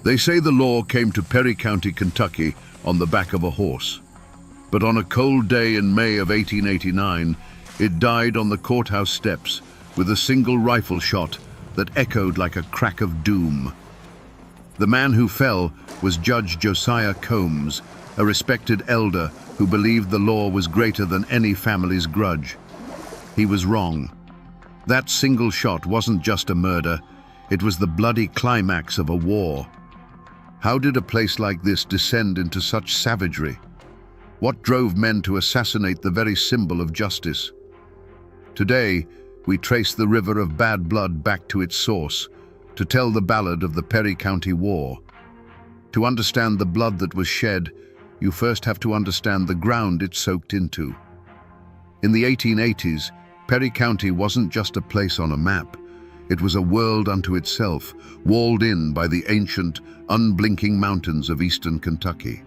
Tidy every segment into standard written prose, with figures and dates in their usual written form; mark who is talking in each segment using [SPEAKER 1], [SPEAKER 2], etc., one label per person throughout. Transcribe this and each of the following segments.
[SPEAKER 1] They say the law came to Perry County, Kentucky on the back of a horse. But on a cold day in May of 1889, it died on the courthouse steps with a single rifle shot that echoed like a crack of doom. The man who fell was Judge Josiah Combs, a respected elder who believed the law was greater than any family's grudge. He was wrong. That single shot wasn't just a murder, it was the bloody climax of a war. How did a place like this descend into such savagery? What drove men to assassinate the very symbol of justice? Today, we trace the river of bad blood back to its source, to tell the ballad of the Perry County War. To understand the blood that was shed, you first have to understand the ground it soaked into. In the 1880s, Perry County wasn't just a place on a map. It was a world unto itself, walled in by the ancient, unblinking mountains of eastern Kentucky.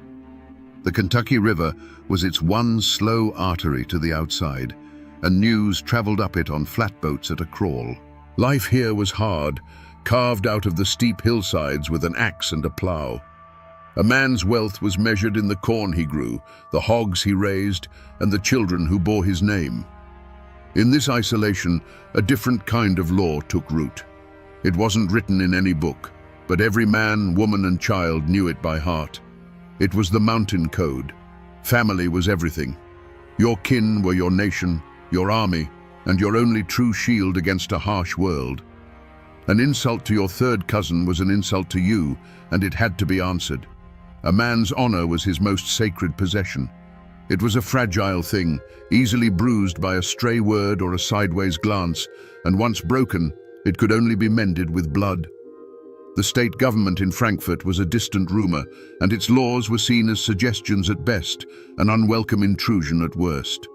[SPEAKER 1] The Kentucky River was its one slow artery to the outside, and news traveled up it on flatboats at a crawl. Life here was hard, carved out of the steep hillsides with an axe and a plow. A man's wealth was measured in the corn he grew, the hogs he raised, and the children who bore his name. In this isolation, a different kind of law took root. It wasn't written in any book, but every man, woman, and child knew it by heart. It was the mountain code. Family was everything. Your kin were your nation, your army, and your only true shield against a harsh world. An insult to your third cousin was an insult to you, and it had to be answered. A man's honor was his most sacred possession. It was a fragile thing, easily bruised by a stray word or a sideways glance, and once broken, it could only be mended with blood. The state government in Frankfurt was a distant rumor, and its laws were seen as suggestions at best, an unwelcome intrusion at worst.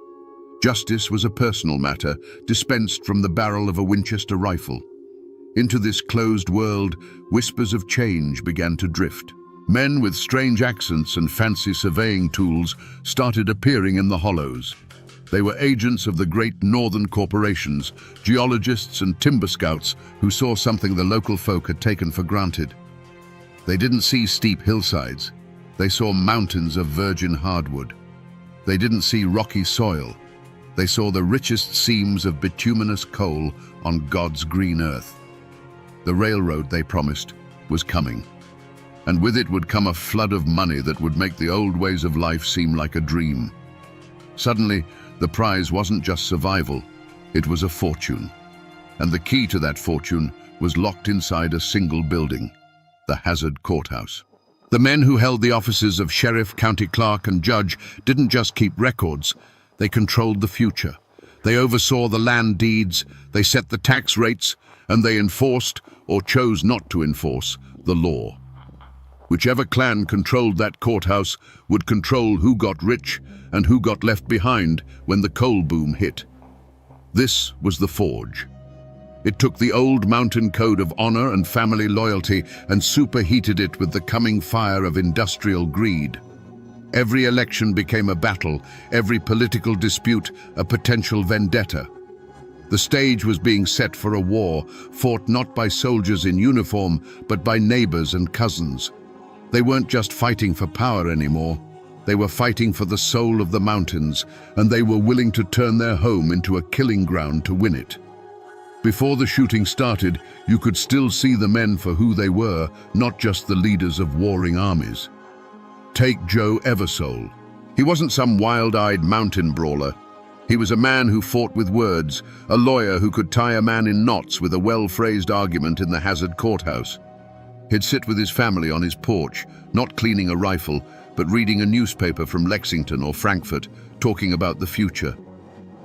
[SPEAKER 1] Justice was a personal matter, dispensed from the barrel of a Winchester rifle. Into this closed world, whispers of change began to drift. Men with strange accents and fancy surveying tools started appearing in the hollows. They were agents of the great northern corporations, geologists and timber scouts who saw something the local folk had taken for granted. They didn't see steep hillsides. They saw mountains of virgin hardwood. They didn't see rocky soil. They saw the richest seams of bituminous coal on God's green earth. The railroad, they promised, was coming. And with it would come a flood of money that would make the old ways of life seem like a dream. Suddenly, the prize wasn't just survival, it was a fortune. And the key to that fortune was locked inside a single building, the Hazard Courthouse. The men who held the offices of sheriff, county clerk, and judge didn't just keep records, they controlled the future. They oversaw the land deeds, they set the tax rates, and they enforced, or chose not to enforce, the law. Whichever clan controlled that courthouse would control who got rich and who got left behind when the coal boom hit. This was the forge. It took the old mountain code of honor and family loyalty and superheated it with the coming fire of industrial greed. Every election became a battle, every political dispute a potential vendetta. The stage was being set for a war, fought not by soldiers in uniform, but by neighbors and cousins. They weren't just fighting for power anymore. They were fighting for the soul of the mountains, and they were willing to turn their home into a killing ground to win it. Before the shooting started, you could still see the men for who they were, not just the leaders of warring armies. Take Joe Eversole. He wasn't some wild-eyed mountain brawler. He was a man who fought with words, a lawyer who could tie a man in knots with a well-phrased argument in the Hazard Courthouse. He'd sit with his family on his porch, not cleaning a rifle, but reading a newspaper from Lexington or Frankfurt, talking about the future.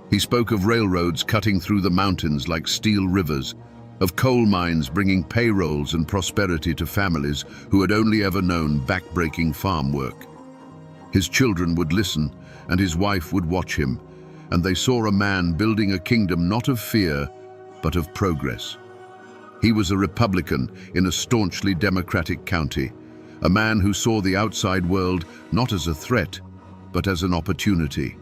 [SPEAKER 1] He spoke of railroads cutting through the mountains like steel rivers, of coal mines bringing payrolls and prosperity to families who had only ever known back-breaking farm work. His children would listen, and his wife would watch him, and they saw a man building a kingdom not of fear, but of progress. He was a Republican in a staunchly Democratic county, a man who saw the outside world not as a threat, but as an opportunity.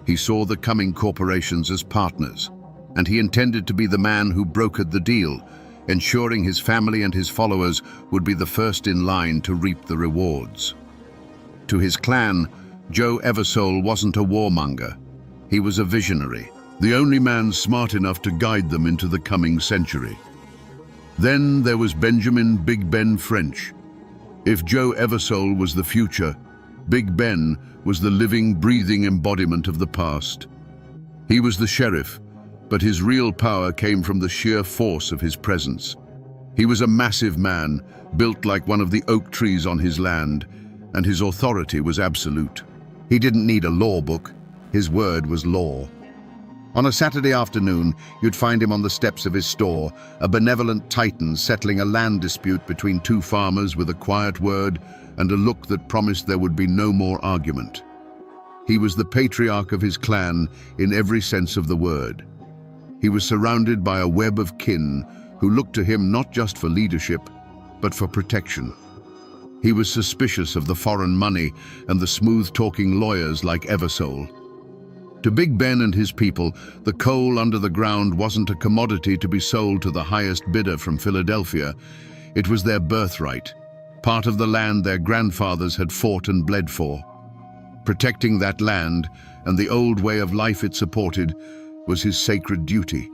[SPEAKER 1] He saw the coming corporations as partners, and he intended to be the man who brokered the deal, ensuring his family and his followers would be the first in line to reap the rewards. To his clan, Joe Eversole wasn't a warmonger. He was a visionary, the only man smart enough to guide them into the coming century. Then there was Benjamin Big Ben French. If Joe Eversole was the future, Big Ben was the living, breathing embodiment of the past. He was the sheriff, but his real power came from the sheer force of his presence. He was a massive man, built like one of the oak trees on his land, and his authority was absolute. He didn't need a law book. His word was law. On a Saturday afternoon, you'd find him on the steps of his store, a benevolent titan settling a land dispute between two farmers with a quiet word and a look that promised there would be no more argument. He was the patriarch of his clan in every sense of the word. He was surrounded by a web of kin who looked to him not just for leadership, but for protection. He was suspicious of the foreign money and the smooth-talking lawyers like Eversole. To Big Ben and his people, the coal under the ground wasn't a commodity to be sold to the highest bidder from Philadelphia. It was their birthright, part of the land their grandfathers had fought and bled for. Protecting that land and the old way of life it supported was his sacred duty.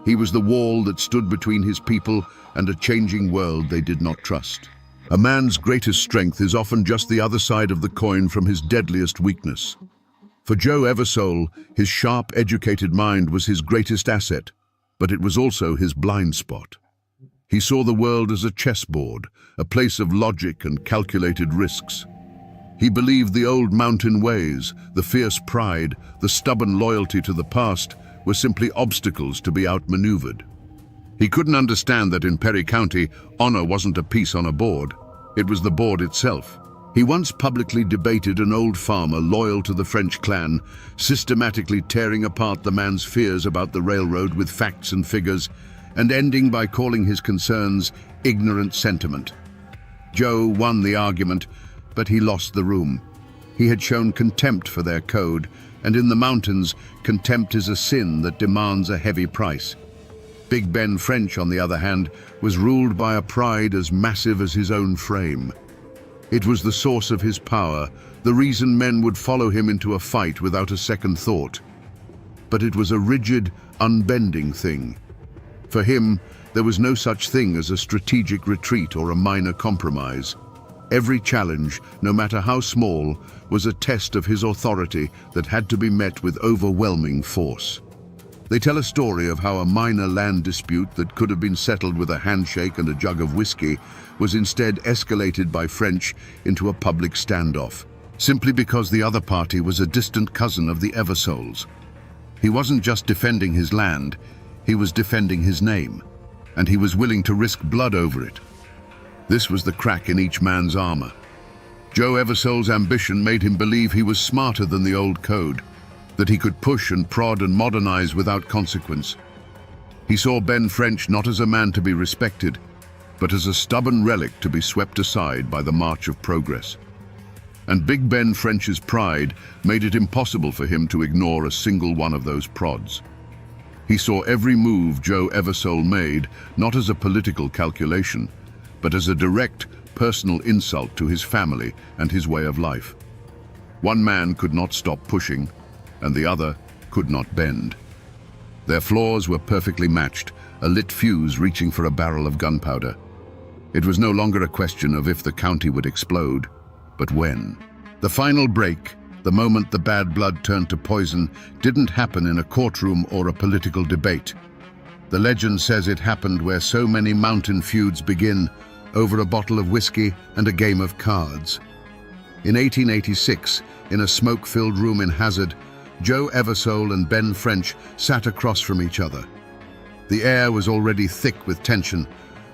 [SPEAKER 1] He was the wall that stood between his people and a changing world they did not trust. A man's greatest strength is often just the other side of the coin from his deadliest weakness. For Joe Eversole, his sharp, educated mind was his greatest asset, but it was also his blind spot. He saw the world as a chessboard, a place of logic and calculated risks. He believed the old mountain ways, the fierce pride, the stubborn loyalty to the past were simply obstacles to be outmaneuvered. He couldn't understand that in Perry County, honor wasn't a piece on a board. It was the board itself. He once publicly debated an old farmer loyal to the French clan, systematically tearing apart the man's fears about the railroad with facts and figures, and ending by calling his concerns ignorant sentiment. Joe won the argument, but he lost the room. He had shown contempt for their code, and in the mountains, contempt is a sin that demands a heavy price. Big Ben French, on the other hand, was ruled by a pride as massive as his own frame. It was the source of his power, the reason men would follow him into a fight without a second thought. But it was a rigid, unbending thing. For him, there was no such thing as a strategic retreat or a minor compromise. Every challenge, no matter how small, was a test of his authority that had to be met with overwhelming force. They tell a story of how a minor land dispute that could have been settled with a handshake and a jug of whiskey was instead escalated by French into a public standoff, simply because the other party was a distant cousin of the Eversoles. He wasn't just defending his land, he was defending his name, and he was willing to risk blood over it. This was the crack in each man's armor. Joe Eversole's ambition made him believe he was smarter than the old code, that he could push and prod and modernize without consequence. He saw Ben French not as a man to be respected, but as a stubborn relic to be swept aside by the march of progress. And Big Ben French's pride made it impossible for him to ignore a single one of those prods. He saw every move Joe Eversole made not as a political calculation, but as a direct, personal insult to his family and his way of life. One man could not stop pushing, and the other could not bend. Their flaws were perfectly matched, a lit fuse reaching for a barrel of gunpowder. It was no longer a question of if the county would explode, but when. The final break, the moment the bad blood turned to poison, didn't happen in a courtroom or a political debate. The legend says it happened where so many mountain feuds begin, over a bottle of whiskey and a game of cards. In 1886, in a smoke-filled room in Hazard, Joe Eversole and Ben French sat across from each other. The air was already thick with tension,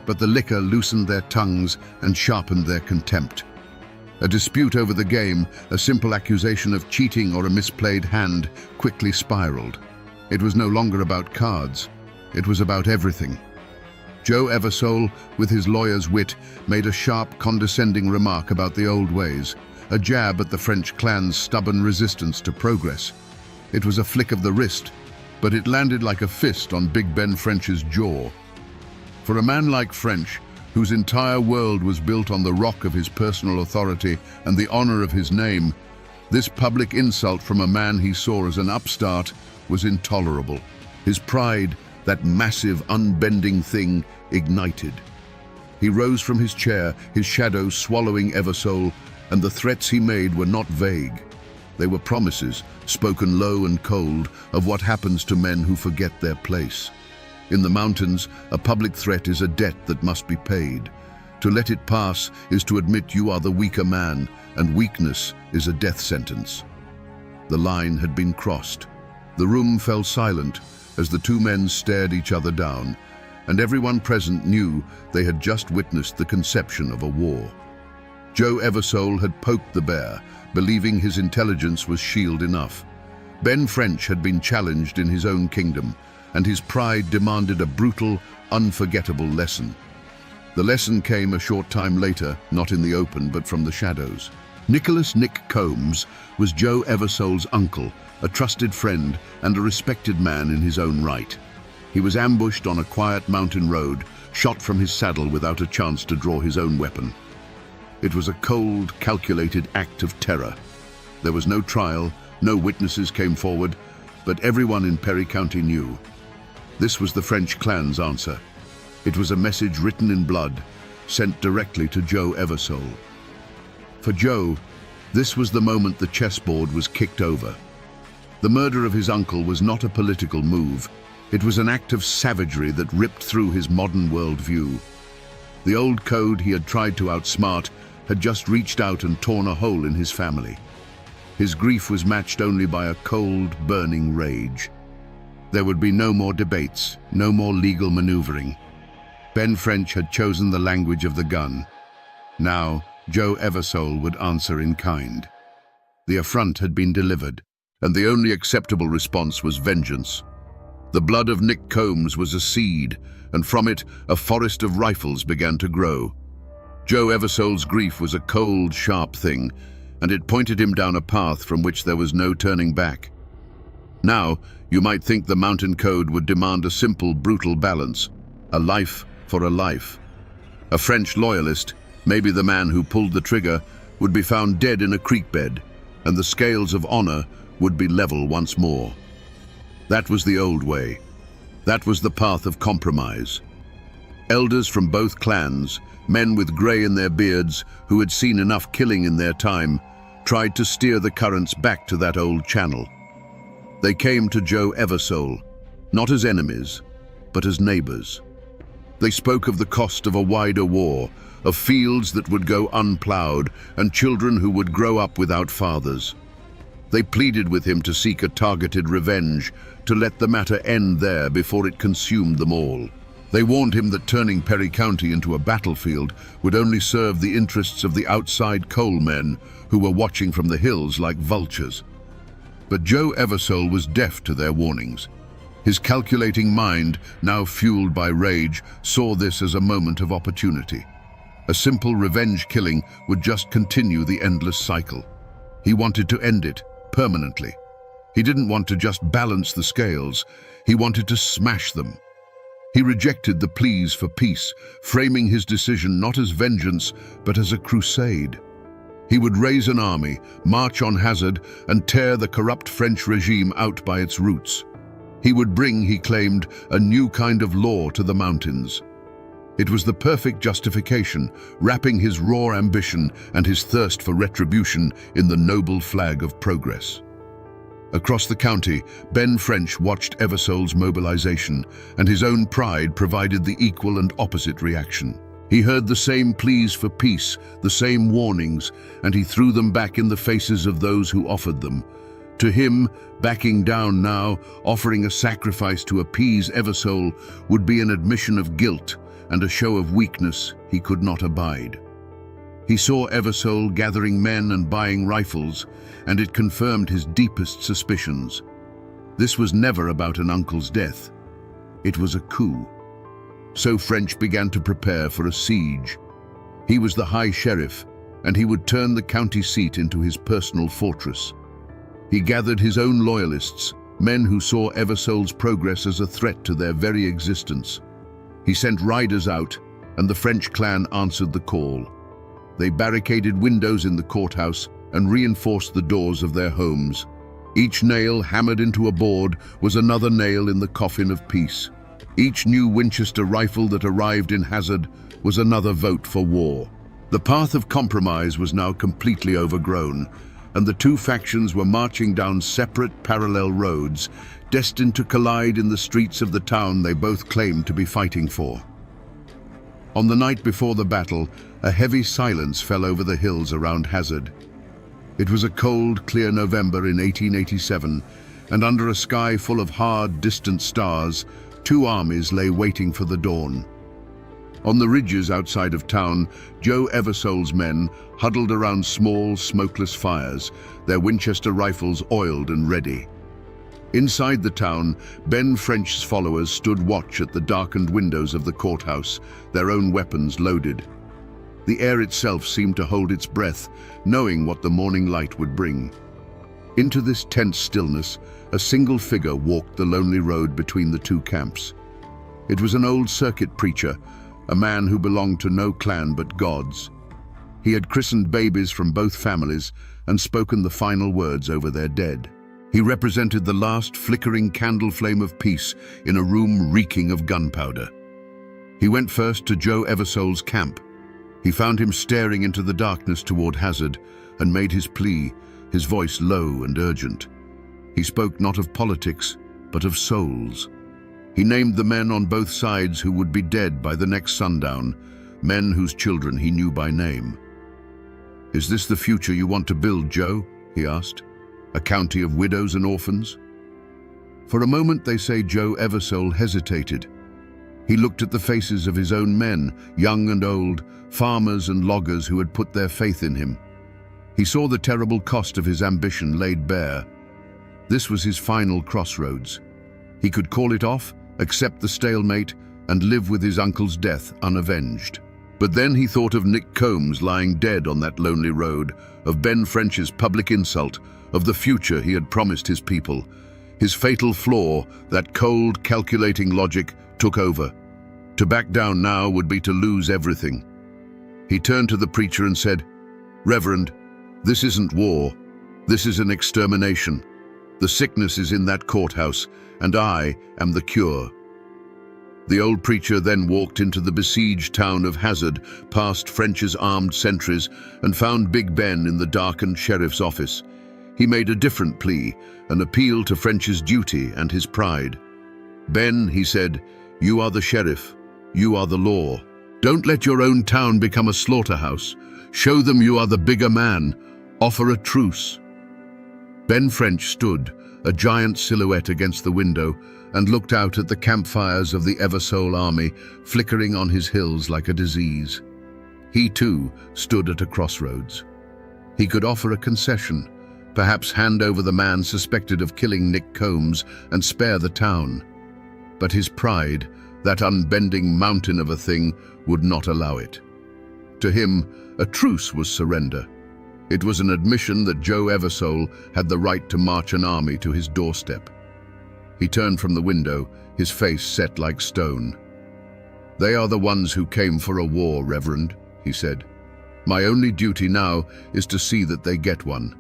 [SPEAKER 1] but the liquor loosened their tongues and sharpened their contempt. A dispute over the game, a simple accusation of cheating or a misplayed hand, quickly spiraled. It was no longer about cards. It was about everything. Joe Eversole, with his lawyer's wit, made a sharp, condescending remark about the old ways, a jab at the French clan's stubborn resistance to progress. It was a flick of the wrist, but it landed like a fist on Big Ben French's jaw. For a man like French, whose entire world was built on the rock of his personal authority and the honor of his name, this public insult from a man he saw as an upstart was intolerable. His pride, that massive, unbending thing, ignited. He rose from his chair, his shadow swallowing Eversole, and the threats he made were not vague. They were promises, spoken low and cold, of what happens to men who forget their place. In the mountains, a public threat is a debt that must be paid. To let it pass is to admit you are the weaker man, and weakness is a death sentence. The line had been crossed. The room fell silent as the two men stared each other down, and everyone present knew they had just witnessed the conception of a war. Joe Eversole had poked the bear, believing his intelligence was shield enough. Ben French had been challenged in his own kingdom, and his pride demanded a brutal, unforgettable lesson. The lesson came a short time later, not in the open, but from the shadows. Nicholas "Nick" Combs was Joe Eversole's uncle, a trusted friend and a respected man in his own right. He was ambushed on a quiet mountain road, shot from his saddle without a chance to draw his own weapon. It was a cold, calculated act of terror. There was no trial, no witnesses came forward, but everyone in Perry County knew. This was the French clan's answer. It was a message written in blood, sent directly to Joe Eversole. For Joe, this was the moment the chessboard was kicked over. The murder of his uncle was not a political move. It was an act of savagery that ripped through his modern worldview. The old code he had tried to outsmart had just reached out and torn a hole in his family. His grief was matched only by a cold, burning rage. There would be no more debates, no more legal maneuvering. Ben French had chosen the language of the gun. Now, Joe Eversole would answer in kind. The affront had been delivered, and the only acceptable response was vengeance. The blood of Nick Combs was a seed, and from it a forest of rifles began to grow. Joe Eversole's grief was a cold, sharp thing, and it pointed him down a path from which there was no turning back. Now, you might think the mountain code would demand a simple, brutal balance, a life for a life. A French loyalist, maybe the man who pulled the trigger, would be found dead in a creek bed, and the scales of honor would be level once more. That was the old way. That was the path of compromise. Elders from both clans, men with grey in their beards who had seen enough killing in their time, tried to steer the currents back to that old channel. They came to Joe Eversole, not as enemies, but as neighbors. They spoke of the cost of a wider war, of fields that would go unplowed and children who would grow up without fathers. They pleaded with him to seek a targeted revenge, to let the matter end there before it consumed them all. They warned him that turning Perry County into a battlefield would only serve the interests of the outside coal men who were watching from the hills like vultures. But Joe Eversole was deaf to their warnings. His calculating mind, now fueled by rage, saw this as a moment of opportunity. A simple revenge killing would just continue the endless cycle. He wanted to end it, permanently. He didn't want to just balance the scales, he wanted to smash them. He rejected the pleas for peace, framing his decision not as vengeance, but as a crusade. He would raise an army, march on hazard, and tear the corrupt French regime out by its roots. He would bring, he claimed, a new kind of law to the mountains. It was the perfect justification, wrapping his raw ambition and his thirst for retribution in the noble flag of progress. Across the county, Ben French watched Eversole's mobilization, and his own pride provided the equal and opposite reaction. He heard the same pleas for peace, the same warnings, and he threw them back in the faces of those who offered them. To him, backing down now, offering a sacrifice to appease Eversole, would be an admission of guilt and a show of weakness he could not abide. He saw Eversole gathering men and buying rifles, and it confirmed his deepest suspicions. This was never about an uncle's death. It was a coup. So French began to prepare for a siege. He was the high sheriff, and he would turn the county seat into his personal fortress. He gathered his own loyalists, men who saw Eversole's progress as a threat to their very existence. He sent riders out, and the French clan answered the call. They barricaded windows in the courthouse and reinforced the doors of their homes. Each nail hammered into a board was another nail in the coffin of peace. Each new Winchester rifle that arrived in Hazard was another vote for war. The path of compromise was now completely overgrown, and the two factions were marching down separate parallel roads, destined to collide in the streets of the town they both claimed to be fighting for. On the night before the battle, a heavy silence fell over the hills around Hazard. It was a cold, clear November in 1887, and under a sky full of hard, distant stars, two armies lay waiting for the dawn. On the ridges outside of town, Joe Eversole's men huddled around small, smokeless fires, their Winchester rifles oiled and ready. Inside the town, Ben French's followers stood watch at the darkened windows of the courthouse, their own weapons loaded. The air itself seemed to hold its breath, knowing what the morning light would bring. Into this tense stillness, a single figure walked the lonely road between the two camps. It was an old circuit preacher, a man who belonged to no clan but God's. He had christened babies from both families and spoken the final words over their dead. He represented the last flickering candle flame of peace in a room reeking of gunpowder. He went first to Joe Eversole's camp. He found him staring into the darkness toward Hazard and made his plea, his voice low and urgent. He spoke not of politics, but of souls. He named the men on both sides who would be dead by the next sundown, men whose children he knew by name. "Is this the future you want to build, Joe?" he asked. "A county of widows and orphans?" For a moment, they say, Joe Eversole hesitated. He looked at the faces of his own men, young and old, farmers and loggers who had put their faith in him. He saw the terrible cost of his ambition laid bare. This was his final crossroads. He could call it off, accept the stalemate, and live with his uncle's death unavenged. But then he thought of Nick Combs lying dead on that lonely road, of Ben French's public insult, of the future he had promised his people. His fatal flaw, that cold, calculating logic, took over. To back down now would be to lose everything. He turned to the preacher and said, "Reverend, this isn't war. This is an extermination. The sickness is in that courthouse, and I am the cure." The old preacher then walked into the besieged town of Hazard, past French's armed sentries, and found Big Ben in the darkened sheriff's office. He made a different plea, an appeal to French's duty and his pride. "Ben," he said, "you are the sheriff. You are the law. Don't let your own town become a slaughterhouse. Show them you are the bigger man. Offer a truce." Ben French stood, a giant silhouette against the window, and looked out at the campfires of the Eversole army flickering on his hills like a disease. He too stood at a crossroads. He could offer a concession, perhaps hand over the man suspected of killing Nick Combs and spare the town. But his pride, that unbending mountain of a thing, would not allow it. To him, a truce was surrender. It was an admission that Joe Eversole had the right to march an army to his doorstep. He turned from the window, his face set like stone. "They are the ones who came for a war, Reverend," he said. "My only duty now is to see that they get one.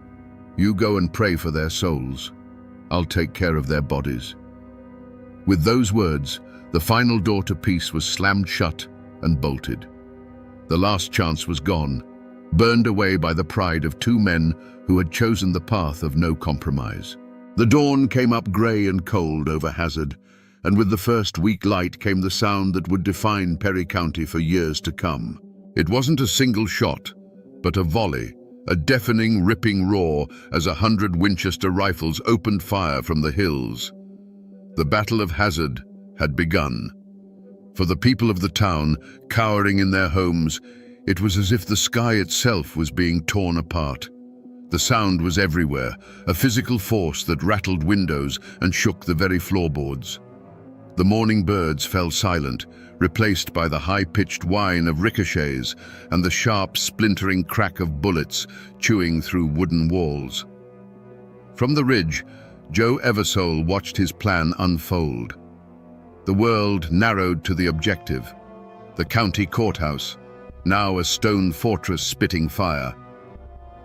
[SPEAKER 1] You go and pray for their souls. I'll take care of their bodies." With those words, the final door to peace was slammed shut and bolted. The last chance was gone, burned away by the pride of two men who had chosen the path of no compromise. The dawn came up grey and cold over Hazard, and with the first weak light came the sound that would define Perry County for years to come. It wasn't a single shot, but a volley, a deafening, ripping roar as 100 Winchester rifles opened fire from the hills. The Battle of Hazard had begun. For the people of the town, cowering in their homes, it was as if the sky itself was being torn apart. The sound was everywhere, a physical force that rattled windows and shook the very floorboards. The morning birds fell silent, replaced by the high-pitched whine of ricochets and the sharp, splintering crack of bullets chewing through wooden walls. From the ridge, Joe Eversole watched his plan unfold. The world narrowed to the objective. The county courthouse, now a stone fortress spitting fire.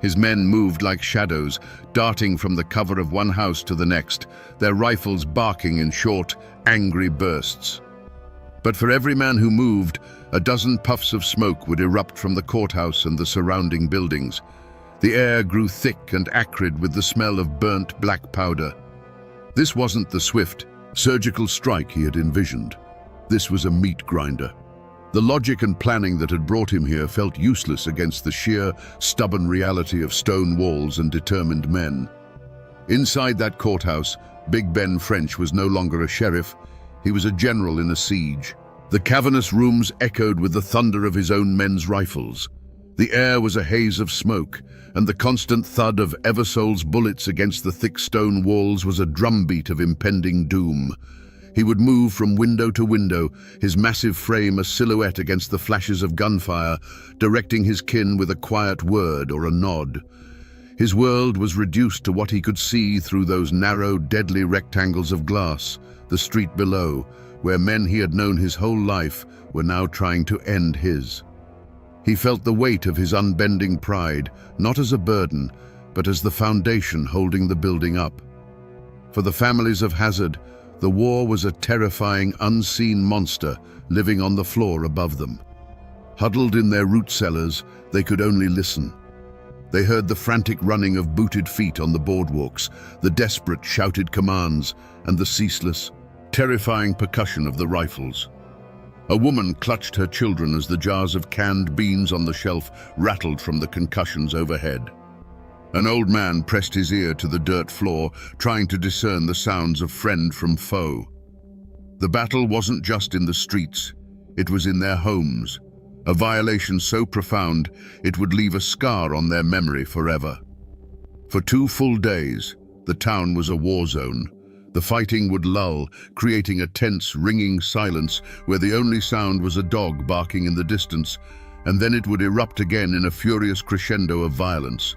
[SPEAKER 1] His men moved like shadows, darting from the cover of one house to the next, their rifles barking in short, angry bursts. But for every man who moved, a dozen puffs of smoke would erupt from the courthouse and the surrounding buildings. The air grew thick and acrid with the smell of burnt black powder. This wasn't the swift, surgical strike he had envisioned. This was a meat grinder. The logic and planning that had brought him here felt useless against the sheer, stubborn reality of stone walls and determined men. Inside that courthouse, Big Ben French was no longer a sheriff. He was a general in a siege. The cavernous rooms echoed with the thunder of his own men's rifles. The air was a haze of smoke, and the constant thud of Eversole's bullets against the thick stone walls was a drumbeat of impending doom. He would move from window to window, his massive frame a silhouette against the flashes of gunfire, directing his kin with a quiet word or a nod. His world was reduced to what he could see through those narrow, deadly rectangles of glass, the street below, where men he had known his whole life were now trying to end his. He felt the weight of his unbending pride, not as a burden, but as the foundation holding the building up. For the families of Hazard, the war was a terrifying, unseen monster living on the floor above them. Huddled in their root cellars, they could only listen. They heard the frantic running of booted feet on the boardwalks, the desperate shouted commands, and the ceaseless, terrifying percussion of the rifles. A woman clutched her children as the jars of canned beans on the shelf rattled from the concussions overhead. An old man pressed his ear to the dirt floor, trying to discern the sounds of friend from foe. The battle wasn't just in the streets, it was in their homes, a violation so profound it would leave a scar on their memory forever. For 2 full days, the town was a war zone. The fighting would lull, creating a tense, ringing silence where the only sound was a dog barking in the distance, and then it would erupt again in a furious crescendo of violence.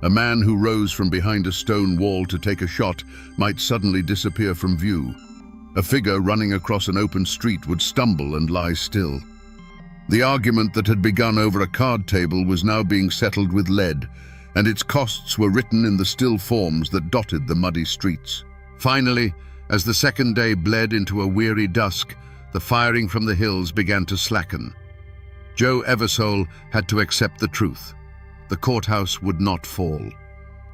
[SPEAKER 1] A man who rose from behind a stone wall to take a shot might suddenly disappear from view. A figure running across an open street would stumble and lie still. The argument that had begun over a card table was now being settled with lead, and its costs were written in the still forms that dotted the muddy streets. Finally, as the second day bled into a weary dusk, the firing from the hills began to slacken. Joe Eversole had to accept the truth. The courthouse would not fall.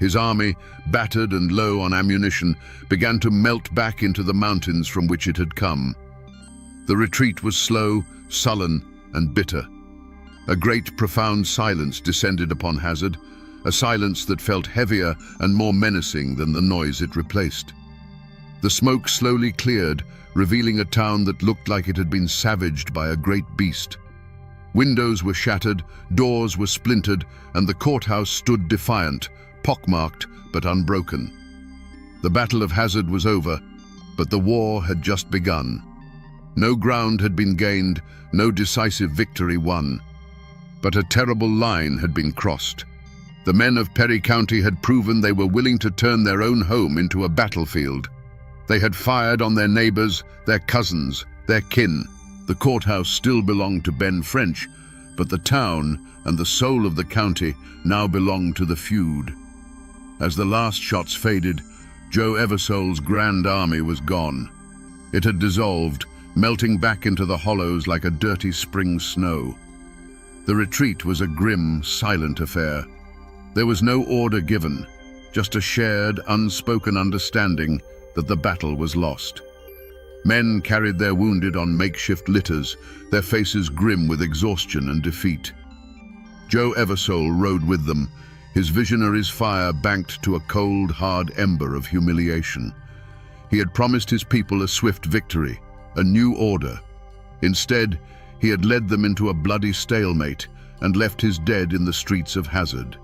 [SPEAKER 1] His army, battered and low on ammunition, began to melt back into the mountains from which it had come. The retreat was slow, sullen, and bitter. A great, profound silence descended upon Hazard, a silence that felt heavier and more menacing than the noise it replaced. The smoke slowly cleared, revealing a town that looked like it had been savaged by a great beast. Windows were shattered, doors were splintered, and the courthouse stood defiant, pockmarked but unbroken. The Battle of Hazard was over, but the war had just begun. No ground had been gained, no decisive victory won. But a terrible line had been crossed. The men of Perry County had proven they were willing to turn their own home into a battlefield. They had fired on their neighbors, their cousins, their kin. The courthouse still belonged to Ben French, but the town and the soul of the county now belonged to the feud. As the last shots faded, Joe Eversole's grand army was gone. It had dissolved, melting back into the hollows like a dirty spring snow. The retreat was a grim, silent affair. There was no order given, just a shared, unspoken understanding that the battle was lost. Men carried their wounded on makeshift litters, their faces grim with exhaustion and defeat. Joe Eversole rode with them, his visionary's fire banked to a cold, hard ember of humiliation. He had promised his people a swift victory, a new order. Instead, he had led them into a bloody stalemate and left his dead in the streets of Hazard.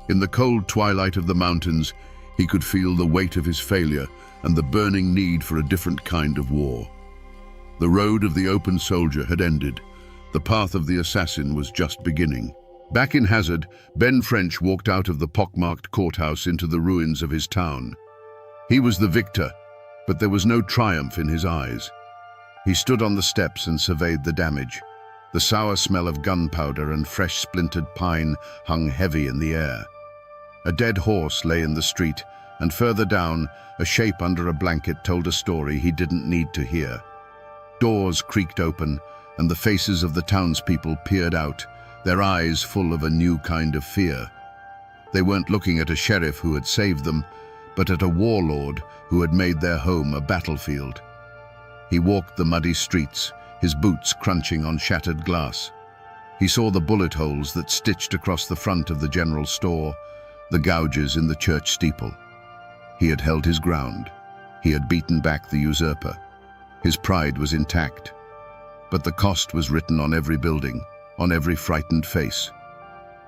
[SPEAKER 1] In the cold twilight of the mountains, he could feel the weight of his failure and the burning need for a different kind of war. The road of the open soldier had ended. The path of the assassin was just beginning. Back in Hazard, Ben French walked out of the pockmarked courthouse into the ruins of his town. He was the victor, but there was no triumph in his eyes. He stood on the steps and surveyed the damage. The sour smell of gunpowder and fresh splintered pine hung heavy in the air. A dead horse lay in the street, and further down, a shape under a blanket told a story he didn't need to hear. Doors creaked open, and the faces of the townspeople peered out, their eyes full of a new kind of fear. They weren't looking at a sheriff who had saved them, but at a warlord who had made their home a battlefield. He walked the muddy streets, his boots crunching on shattered glass. He saw the bullet holes that stitched across the front of the general store, the gouges in the church steeple. He had held his ground. He had beaten back the usurper. His pride was intact. But the cost was written on every building, on every frightened face.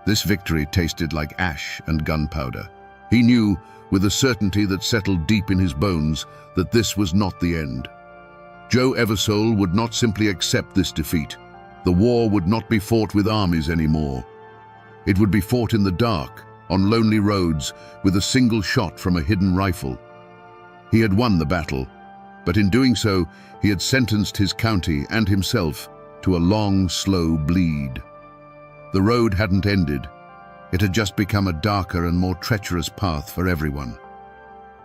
[SPEAKER 1] This victory tasted like ash and gunpowder. He knew, with a certainty that settled deep in his bones, that this was not the end. Joe Eversole would not simply accept this defeat. The war would not be fought with armies anymore. It would be fought in the dark, on lonely roads, with a single shot from a hidden rifle. He had won the battle, but in doing so, he had sentenced his county and himself to a long, slow bleed. The road hadn't ended. It had just become a darker and more treacherous path for everyone.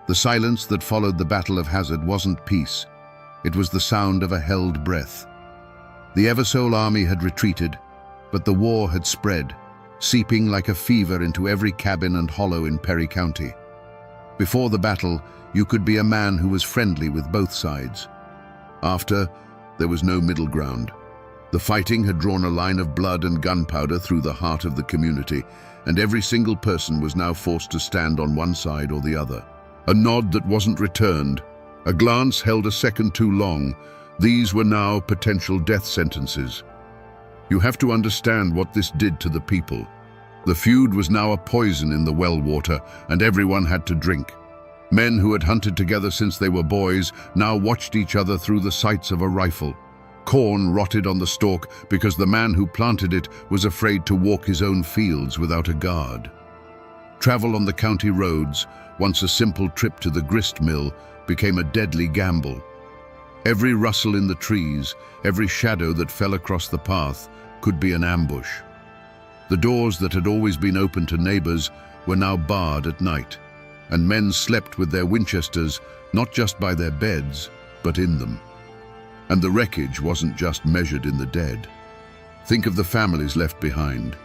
[SPEAKER 1] The silence that followed the Battle of Hazard wasn't peace. It was the sound of a held breath. The Eversole army had retreated, but the war had spread, seeping like a fever into every cabin and hollow in Perry County. Before the battle, you could be a man who was friendly with both sides. After, there was no middle ground. The fighting had drawn a line of blood and gunpowder through the heart of the community, and every single person was now forced to stand on one side or the other. A nod that wasn't returned, a glance held a second too long. These were now potential death sentences. You have to understand what this did to the people. The feud was now a poison in the well water, and everyone had to drink. Men who had hunted together since they were boys now watched each other through the sights of a rifle. Corn rotted on the stalk because the man who planted it was afraid to walk his own fields without a guard. Travel on the county roads, once a simple trip to the grist mill, became a deadly gamble. Every rustle in the trees, every shadow that fell across the path, could be an ambush. The doors that had always been open to neighbors were now barred at night, and men slept with their Winchesters not just by their beds, but in them. And the wreckage wasn't just measured in the dead. Think of the families left behind.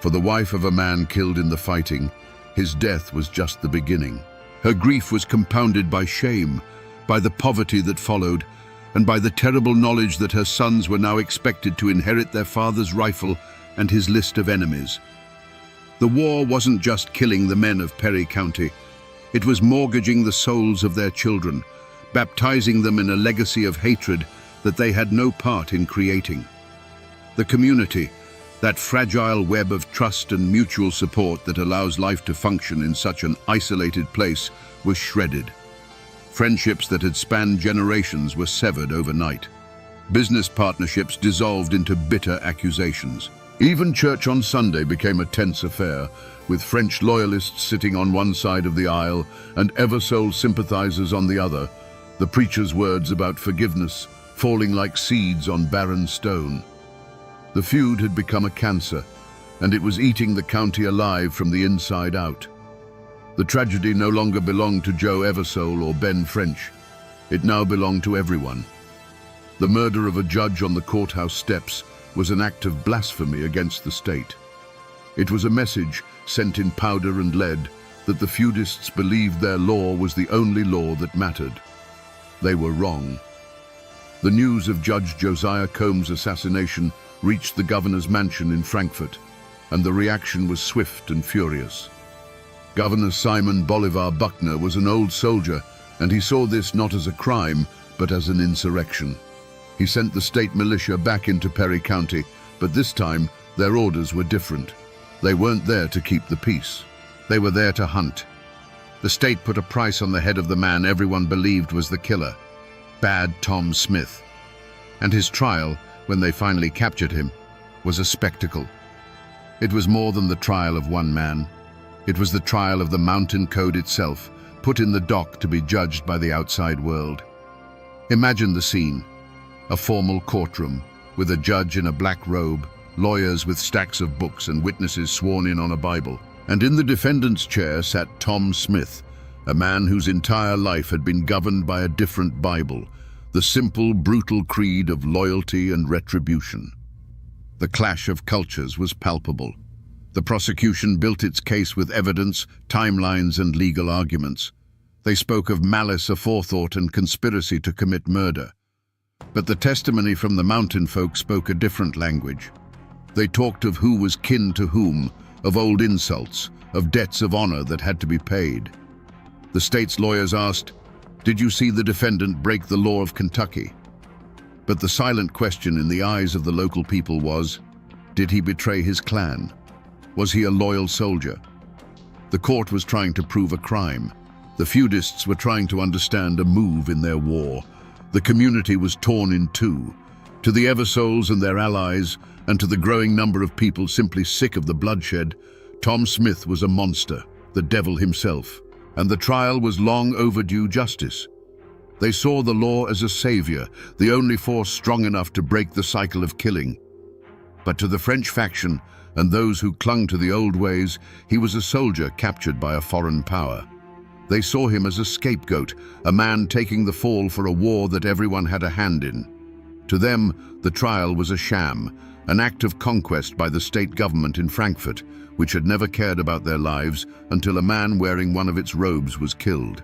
[SPEAKER 1] For the wife of a man killed in the fighting, his death was just the beginning. Her grief was compounded by shame, by the poverty that followed, and by the terrible knowledge that her sons were now expected to inherit their father's rifle and his list of enemies. The war wasn't just killing the men of Perry County. It was mortgaging the souls of their children, baptizing them in a legacy of hatred that they had no part in creating. The community, that fragile web of trust and mutual support that allows life to function in such an isolated place, was shredded. Friendships that had spanned generations were severed overnight. Business partnerships dissolved into bitter accusations. Even church on Sunday became a tense affair, with French loyalists sitting on one side of the aisle and Eversole sympathizers on the other, the preacher's words about forgiveness falling like seeds on barren stone. The feud had become a cancer, and it was eating the county alive from the inside out. The tragedy no longer belonged to Joe Eversole or Ben French. It now belonged to everyone. The murder of a judge on the courthouse steps was an act of blasphemy against the state. It was a message sent in powder and lead that the feudists believed their law was the only law that mattered. They were wrong. The news of Judge Josiah Combs' assassination reached the governor's mansion in Frankfurt, and the reaction was swift and furious. Governor Simon Bolivar Buckner was an old soldier, and he saw this not as a crime, but as an insurrection. He sent the state militia back into Perry County, but this time their orders were different. They weren't there to keep the peace. They were there to hunt. The state put a price on the head of the man everyone believed was the killer, Bad Tom Smith. And his trial, when they finally captured him, was a spectacle. It was more than the trial of one man. It was the trial of the mountain code itself, put in the dock to be judged by the outside world. Imagine the scene. A formal courtroom, with a judge in a black robe, lawyers with stacks of books and witnesses sworn in on a Bible. And in the defendant's chair sat Tom Smith, a man whose entire life had been governed by a different Bible, the simple, brutal creed of loyalty and retribution. The clash of cultures was palpable. The prosecution built its case with evidence, timelines, and legal arguments. They spoke of malice aforethought and conspiracy to commit murder. But the testimony from the mountain folk spoke a different language. They talked of who was kin to whom, of old insults, of debts of honor that had to be paid. The state's lawyers asked, "Did you see the defendant break the law of Kentucky?" But the silent question in the eyes of the local people was, did he betray his clan? Was he a loyal soldier? The court was trying to prove a crime. The feudists were trying to understand a move in their war. The community was torn in two. To the Eversoles and their allies, and to the growing number of people simply sick of the bloodshed, Tom Smith was a monster, the devil himself, and the trial was long overdue justice. They saw the law as a savior, the only force strong enough to break the cycle of killing. But to the French faction and those who clung to the old ways, he was a soldier captured by a foreign power. They saw him as a scapegoat, a man taking the fall for a war that everyone had a hand in. To them, the trial was a sham, an act of conquest by the state government in Frankfurt, which had never cared about their lives until a man wearing one of its robes was killed.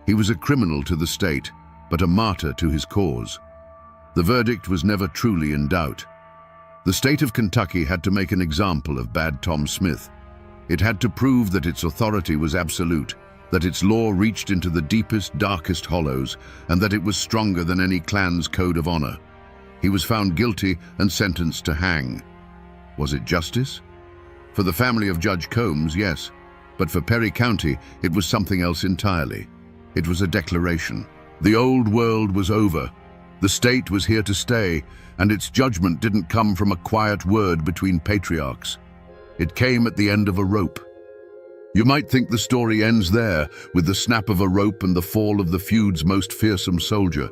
[SPEAKER 1] He was a criminal to the state, but a martyr to his cause. The verdict was never truly in doubt. The state of Kentucky had to make an example of bad Tom Smith. It had to prove that its authority was absolute, that its law reached into the deepest, darkest hollows, and that it was stronger than any clan's code of honor. He was found guilty and sentenced to hang. Was it justice? For the family of Judge Combs, yes, but for Perry County, it was something else entirely. It was a declaration. The old world was over. The state was here to stay, and its judgment didn't come from a quiet word between patriarchs. It came at the end of a rope. You might think the story ends there, with the snap of a rope and the fall of the feud's most fearsome soldier.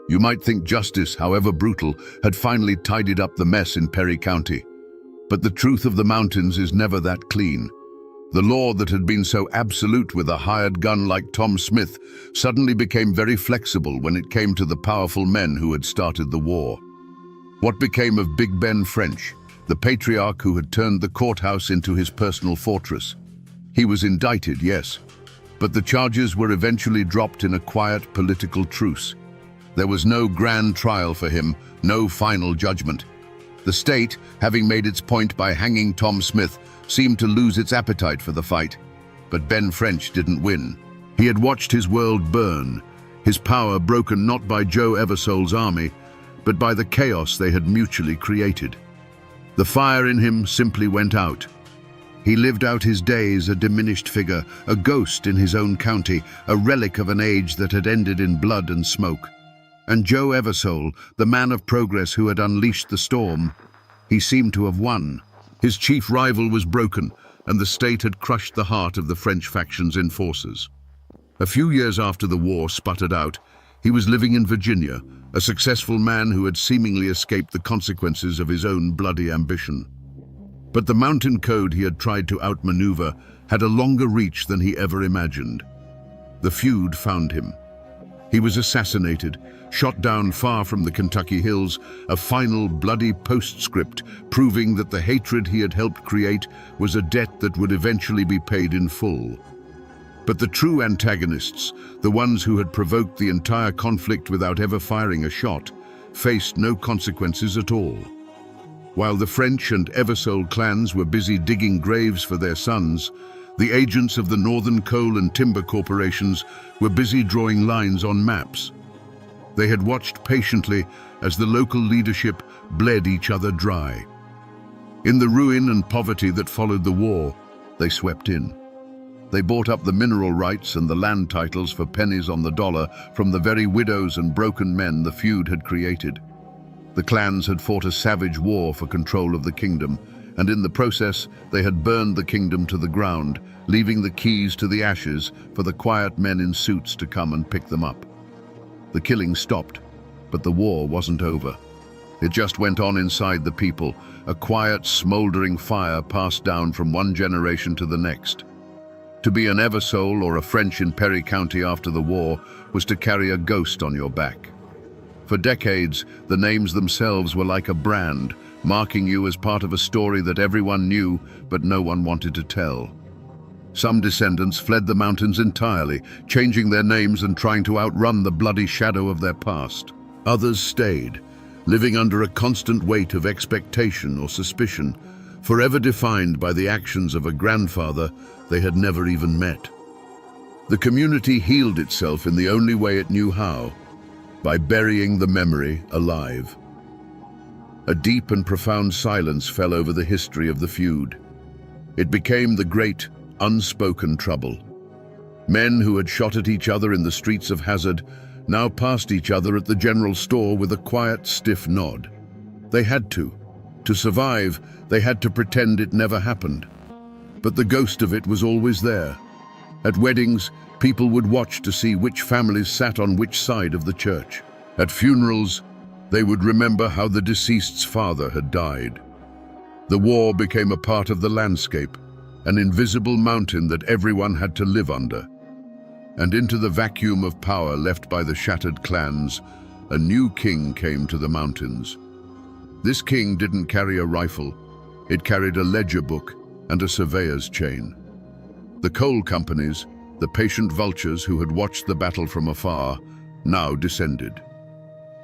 [SPEAKER 1] You might think justice, however brutal, had finally tidied up the mess in Perry County. But the truth of the mountains is never that clean. The law that had been so absolute with a hired gun like Tom Smith suddenly became very flexible when it came to the powerful men who had started the war. What became of Big Ben French, the patriarch who had turned the courthouse into his personal fortress? He was indicted, yes, but the charges were eventually dropped in a quiet political truce. There was no grand trial for him, no final judgment. The state, having made its point by hanging Tom Smith, seemed to lose its appetite for the fight. But Ben French didn't win. He had watched his world burn, his power broken not by Joe Eversole's army, but by the chaos they had mutually created. The fire in him simply went out. He lived out his days a diminished figure, a ghost in his own county, a relic of an age that had ended in blood and smoke. And Joe Eversole, the man of progress who had unleashed the storm, he seemed to have won. His chief rival was broken, and the state had crushed the heart of the French faction's enforcers. A few years after the war sputtered out, he was living in Virginia, a successful man who had seemingly escaped the consequences of his own bloody ambition. But the mountain code he had tried to outmaneuver had a longer reach than he ever imagined. The feud found him. He was assassinated, shot down far from the Kentucky hills, a final bloody postscript proving that the hatred he had helped create was a debt that would eventually be paid in full. But the true antagonists, the ones who had provoked the entire conflict without ever firing a shot, faced no consequences at all. While the French and Eversole clans were busy digging graves for their sons, the agents of the Northern Coal and Timber Corporations were busy drawing lines on maps. They had watched patiently as the local leadership bled each other dry. In the ruin and poverty that followed the war, they swept in. They bought up the mineral rights and the land titles for pennies on the dollar from the very widows and broken men the feud had created. The clans had fought a savage war for control of the kingdom, and in the process they had burned the kingdom to the ground, leaving the keys to the ashes for the quiet men in suits to come and pick them up. The killing stopped, But the war wasn't over. It just went on inside the people, a quiet, smoldering fire passed down from one generation to the next. To be an Eversole or a French in Perry County after the war was to carry a ghost on your back. For decades, the names themselves were like a brand, marking you as part of a story that everyone knew but no one wanted to tell. Some descendants fled the mountains entirely, changing their names and trying to outrun the bloody shadow of their past. Others stayed, living under a constant weight of expectation or suspicion, forever defined by the actions of a grandfather they had never even met. The community healed itself in the only way it knew how, by burying the memory alive. A deep and profound silence fell over the history of the feud. It became the great, unspoken trouble. Men who had shot at each other in the streets of Hazard now passed each other at the general store with a quiet, stiff nod. They had to. To survive, they had to pretend it never happened. But the ghost of it was always there. At weddings, people would watch to see which families sat on which side of the church. At funerals, they would remember how the deceased's father had died. The war became a part of the landscape, an invisible mountain that everyone had to live under. And into the vacuum of power left by the shattered clans, a new king came to the mountains. This king didn't carry a rifle. It carried a ledger book and a surveyor's chain. The coal companies, the patient vultures who had watched the battle from afar, now descended.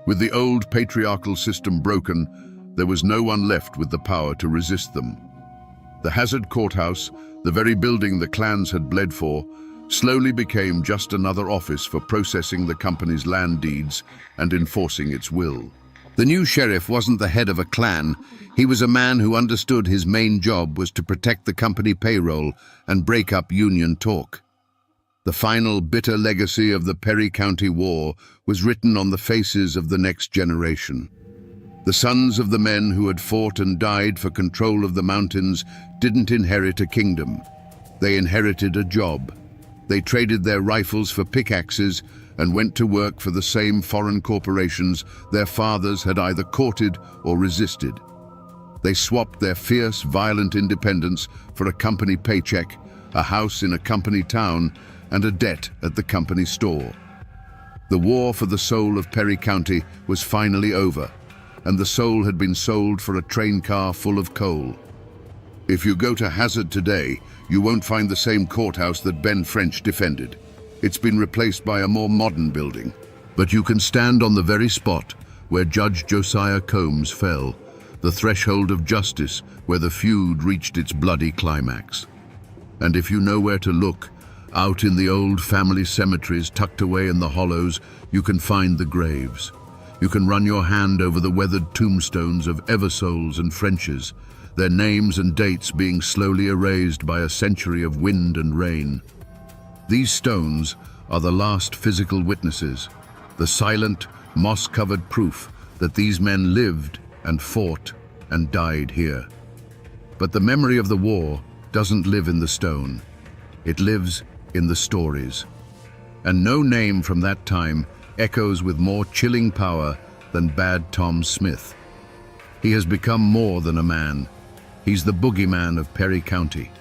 [SPEAKER 1] With the old patriarchal system broken, there was no one left with the power to resist them. The Hazard courthouse, the very building the clans had bled for, slowly became just another office for processing the company's land deeds and enforcing its will. The new sheriff wasn't the head of a clan. He was a man who understood his main job was to protect the company payroll and break up union talk. The final bitter legacy of the Perry County War was written on the faces of the next generation. The sons of the men who had fought and died for control of the mountains didn't inherit a kingdom. They inherited a job. They traded their rifles for pickaxes and went to work for the same foreign corporations their fathers had either courted or resisted. They swapped their fierce, violent independence for a company paycheck, a house in a company town, and a debt at the company store. The war for the soul of Perry County was finally over, and the soul had been sold for a train car full of coal. If you go to Hazard today, you won't find the same courthouse that Ben French defended. It's been replaced by a more modern building. But you can stand on the very spot where Judge Josiah Combs fell, the threshold of justice where the feud reached its bloody climax. And if you know where to look, out in the old family cemeteries tucked away in the hollows, you can find the graves. You can run your hand over the weathered tombstones of Eversoles and Frenches, their names and dates being slowly erased by a century of wind and rain. These stones are the last physical witnesses, the silent, moss-covered proof that these men lived and fought and died here. But the memory of the war doesn't live in the stone. It lives in the stories. And no name from that time echoes with more chilling power than Bad Tom Smith. He has become more than a man. He's the boogeyman of Perry County.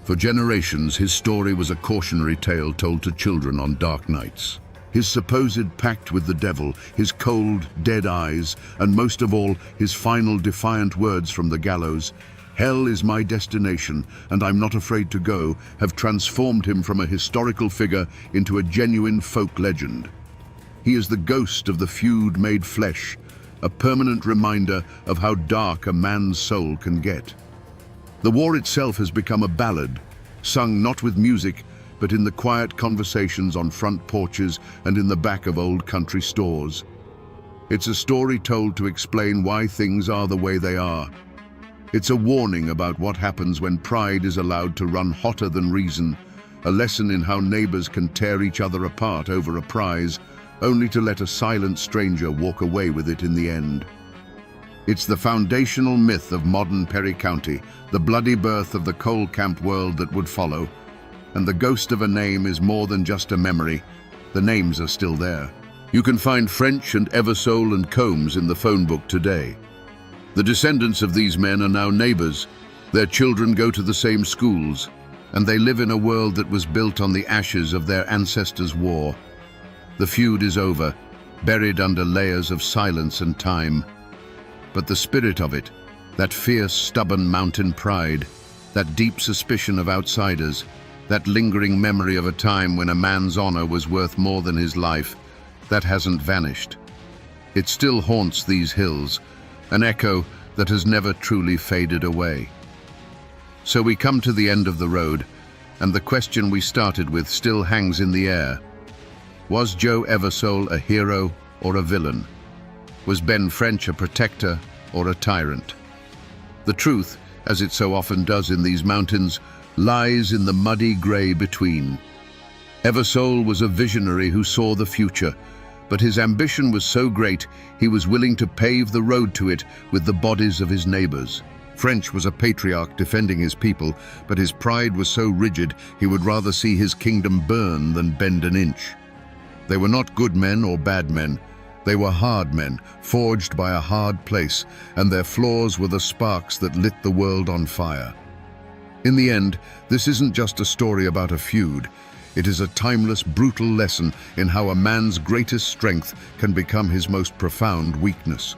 [SPEAKER 1] For generations, his story was a cautionary tale told to children on dark nights. His supposed pact with the devil, his cold, dead eyes, and most of all, his final defiant words from the gallows, "Hell is my destination, and I'm not afraid to go," have transformed him from a historical figure into a genuine folk legend. He is the ghost of the feud made flesh, a permanent reminder of how dark a man's soul can get. The war itself has become a ballad, sung not with music, but in the quiet conversations on front porches and in the back of old country stores. It's a story told to explain why things are the way they are. It's a warning about what happens when pride is allowed to run hotter than reason, a lesson in how neighbors can tear each other apart over a prize, only to let a silent stranger walk away with it in the end. It's the foundational myth of modern Perry County, the bloody birth of the coal camp world that would follow. And the ghost of a name is more than just a memory. The names are still there. You can find French and Eversole and Combs in the phone book today. The descendants of these men are now neighbors. Their children go to the same schools, and they live in a world that was built on the ashes of their ancestors' war. The feud is over, buried under layers of silence and time. But the spirit of it, that fierce, stubborn mountain pride, that deep suspicion of outsiders, that lingering memory of a time when a man's honor was worth more than his life, that hasn't vanished. It still haunts these hills, an echo that has never truly faded away. So we come to the end of the road, and the question we started with still hangs in the air. Was Joe Eversole a hero or a villain? Was Ben French a protector or a tyrant? The truth, as it so often does in these mountains, lies in the muddy grey between. Eversole was a visionary who saw the future, but his ambition was so great he was willing to pave the road to it with the bodies of his neighbors. French was a patriarch defending his people, but his pride was so rigid he would rather see his kingdom burn than bend an inch. They were not good men or bad men. They were hard men, forged by a hard place, and their flaws were the sparks that lit the world on fire. In the end, this isn't just a story about a feud. It is a timeless, brutal lesson in how a man's greatest strength can become his most profound weakness.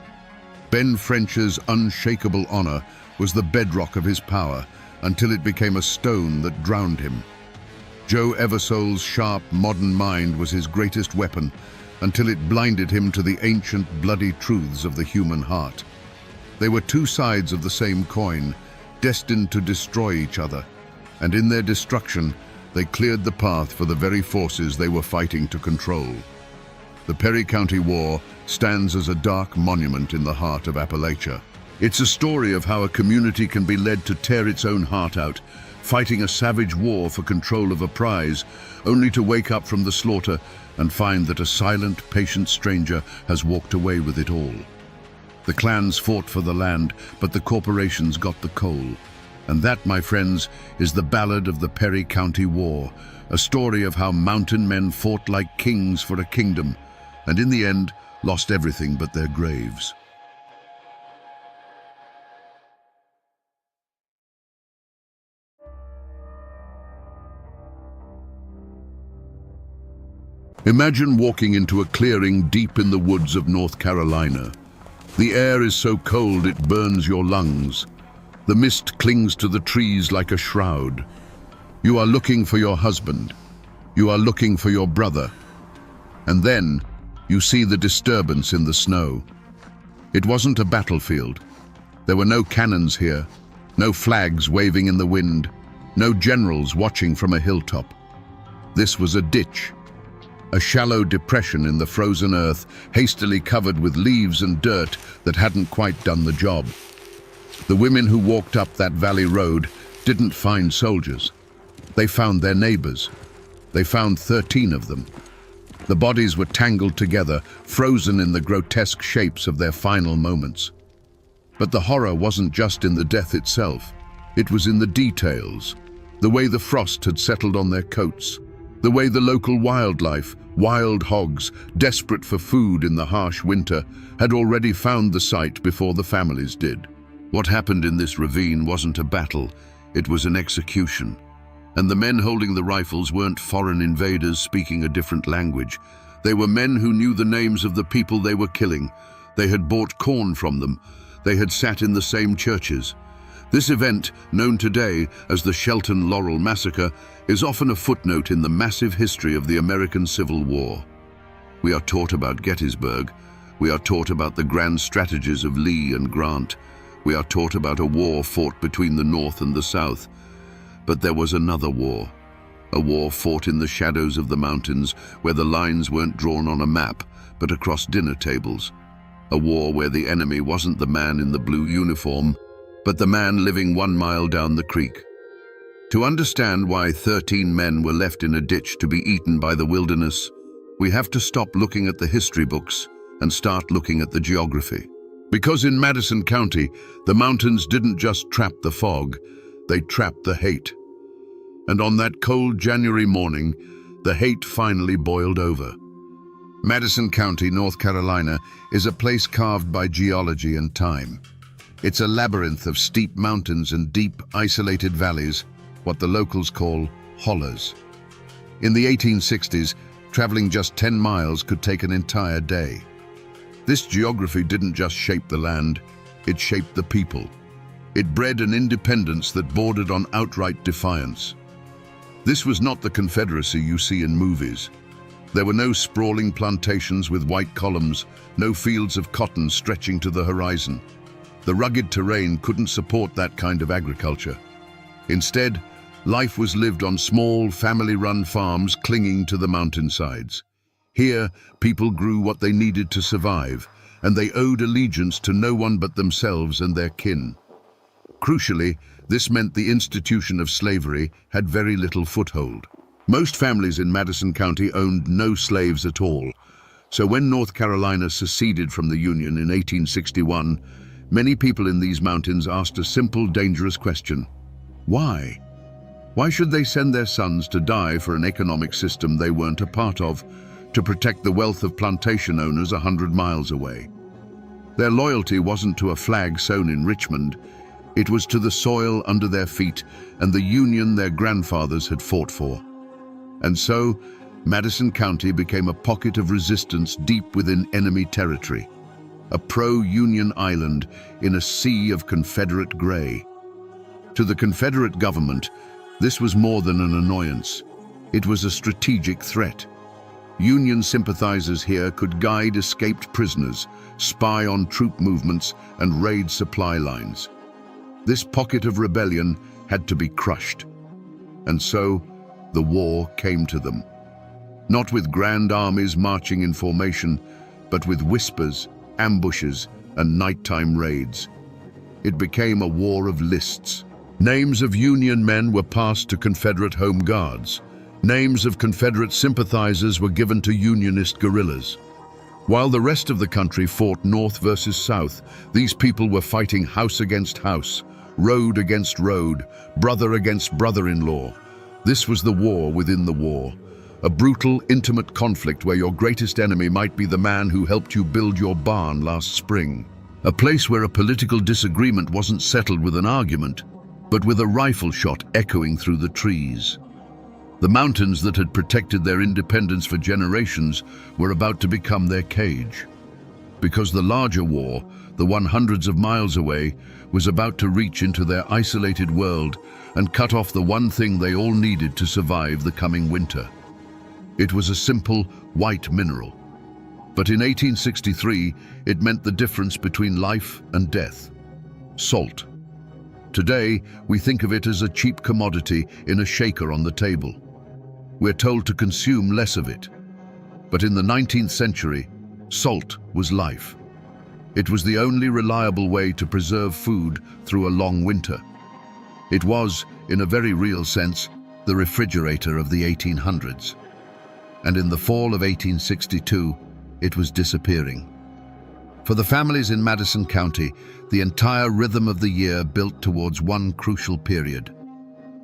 [SPEAKER 1] Ben French's unshakable honor was the bedrock of his power until it became a stone that drowned him. Joe Eversole's sharp, modern mind was his greatest weapon until it blinded him to the ancient, bloody truths of the human heart. They were two sides of the same coin, destined to destroy each other, and in their destruction, they cleared the path for the very forces they were fighting to control. The Perry County War stands as a dark monument in the heart of Appalachia. It's a story of how a community can be led to tear its own heart out, fighting a savage war for control of a prize, only to wake up from the slaughter and find that a silent, patient stranger has walked away with it all. The clans fought for the land, but the corporations got the coal. And that, my friends, is the ballad of the Perry County War, a story of how mountain men fought like kings for a kingdom, and in the end, lost everything but their graves. Imagine walking into a clearing deep in the woods of North Carolina. The air is so cold it burns your lungs. The mist clings to the trees like a shroud. You are looking for your husband. You are looking for your brother. And then you see the disturbance in the snow. It wasn't a battlefield. There were no cannons here, no flags waving in the wind, no generals watching from a hilltop. This was a ditch. A shallow depression in the frozen earth, hastily covered with leaves and dirt that hadn't quite done the job. The women who walked up that valley road didn't find soldiers. They found their neighbors. They found 13 of them. The bodies were tangled together, frozen in the grotesque shapes of their final moments. But the horror wasn't just in the death itself. It was in the details, the way the frost had settled on their coats, the way the local wildlife, wild hogs, desperate for food in the harsh winter, had already found the site before the families did. What happened in this ravine wasn't a battle, it was an execution. And the men holding the rifles weren't foreign invaders speaking a different language. They were men who knew the names of the people they were killing. They had bought corn from them. They had sat in the same churches. This event, known today as the Shelton Laurel Massacre, is often a footnote in the massive history of the American Civil War. We are taught about Gettysburg. We are taught about the grand strategies of Lee and Grant. We are taught about a war fought between the North and the South. But there was another war. A war fought in the shadows of the mountains, where the lines weren't drawn on a map, but across dinner tables. A war where the enemy wasn't the man in the blue uniform, but the man living 1 mile down the creek. To understand why 13 men were left in a ditch to be eaten by the wilderness, we have to stop looking at the history books and start looking at the geography. Because in Madison County, the mountains didn't just trap the fog, they trapped the hate. And on that cold January morning, the hate finally boiled over. Madison County, North Carolina, is a place carved by geology and time. It's a labyrinth of steep mountains and deep, isolated valleys, what the locals call hollers. In the 1860s, traveling just 10 miles could take an entire day. This geography didn't just shape the land, it shaped the people. It bred an independence that bordered on outright defiance. This was not the Confederacy you see in movies. There were no sprawling plantations with white columns, no fields of cotton stretching to the horizon. The rugged terrain couldn't support that kind of agriculture. Instead, life was lived on small, family-run farms clinging to the mountainsides. Here, people grew what they needed to survive, and they owed allegiance to no one but themselves and their kin. Crucially, this meant the institution of slavery had very little foothold. Most families in Madison County owned no slaves at all, so when North Carolina seceded from the Union in 1861, many people in these mountains asked a simple, dangerous question. Why? Why should they send their sons to die for an economic system they weren't a part of, to protect the wealth of plantation owners 100 miles away? Their loyalty wasn't to a flag sewn in Richmond, it was to the soil under their feet and the Union their grandfathers had fought for. And so, Madison County became a pocket of resistance deep within enemy territory, a pro-Union island in a sea of Confederate gray. To the Confederate government, this was more than an annoyance. It was a strategic threat. Union sympathizers here could guide escaped prisoners, spy on troop movements, and raid supply lines. This pocket of rebellion had to be crushed. And so, the war came to them. Not with grand armies marching in formation, but with whispers, ambushes, and nighttime raids. It became a war of lists. Names of Union men were passed to Confederate home guards. Names of Confederate sympathizers were given to Unionist guerrillas. While the rest of the country fought North versus South, these people were fighting house against house, road against road, brother against brother-in-law. This was the war within the war, a brutal, intimate conflict where your greatest enemy might be the man who helped you build your barn last spring. A place where a political disagreement wasn't settled with an argument, but with a rifle shot echoing through the trees. The mountains that had protected their independence for generations were about to become their cage. Because the larger war, the one hundreds of miles away, was about to reach into their isolated world and cut off the one thing they all needed to survive the coming winter. It was a simple, white mineral. But in 1863, it meant the difference between life and death. Salt. Today, we think of it as a cheap commodity in a shaker on the table. We're told to consume less of it. But in the 19th century, salt was life. It was the only reliable way to preserve food through a long winter. It was, in a very real sense, the refrigerator of the 1800s. And in the fall of 1862, it was disappearing. For the families in Madison County, the entire rhythm of the year built towards one crucial period: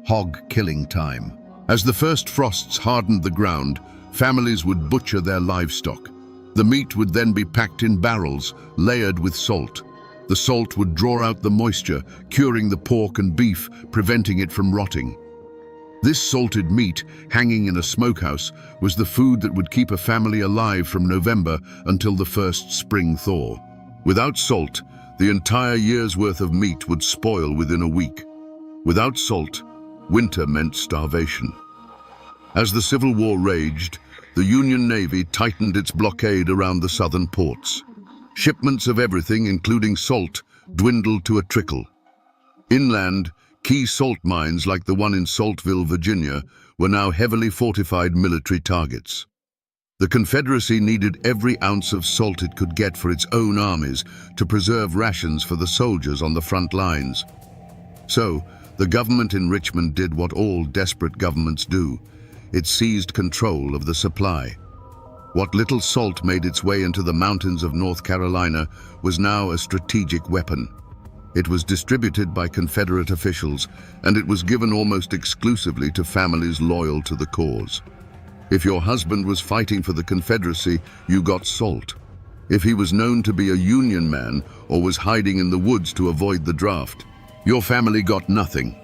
[SPEAKER 1] hog killing time. As the first frosts hardened the ground, families would butcher their livestock. The meat would then be packed in barrels, layered with salt. The salt would draw out the moisture, curing the pork and beef, preventing it from rotting. This salted meat, hanging in a smokehouse, was the food that would keep a family alive from November until the first spring thaw. Without salt, the entire year's worth of meat would spoil within a week. Without salt, winter meant starvation. As the Civil War raged, the Union Navy tightened its blockade around the southern ports. Shipments of everything, including salt, dwindled to a trickle. Inland, key salt mines like the one in Saltville, Virginia, were now heavily fortified military targets. The Confederacy needed every ounce of salt it could get for its own armies to preserve rations for the soldiers on the front lines. So, the government in Richmond did what all desperate governments do. It seized control of the supply. What little salt made its way into the mountains of North Carolina was now a strategic weapon. It was distributed by Confederate officials, and it was given almost exclusively to families loyal to the cause. If your husband was fighting for the Confederacy, you got salt. If he was known to be a Union man or was hiding in the woods to avoid the draft, your family got nothing.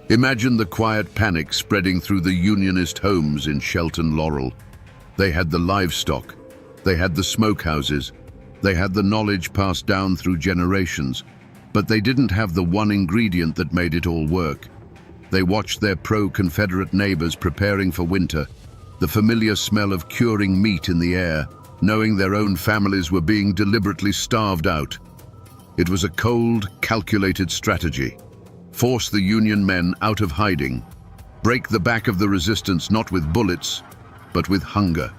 [SPEAKER 1] Imagine the quiet panic spreading through the Unionist homes in Shelton Laurel. They had the livestock, they had the smokehouses, they had the knowledge passed down through generations, but they didn't have the one ingredient that made it all work. They watched their pro-Confederate neighbors preparing for winter, the familiar smell of curing meat in the air, knowing their own families were being deliberately starved out. It was a cold, calculated strategy. Force the Union men out of hiding. Break the back of the resistance not with bullets, but with hunger.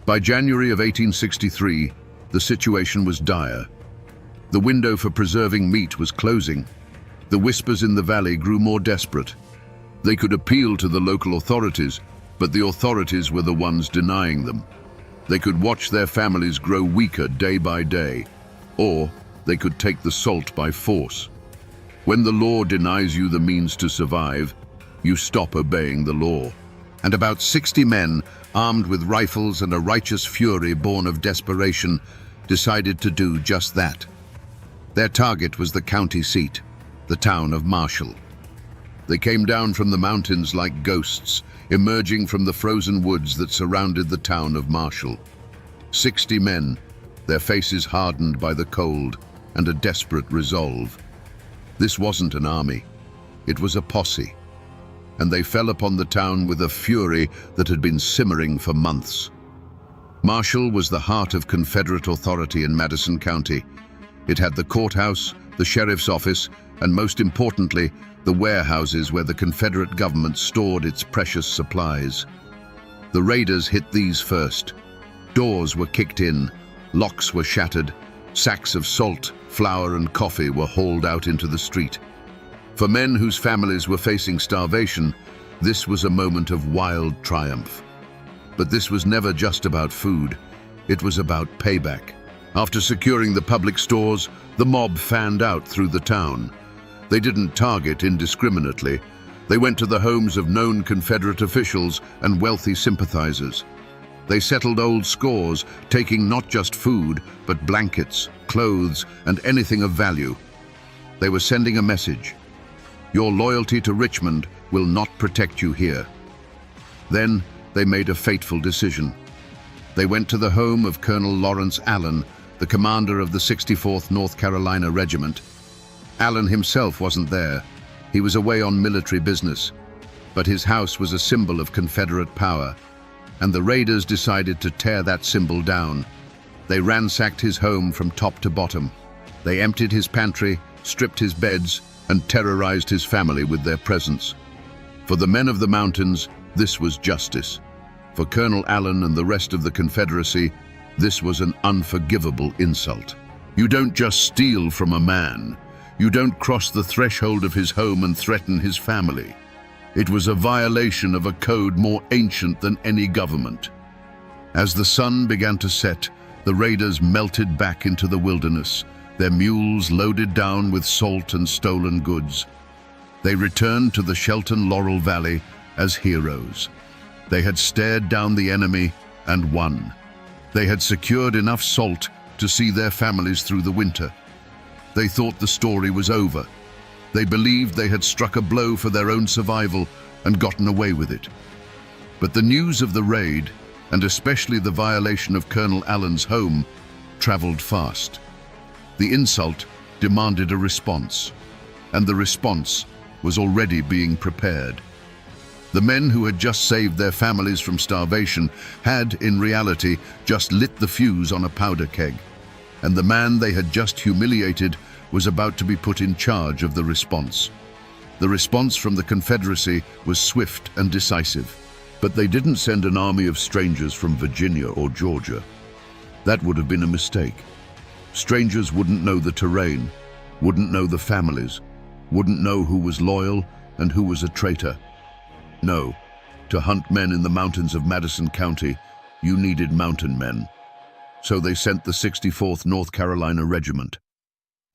[SPEAKER 1] By January of 1863, the situation was dire. The window for preserving meat was closing. The whispers in the valley grew more desperate. They could appeal to the local authorities, but the authorities were the ones denying them. They could watch their families grow weaker day by day, or they could take the salt by force. When the law denies you the means to survive, you stop obeying the law. And about 60 men, armed with rifles and a righteous fury born of desperation, decided to do just that. Their target was the county seat, the town of Marshall. They came down from the mountains like ghosts, emerging from the frozen woods that surrounded the town of Marshall. 60 men, their faces hardened by the cold and a desperate resolve. This wasn't an army, it was a posse, and they fell upon the town with a fury that had been simmering for months. Marshall was the heart of Confederate authority in Madison County. It had the courthouse, the sheriff's office, and most importantly, the warehouses where the Confederate government stored its precious supplies. The raiders hit these first. Doors were kicked in, locks were shattered, sacks of salt, flour, and coffee were hauled out into the street. For men whose families were facing starvation, this was a moment of wild triumph. But this was never just about food, it was about payback. After securing the public stores, the mob fanned out through the town. They didn't target indiscriminately. They went to the homes of known Confederate officials and wealthy sympathizers. They settled old scores, taking not just food, but blankets, clothes, and anything of value. They were sending a message. Your loyalty to Richmond will not protect you here. Then they made a fateful decision. They went to the home of Colonel Lawrence Allen, the commander of the 64th North Carolina Regiment. Allen himself wasn't there. He was away on military business, but his house was a symbol of Confederate power, and the raiders decided to tear that symbol down. They ransacked his home from top to bottom. They emptied his pantry, stripped his beds, and terrorized his family with their presence. For the men of the mountains, this was justice. For Colonel Allen and the rest of the Confederacy, this was an unforgivable insult. You don't just steal from a man. You don't cross the threshold of his home and threaten his family. It was a violation of a code more ancient than any government. As the sun began to set, the raiders melted back into the wilderness, their mules loaded down with salt and stolen goods. They returned to the Shelton Laurel Valley as heroes. They had stared down the enemy and won. They had secured enough salt to see their families through the winter. They thought the story was over. They believed they had struck a blow for their own survival and gotten away with it. But the news of the raid, and especially the violation of Colonel Allen's home, traveled fast. The insult demanded a response, and the response was already being prepared. The men who had just saved their families from starvation had, in reality, just lit the fuse on a powder keg, and the man they had just humiliated was about to be put in charge of the response. The response from the Confederacy was swift and decisive, but they didn't send an army of strangers from Virginia or Georgia. That would have been a mistake. Strangers wouldn't know the terrain, wouldn't know the families, wouldn't know who was loyal and who was a traitor. No, to hunt men in the mountains of Madison County, you needed mountain men. So they sent the 64th North Carolina Regiment.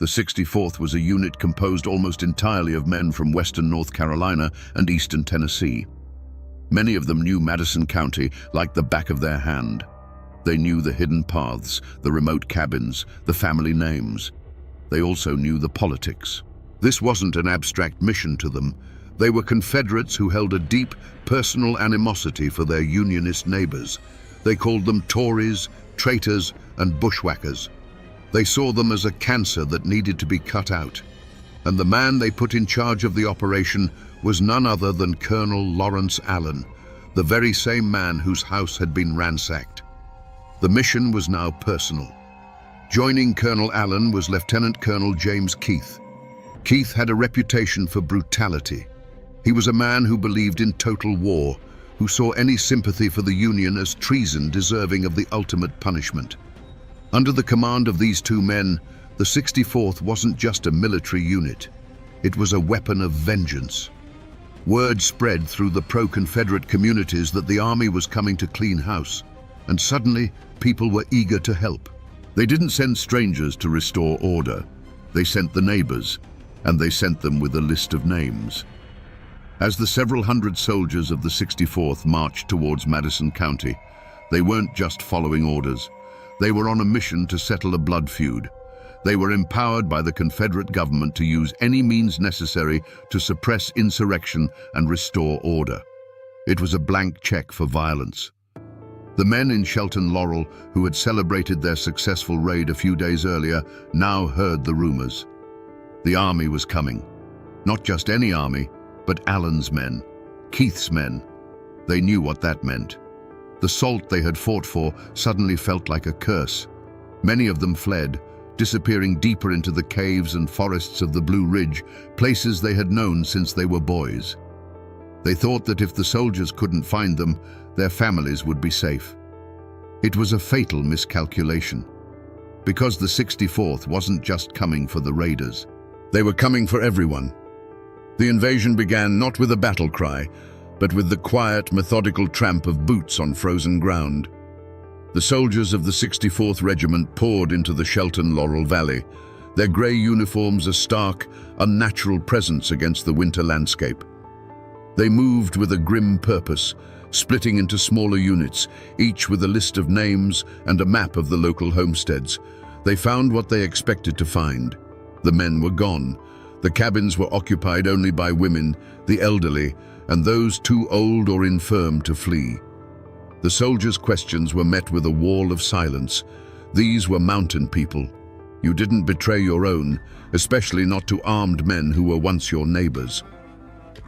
[SPEAKER 1] The 64th was a unit composed almost entirely of men from western North Carolina and eastern Tennessee. Many of them knew Madison County like the back of their hand. They knew the hidden paths, the remote cabins, the family names. They also knew the politics. This wasn't an abstract mission to them. They were Confederates who held a deep, personal animosity for their Unionist neighbors. They called them Tories, traitors, and bushwhackers. They saw them as a cancer that needed to be cut out. And the man they put in charge of the operation was none other than Colonel Lawrence Allen, the very same man whose house had been ransacked. The mission was now personal. Joining Colonel Allen was Lieutenant Colonel James Keith. Keith had a reputation for brutality. He was a man who believed in total war, who saw any sympathy for the Union as treason deserving of the ultimate punishment. Under the command of these two men, the 64th wasn't just a military unit. It was a weapon of vengeance. Word spread through the pro-Confederate communities that the army was coming to clean house, and suddenly people were eager to help. They didn't send strangers to restore order. They sent the neighbors, and they sent them with a list of names. As the several hundred soldiers of the 64th marched towards Madison County, they weren't just following orders. They were on a mission to settle a blood feud. They were empowered by the Confederate government to use any means necessary to suppress insurrection and restore order. It was a blank check for violence. The men in Shelton Laurel, who had celebrated their successful raid a few days earlier, now heard the rumors. The army was coming. Not just any army, but Allen's men, Keith's men. They knew what that meant. The salt they had fought for suddenly felt like a curse. Many of them fled, disappearing deeper into the caves and forests of the Blue Ridge, places they had known since they were boys. They thought that if the soldiers couldn't find them, their families would be safe. It was a fatal miscalculation, because the 64th wasn't just coming for the raiders. They were coming for everyone. The invasion began not with a battle cry, but with the quiet, methodical tramp of boots on frozen ground. The soldiers of the 64th Regiment poured into the Shelton Laurel Valley, their grey uniforms a stark, unnatural presence against the winter landscape. They moved with a grim purpose, splitting into smaller units, each with a list of names and a map of the local homesteads. They found what they expected to find. The men were gone. The cabins were occupied only by women, the elderly, and those too old or infirm to flee. The soldiers' questions were met with a wall of silence. These were mountain people. You didn't betray your own, especially not to armed men who were once your neighbors.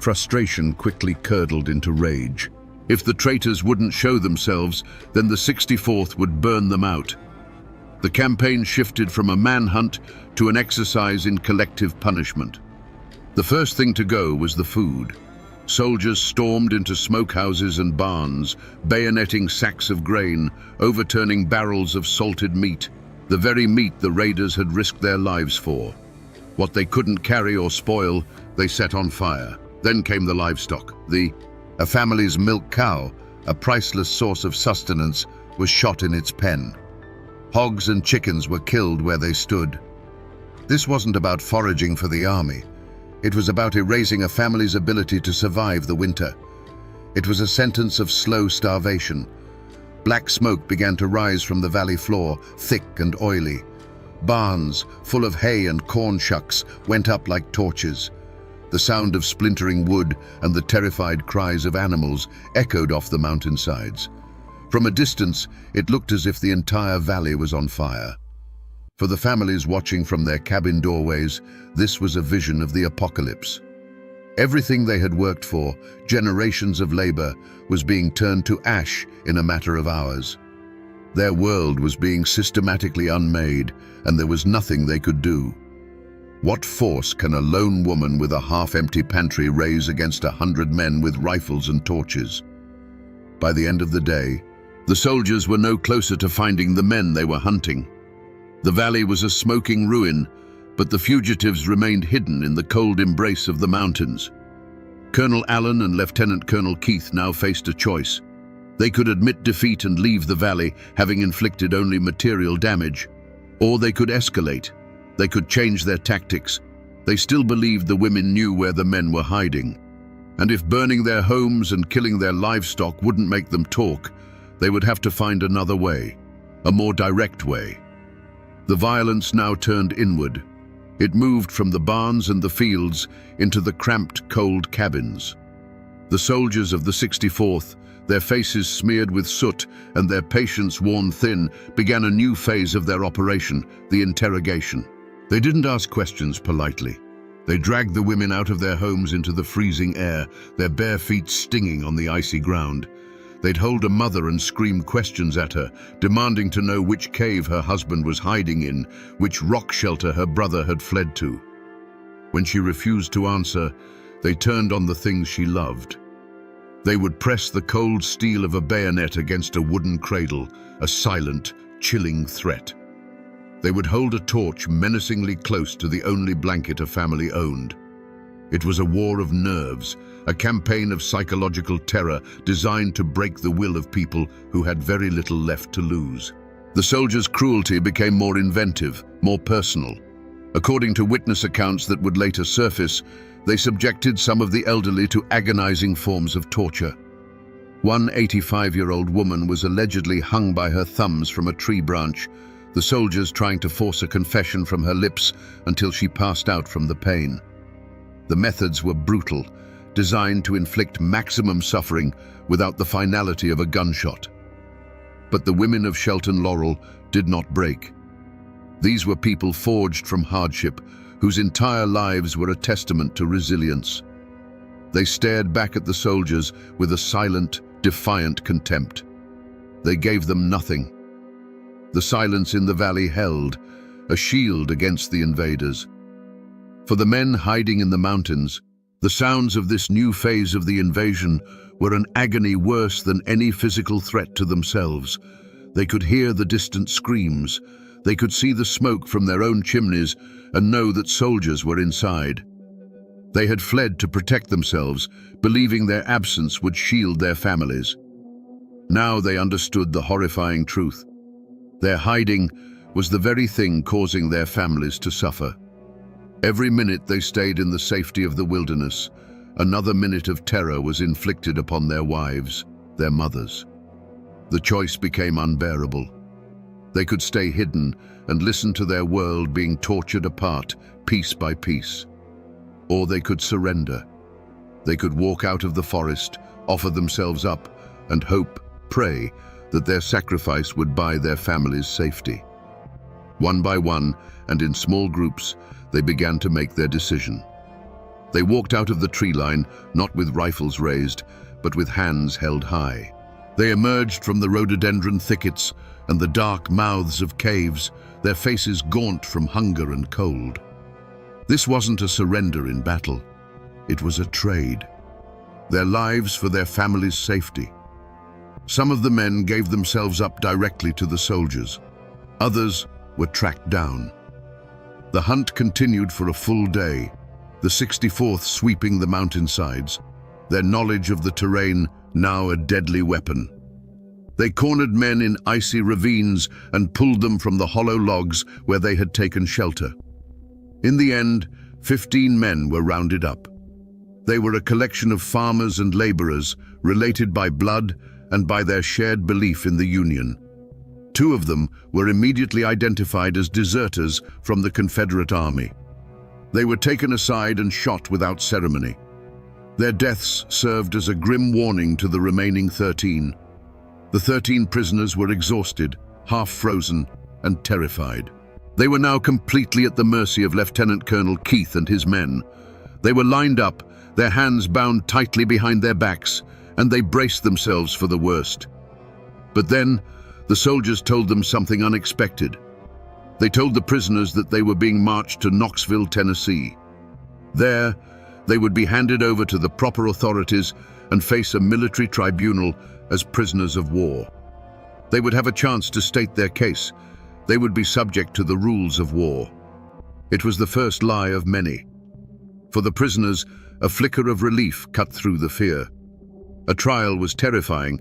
[SPEAKER 1] Frustration quickly curdled into rage. If the traitors wouldn't show themselves, then the 64th would burn them out. The campaign shifted from a manhunt to an exercise in collective punishment. The first thing to go was the food. Soldiers stormed into smokehouses and barns, bayoneting sacks of grain, overturning barrels of salted meat, the very meat the raiders had risked their lives for. What they couldn't carry or spoil, they set on fire. Then came the livestock. A family's milk cow, a priceless source of sustenance, was shot in its pen. Hogs and chickens were killed where they stood. This wasn't about foraging for the army. It was about erasing a family's ability to survive the winter. It was a sentence of slow starvation. Black smoke began to rise from the valley floor, thick and oily. Barns, full of hay and corn shucks, went up like torches. The sound of splintering wood and the terrified cries of animals echoed off the mountainsides. From a distance, it looked as if the entire valley was on fire. For the families watching from their cabin doorways, this was a vision of the apocalypse. Everything they had worked for, generations of labor, was being turned to ash in a matter of hours. Their world was being systematically unmade, and there was nothing they could do. What force can a lone woman with a half-empty pantry raise against 100 men with rifles and torches? By the end of the day, the soldiers were no closer to finding the men they were hunting. The valley was a smoking ruin, but the fugitives remained hidden in the cold embrace of the mountains. Colonel Allen and Lieutenant Colonel Keith now faced a choice. They could admit defeat and leave the valley, having inflicted only material damage. Or they could escalate. They could change their tactics. They still believed the women knew where the men were hiding. And if burning their homes and killing their livestock wouldn't make them talk, they would have to find another way, a more direct way. The violence now turned inward. It moved from the barns and the fields into the cramped, cold cabins. The soldiers of the 64th, their faces smeared with soot and their patience worn thin, began a new phase of their operation, the interrogation. They didn't ask questions politely. They dragged the women out of their homes into the freezing air, their bare feet stinging on the icy ground. They'd hold a mother and scream questions at her, demanding to know which cave her husband was hiding in, which rock shelter her brother had fled to. When she refused to answer, they turned on the things she loved. They would press the cold steel of a bayonet against a wooden cradle, a silent, chilling threat. They would hold a torch menacingly close to the only blanket a family owned. It was a war of nerves, a campaign of psychological terror designed to break the will of people who had very little left to lose. The soldiers' cruelty became more inventive, more personal. According to witness accounts that would later surface, they subjected some of the elderly to agonizing forms of torture. One 85-year-old woman was allegedly hung by her thumbs from a tree branch, the soldiers trying to force a confession from her lips until she passed out from the pain. The methods were brutal, designed to inflict maximum suffering without the finality of a gunshot. But the women of Shelton Laurel did not break. These were people forged from hardship, whose entire lives were a testament to resilience. They stared back at the soldiers with a silent, defiant contempt. They gave them nothing. The silence in the valley held, a shield against the invaders. For the men hiding in the mountains, the sounds of this new phase of the invasion were an agony worse than any physical threat to themselves. They could hear the distant screams. They could see the smoke from their own chimneys and know that soldiers were inside. They had fled to protect themselves, believing their absence would shield their families. Now they understood the horrifying truth. Their hiding was the very thing causing their families to suffer. Every minute they stayed in the safety of the wilderness, another minute of terror was inflicted upon their wives, their mothers. The choice became unbearable. They could stay hidden and listen to their world being tortured apart, piece by piece. Or they could surrender. They could walk out of the forest, offer themselves up, and hope, pray, that their sacrifice would buy their families safety. One by one, and in small groups, they began to make their decision. They walked out of the tree line, not with rifles raised, but with hands held high. They emerged from the rhododendron thickets and the dark mouths of caves, their faces gaunt from hunger and cold. This wasn't a surrender in battle. It was a trade. Their lives for their families' safety. Some of the men gave themselves up directly to the soldiers. Others were tracked down. The hunt continued for a full day, the 64th sweeping the mountainsides, their knowledge of the terrain now a deadly weapon. They cornered men in icy ravines and pulled them from the hollow logs where they had taken shelter. In the end, 15 men were rounded up. They were a collection of farmers and laborers, related by blood and by their shared belief in the Union. 2 of them were immediately identified as deserters from the Confederate Army. They were taken aside and shot without ceremony. Their deaths served as a grim warning to the remaining 13. The 13 prisoners were exhausted, half-frozen, and terrified. They were now completely at the mercy of Lieutenant Colonel Keith and his men. They were lined up, their hands bound tightly behind their backs, and they braced themselves for the worst. But then, the soldiers told them something unexpected. They told the prisoners that they were being marched to Knoxville, Tennessee. There, they would be handed over to the proper authorities and face a military tribunal as prisoners of war. They would have a chance to state their case. They would be subject to the rules of war. It was the first lie of many. For the prisoners, a flicker of relief cut through the fear. A trial was terrifying,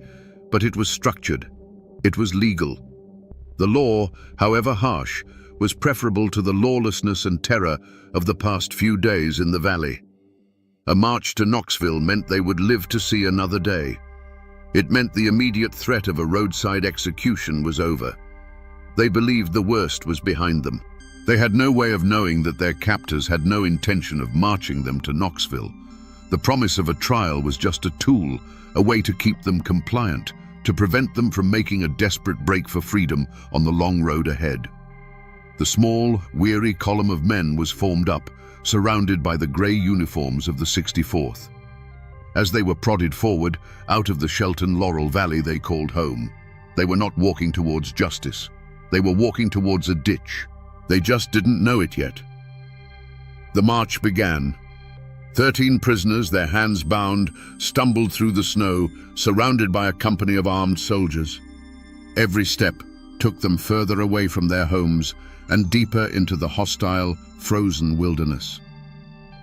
[SPEAKER 1] but it was structured. It was legal. The law, however harsh, was preferable to the lawlessness and terror of the past few days in the valley. A march to Knoxville meant they would live to see another day. It meant the immediate threat of a roadside execution was over. They believed the worst was behind them. They had no way of knowing that their captors had no intention of marching them to Knoxville. The promise of a trial was just a tool, a way to keep them compliant, to prevent them from making a desperate break for freedom on the long road ahead. The small, weary column of men was formed up, surrounded by the grey uniforms of the 64th. As they were prodded forward, out of the Shelton Laurel Valley they called home, they were not walking towards justice. They were walking towards a ditch. They just didn't know it yet. The march began. 13 prisoners, their hands bound, stumbled through the snow, surrounded by a company of armed soldiers. Every step took them further away from their homes and deeper into the hostile, frozen wilderness.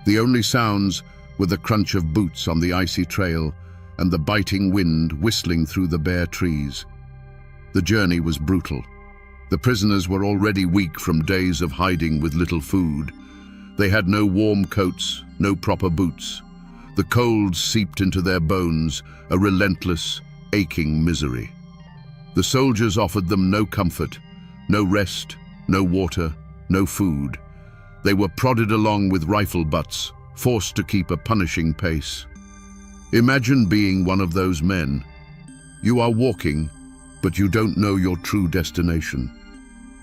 [SPEAKER 1] The only sounds were the crunch of boots on the icy trail and the biting wind whistling through the bare trees. The journey was brutal. The prisoners were already weak from days of hiding with little food. They had no warm coats, no proper boots. The cold seeped into their bones, a relentless, aching misery. The soldiers offered them no comfort, no rest, no water, no food. They were prodded along with rifle butts, forced to keep a punishing pace. Imagine being one of those men. You are walking, but you don't know your true destination.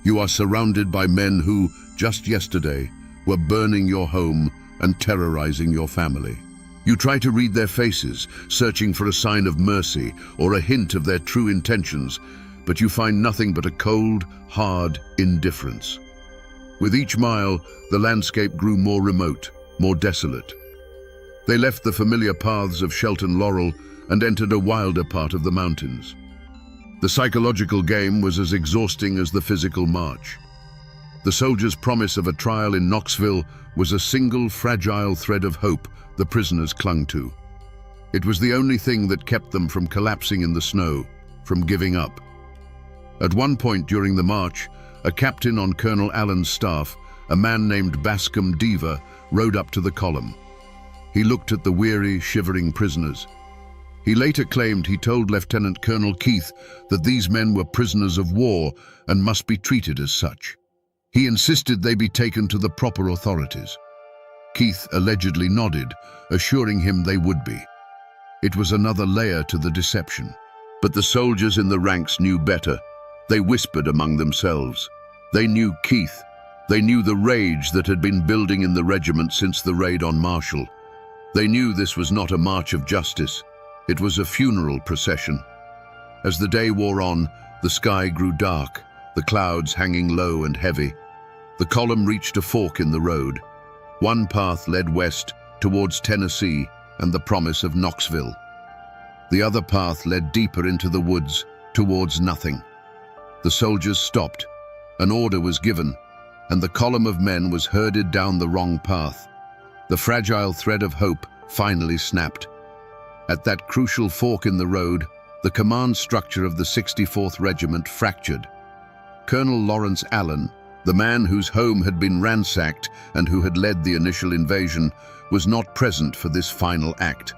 [SPEAKER 1] You are surrounded by men who, just yesterday, were burning your home and terrorizing your family. You try to read their faces, searching for a sign of mercy or a hint of their true intentions, but you find nothing but a cold, hard indifference. With each mile, the landscape grew more remote, more desolate. They left the familiar paths of Shelton Laurel and entered a wilder part of the mountains. The psychological game was as exhausting as the physical march. The soldiers' promise of a trial in Knoxville was a single fragile thread of hope the prisoners clung to. It was the only thing that kept them from collapsing in the snow, from giving up. At one point during the march, a captain on Colonel Allen's staff, a man named Bascom Deaver, rode up to the column. He looked at the weary, shivering prisoners. He later claimed he told Lieutenant Colonel Keith that these men were prisoners of war and must be treated as such. He insisted they be taken to the proper authorities. Keith allegedly nodded, assuring him they would be. It was another layer to the deception. But the soldiers in the ranks knew better. They whispered among themselves. They knew Keith. They knew the rage that had been building in the regiment since the raid on Marshall. They knew this was not a march of justice. It was a funeral procession. As the day wore on, the sky grew dark, the clouds hanging low and heavy. The column reached a fork in the road. One path led west towards Tennessee and the promise of Knoxville. The other path led deeper into the woods towards nothing. The soldiers stopped. An order was given, and the column of men was herded down the wrong path. The fragile thread of hope finally snapped. At that crucial fork in the road, the command structure of the 64th Regiment fractured. Colonel Lawrence Allen, the man whose home had been ransacked and who had led the initial invasion, was not present for this final act.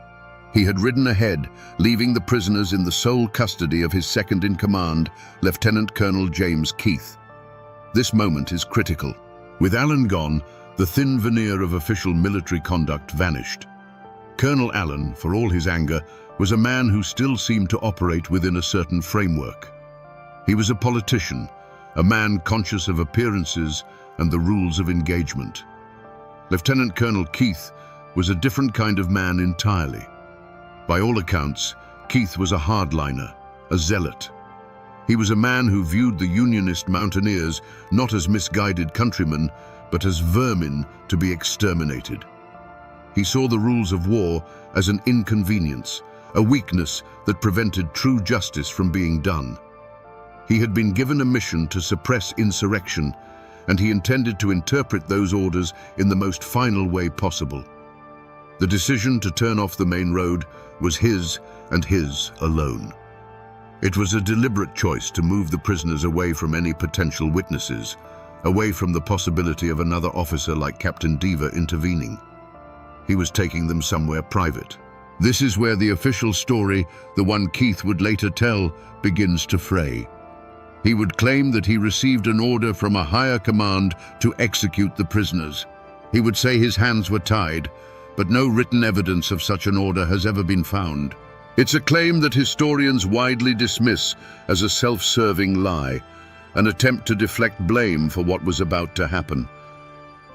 [SPEAKER 1] He had ridden ahead, leaving the prisoners in the sole custody of his second-in-command, Lieutenant Colonel James Keith. This moment is critical. With Allen gone, the thin veneer of official military conduct vanished. Colonel Allen, for all his anger, was a man who still seemed to operate within a certain framework. He was a politician, a man conscious of appearances and the rules of engagement. Lieutenant Colonel Keith was a different kind of man entirely. By all accounts, Keith was a hardliner, a zealot. He was a man who viewed the Unionist mountaineers not as misguided countrymen, but as vermin to be exterminated. He saw the rules of war as an inconvenience, a weakness that prevented true justice from being done. He had been given a mission to suppress insurrection, and he intended to interpret those orders in the most final way possible. The decision to turn off the main road was his and his alone. It was a deliberate choice to move the prisoners away from any potential witnesses, away from the possibility of another officer like Captain Deaver intervening. He was taking them somewhere private. This is where the official story, the one Keith would later tell, begins to fray. He would claim that he received an order from a higher command to execute the prisoners. He would say his hands were tied, but no written evidence of such an order has ever been found. It's a claim that historians widely dismiss as a self-serving lie, an attempt to deflect blame for what was about to happen.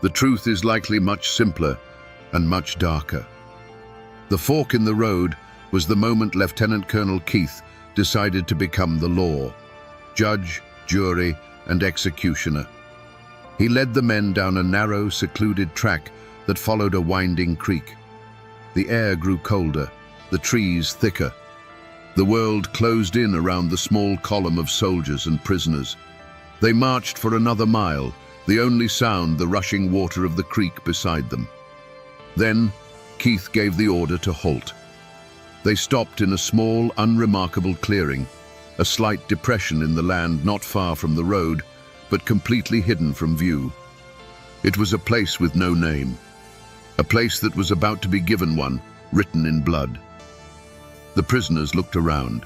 [SPEAKER 1] The truth is likely much simpler and much darker. The fork in the road was the moment Lieutenant Colonel Keith decided to become the law, judge, jury, and executioner. He led the men down a narrow, secluded track that followed a winding creek. The air grew colder, the trees thicker. The world closed in around the small column of soldiers and prisoners. They marched for another mile, the only sound the rushing water of the creek beside them. Then, Keith gave the order to halt. They stopped in a small, unremarkable clearing, a slight depression in the land not far from the road, but completely hidden from view. It was a place with no name, a place that was about to be given one, written in blood. The prisoners looked around,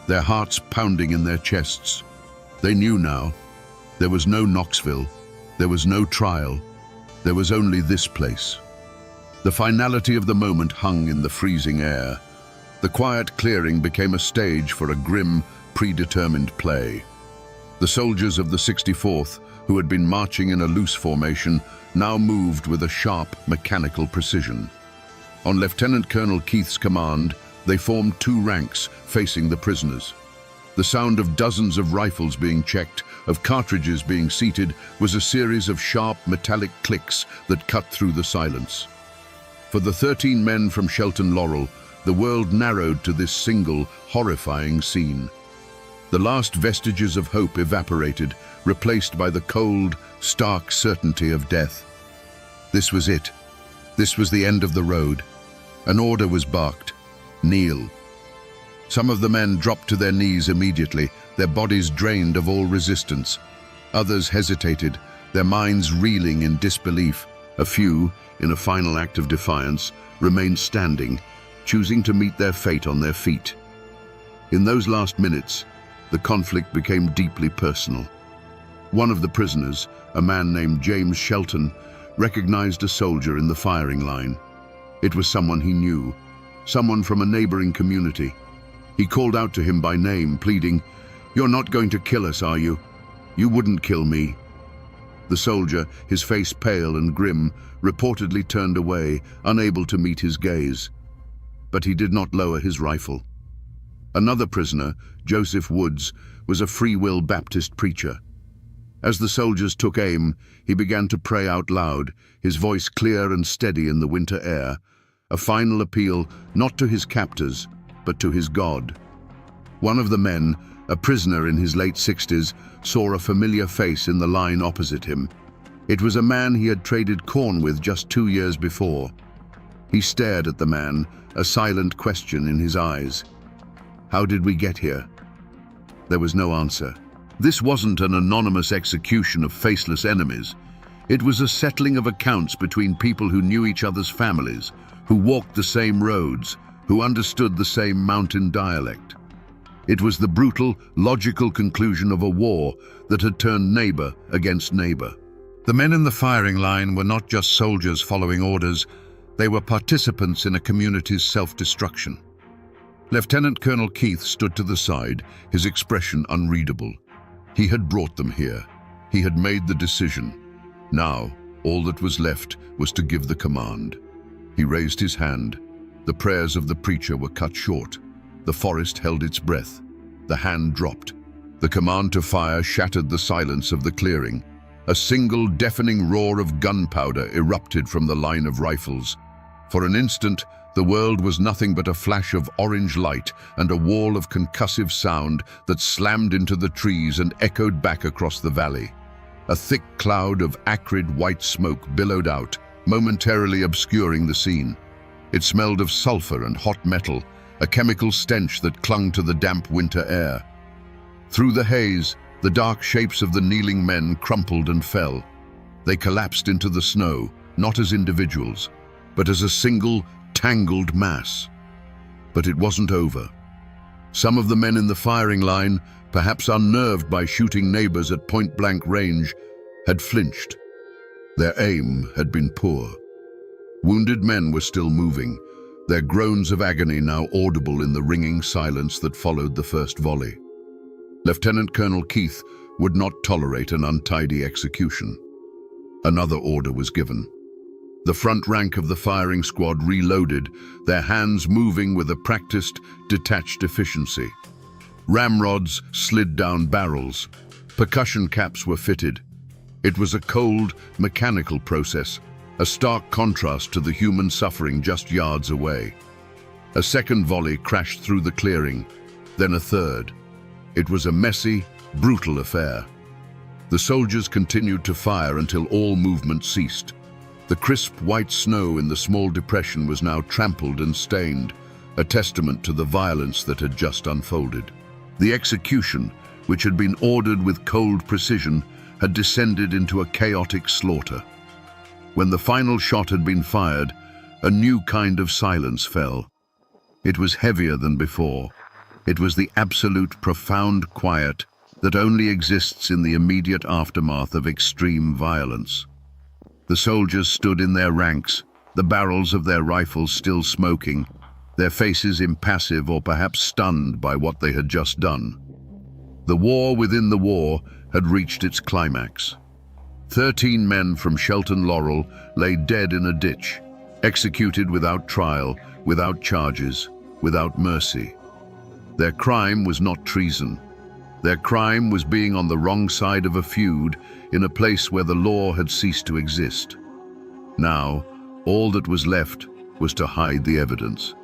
[SPEAKER 1] their hearts pounding in their chests. They knew now. There was no Knoxville, there was no trial, there was only this place. The finality of the moment hung in the freezing air. The quiet clearing became a stage for a grim, predetermined play. The soldiers of the 64th, who had been marching in a loose formation, now moved with a sharp, mechanical precision. On Lieutenant Colonel Keith's command, they formed two ranks facing the prisoners. The sound of dozens of rifles being checked, of cartridges being seated, was a series of sharp, metallic clicks that cut through the silence. For the 13 men from Shelton Laurel, the world narrowed to this single, horrifying scene. The last vestiges of hope evaporated, replaced by the cold, stark certainty of death. This was it. This was the end of the road. An order was barked. Kneel. Some of the men dropped to their knees immediately, their bodies drained of all resistance. Others hesitated, their minds reeling in disbelief. A few, in a final act of defiance, remained standing, choosing to meet their fate on their feet. In those last minutes, the conflict became deeply personal. One of the prisoners, a man named James Shelton, recognized a soldier in the firing line. It was someone he knew, someone from a neighboring community. He called out to him by name, pleading, "You're not going to kill us, are you? You wouldn't kill me." The soldier, his face pale and grim, reportedly turned away, unable to meet his gaze. But he did not lower his rifle. Another prisoner, Joseph Woods, was a Free Will Baptist preacher. As the soldiers took aim, he began to pray out loud, his voice clear and steady in the winter air, a final appeal not to his captors, but to his God. One of the men, a prisoner in his late 60s, saw a familiar face in the line opposite him. It was a man he had traded corn with just 2 years before. He stared at the man, a silent question in his eyes. How did we get here? There was no answer. This wasn't an anonymous execution of faceless enemies. It was a settling of accounts between people who knew each other's families, who walked the same roads, who understood the same mountain dialect. It was the brutal, logical conclusion of a war that had turned neighbor against neighbor. The men in the firing line were not just soldiers following orders, they were participants in a community's self-destruction. Lieutenant Colonel Keith stood to the side, his expression unreadable. He had brought them here. He had made the decision. Now, all that was left was to give the command. He raised his hand. The prayers of the preacher were cut short. The forest held its breath. The hand dropped. The command to fire shattered the silence of the clearing. A single deafening roar of gunpowder erupted from the line of rifles. For an instant, the world was nothing but a flash of orange light and a wall of concussive sound that slammed into the trees and echoed back across the valley. A thick cloud of acrid white smoke billowed out, momentarily obscuring the scene. It smelled of sulfur and hot metal, a chemical stench that clung to the damp winter air. Through the haze, the dark shapes of the kneeling men crumpled and fell. They collapsed into the snow, not as individuals, but as a single, tangled mass. But it wasn't over. Some of the men in the firing line, perhaps unnerved by shooting neighbors at point-blank range, had flinched. Their aim had been poor. Wounded men were still moving, their groans of agony now audible in the ringing silence that followed the first volley. Lieutenant Colonel Keith would not tolerate an untidy execution. Another order was given. The front rank of the firing squad reloaded, their hands moving with a practiced, detached efficiency. Ramrods slid down barrels. Percussion caps were fitted. It was a cold, mechanical process, a stark contrast to the human suffering just yards away. A second volley crashed through the clearing, then a third. It was a messy, brutal affair. The soldiers continued to fire until all movement ceased. The crisp white snow in the small depression was now trampled and stained, a testament to the violence that had just unfolded. The execution, which had been ordered with cold precision, had descended into a chaotic slaughter. When the final shot had been fired, a new kind of silence fell. It was heavier than before. It was the absolute, profound quiet that only exists in the immediate aftermath of extreme violence. The soldiers stood in their ranks, the barrels of their rifles still smoking, their faces impassive or perhaps stunned by what they had just done. The war within the war had reached its climax. 13 men from Shelton Laurel lay dead in a ditch, executed without trial, without charges, without mercy. Their crime was not treason. Their crime was being on the wrong side of a feud in a place where the law had ceased to exist. Now, all that was left was to hide the evidence.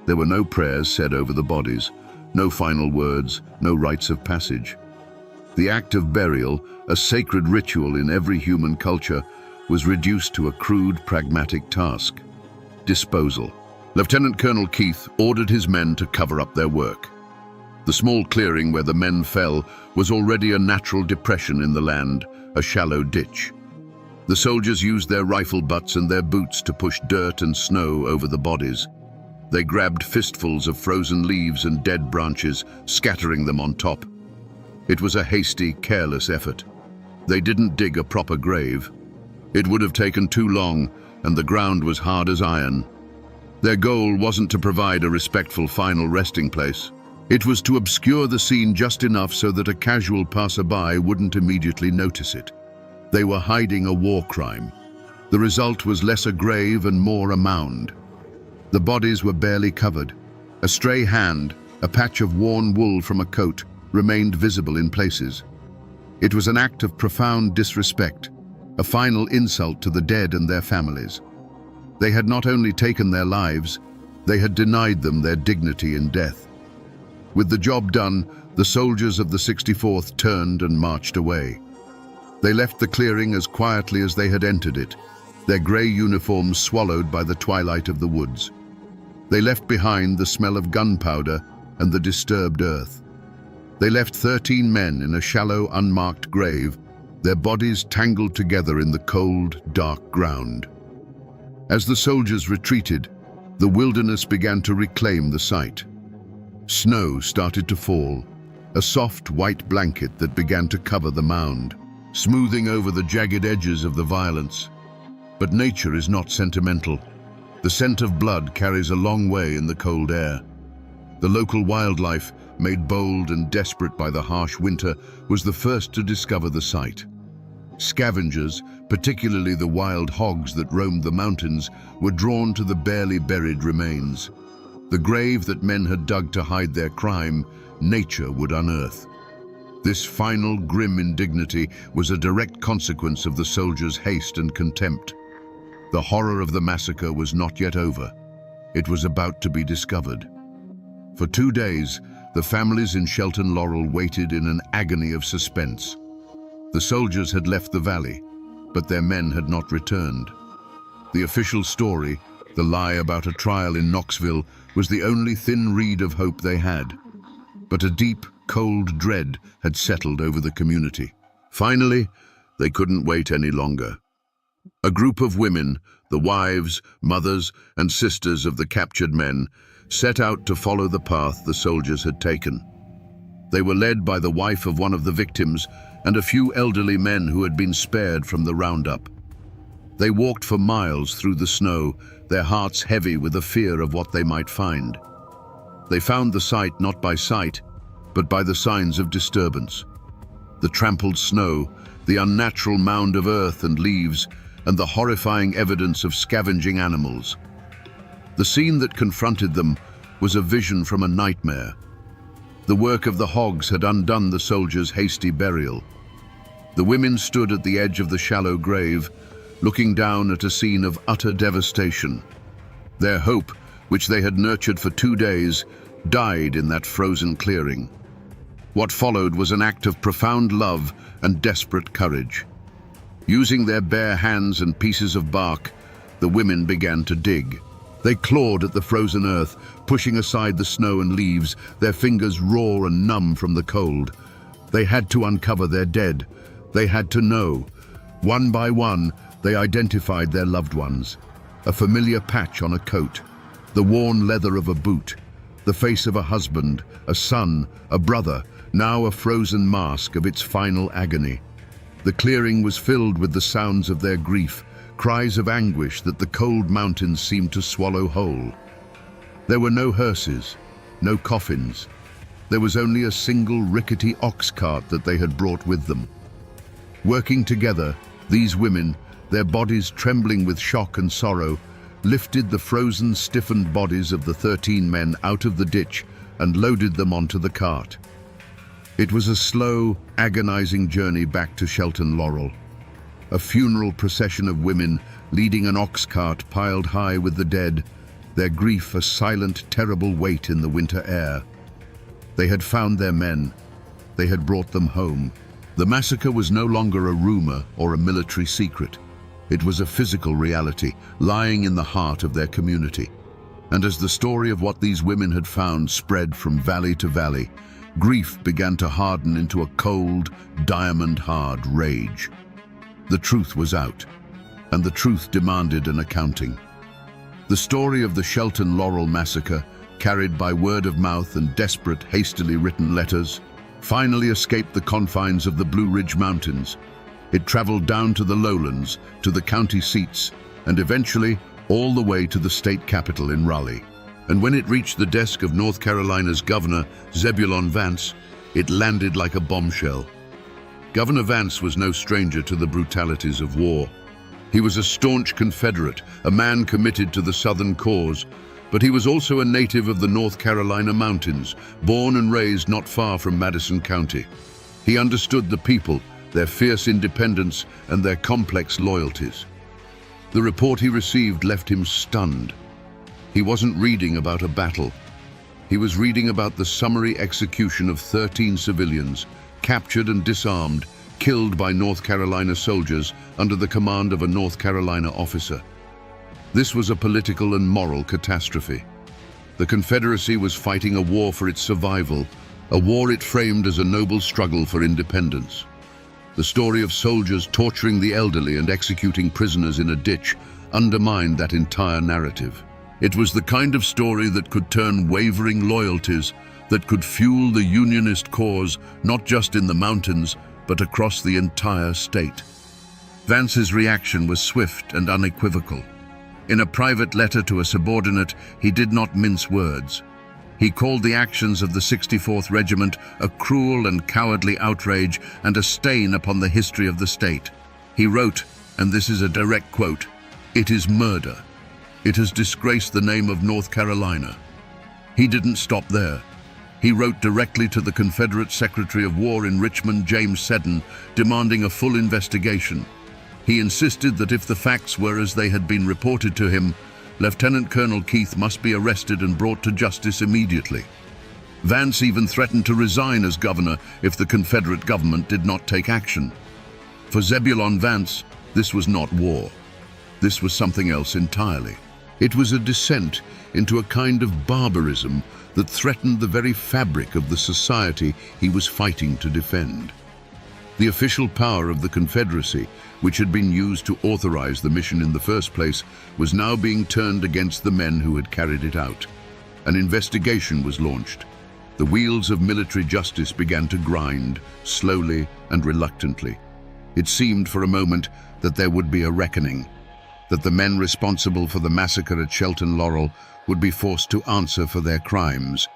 [SPEAKER 1] There were no prayers said over the bodies, no final words, no rites of passage. The act of burial, a sacred ritual in every human culture, was reduced to a crude, pragmatic task: disposal. Lieutenant Colonel Keith ordered his men to cover up their work. The small clearing where the men fell was already a natural depression in the land, a shallow ditch. The soldiers used their rifle butts and their boots to push dirt and snow over the bodies. They grabbed fistfuls of frozen leaves and dead branches, scattering them on top. It was a hasty, careless effort. They didn't dig a proper grave. It would have taken too long, and the ground was hard as iron. Their goal wasn't to provide a respectful final resting place. It was to obscure the scene just enough so that a casual passerby wouldn't immediately notice it. They were hiding a war crime. The result was less a grave and more a mound. The bodies were barely covered. A stray hand, a patch of worn wool from a coat, remained visible in places. It was an act of profound disrespect, a final insult to the dead and their families. They had not only taken their lives, they had denied them their dignity in death. With the job done, the soldiers of the 64th turned and marched away. They left the clearing as quietly as they had entered it, their grey uniforms swallowed by the twilight of the woods. They left behind the smell of gunpowder and the disturbed earth. They left 13 men in a shallow, unmarked grave, their bodies tangled together in the cold, dark ground. As the soldiers retreated, the wilderness began to reclaim the site. Snow started to fall, a soft white blanket that began to cover the mound, smoothing over the jagged edges of the violence. But nature is not sentimental. The scent of blood carries a long way in the cold air. The local wildlife, made bold and desperate by the harsh winter, was the first to discover the site. Scavengers, particularly the wild hogs that roamed the mountains, were drawn to the barely buried remains. The grave that men had dug to hide their crime, nature would unearth. This final grim indignity was a direct consequence of the soldiers' haste and contempt. The horror of the massacre was not yet over. It was about to be discovered. For 2 days, the families in Shelton Laurel waited in an agony of suspense. The soldiers had left the valley, but their men had not returned. The official story, the lie about a trial in Knoxville, was the only thin reed of hope they had. But a deep, cold dread had settled over the community. Finally, they couldn't wait any longer. A group of women, the wives, mothers, and sisters of the captured men, set out to follow the path the soldiers had taken. They were led by the wife of one of the victims and a few elderly men who had been spared from the roundup. They walked for miles through the snow, their hearts heavy with the fear of what they might find. They found the site not by sight, but by the signs of disturbance. The trampled snow, the unnatural mound of earth and leaves, and the horrifying evidence of scavenging animals. The scene that confronted them was a vision from a nightmare. The work of the hogs had undone the soldiers' hasty burial. The women stood at the edge of the shallow grave, looking down at a scene of utter devastation. Their hope, which they had nurtured for 2 days, died in that frozen clearing. What followed was an act of profound love and desperate courage. Using their bare hands and pieces of bark, the women began to dig. They clawed at the frozen earth, pushing aside the snow and leaves, their fingers raw and numb from the cold. They had to uncover their dead. They had to know. One by one, they identified their loved ones. A familiar patch on a coat, the worn leather of a boot, the face of a husband, a son, a brother, now a frozen mask of its final agony. The clearing was filled with the sounds of their grief, cries of anguish that the cold mountains seemed to swallow whole. There were no hearses, no coffins. There was only a single rickety ox cart that they had brought with them. Working together, these women, their bodies trembling with shock and sorrow, lifted the frozen, stiffened bodies of the 13 men out of the ditch and loaded them onto the cart. It was a slow, agonizing journey back to Shelton Laurel. A funeral procession of women leading an ox cart piled high with the dead, their grief a silent, terrible weight in the winter air. They had found their men. They had brought them home. The massacre was no longer a rumor or a military secret. It was a physical reality, lying in the heart of their community. And as the story of what these women had found spread from valley to valley, grief began to harden into a cold, diamond-hard rage. The truth was out, and the truth demanded an accounting. The story of the Shelton Laurel massacre, carried by word of mouth and desperate, hastily written letters, finally escaped the confines of the Blue Ridge Mountains. It traveled down to the lowlands, to the county seats, and eventually all the way to the state capital in Raleigh. And when it reached the desk of North Carolina's Governor Zebulon Vance, it landed like a bombshell. Governor Vance was no stranger to the brutalities of war. He was a staunch Confederate, a man committed to the Southern cause, but he was also a native of the North Carolina mountains, born and raised not far from Madison County. He understood the people, their fierce independence, and their complex loyalties. The report he received left him stunned. He wasn't reading about a battle. He was reading about the summary execution of 13 civilians, captured and disarmed, killed by North Carolina soldiers under the command of a North Carolina officer. This was a political and moral catastrophe. The Confederacy was fighting a war for its survival, a war it framed as a noble struggle for independence. The story of soldiers torturing the elderly and executing prisoners in a ditch undermined that entire narrative. It was the kind of story that could turn wavering loyalties, that could fuel the Unionist cause, not just in the mountains, but across the entire state. Vance's reaction was swift and unequivocal. In a private letter to a subordinate, he did not mince words. He called the actions of the 64th Regiment a cruel and cowardly outrage and a stain upon the history of the state. He wrote, and this is a direct quote, "It is murder. It has disgraced the name of North Carolina." He didn't stop there. He wrote directly to the Confederate Secretary of War in Richmond, James Seddon, demanding a full investigation. He insisted that if the facts were as they had been reported to him, Lieutenant Colonel Keith must be arrested and brought to justice immediately. Vance even threatened to resign as governor if the Confederate government did not take action. For Zebulon Vance, this was not war. This was something else entirely. It was a descent into a kind of barbarism that threatened the very fabric of the society he was fighting to defend. The official power of the Confederacy, which had been used to authorize the mission in the first place, was now being turned against the men who had carried it out. An investigation was launched. The wheels of military justice began to grind, slowly and reluctantly. It seemed for a moment that there would be a reckoning, that the men responsible for the massacre at Shelton Laurel would be forced to answer for their crimes.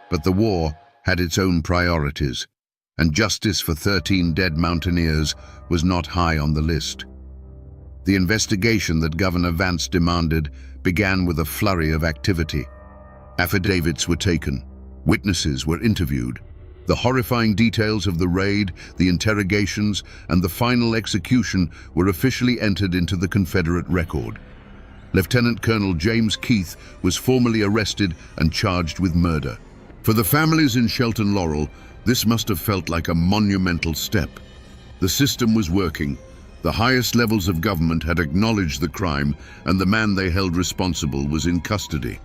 [SPEAKER 1] But the war had its own priorities, and justice for 13 dead mountaineers was not high on the list. The investigation that Governor Vance demanded began with a flurry of activity. Affidavits were taken. Witnesses were interviewed. The horrifying details of the raid, the interrogations, and the final execution were officially entered into the Confederate record. Lieutenant Colonel James Keith was formally arrested and charged with murder. For the families in Shelton Laurel, this must have felt like a monumental step. The system was working. The highest levels of government had acknowledged the crime, and the man they held responsible was in custody.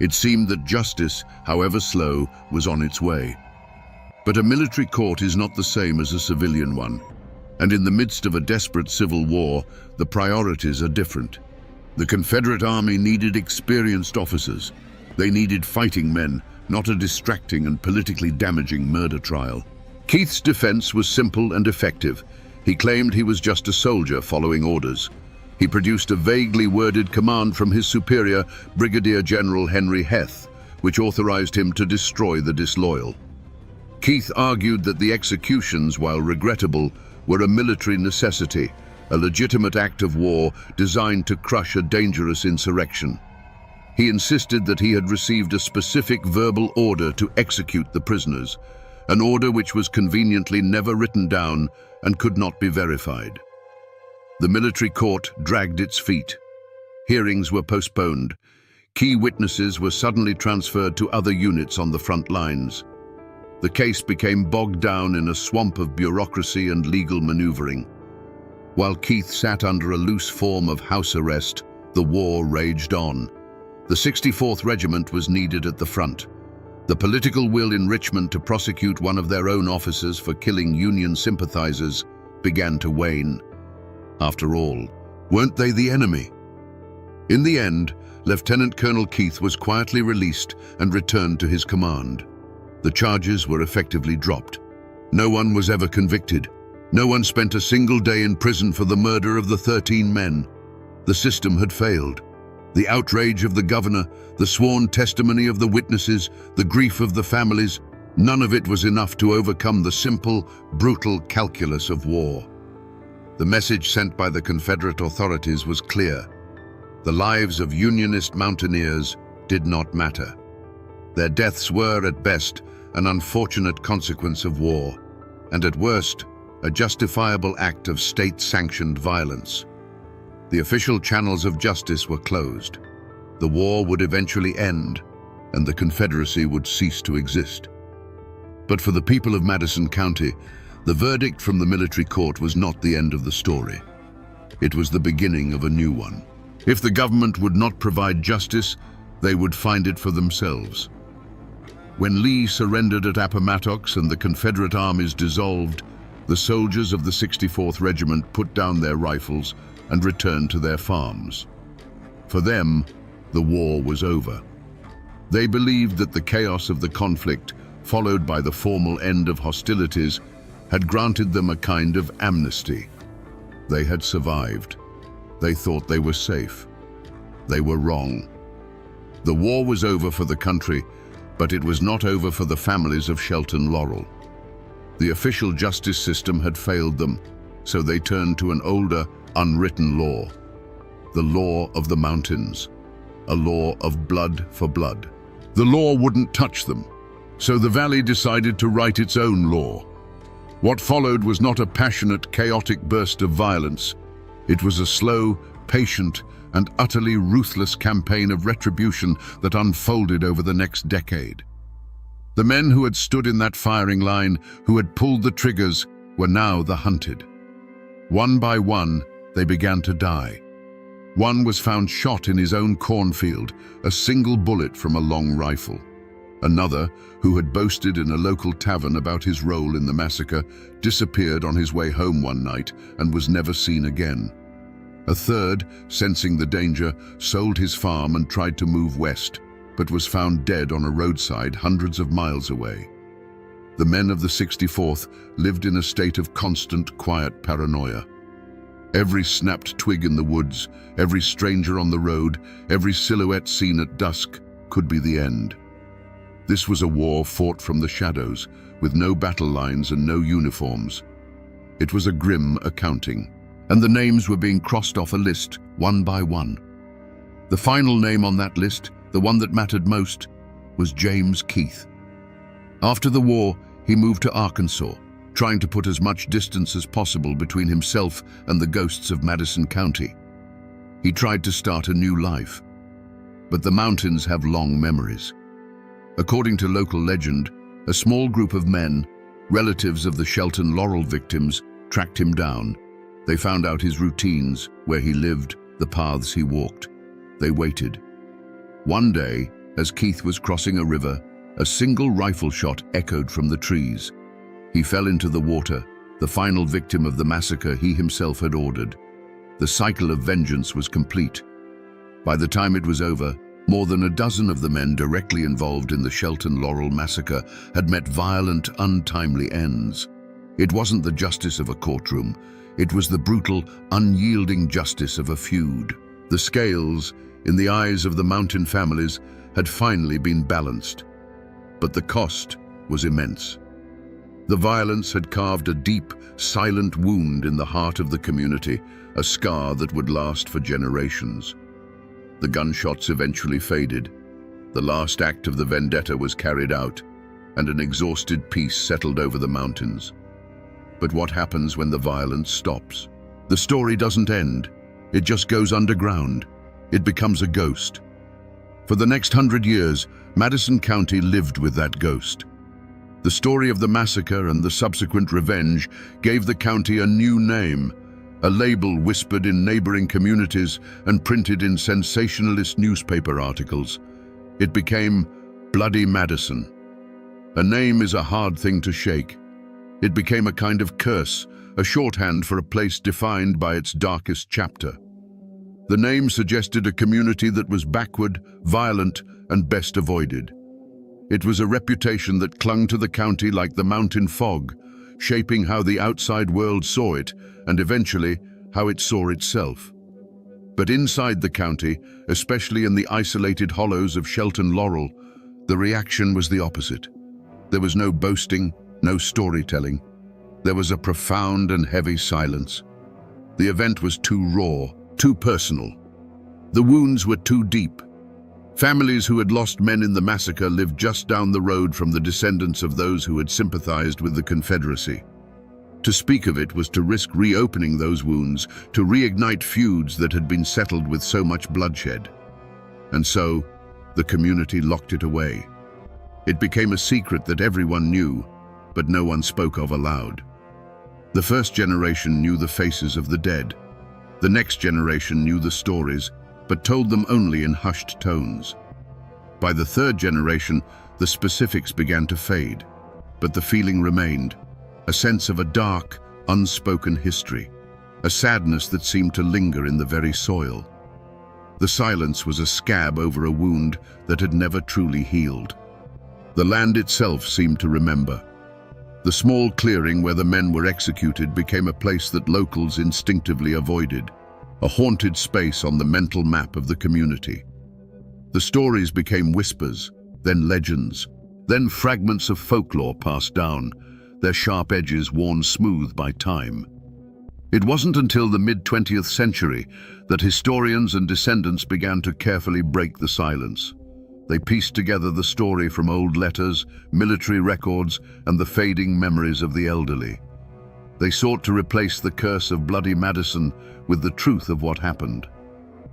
[SPEAKER 1] It seemed that justice, however slow, was on its way. But a military court is not the same as a civilian one, and in the midst of a desperate civil war, the priorities are different. The Confederate Army needed experienced officers. They needed fighting men, not a distracting and politically damaging murder trial. Keith's defense was simple and effective. He claimed he was just a soldier following orders. He produced a vaguely worded command from his superior, Brigadier General Henry Heth, which authorized him to destroy the disloyal. Keith argued that the executions, while regrettable, were a military necessity, a legitimate act of war designed to crush a dangerous insurrection. He insisted that he had received a specific verbal order to execute the prisoners, an order which was conveniently never written down and could not be verified. The military court dragged its feet. Hearings were postponed. Key witnesses were suddenly transferred to other units on the front lines. The case became bogged down in a swamp of bureaucracy and legal maneuvering. While Keith sat under a loose form of house arrest, the war raged on. The 64th Regiment was needed at the front. The political will in Richmond to prosecute one of their own officers for killing Union sympathizers began to wane. After all, weren't they the enemy? In the end, Lieutenant Colonel Keith was quietly released and returned to his command. The charges were effectively dropped. No one was ever convicted. No one spent a single day in prison for the murder of the 13 men. The system had failed. The outrage of the governor, the sworn testimony of the witnesses, the grief of the families, none of it was enough to overcome the simple, brutal calculus of war. The message sent by the Confederate authorities was clear. The lives of Unionist mountaineers did not matter. Their deaths were, at best, an unfortunate consequence of war, and at worst, a justifiable act of state-sanctioned violence. The official channels of justice were closed. The war would eventually end, and the Confederacy would cease to exist. But for the people of Madison County, the verdict from the military court was not the end of the story. It was the beginning of a new one. If the government would not provide justice, they would find it for themselves. When Lee surrendered at Appomattox and the Confederate armies dissolved, the soldiers of the 64th Regiment put down their rifles and returned to their farms. For them, the war was over. They believed that the chaos of the conflict, followed by the formal end of hostilities, had granted them a kind of amnesty. They had survived. They thought they were safe. They were wrong. The war was over for the country, but it was not over for the families of Shelton Laurel. The official justice system had failed them, so they turned to an older, unwritten law. The law of the mountains. A law of blood for blood. The law wouldn't touch them, so the valley decided to write its own law. What followed was not a passionate, chaotic burst of violence. It was a slow, patient, and utterly ruthless campaign of retribution that unfolded over the next decade. The men who had stood in that firing line, who had pulled the triggers, were now the hunted. One by one, they began to die. One was found shot in his own cornfield, a single bullet from a long rifle. Another, who had boasted in a local tavern about his role in the massacre, disappeared on his way home one night and was never seen again. A third, sensing the danger, sold his farm and tried to move west, but was found dead on a roadside hundreds of miles away. The men of the 64th lived in a state of constant, quiet paranoia. Every snapped twig in the woods, every stranger on the road, every silhouette seen at dusk could be the end. This was a war fought from the shadows, with no battle lines and no uniforms. It was a grim accounting, and the names were being crossed off a list, one by one. The final name on that list, the one that mattered most, was James Keith. After the war, he moved to Arkansas, trying to put as much distance as possible between himself and the ghosts of Madison County. He tried to start a new life. But the mountains have long memories. According to local legend, a small group of men, relatives of the Shelton Laurel victims, tracked him down. They found out his routines, where he lived, the paths he walked. They waited. One day, as Keith was crossing a river, a single rifle shot echoed from the trees. He fell into the water, the final victim of the massacre he himself had ordered. The cycle of vengeance was complete. By the time it was over, more than a dozen of the men directly involved in the Shelton Laurel massacre had met violent, untimely ends. It wasn't the justice of a courtroom. It was the brutal, unyielding justice of a feud. The scales, in the eyes of the mountain families, had finally been balanced. But the cost was immense. The violence had carved a deep, silent wound in the heart of the community, a scar that would last for generations. The gunshots eventually faded. The last act of the vendetta was carried out, and an exhausted peace settled over the mountains. But what happens when the violence stops? The story doesn't end. It just goes underground. It becomes a ghost. For the next 100 years, Madison County lived with that ghost. The story of the massacre and the subsequent revenge gave the county a new name, a label whispered in neighboring communities and printed in sensationalist newspaper articles. It became Bloody Madison. A name is a hard thing to shake. It became a kind of curse, a shorthand for a place defined by its darkest chapter. The name suggested a community that was backward, violent, and best avoided. It was a reputation that clung to the county like the mountain fog, shaping how the outside world saw it and eventually how it saw itself. But inside the county, especially in the isolated hollows of Shelton Laurel, the reaction was the opposite. There was no boasting, no storytelling. There was a profound and heavy silence. The event was too raw, too personal. The wounds were too deep. Families who had lost men in the massacre lived just down the road from the descendants of those who had sympathized with the Confederacy. To speak of it was to risk reopening those wounds, to reignite feuds that had been settled with so much bloodshed. And so, the community locked it away. It became a secret that everyone knew, but no one spoke of aloud. The first generation knew the faces of the dead. The next generation knew the stories, but told them only in hushed tones. By the third generation, the specifics began to fade, but the feeling remained, a sense of a dark, unspoken history, a sadness that seemed to linger in the very soil. The silence was a scab over a wound that had never truly healed. The land itself seemed to remember. The small clearing where the men were executed became a place that locals instinctively avoided, a haunted space on the mental map of the community. The stories became whispers, then legends, then fragments of folklore passed down, their sharp edges worn smooth by time. It wasn't until the mid-20th century that historians and descendants began to carefully break the silence. They pieced together the story from old letters, military records, and the fading memories of the elderly. They sought to replace the curse of Bloody Madison with the truth of what happened.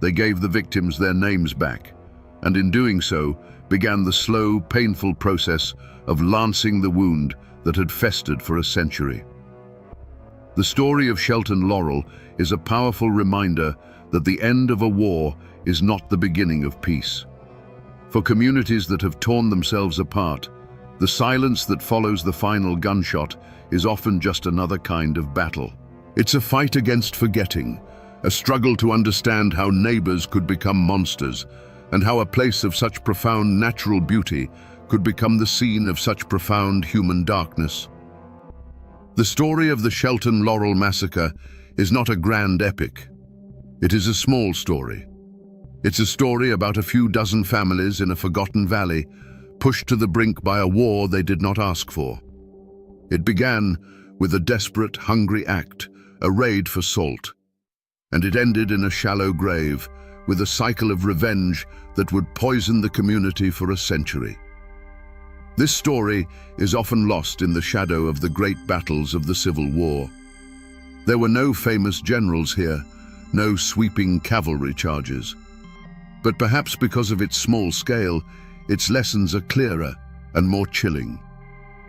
[SPEAKER 1] They gave the victims their names back, and in doing so, began the slow, painful process of lancing the wound that had festered for a century. The story of Shelton Laurel is a powerful reminder that the end of a war is not the beginning of peace. For communities that have torn themselves apart, the silence that follows the final gunshot is often just another kind of battle. It's a fight against forgetting, a struggle to understand how neighbors could become monsters, and how a place of such profound natural beauty could become the scene of such profound human darkness. The story of the Shelton Laurel Massacre is not a grand epic. It is a small story. It's a story about a few dozen families in a forgotten valley, pushed to the brink by a war they did not ask for. It began with a desperate, hungry act, a raid for salt, and it ended in a shallow grave with a cycle of revenge that would poison the community for a century. This story is often lost in the shadow of the great battles of the Civil War. There were no famous generals here, no sweeping cavalry charges. But perhaps because of its small scale, its lessons are clearer and more chilling.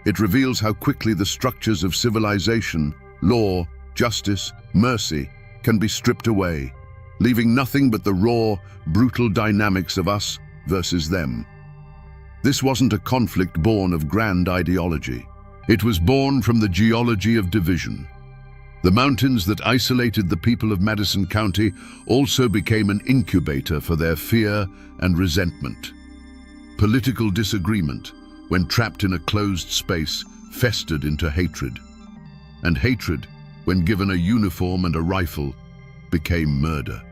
[SPEAKER 1] It reveals how quickly the structures of civilization, law, justice, mercy can be stripped away, leaving nothing but the raw, brutal dynamics of us versus them. This wasn't a conflict born of grand ideology. It was born from the geology of division. The mountains that isolated the people of Madison County also became an incubator for their fear and resentment. Political disagreement, when trapped in a closed space, festered into hatred. And hatred, when given a uniform and a rifle, became murder.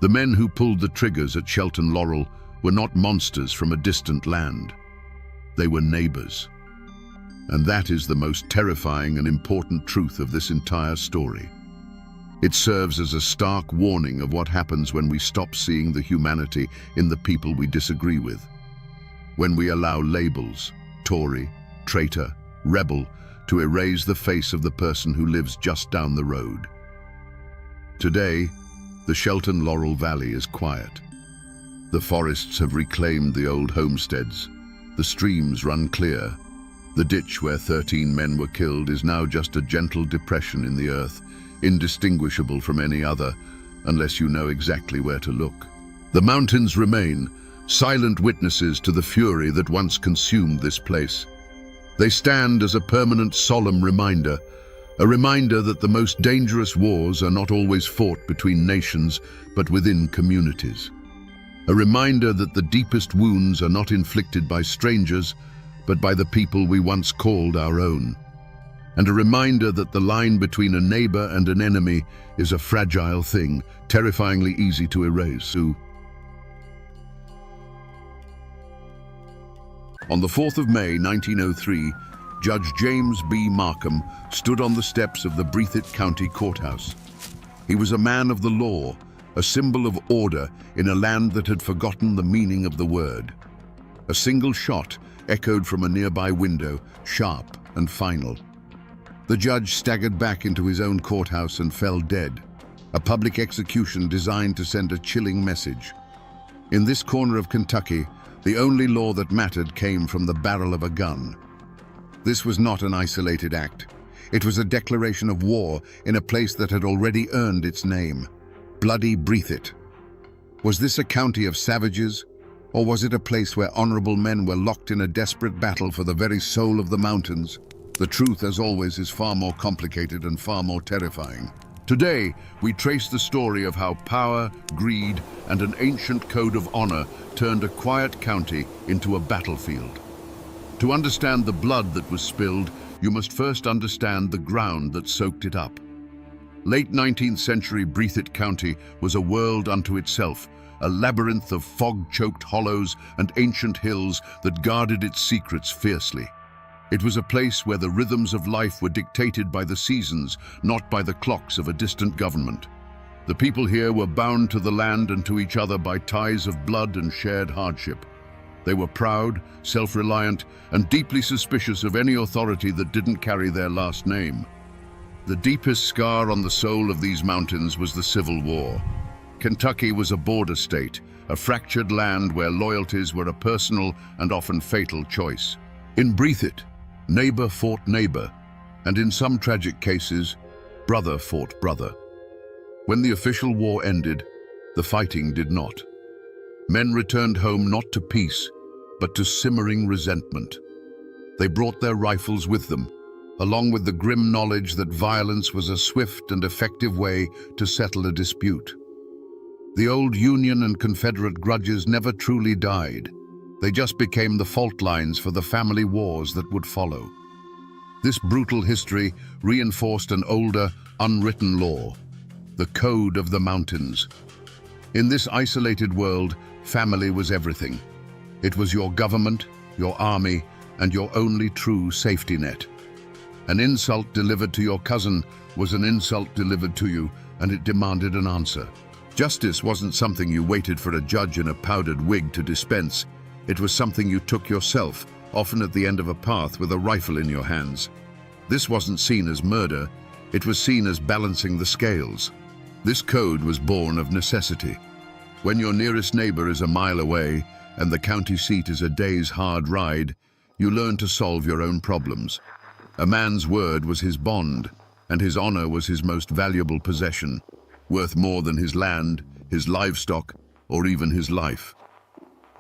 [SPEAKER 1] The men who pulled the triggers at Shelton Laurel were not monsters from a distant land. They were neighbors. And that is the most terrifying and important truth of this entire story. It serves as a stark warning of what happens when we stop seeing the humanity in the people we disagree with. When we allow labels, Tory, traitor, rebel, to erase the face of the person who lives just down the road. Today, the Shelton Laurel Valley is quiet. The forests have reclaimed the old homesteads. The streams run clear. The ditch where 13 men were killed is now just a gentle depression in the earth, indistinguishable from any other, unless you know exactly where to look. The mountains remain, silent witnesses to the fury that once consumed this place. They stand as a permanent, solemn reminder, a reminder that the most dangerous wars are not always fought between nations, but within communities. A reminder that the deepest wounds are not inflicted by strangers, but by the people we once called our own. And a reminder that the line between a neighbor and an enemy is a fragile thing, terrifyingly easy to erase. On the 4th of May, 1903, Judge James B. Markham stood on the steps of the Breathitt County Courthouse. He was a man of the law, a symbol of order in a land that had forgotten the meaning of the word. A single shot echoed from a nearby window, sharp and final. The judge staggered back into his own courthouse and fell dead, a public execution designed to send a chilling message. In this corner of Kentucky, the only law that mattered came from the barrel of a gun. This was not an isolated act. It was a declaration of war in a place that had already earned its name, bloody Breathitt. Was this a county of savages? Or was it a place where honorable men were locked in a desperate battle for the very soul of the mountains? The truth, as always, is far more complicated and far more terrifying. Today, we trace the story of how power, greed, and an ancient code of honor turned a quiet county into a battlefield. To understand the blood that was spilled, you must first understand the ground that soaked it up. Late 19th century Breathitt County was a world unto itself, a labyrinth of fog-choked hollows and ancient hills that guarded its secrets fiercely. It was a place where the rhythms of life were dictated by the seasons, not by the clocks of a distant government. The people here were bound to the land and to each other by ties of blood and shared hardship. They were proud, self-reliant, and deeply suspicious of any authority that didn't carry their last name. The deepest scar on the soul of these mountains was the Civil War. Kentucky was a border state, a fractured land where loyalties were a personal and often fatal choice. In Breathitt, neighbor fought neighbor, and in some tragic cases, brother fought brother. When the official war ended, the fighting did not. Men returned home not to peace, but to simmering resentment. They brought their rifles with them, along with the grim knowledge that violence was a swift and effective way to settle a dispute. The old Union and Confederate grudges never truly died. They just became the fault lines for the family wars that would follow. This brutal history reinforced an older, unwritten law, the Code of the Mountains. In this isolated world, family was everything. It was your government, your army, and your only true safety net. An insult delivered to your cousin was an insult delivered to you, and it demanded an answer. Justice wasn't something you waited for a judge in a powdered wig to dispense. It was something you took yourself, often at the end of a path with a rifle in your hands. This wasn't seen as murder, it was seen as balancing the scales. This code was born of necessity. When your nearest neighbor is a mile away and the county seat is a day's hard ride, you learn to solve your own problems. A man's word was his bond, and his honor was his most valuable possession, worth more than his land, his livestock, or even his life.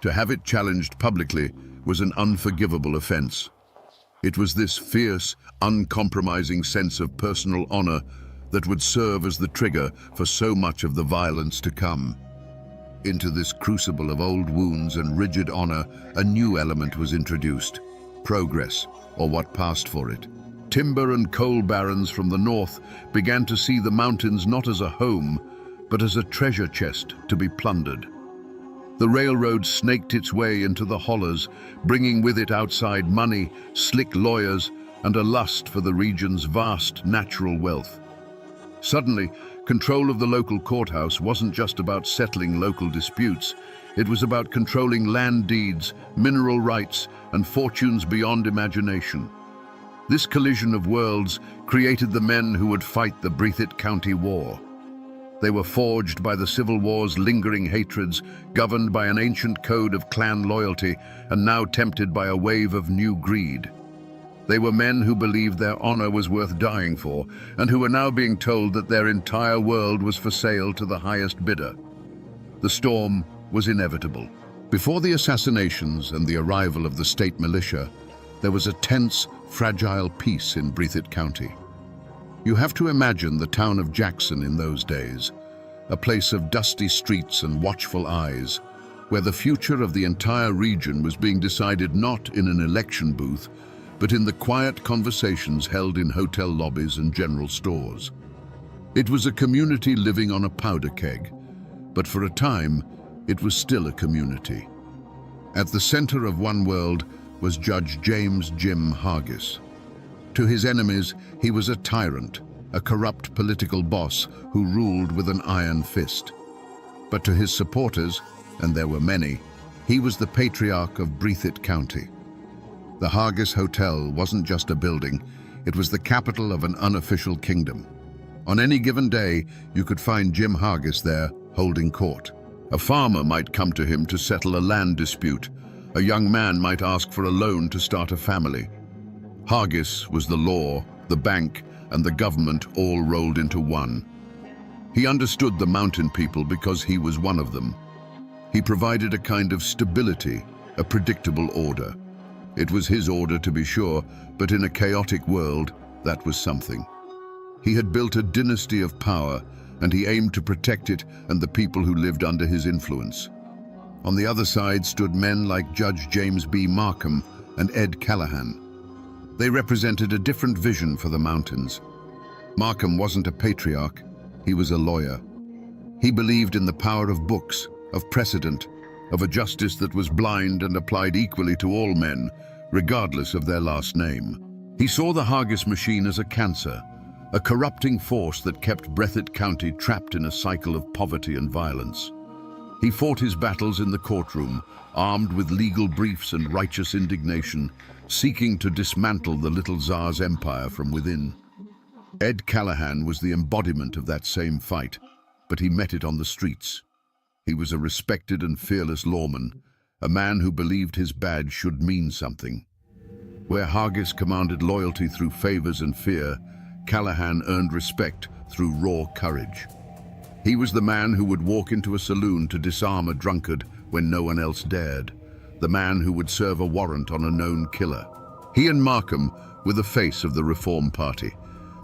[SPEAKER 1] To have it challenged publicly was an unforgivable offense. It was this fierce, uncompromising sense of personal honor that would serve as the trigger for so much of the violence to come. Into this crucible of old wounds and rigid honor, a new element was introduced: progress, or what passed for it. Timber and coal barons from the north began to see the mountains not as a home, but as a treasure chest to be plundered. The railroad snaked its way into the hollers, bringing with it outside money, slick lawyers, and a lust for the region's vast natural wealth. Suddenly, control of the local courthouse wasn't just about settling local disputes. It was about controlling land deeds, mineral rights, and fortunes beyond imagination. This collision of worlds created the men who would fight the Breathitt County War. They were forged by the Civil War's lingering hatreds, governed by an ancient code of clan loyalty, and now tempted by a wave of new greed. They were men who believed their honor was worth dying for, and who were now being told that their entire world was for sale to the highest bidder. The storm was inevitable. Before the assassinations and the arrival of the state militia, there was a tense, fragile peace in Breathitt County. You have to imagine the town of Jackson in those days, a place of dusty streets and watchful eyes, where the future of the entire region was being decided not in an election booth, but in the quiet conversations held in hotel lobbies and general stores. It was a community living on a powder keg, but for a time, it was still a community. At the center of one world was Judge James "Jim" Hargis. To his enemies, he was a tyrant, a corrupt political boss who ruled with an iron fist. But to his supporters, and there were many, he was the patriarch of Breathitt County. The Hargis Hotel wasn't just a building, it was the capital of an unofficial kingdom. On any given day, you could find Jim Hargis there, holding court. A farmer might come to him to settle a land dispute. A young man might ask for a loan to start a family. Hargis was the law, the bank, and the government all rolled into one. He understood the mountain people because he was one of them. He provided a kind of stability, a predictable order. It was his order, to be sure, but in a chaotic world, that was something. He had built a dynasty of power, and he aimed to protect it and the people who lived under his influence. On the other side stood men like Judge James B. Markham and Ed Callahan. They represented a different vision for the mountains. Markham wasn't a patriarch, he was a lawyer. He believed in the power of books, of precedent, of a justice that was blind and applied equally to all men, regardless of their last name. He saw the Hargis machine as a cancer, a corrupting force that kept Breathitt County trapped in a cycle of poverty and violence. He fought his battles in the courtroom, armed with legal briefs and righteous indignation, seeking to dismantle the little Tsar's empire from within. Ed Callahan was the embodiment of that same fight, but he met it on the streets. He was a respected and fearless lawman, a man who believed his badge should mean something. Where Hargis commanded loyalty through favors and fear, Callahan earned respect through raw courage. He was the man who would walk into a saloon to disarm a drunkard when no one else dared, the man who would serve a warrant on a known killer. He and Markham were the face of the Reform Party,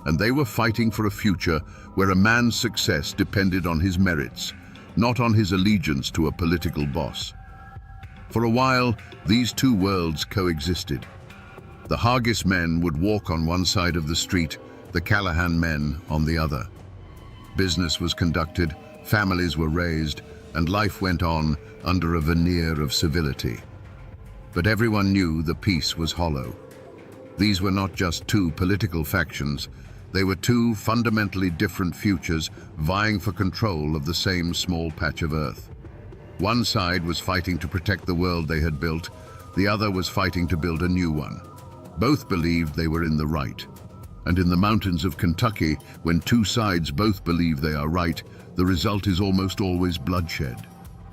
[SPEAKER 1] and they were fighting for a future where a man's success depended on his merits, not on his allegiance to a political boss. For a while, these two worlds coexisted. The Hargis men would walk on one side of the street, the Callahan men on the other. Business was conducted, families were raised, and life went on under a veneer of civility. But everyone knew the peace was hollow. These were not just two political factions, they were two fundamentally different futures vying for control of the same small patch of earth. One side was fighting to protect the world they had built, the other was fighting to build a new one. Both believed they were in the right. And in the mountains of Kentucky, when two sides both believe they are right, the result is almost always bloodshed.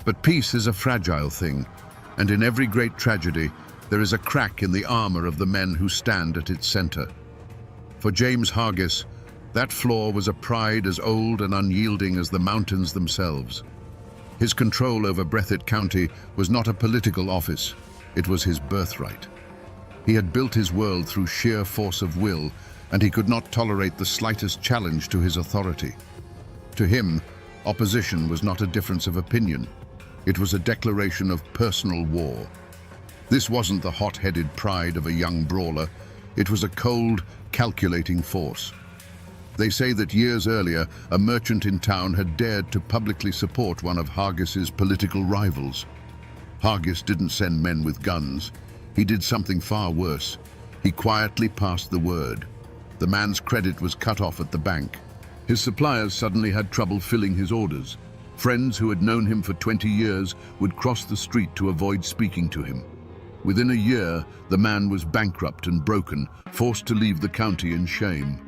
[SPEAKER 1] But peace is a fragile thing, and in every great tragedy, there is a crack in the armor of the men who stand at its center. For James Hargis, that flaw was a pride as old and unyielding as the mountains themselves. His control over Breathitt County was not a political office, it was his birthright. He had built his world through sheer force of will, and he could not tolerate the slightest challenge to his authority. To him, opposition was not a difference of opinion. It was a declaration of personal war. This wasn't the hot-headed pride of a young brawler. It was a cold, calculating force. They say that years earlier, a merchant in town had dared to publicly support one of Hargis's political rivals. Hargis didn't send men with guns. He did something far worse. He quietly passed the word. The man's credit was cut off at the bank. His suppliers suddenly had trouble filling his orders. Friends who had known him for 20 years would cross the street to avoid speaking to him. Within a year, the man was bankrupt and broken, forced to leave the county in shame.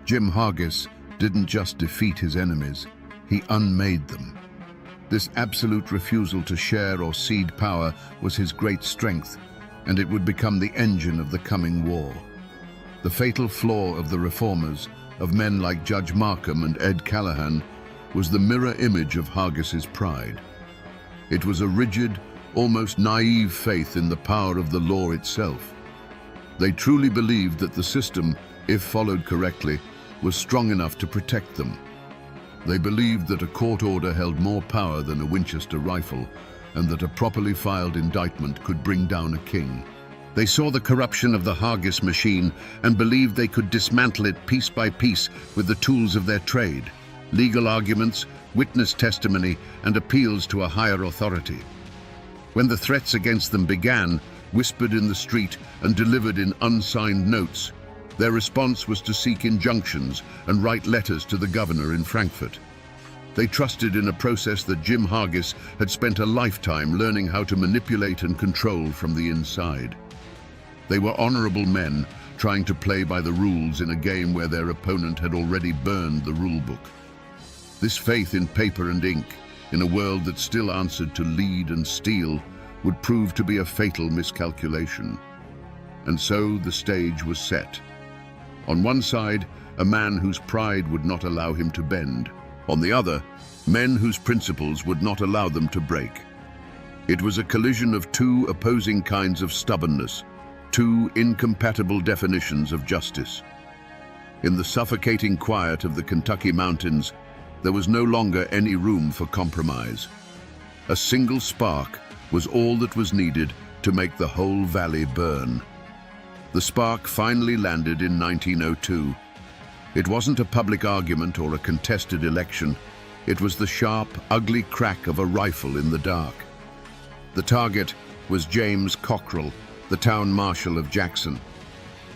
[SPEAKER 1] Jim Hargis didn't just defeat his enemies, he unmade them. This absolute refusal to share or cede power was his great strength, and it would become the engine of the coming war. The fatal flaw of the reformers, of men like Judge Markham and Ed Callahan, was the mirror image of Hargis's pride. It was a rigid, almost naive faith in the power of the law itself. They truly believed that the system, if followed correctly, was strong enough to protect them. They believed that a court order held more power than a Winchester rifle, and that a properly filed indictment could bring down a king. They saw the corruption of the Hargis machine and believed they could dismantle it piece by piece with the tools of their trade: legal arguments, witness testimony, and appeals to a higher authority. When the threats against them began, whispered in the street and delivered in unsigned notes, their response was to seek injunctions and write letters to the governor in Frankfurt. They trusted in a process that Jim Hargis had spent a lifetime learning how to manipulate and control from the inside. They were honorable men trying to play by the rules in a game where their opponent had already burned the rulebook. This faith in paper and ink, in a world that still answered to lead and steel, would prove to be a fatal miscalculation. And so the stage was set. On one side, a man whose pride would not allow him to bend. On the other, men whose principles would not allow them to break. It was a collision of two opposing kinds of stubbornness, two incompatible definitions of justice. In the suffocating quiet of the Kentucky mountains, there was no longer any room for compromise. A single spark was all that was needed to make the whole valley burn. The spark finally landed in 1902. It wasn't a public argument or a contested election. It was the sharp, ugly crack of a rifle in the dark. The target was James Cockrell, the town marshal of Jackson.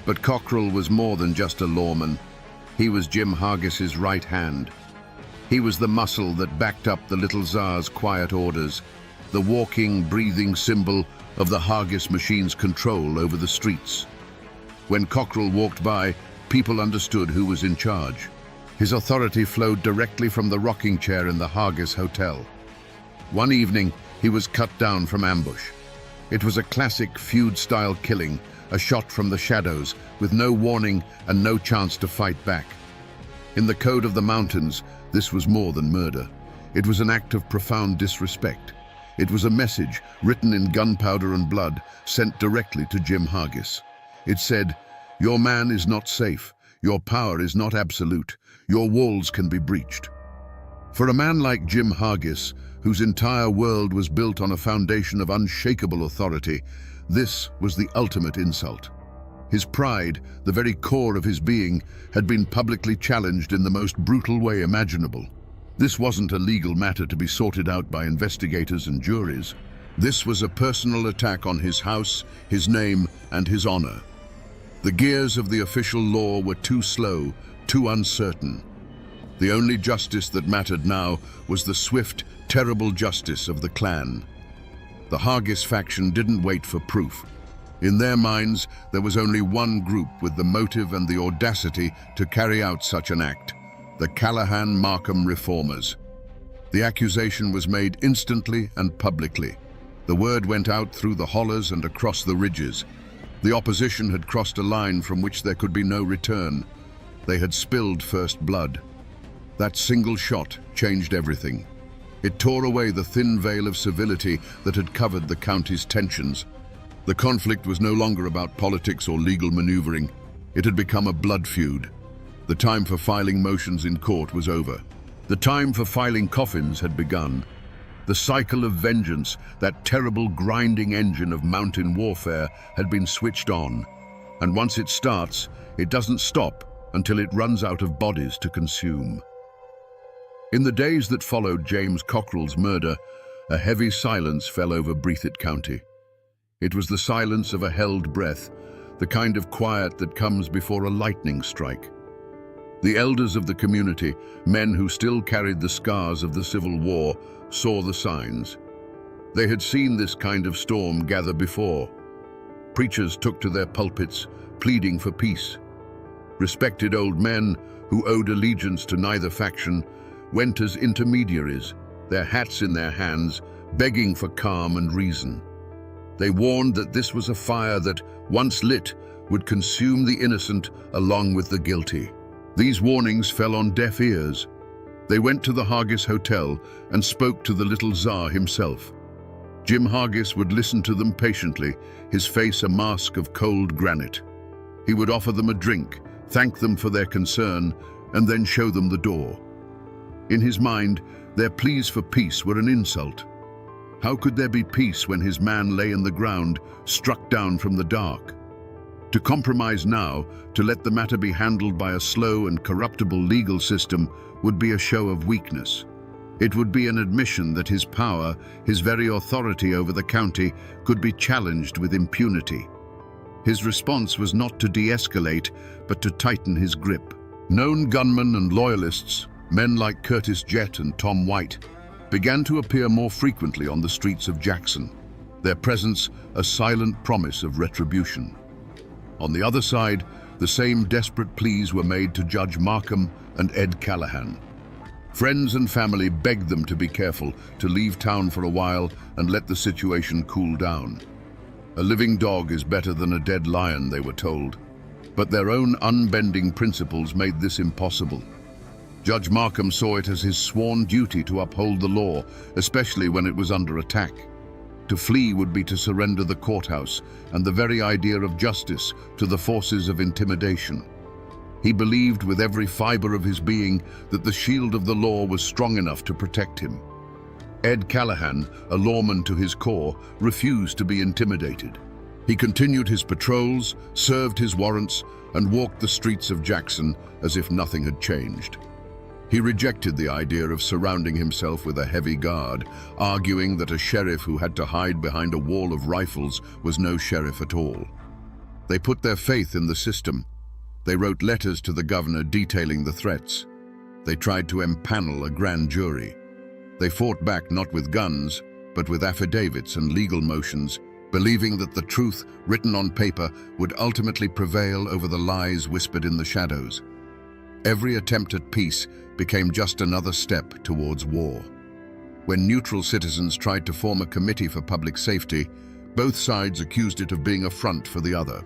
[SPEAKER 1] But Cockrell was more than just a lawman. He was Jim Hargis's right hand. He was the muscle that backed up the little Tsar's quiet orders, the walking, breathing symbol of the Hargis machine's control over the streets. When Cockrell walked by, people understood who was in charge. His authority flowed directly from the rocking chair in the Hargis Hotel. One evening, he was cut down from ambush. It was a classic feud-style killing, a shot from the shadows, with no warning and no chance to fight back. In the code of the mountains, this was more than murder. It was an act of profound disrespect. It was a message written in gunpowder and blood, sent directly to Jim Hargis. It said, "Your man is not safe. Your power is not absolute. Your walls can be breached." For a man like Jim Hargis, whose entire world was built on a foundation of unshakable authority, this was the ultimate insult. His pride, the very core of his being, had been publicly challenged in the most brutal way imaginable. This wasn't a legal matter to be sorted out by investigators and juries. This was a personal attack on his house, his name, and his honor. The gears of the official law were too slow, too uncertain. The only justice that mattered now was the swift, terrible justice of the clan. The Hargis faction didn't wait for proof. In their minds, there was only one group with the motive and the audacity to carry out such an act: the Callahan-Markham reformers. The accusation was made instantly and publicly. The word went out through the hollers and across the ridges. The opposition had crossed a line from which there could be no return. They had spilled first blood. That single shot changed everything. It tore away the thin veil of civility that had covered the county's tensions. The conflict was no longer about politics or legal maneuvering. It had become a blood feud. The time for filing motions in court was over. The time for filing coffins had begun. The cycle of vengeance, that terrible grinding engine of mountain warfare, had been switched on. And once it starts, it doesn't stop until it runs out of bodies to consume. In the days that followed James Cockrell's murder, a heavy silence fell over Breathitt County. It was the silence of a held breath, the kind of quiet that comes before a lightning strike. The elders of the community, men who still carried the scars of the Civil War, saw the signs. They had seen this kind of storm gather before. Preachers took to their pulpits, pleading for peace. Respected old men, who owed allegiance to neither faction, went as intermediaries, their hats in their hands, begging for calm and reason. They warned that this was a fire that, once lit, would consume the innocent along with the guilty. These warnings fell on deaf ears. They went to the Hargis Hotel and spoke to the little Tsar himself. Jim Hargis would listen to them patiently, his face a mask of cold granite. He would offer them a drink, thank them for their concern, and then show them the door. In his mind, their pleas for peace were an insult. How could there be peace when his man lay in the ground, struck down from the dark? To compromise now, to let the matter be handled by a slow and corruptible legal system, would be a show of weakness. It would be an admission that his power, his very authority over the county, could be challenged with impunity. His response was not to de-escalate, but to tighten his grip. Known gunmen and loyalists, men like Curtis Jett and Tom White, began to appear more frequently on the streets of Jackson, their presence a silent promise of retribution. On the other side, the same desperate pleas were made to Judge Markham and Ed Callahan. Friends and family begged them to be careful, to leave town for a while and let the situation cool down. A living dog is better than a dead lion, they were told. But their own unbending principles made this impossible. Judge Markham saw it as his sworn duty to uphold the law, especially when it was under attack. To flee would be to surrender the courthouse and the very idea of justice to the forces of intimidation. He believed with every fiber of his being that the shield of the law was strong enough to protect him. Ed Callahan, a lawman to his core, refused to be intimidated. He continued his patrols, served his warrants, and walked the streets of Jackson as if nothing had changed. He rejected the idea of surrounding himself with a heavy guard, arguing that a sheriff who had to hide behind a wall of rifles was no sheriff at all. They put their faith in the system. They wrote letters to the governor detailing the threats. They tried to empanel a grand jury. They fought back not with guns, but with affidavits and legal motions, believing that the truth written on paper would ultimately prevail over the lies whispered in the shadows. Every attempt at peace became just another step towards war. When neutral citizens tried to form a committee for public safety, both sides accused it of being a front for the other.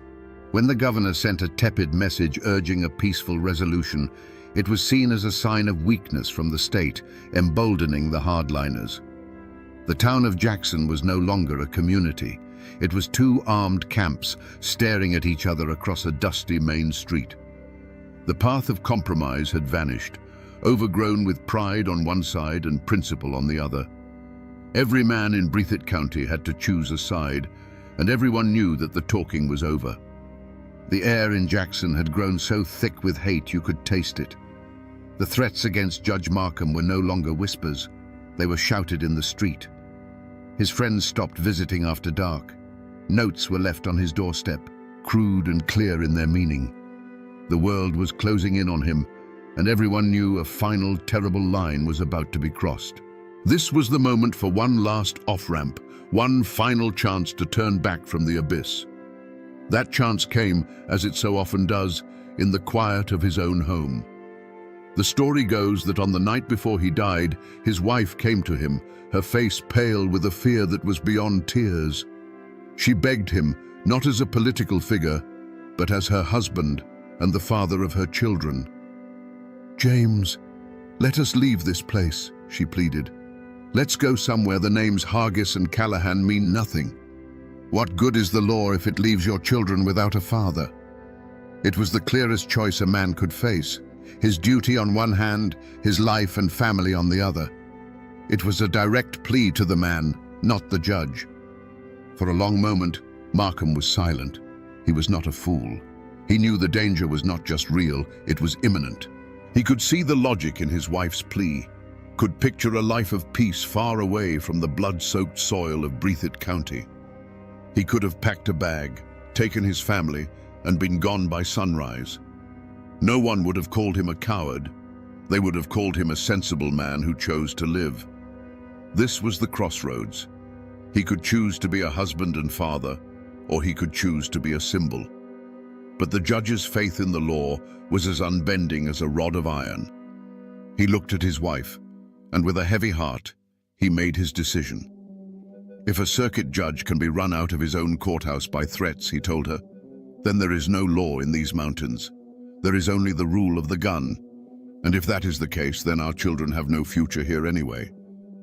[SPEAKER 1] When the governor sent a tepid message urging a peaceful resolution, it was seen as a sign of weakness from the state, emboldening the hardliners. The town of Jackson was no longer a community. It was two armed camps staring at each other across a dusty main street. The path of compromise had vanished, overgrown with pride on one side and principle on the other. Every man in Breathitt County had to choose a side, and everyone knew that the talking was over. The air in Jackson had grown so thick with hate you could taste it. The threats against Judge Markham were no longer whispers. They were shouted in the street. His friends stopped visiting after dark. Notes were left on his doorstep, crude and clear in their meaning. The world was closing in on him, and everyone knew a final terrible line was about to be crossed. This was the moment for one last off-ramp, one final chance to turn back from the abyss. That chance came, as it so often does, in the quiet of his own home. The story goes that on the night before he died, his wife came to him, her face pale with a fear that was beyond tears. She begged him, not as a political figure, but as her husband and the father of her children. "James, let us leave this place," she pleaded. "Let's go somewhere the names Hargis and Callahan mean nothing. What good is the law if it leaves your children without a father?" It was the clearest choice a man could face. His duty on one hand, his life and family on the other. It was a direct plea to the man, not the judge. For a long moment, Markham was silent. He was not a fool. He knew the danger was not just real, it was imminent. He could see the logic in his wife's plea, could picture a life of peace far away from the blood-soaked soil of Breathitt County. He could have packed a bag, taken his family, and been gone by sunrise. No one would have called him a coward. They would have called him a sensible man who chose to live. This was the crossroads. He could choose to be a husband and father, or he could choose to be a symbol. But the judge's faith in the law was as unbending as a rod of iron. He looked at his wife, and with a heavy heart, he made his decision. If a circuit judge can be run out of his own courthouse by threats, he told her, then there is no law in these mountains. There is only the rule of the gun. And if that is the case, then our children have no future here anyway.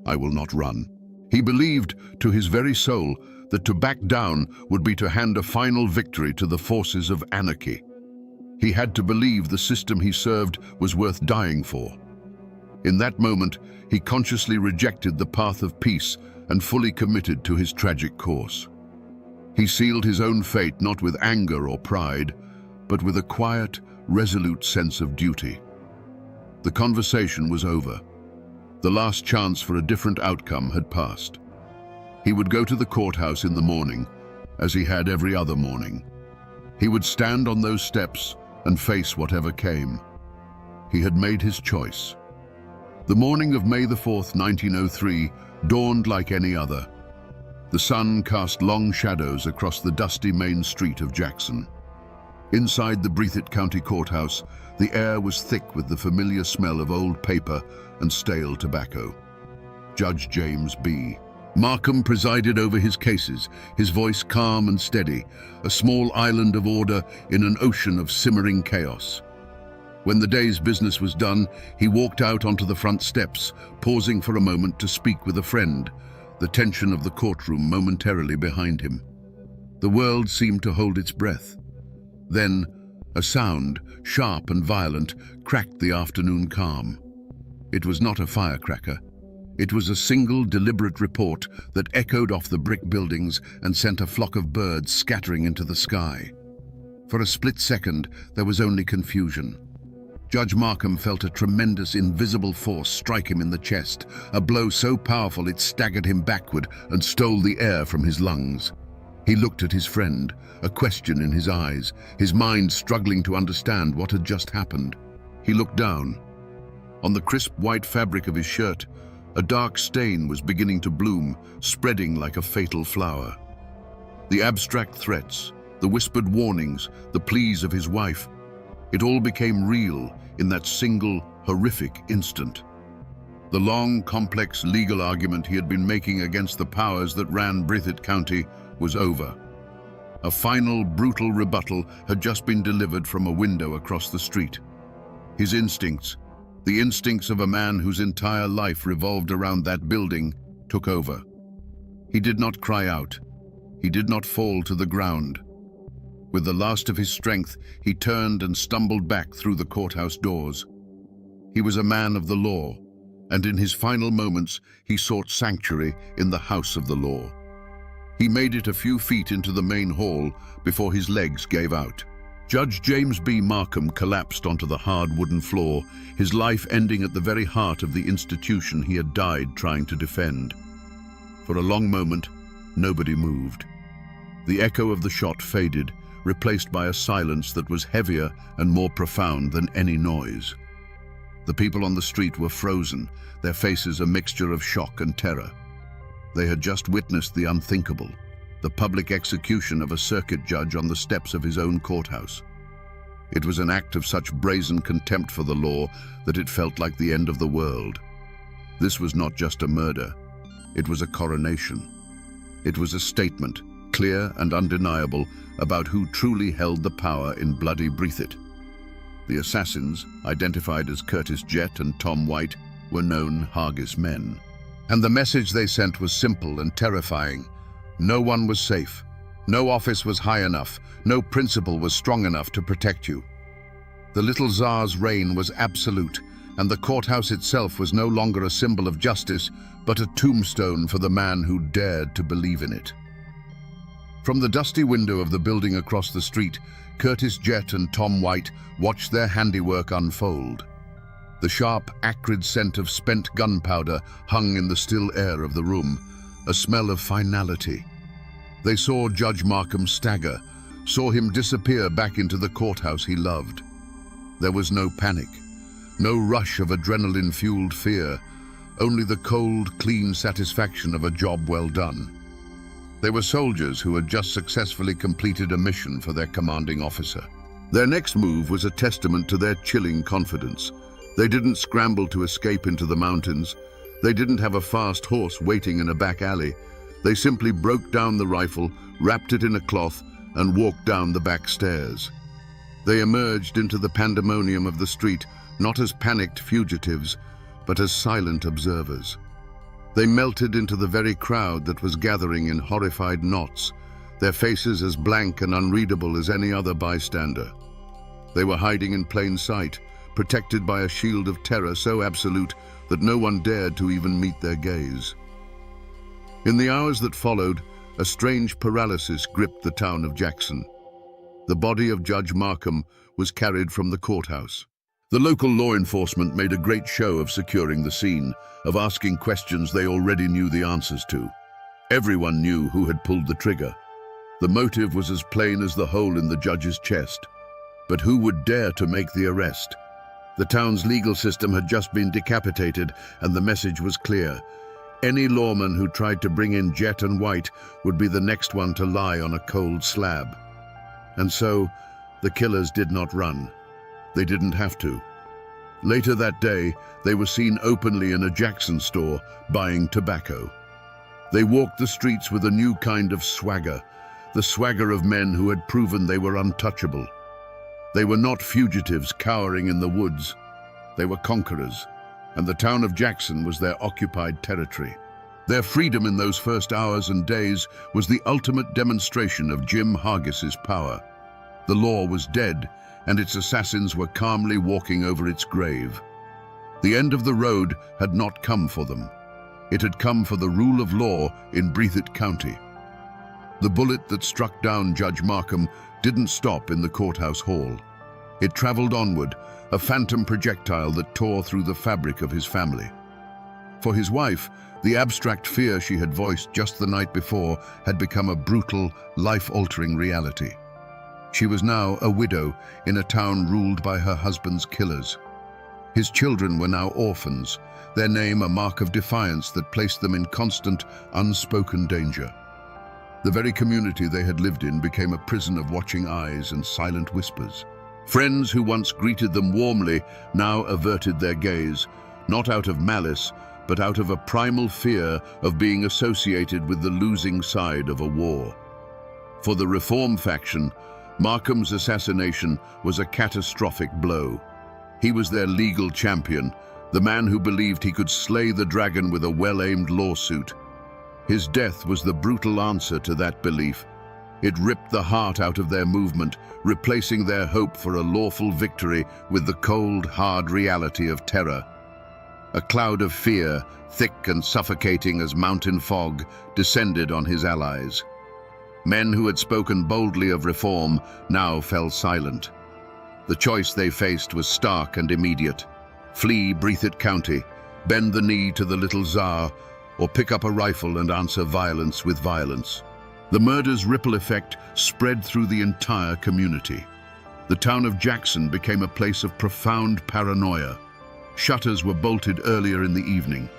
[SPEAKER 1] I will not run. He believed to his very soul that to back down would be to hand a final victory to the forces of anarchy. He had to believe the system he served was worth dying for. In that moment, he consciously rejected the path of peace and fully committed to his tragic course. He sealed his own fate not with anger or pride, but with a quiet, resolute sense of duty. The conversation was over. The last chance for a different outcome had passed. He would go to the courthouse in the morning, as he had every other morning. He would stand on those steps and face whatever came. He had made his choice. The morning of May the 4th, 1903, dawned like any other. The sun cast long shadows across the dusty main street of Jackson. Inside the Breathitt County Courthouse, the air was thick with the familiar smell of old paper and stale tobacco. Judge James B. Markham presided over his cases, his voice calm and steady, a small island of order in an ocean of simmering chaos. When the day's business was done, he walked out onto the front steps, pausing for a moment to speak with a friend, the tension of the courtroom momentarily behind him. The world seemed to hold its breath. Then, a sound, sharp and violent, cracked the afternoon calm. It was not a firecracker. It was a single, deliberate report that echoed off the brick buildings and sent a flock of birds scattering into the sky. For a split second, there was only confusion. Judge Markham felt a tremendous, invisible force strike him in the chest, a blow so powerful it staggered him backward and stole the air from his lungs. He looked at his friend, a question in his eyes, his mind struggling to understand what had just happened. He looked down. On the crisp white fabric of his shirt, a dark stain was beginning to bloom, spreading like a fatal flower. The abstract threats, the whispered warnings, the pleas of his wife, it all became real in that single, horrific instant. The long, complex legal argument he had been making against the powers that ran Breathitt County was over. A final, brutal rebuttal had just been delivered from a window across the street. His instincts, the instincts of a man whose entire life revolved around that building, took over. He did not cry out. He did not fall to the ground. With the last of his strength, he turned and stumbled back through the courthouse doors. He was a man of the law, and in his final moments, he sought sanctuary in the house of the law. He made it a few feet into the main hall before his legs gave out. Judge James B. Markham collapsed onto the hard wooden floor, his life ending at the very heart of the institution he had died trying to defend. For a long moment, nobody moved. The echo of the shot faded, replaced by a silence that was heavier and more profound than any noise. The people on the street were frozen, their faces a mixture of shock and terror. They had just witnessed the unthinkable, the public execution of a circuit judge on the steps of his own courthouse. It was an act of such brazen contempt for the law that it felt like the end of the world. This was not just a murder. It was a coronation. It was a statement, clear and undeniable, about who truly held the power in bloody Breathitt. The assassins, identified as Curtis Jett and Tom White, were known Hargis men. And the message they sent was simple and terrifying. No one was safe. No office was high enough. No principle was strong enough to protect you. The little Tsar's reign was absolute, and the courthouse itself was no longer a symbol of justice, but a tombstone for the man who dared to believe in it. From the dusty window of the building across the street, Curtis Jett and Tom White watched their handiwork unfold. The sharp, acrid scent of spent gunpowder hung in the still air of the room, a smell of finality. They saw Judge Markham stagger, saw him disappear back into the courthouse he loved. There was no panic, no rush of adrenaline-fueled fear, only the cold, clean satisfaction of a job well done. They were soldiers who had just successfully completed a mission for their commanding officer. Their next move was a testament to their chilling confidence. They didn't scramble to escape into the mountains. They didn't have a fast horse waiting in a back alley. They simply broke down the rifle, wrapped it in a cloth, and walked down the back stairs. They emerged into the pandemonium of the street, not as panicked fugitives, but as silent observers. They melted into the very crowd that was gathering in horrified knots, their faces as blank and unreadable as any other bystander. They were hiding in plain sight, protected by a shield of terror so absolute that no one dared to even meet their gaze. In the hours that followed, a strange paralysis gripped the town of Jackson. The body of Judge Markham was carried from the courthouse. The local law enforcement made a great show of securing the scene, of asking questions they already knew the answers to. Everyone knew who had pulled the trigger. The motive was as plain as the hole in the judge's chest. But who would dare to make the arrest? The town's legal system had just been decapitated, and the message was clear. Any lawman who tried to bring in Jett and White would be the next one to lie on a cold slab. And so, the killers did not run. They didn't have to. Later that day, they were seen openly in a Jackson store buying tobacco. They walked the streets with a new kind of swagger, the swagger of men who had proven they were untouchable. They were not fugitives cowering in the woods. They were conquerors, and the town of Jackson was their occupied territory. Their freedom in those first hours and days was the ultimate demonstration of Jim Hargis's power. The law was dead, and its assassins were calmly walking over its grave. The end of the road had not come for them. It had come for the rule of law in Breathitt County. The bullet that struck down Judge Markham didn't stop in the courthouse hall. It traveled onward, a phantom projectile that tore through the fabric of his family. For his wife, the abstract fear she had voiced just the night before had become a brutal, life-altering reality. She was now a widow in a town ruled by her husband's killers. His children were now orphans, their name a mark of defiance that placed them in constant, unspoken danger. The very community they had lived in became a prison of watching eyes and silent whispers. Friends who once greeted them warmly now averted their gaze, not out of malice, but out of a primal fear of being associated with the losing side of a war. For the Reform faction, Markham's assassination was a catastrophic blow. He was their legal champion, the man who believed he could slay the dragon with a well-aimed lawsuit. His death was the brutal answer to that belief. It ripped the heart out of their movement, replacing their hope for a lawful victory with the cold, hard reality of terror. A cloud of fear, thick and suffocating as mountain fog, descended on his allies. Men who had spoken boldly of reform now fell silent. The choice they faced was stark and immediate. Flee Breathitt County, bend the knee to the little Tsar, or pick up a rifle and answer violence with violence. The murder's ripple effect spread through the entire community. The town of Jackson became a place of profound paranoia. Shutters were bolted earlier in the evening.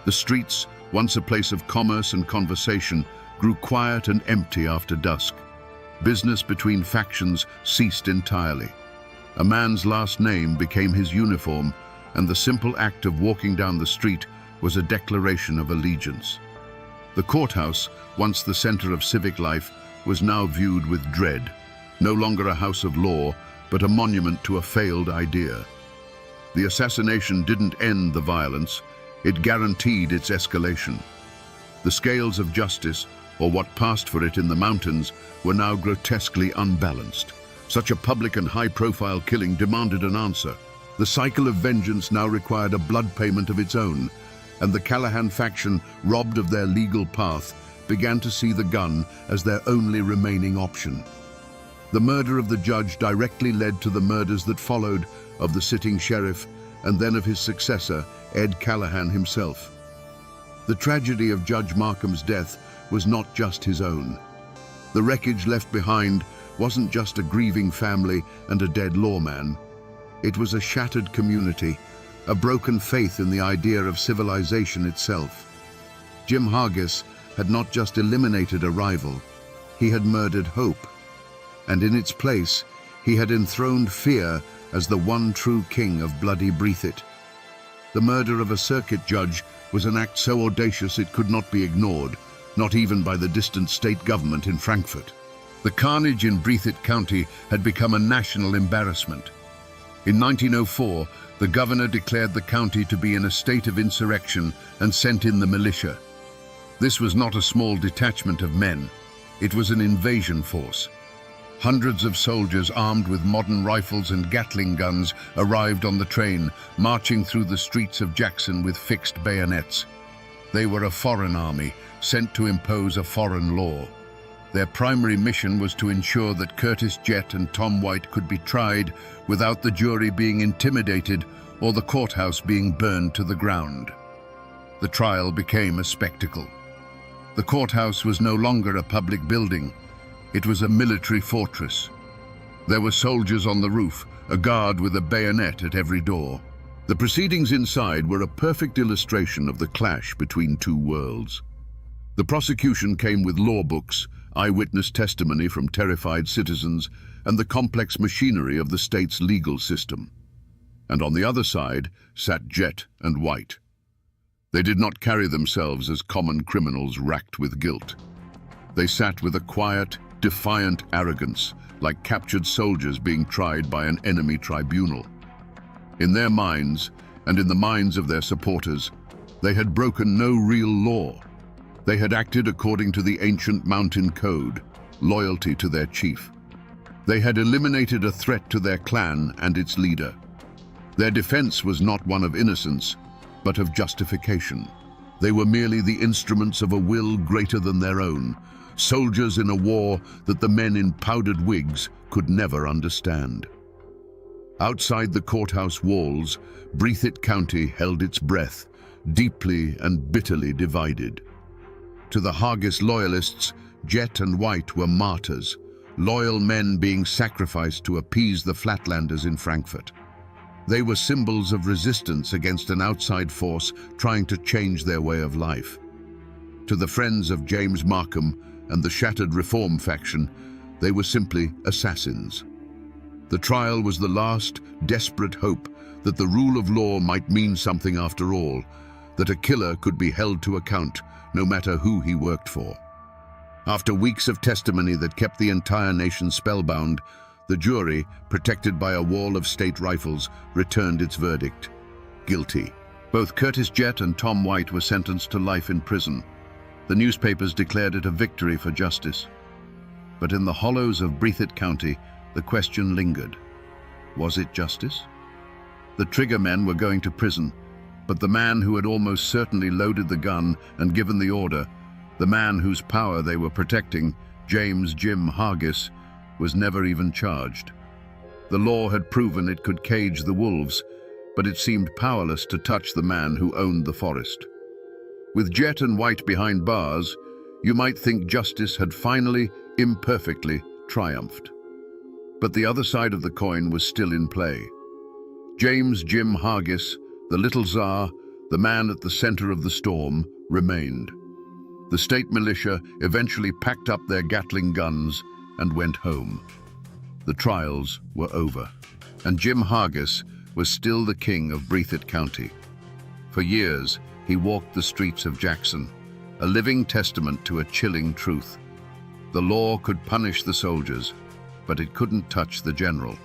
[SPEAKER 1] The streets, once a place of commerce and conversation, grew quiet and empty after dusk. Business between factions ceased entirely. A man's last name became his uniform, and the simple act of walking down the street was a declaration of allegiance. The courthouse, once the center of civic life, was now viewed with dread. No longer a house of law, but a monument to a failed idea. The assassination didn't end the violence, it guaranteed its escalation. The scales of justice, or what passed for it in the mountains, were now grotesquely unbalanced. Such a public and high-profile killing demanded an answer. The cycle of vengeance now required a blood payment of its own, and the Callahan faction, robbed of their legal path, began to see the gun as their only remaining option. The murder of the judge directly led to the murders that followed, of the sitting sheriff, and then of his successor, Ed Callahan himself. The tragedy of Judge Markham's death was not just his own. The wreckage left behind wasn't just a grieving family and a dead lawman. It was a shattered community, a broken faith in the idea of civilization itself. Jim Hargis had not just eliminated a rival, he had murdered hope. And in its place, he had enthroned fear as the one true king of bloody Breathitt. The murder of a circuit judge was an act so audacious it could not be ignored, not even by the distant state government in Frankfurt. The carnage in Breathitt County had become a national embarrassment. In 1904, the governor declared the county to be in a state of insurrection and sent in the militia. This was not a small detachment of men. It was an invasion force. Hundreds of soldiers armed with modern rifles and Gatling guns arrived on the train, marching through the streets of Jackson with fixed bayonets. They were a foreign army, sent to impose a foreign law. Their primary mission was to ensure that Curtis Jett and Tom White could be tried without the jury being intimidated or the courthouse being burned to the ground. The trial became a spectacle. The courthouse was no longer a public building. It was a military fortress. There were soldiers on the roof, a guard with a bayonet at every door. The proceedings inside were a perfect illustration of the clash between two worlds. The prosecution came with law books, eyewitness testimony from terrified citizens, and the complex machinery of the state's legal system. And on the other side sat Jett and White. They did not carry themselves as common criminals racked with guilt. They sat with a quiet, defiant arrogance, like captured soldiers being tried by an enemy tribunal. In their minds, and in the minds of their supporters, they had broken no real law. They had acted according to the ancient mountain code, loyalty to their chief. They had eliminated a threat to their clan and its leader. Their defense was not one of innocence, but of justification. They were merely the instruments of a will greater than their own, soldiers in a war that the men in powdered wigs could never understand. Outside the courthouse walls, Breathitt County held its breath, deeply and bitterly divided. To the Hargis loyalists, Jett and White were martyrs, loyal men being sacrificed to appease the Flatlanders in Frankfurt. They were symbols of resistance against an outside force trying to change their way of life. To the friends of James Markham and the shattered Reform faction, they were simply assassins. The trial was the last, desperate hope that the rule of law might mean something after all, that a killer could be held to account, no matter who he worked for. After weeks of testimony that kept the entire nation spellbound, the jury, protected by a wall of state rifles, returned its verdict: guilty. Both Curtis Jett and Tom White were sentenced to life in prison. The newspapers declared it a victory for justice. But in the hollows of Breathitt County, the question lingered. Was it justice? The trigger men were going to prison, but the man who had almost certainly loaded the gun and given the order, the man whose power they were protecting, James Jim Hargis, was never even charged. The law had proven it could cage the wolves, but it seemed powerless to touch the man who owned the forest. With Jet and White behind bars, you might think justice had finally, imperfectly, triumphed. But the other side of the coin was still in play. James Jim Hargis, the little Tsar, the man at the center of the storm, remained. The state militia eventually packed up their Gatling guns and went home. The trials were over, and Jim Hargis was still the king of Breathitt County. For years, he walked the streets of Jackson, a living testament to a chilling truth. The law could punish the soldiers, but it couldn't touch the general.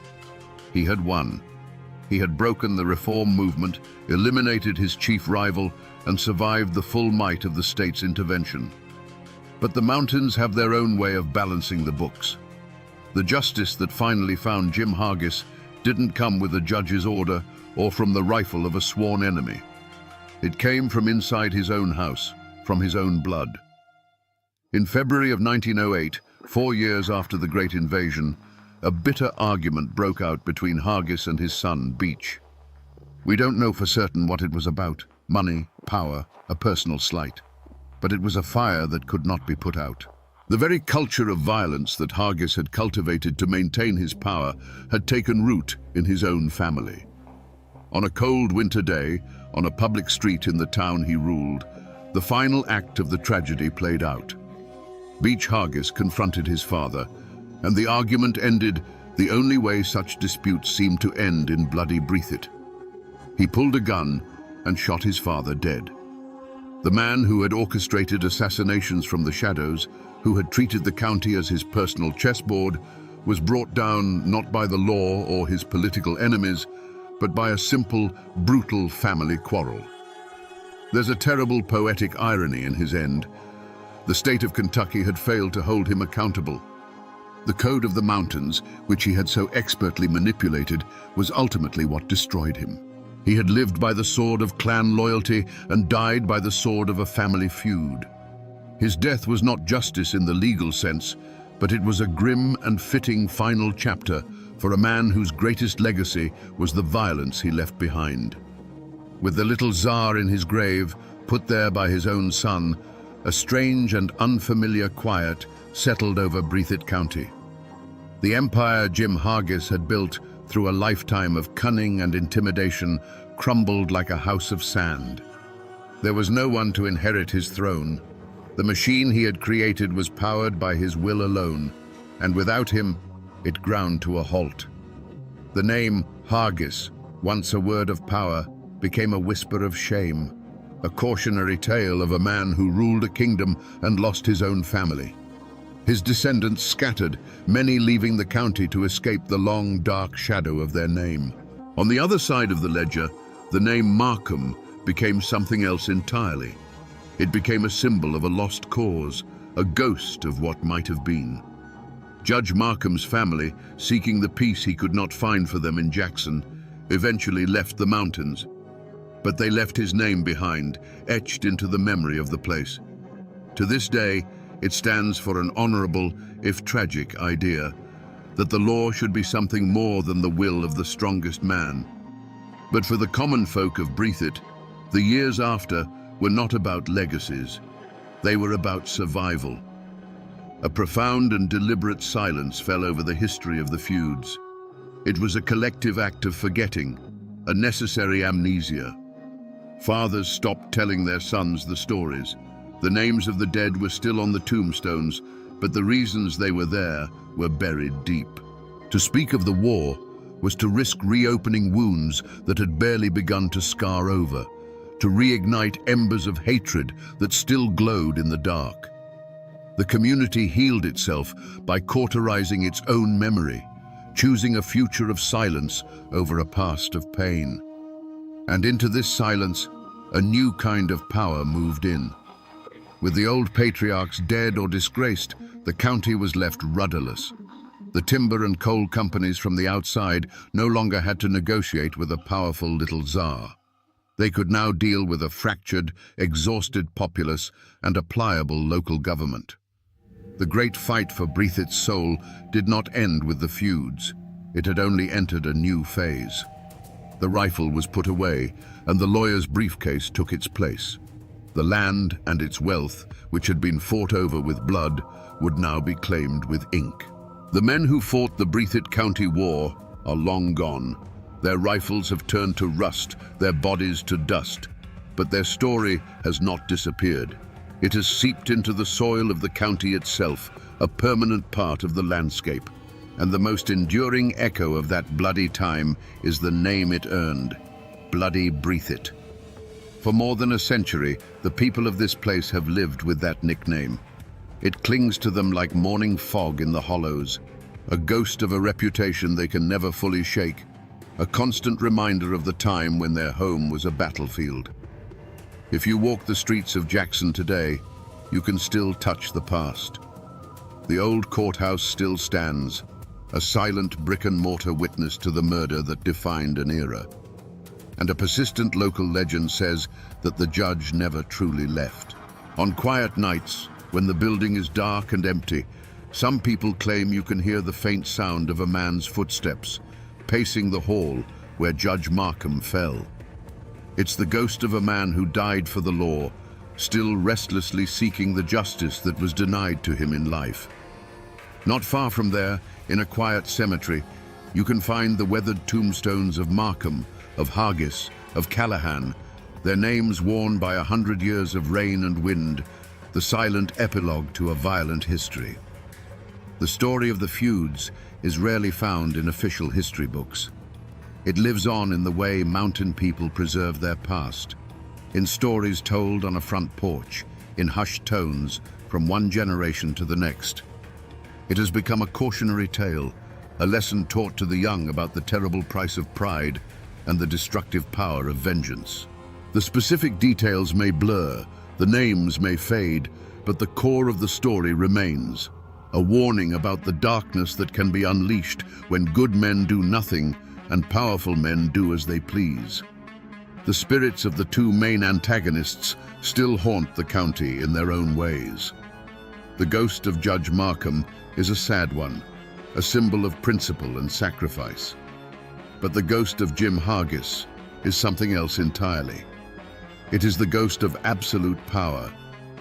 [SPEAKER 1] He had won. He had broken the reform movement, eliminated his chief rival, and survived the full might of the state's intervention. But the mountains have their own way of balancing the books. The justice that finally found Jim Hargis didn't come with a judge's order or from the rifle of a sworn enemy. It came from inside his own house, from his own blood. In February of 1908, 4 years after the Great Invasion, a bitter argument broke out between Hargis and his son, Beach. We don't know for certain what it was about: money, power, a personal slight. But it was a fire that could not be put out. The very culture of violence that Hargis had cultivated to maintain his power had taken root in his own family. On a cold winter day, on a public street in the town he ruled, the final act of the tragedy played out. Beach Hargis confronted his father, and the argument ended the only way such disputes seemed to end in bloody Breathitt. He pulled a gun and shot his father dead. The man who had orchestrated assassinations from the shadows, who had treated the county as his personal chessboard, was brought down not by the law or his political enemies, but by a simple, brutal family quarrel. There's a terrible poetic irony in his end. The state of Kentucky had failed to hold him accountable. The code of the mountains, which he had so expertly manipulated, was ultimately what destroyed him. He had lived by the sword of clan loyalty and died by the sword of a family feud. His death was not justice in the legal sense, but it was a grim and fitting final chapter for a man whose greatest legacy was the violence he left behind. With the little Tsar in his grave, put there by his own son, a strange and unfamiliar quiet settled over Breathitt County. The empire Jim Hargis had built through a lifetime of cunning and intimidation crumbled like a house of sand. There was no one to inherit his throne. The machine he had created was powered by his will alone, and without him, it ground to a halt. The name Hargis, once a word of power, became a whisper of shame, a cautionary tale of a man who ruled a kingdom and lost his own family. His descendants scattered, many leaving the county to escape the long, dark shadow of their name. On the other side of the ledger, the name Markham became something else entirely. It became a symbol of a lost cause, a ghost of what might have been. Judge Markham's family, seeking the peace he could not find for them in Jackson, eventually left the mountains. But they left his name behind, etched into the memory of the place. To this day, it stands for an honorable, if tragic, idea that the law should be something more than the will of the strongest man. But for the common folk of Breathitt, the years after were not about legacies. They were about survival. A profound and deliberate silence fell over the history of the feuds. It was a collective act of forgetting, a necessary amnesia. Fathers stopped telling their sons the stories. The names of the dead were still on the tombstones, but the reasons they were there were buried deep. To speak of the war was to risk reopening wounds that had barely begun to scar over, to reignite embers of hatred that still glowed in the dark. The community healed itself by cauterizing its own memory, choosing a future of silence over a past of pain. And into this silence, a new kind of power moved in. With the old patriarchs dead or disgraced, the county was left rudderless. The timber and coal companies from the outside no longer had to negotiate with a powerful little czar. They could now deal with a fractured, exhausted populace and a pliable local government. The great fight for Breathitt's soul did not end with the feuds. It had only entered a new phase. The rifle was put away, and the lawyer's briefcase took its place. The land and its wealth, which had been fought over with blood, would now be claimed with ink. The men who fought the Breathitt County War are long gone. Their rifles have turned to rust, their bodies to dust. But their story has not disappeared. It has seeped into the soil of the county itself, a permanent part of the landscape. And the most enduring echo of that bloody time is the name it earned, Bloody Breathitt. For more than a century, the people of this place have lived with that nickname. It clings to them like morning fog in the hollows, a ghost of a reputation they can never fully shake, a constant reminder of the time when their home was a battlefield. If you walk the streets of Jackson today, you can still touch the past. The old courthouse still stands, a silent brick-and-mortar witness to the murder that defined an era. And a persistent local legend says that the judge never truly left. On quiet nights, when the building is dark and empty, some people claim you can hear the faint sound of a man's footsteps, pacing the hall where Judge Markham fell. It's the ghost of a man who died for the law, still restlessly seeking the justice that was denied to him in life. Not far from there, in a quiet cemetery, you can find the weathered tombstones of Markham, of Hargis, of Callahan, their names worn by 100 years of rain and wind, the silent epilogue to a violent history. The story of the feuds is rarely found in official history books. It lives on in the way mountain people preserve their past, in stories told on a front porch, in hushed tones from one generation to the next. It has become a cautionary tale, a lesson taught to the young about the terrible price of pride and the destructive power of vengeance. The specific details may blur, the names may fade, but the core of the story remains. A warning about the darkness that can be unleashed when good men do nothing and powerful men do as they please. The spirits of the two main antagonists still haunt the county in their own ways. The ghost of Judge Markham is a sad one, a symbol of principle and sacrifice. But the ghost of Jim Hargis is something else entirely. It is the ghost of absolute power,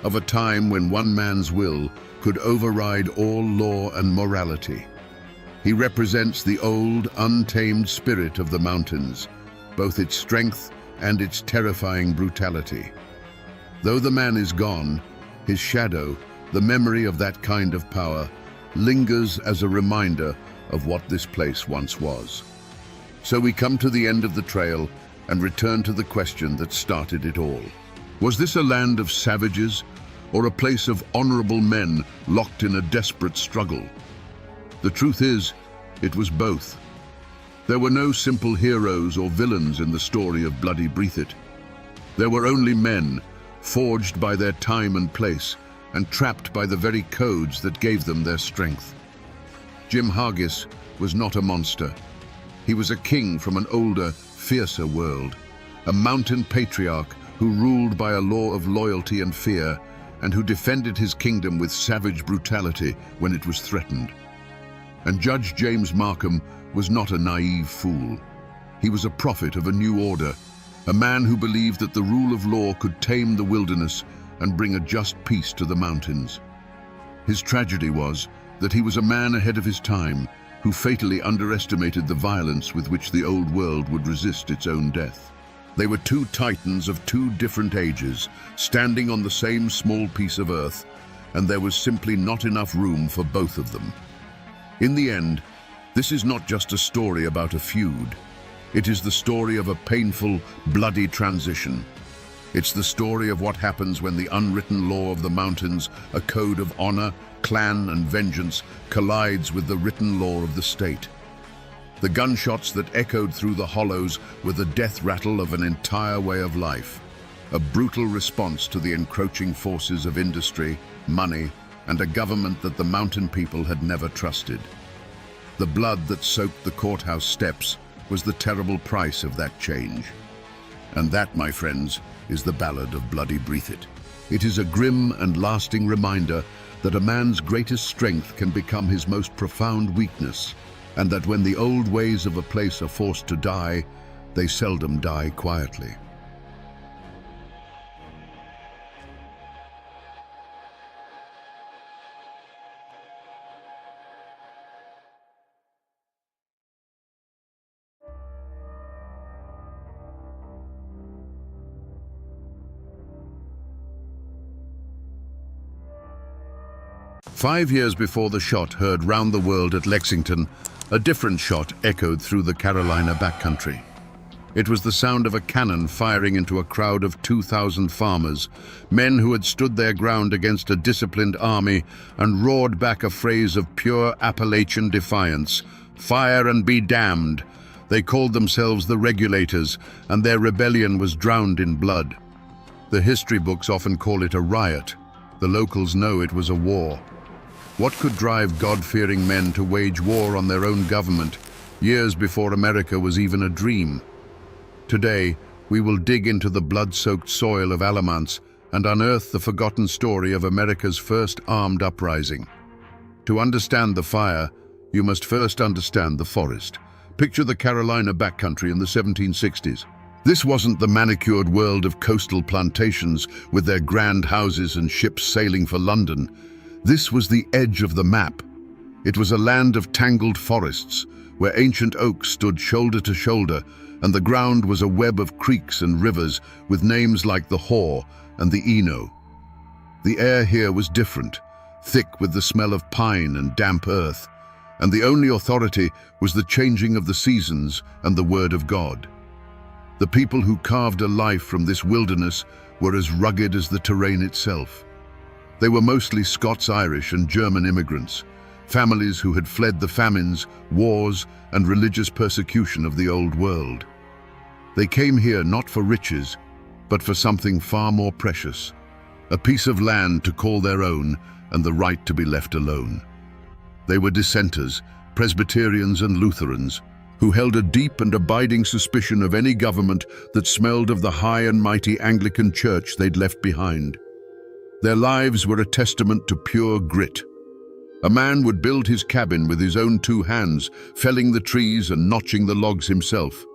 [SPEAKER 1] of a time when one man's will could override all law and morality. He represents the old, untamed spirit of the mountains, both its strength and its terrifying brutality. Though the man is gone, his shadow, the memory of that kind of power, lingers as a reminder of what this place once was. So we come to the end of the trail and return to the question that started it all. Was this a land of savages or a place of honorable men locked in a desperate struggle? The truth is, it was both. There were no simple heroes or villains in the story of Bloody Breathitt. There were only men, forged by their time and place, and trapped by the very codes that gave them their strength. Jim Hargis was not a monster. He was a king from an older, fiercer world, a mountain patriarch who ruled by a law of loyalty and fear, and who defended his kingdom with savage brutality when it was threatened. And Judge James Markham was not a naive fool. He was a prophet of a new order, a man who believed that the rule of law could tame the wilderness and bring a just peace to the mountains. His tragedy was that he was a man ahead of his time, who fatally underestimated the violence with which the old world would resist its own death. They were two titans of two different ages, standing on the same small piece of earth, and there was simply not enough room for both of them. In the end, this is not just a story about a feud. It is the story of a painful, bloody transition. It's the story of what happens when the unwritten law of the mountains, a code of honor, clan, and vengeance, collides with the written law of the state. The gunshots that echoed through the hollows were the death rattle of an entire way of life, a brutal response to the encroaching forces of industry, money, and a government that the mountain people had never trusted. The blood that soaked the courthouse steps was the terrible price of that change. And that, my friends, is the Ballad of Bloody Breathitt. It is a grim and lasting reminder that a man's greatest strength can become his most profound weakness, and that when the old ways of a place are forced to die, they seldom die quietly. "5 years before the shot heard round the world at Lexington, a different shot echoed through the Carolina backcountry. It was the sound of a cannon firing into a crowd of 2,000 farmers, men who had stood their ground against a disciplined army and roared back a phrase of pure Appalachian defiance: 'Fire and be damned!' They called themselves the Regulators, and their rebellion was drowned in blood. The history books often call it a riot. The locals know it was a war. What could drive God-fearing men to wage war on their own government, years before America was even a dream? Today, we will dig into the blood-soaked soil of Alamance and unearth the forgotten story of America's first armed uprising. To understand the fire, you must first understand the forest. Picture the Carolina backcountry in the 1760s. This wasn't the manicured world of coastal plantations with their grand houses and ships sailing for London. This was the edge of the map. It was a land of tangled forests, where ancient oaks stood shoulder to shoulder, and the ground was a web of creeks and rivers with names like the Haw and the Eno. The air here was different, thick with the smell of pine and damp earth, and the only authority was the changing of the seasons and the word of God. The people who carved a life from this wilderness were as rugged as the terrain itself. They were mostly Scots-Irish and German immigrants, families who had fled the famines, wars, and religious persecution of the Old World. They came here not for riches, but for something far more precious: a piece of land to call their own and the right to be left alone. They were dissenters, Presbyterians and Lutherans, who held a deep and abiding suspicion of any government that smelled of the high and mighty Anglican Church they'd left behind. Their lives were a testament to pure grit. A man would build his cabin with his own 2 hands, felling the trees and notching the logs himself.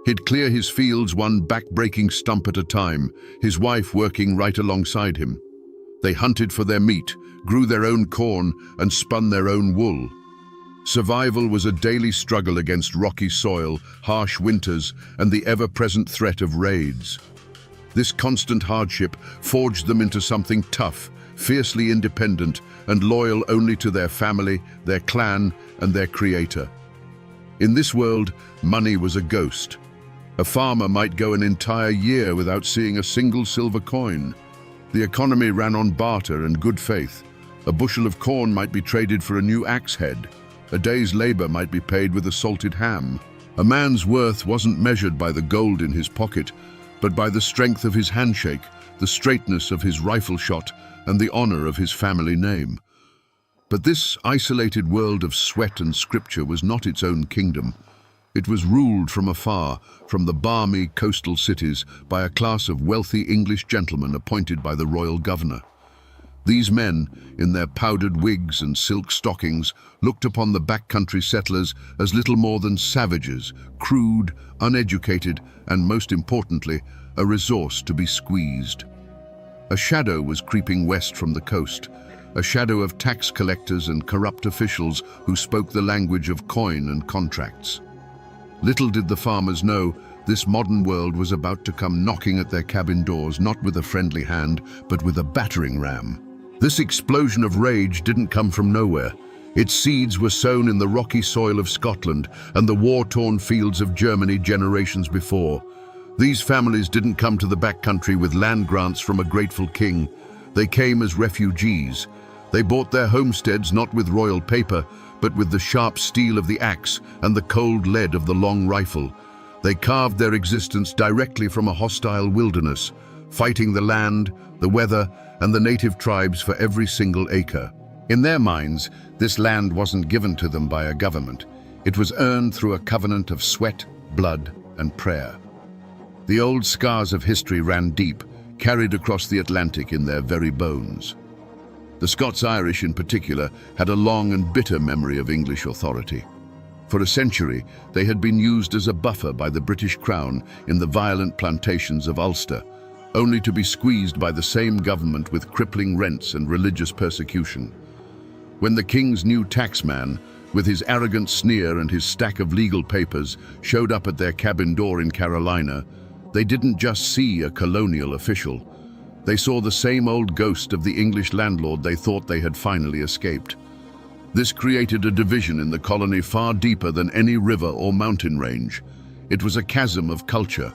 [SPEAKER 1] He'd clear his fields one back-breaking stump at a time, his wife working right alongside him. They hunted for their meat, grew their own corn, and spun their own wool. Survival was a daily struggle against rocky soil, harsh winters, and the ever-present threat of raids. This constant hardship forged them into something tough, fiercely independent, and loyal only to their family, their clan, and their creator. In this world, money was a ghost. A farmer might go an entire year without seeing a single silver coin. The economy ran on barter and good faith. A bushel of corn might be traded for a new axe head. A day's labor might be paid with a salted ham. A man's worth wasn't measured by the gold in his pocket, but by the strength of his handshake, the straightness of his rifle shot, and the honor of his family name. But this isolated world of sweat and scripture was not its own kingdom. It was ruled from afar, from the balmy coastal cities, by a class of wealthy English gentlemen appointed by the royal governor. These men, in their powdered wigs and silk stockings, looked upon the backcountry settlers as little more than savages, crude, uneducated, and most importantly, a resource to be squeezed. A shadow was creeping west from the coast, a shadow of tax collectors and corrupt officials who spoke the language of coin and contracts. Little did the farmers know, this modern world was about to come knocking at their cabin doors, not with a friendly hand, but with a battering ram. This explosion of rage didn't come from nowhere. Its seeds were sown in the rocky soil of Scotland and the war-torn fields of Germany generations before. These families didn't come to the backcountry with land grants from a grateful king. They came as refugees. They bought their homesteads not with royal paper, but with the sharp steel of the axe and the cold lead of the long rifle. They carved their existence directly from a hostile wilderness, fighting the land, the weather, and the native tribes for every single acre. In their minds, this land wasn't given to them by a government. It was earned through a covenant of sweat, blood, and prayer. The old scars of history ran deep, carried across the Atlantic in their very bones. The Scots-Irish in particular had a long and bitter memory of English authority. For a century, they had been used as a buffer by the British Crown in the violent plantations of Ulster, only to be squeezed by the same government with crippling rents and religious persecution. When the king's new taxman, with his arrogant sneer and his stack of legal papers, showed up at their cabin door in Carolina, they didn't just see a colonial official. They saw the same old ghost of the English landlord they thought they had finally escaped. This created a division in the colony far deeper than any river or mountain range. It was a chasm of culture.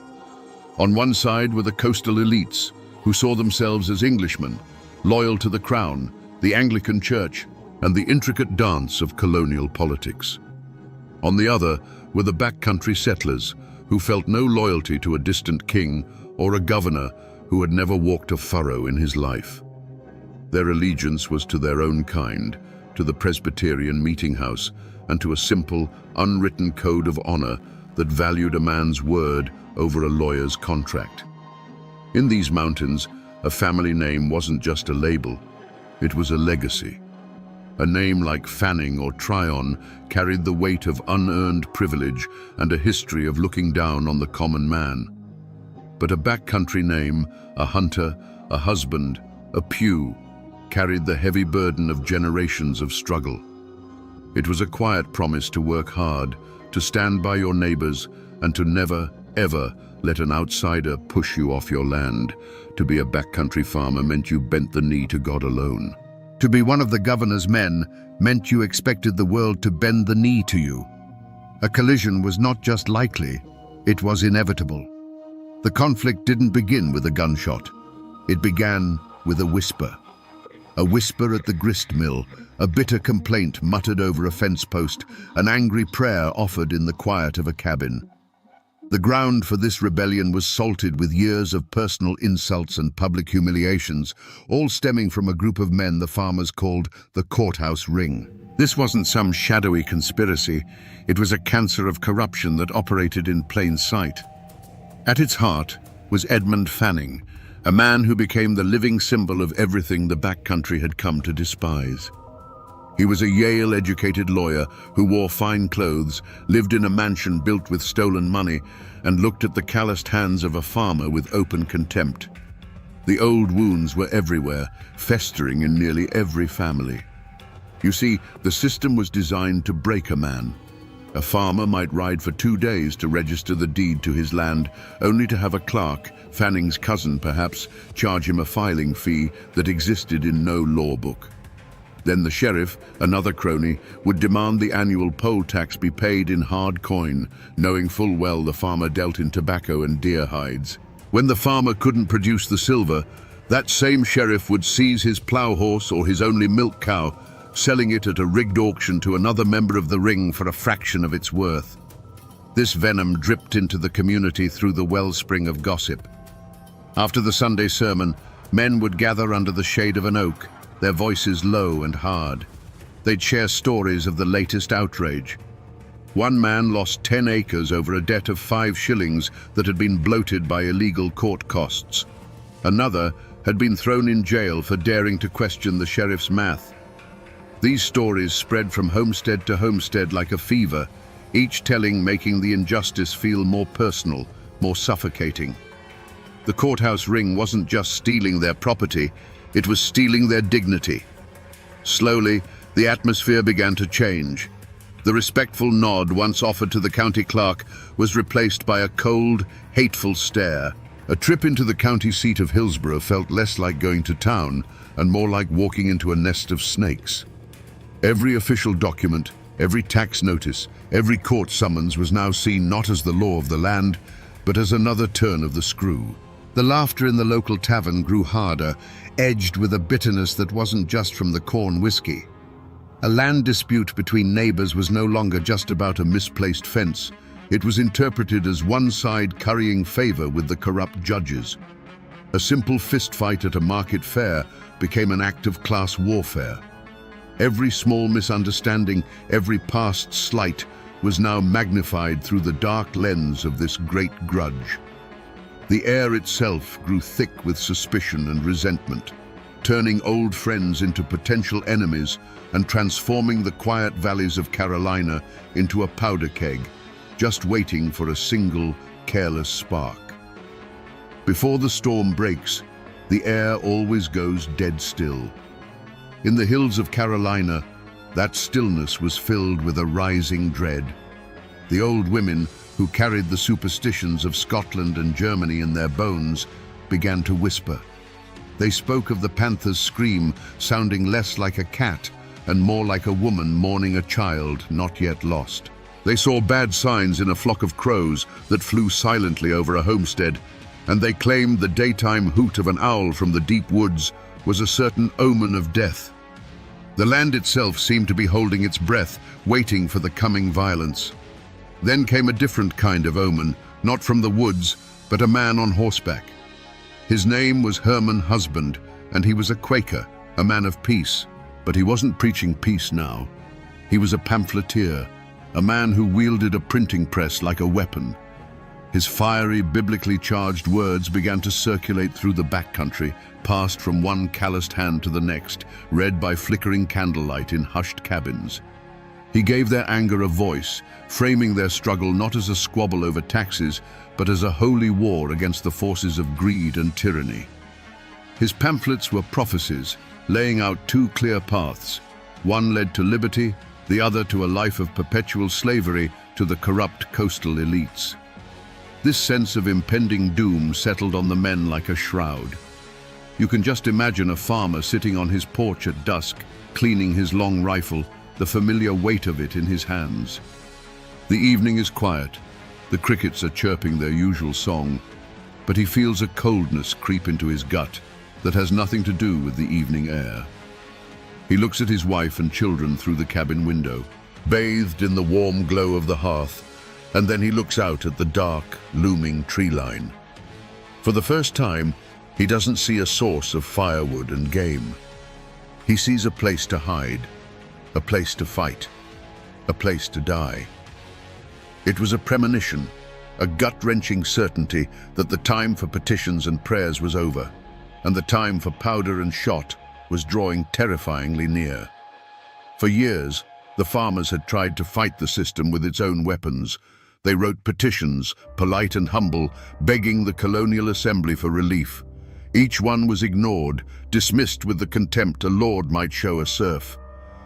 [SPEAKER 1] On one side were the coastal elites, who saw themselves as Englishmen, loyal to the crown, the Anglican Church, and the intricate dance of colonial politics. On the other were the backcountry settlers, who felt no loyalty to a distant king or a governor who had never walked a furrow in his life. Their allegiance was to their own kind, to the Presbyterian meeting house, and to a simple, unwritten code of honor that valued a man's word over a lawyer's contract. In these mountains, a family name wasn't just a label, it was a legacy. A name like Fanning or Tryon carried the weight of unearned privilege and a history of looking down on the common man. But a backcountry name, a hunter, a husband, a Pugh, carried the heavy burden of generations of struggle. It was a quiet promise to work hard, to stand by your neighbors, and to never, ever let an outsider push you off your land. To be a backcountry farmer meant you bent the knee to God alone. To be one of the governor's men meant you expected the world to bend the knee to you. A collision was not just likely, it was inevitable. The conflict didn't begin with a gunshot. It began with a whisper. A whisper at the grist mill, a bitter complaint muttered over a fence post, an angry prayer offered in the quiet of a cabin. The ground for this rebellion was salted with years of personal insults and public humiliations, all stemming from a group of men the farmers called the Courthouse Ring. This wasn't some shadowy conspiracy, it was a cancer of corruption that operated in plain sight. At its heart was Edmund Fanning, a man who became the living symbol of everything the backcountry had come to despise. He was a Yale-educated lawyer who wore fine clothes, lived in a mansion built with stolen money, and looked at the calloused hands of a farmer with open contempt. The old wounds were everywhere, festering in nearly every family. You see, the system was designed to break a man. A farmer might ride for 2 days to register the deed to his land, only to have a clerk, Fanning's cousin perhaps, charge him a filing fee that existed in no law book. Then the sheriff, another crony, would demand the annual poll tax be paid in hard coin, knowing full well the farmer dealt in tobacco and deer hides. When the farmer couldn't produce the silver, that same sheriff would seize his plough horse or his only milk cow, selling it at a rigged auction to another member of the ring for a fraction of its worth. This venom dripped into the community through the wellspring of gossip. After the Sunday sermon, men would gather under the shade of an oak, their voices low and hard. They'd share stories of the latest outrage. One man lost 10 acres over a debt of 5 shillings that had been bloated by illegal court costs. Another had been thrown in jail for daring to question the sheriff's math. These stories spread from homestead to homestead like a fever, each telling making the injustice feel more personal, more suffocating. The courthouse ring wasn't just stealing their property, it was stealing their dignity. Slowly, the atmosphere began to change. The respectful nod once offered to the county clerk was replaced by a cold, hateful stare. A trip into the county seat of Hillsborough felt less like going to town and more like walking into a nest of snakes. Every official document, every tax notice, every court summons was now seen not as the law of the land, but as another turn of the screw. The laughter in the local tavern grew harder, edged with a bitterness that wasn't just from the corn whiskey. A land dispute between neighbors was no longer just about a misplaced fence. It was interpreted as one side currying favor with the corrupt judges. A simple fistfight at a market fair became an act of class warfare. Every small misunderstanding, every past slight was now magnified through the dark lens of this great grudge. The air itself grew thick with suspicion and resentment, turning old friends into potential enemies and transforming the quiet valleys of Carolina into a powder keg, just waiting for a single, careless spark. Before the storm breaks, the air always goes dead still. In the hills of Carolina, that stillness was filled with a rising dread. The old women, who carried the superstitions of Scotland and Germany in their bones, began to whisper. They spoke of the panther's scream sounding less like a cat and more like a woman mourning a child not yet lost. They saw bad signs in a flock of crows that flew silently over a homestead, and they claimed the daytime hoot of an owl from the deep woods was a certain omen of death. The land itself seemed to be holding its breath, waiting for the coming violence. Then came a different kind of omen, not from the woods, but a man on horseback. His name was Herman Husband, and he was a Quaker, a man of peace. But he wasn't preaching peace now. He was a pamphleteer, a man who wielded a printing press like a weapon. His fiery, biblically charged words began to circulate through the backcountry, passed from one calloused hand to the next, read by flickering candlelight in hushed cabins. He gave their anger a voice, framing their struggle not as a squabble over taxes, but as a holy war against the forces of greed and tyranny. His pamphlets were prophecies, laying out two clear paths. One led to liberty, the other to a life of perpetual slavery to the corrupt coastal elites. This sense of impending doom settled on the men like a shroud. You can just imagine a farmer sitting on his porch at dusk, cleaning his long rifle, the familiar weight of it in his hands. The evening is quiet. The crickets are chirping their usual song, but he feels a coldness creep into his gut that has nothing to do with the evening air. He looks at his wife and children through the cabin window, bathed in the warm glow of the hearth, and then he looks out at the dark, looming tree line. For the first time, he doesn't see a source of firewood and game. He sees a place to hide, a place to fight, a place to die. It was a premonition, a gut-wrenching certainty that the time for petitions and prayers was over, and the time for powder and shot was drawing terrifyingly near. For years, the farmers had tried to fight the system with its own weapons. They wrote petitions, polite and humble, begging the colonial assembly for relief. Each one was ignored, dismissed with the contempt a lord might show a serf.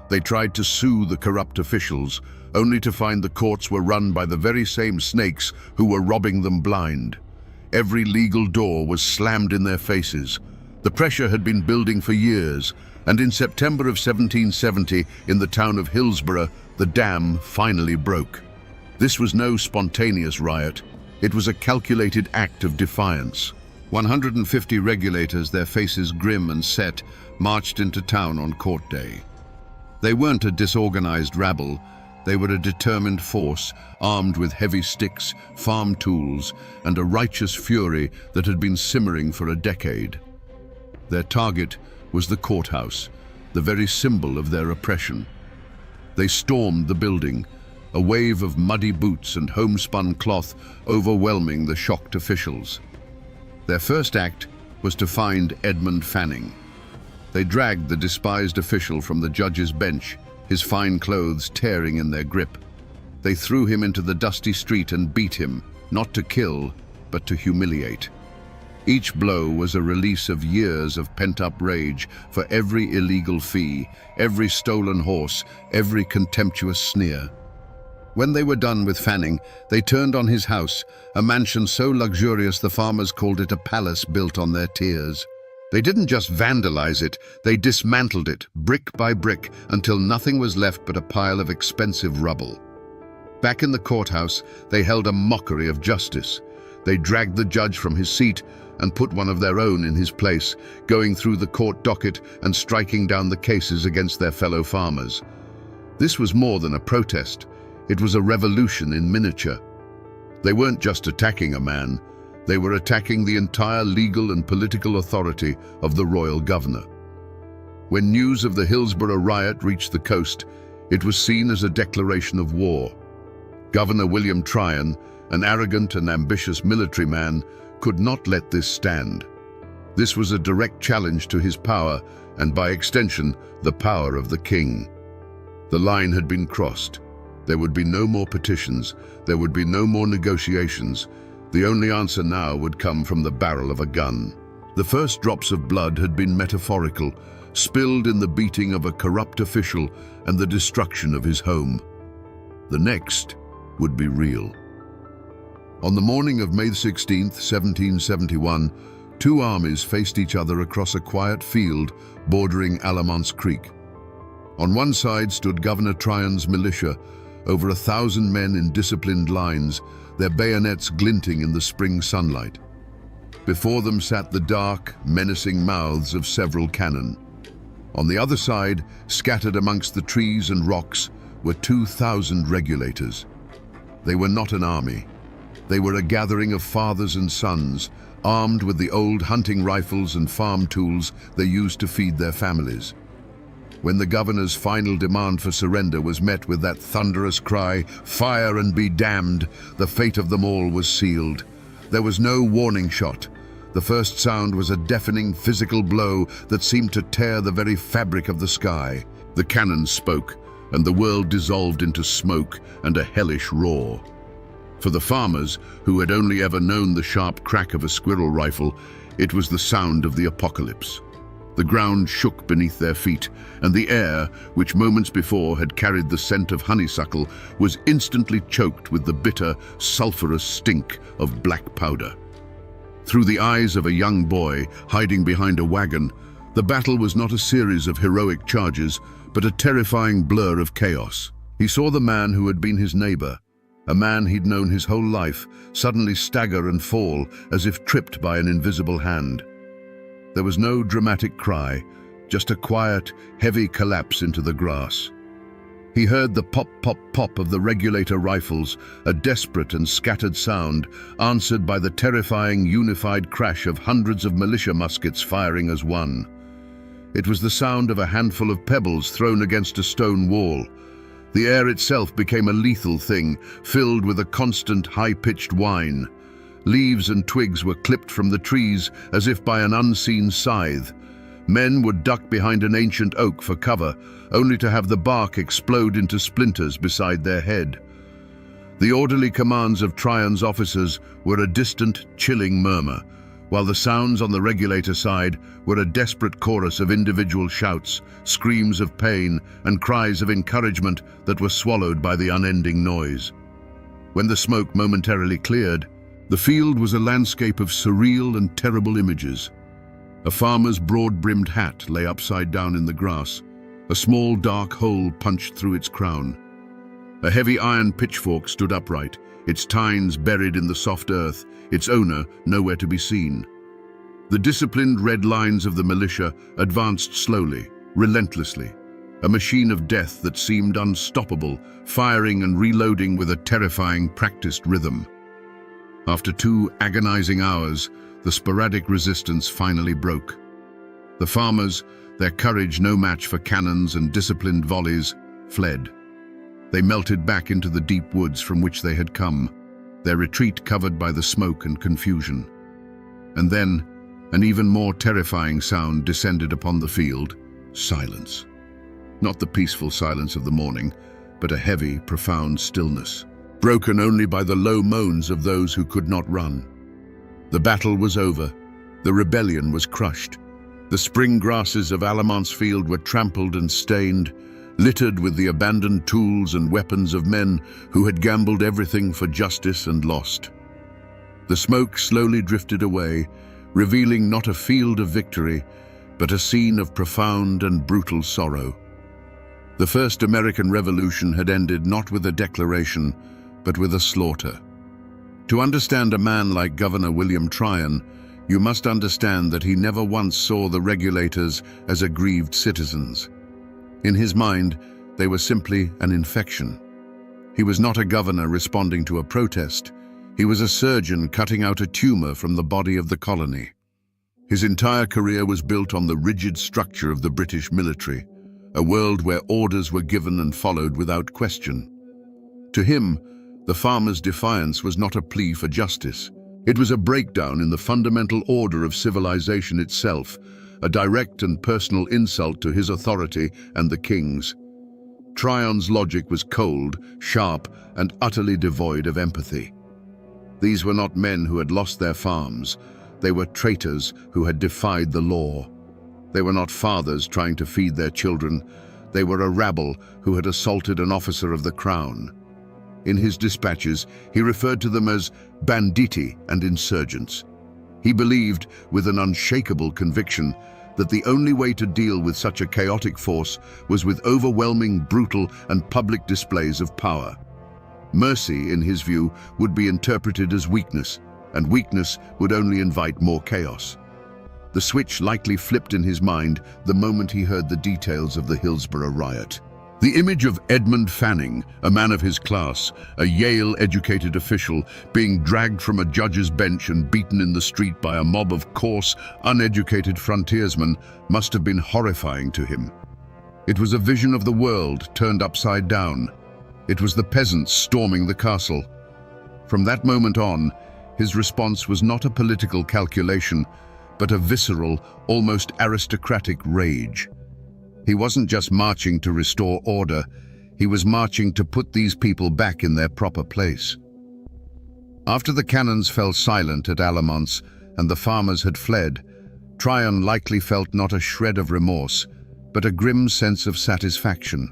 [SPEAKER 1] They tried to sue the corrupt officials, only to find the courts were run by the very same snakes who were robbing them blind. Every legal door was slammed in their faces. The pressure had been building for years, and in September of 1770, in the town of Hillsborough, the dam finally broke. This was no spontaneous riot. It was a calculated act of defiance. 150 regulators, their faces grim and set, marched into town on court day. They weren't a disorganized rabble. They were a determined force, armed with heavy sticks, farm tools, and a righteous fury that had been simmering for a decade. Their target was the courthouse, the very symbol of their oppression. They stormed the building, a wave of muddy boots and homespun cloth overwhelming the shocked officials. Their first act was to find Edmund Fanning. They dragged the despised official from the judge's bench, his fine clothes tearing in their grip. They threw him into the dusty street and beat him, not to kill, but to humiliate. Each blow was a release of years of pent-up rage for every illegal fee, every stolen horse, every contemptuous sneer. When they were done with Fanning, they turned on his house, a mansion so luxurious the farmers called it a palace built on their tears. They didn't just vandalize it, they dismantled it, brick by brick, until nothing was left but a pile of expensive rubble. Back in the courthouse, they held a mockery of justice. They dragged the judge from his seat and put one of their own in his place, going through the court docket and striking down the cases against their fellow farmers. This was more than a protest. It was a revolution in miniature. They weren't just attacking a man, They were attacking the entire legal and political authority of the royal governor. When news of the Hillsborough riot reached the coast, it was seen as a declaration of war. Governor William Tryon, an arrogant and ambitious military man, could not let this stand. This was a direct challenge to his power and, by extension, the power of the king. The line had been crossed. There would be no more petitions. There would be no more negotiations. The only answer now would come from the barrel of a gun. The first drops of blood had been metaphorical, spilled in the beating of a corrupt official and the destruction of his home. The next would be real. On the morning of May 16, 1771, two armies faced each other across a quiet field bordering Alamance Creek. On one side stood Governor Tryon's militia, over 1,000 men in disciplined lines, their bayonets glinting in the spring sunlight. Before them sat the dark, menacing mouths of several cannon. On the other side, scattered amongst the trees and rocks, were 2,000 regulators. They were not an army. They were a gathering of fathers and sons, armed with the old hunting rifles and farm tools they used to feed their families. When the governor's final demand for surrender was met with that thunderous cry, "Fire and be damned," the fate of them all was sealed. There was no warning shot. The first sound was a deafening physical blow that seemed to tear the very fabric of the sky. The cannon spoke, and the world dissolved into smoke and a hellish roar. For the farmers, who had only ever known the sharp crack of a squirrel rifle, it was the sound of the apocalypse. The ground shook beneath their feet, and the air, which moments before had carried the scent of honeysuckle, was instantly choked with the bitter, sulphurous stink of black powder. Through the eyes of a young boy hiding behind a wagon, the battle was not a series of heroic charges, but a terrifying blur of chaos. He saw the man who had been his neighbor, a man he'd known his whole life, suddenly stagger and fall as if tripped by an invisible hand. There was no dramatic cry, just a quiet, heavy collapse into the grass. He heard the pop, pop, pop of the regulator rifles, a desperate and scattered sound, answered by the terrifying, unified crash of hundreds of militia muskets firing as one. It was the sound of a handful of pebbles thrown against a stone wall. The air itself became a lethal thing, filled with a constant, high-pitched whine. Leaves and twigs were clipped from the trees as if by an unseen scythe. Men would duck behind an ancient oak for cover, only to have the bark explode into splinters beside their head. The orderly commands of Tryon's officers were a distant, chilling murmur, while the sounds on the regulator side were a desperate chorus of individual shouts, screams of pain, and cries of encouragement that were swallowed by the unending noise. When the smoke momentarily cleared, the field was a landscape of surreal and terrible images. A farmer's broad-brimmed hat lay upside down in the grass, a small dark hole punched through its crown. A heavy iron pitchfork stood upright, its tines buried in the soft earth, its owner nowhere to be seen. The disciplined red lines of the militia advanced slowly, relentlessly, a machine of death that seemed unstoppable, firing and reloading with a terrifying, practiced rhythm. After 2 agonizing hours, the sporadic resistance finally broke. The farmers, their courage no match for cannons and disciplined volleys, fled. They melted back into the deep woods from which they had come, their retreat covered by the smoke and confusion. And then, an even more terrifying sound descended upon the field: silence. Not the peaceful silence of the morning, but a heavy, profound stillness, broken only by the low moans of those who could not run. The battle was over. The rebellion was crushed. The spring grasses of Alamance Field were trampled and stained, littered with the abandoned tools and weapons of men who had gambled everything for justice and lost. The smoke slowly drifted away, revealing not a field of victory, but a scene of profound and brutal sorrow. The first American Revolution had ended not with a declaration, but with a slaughter. To understand a man like Governor William Tryon, you must understand that he never once saw the regulators as aggrieved citizens. In his mind, they were simply an infection. He was not a governor responding to a protest. He was a surgeon cutting out a tumor from the body of the colony. His entire career was built on the rigid structure of the British military, a world where orders were given and followed without question. To him, the farmer's defiance was not a plea for justice. It was a breakdown in the fundamental order of civilization itself, a direct and personal insult to his authority and the king's. Tryon's logic was cold, sharp, and utterly devoid of empathy. These were not men who had lost their farms. They were traitors who had defied the law. They were not fathers trying to feed their children. They were a rabble who had assaulted an officer of the crown. In his dispatches, he referred to them as banditti and insurgents. He believed, with an unshakable conviction, that the only way to deal with such a chaotic force was with overwhelming, brutal, and public displays of power. Mercy, in his view, would be interpreted as weakness, and weakness would only invite more chaos. The switch likely flipped in his mind the moment he heard the details of the Hillsborough riot. The image of Edmund Fanning, a man of his class, a Yale-educated official, being dragged from a judge's bench and beaten in the street by a mob of coarse, uneducated frontiersmen, must have been horrifying to him. It was a vision of the world turned upside down. It was the peasants storming the castle. From that moment on, his response was not a political calculation, but a visceral, almost aristocratic rage. He wasn't just marching to restore order, he was marching to put these people back in their proper place. After the cannons fell silent at Alamance and the farmers had fled, Tryon likely felt not a shred of remorse, but a grim sense of satisfaction.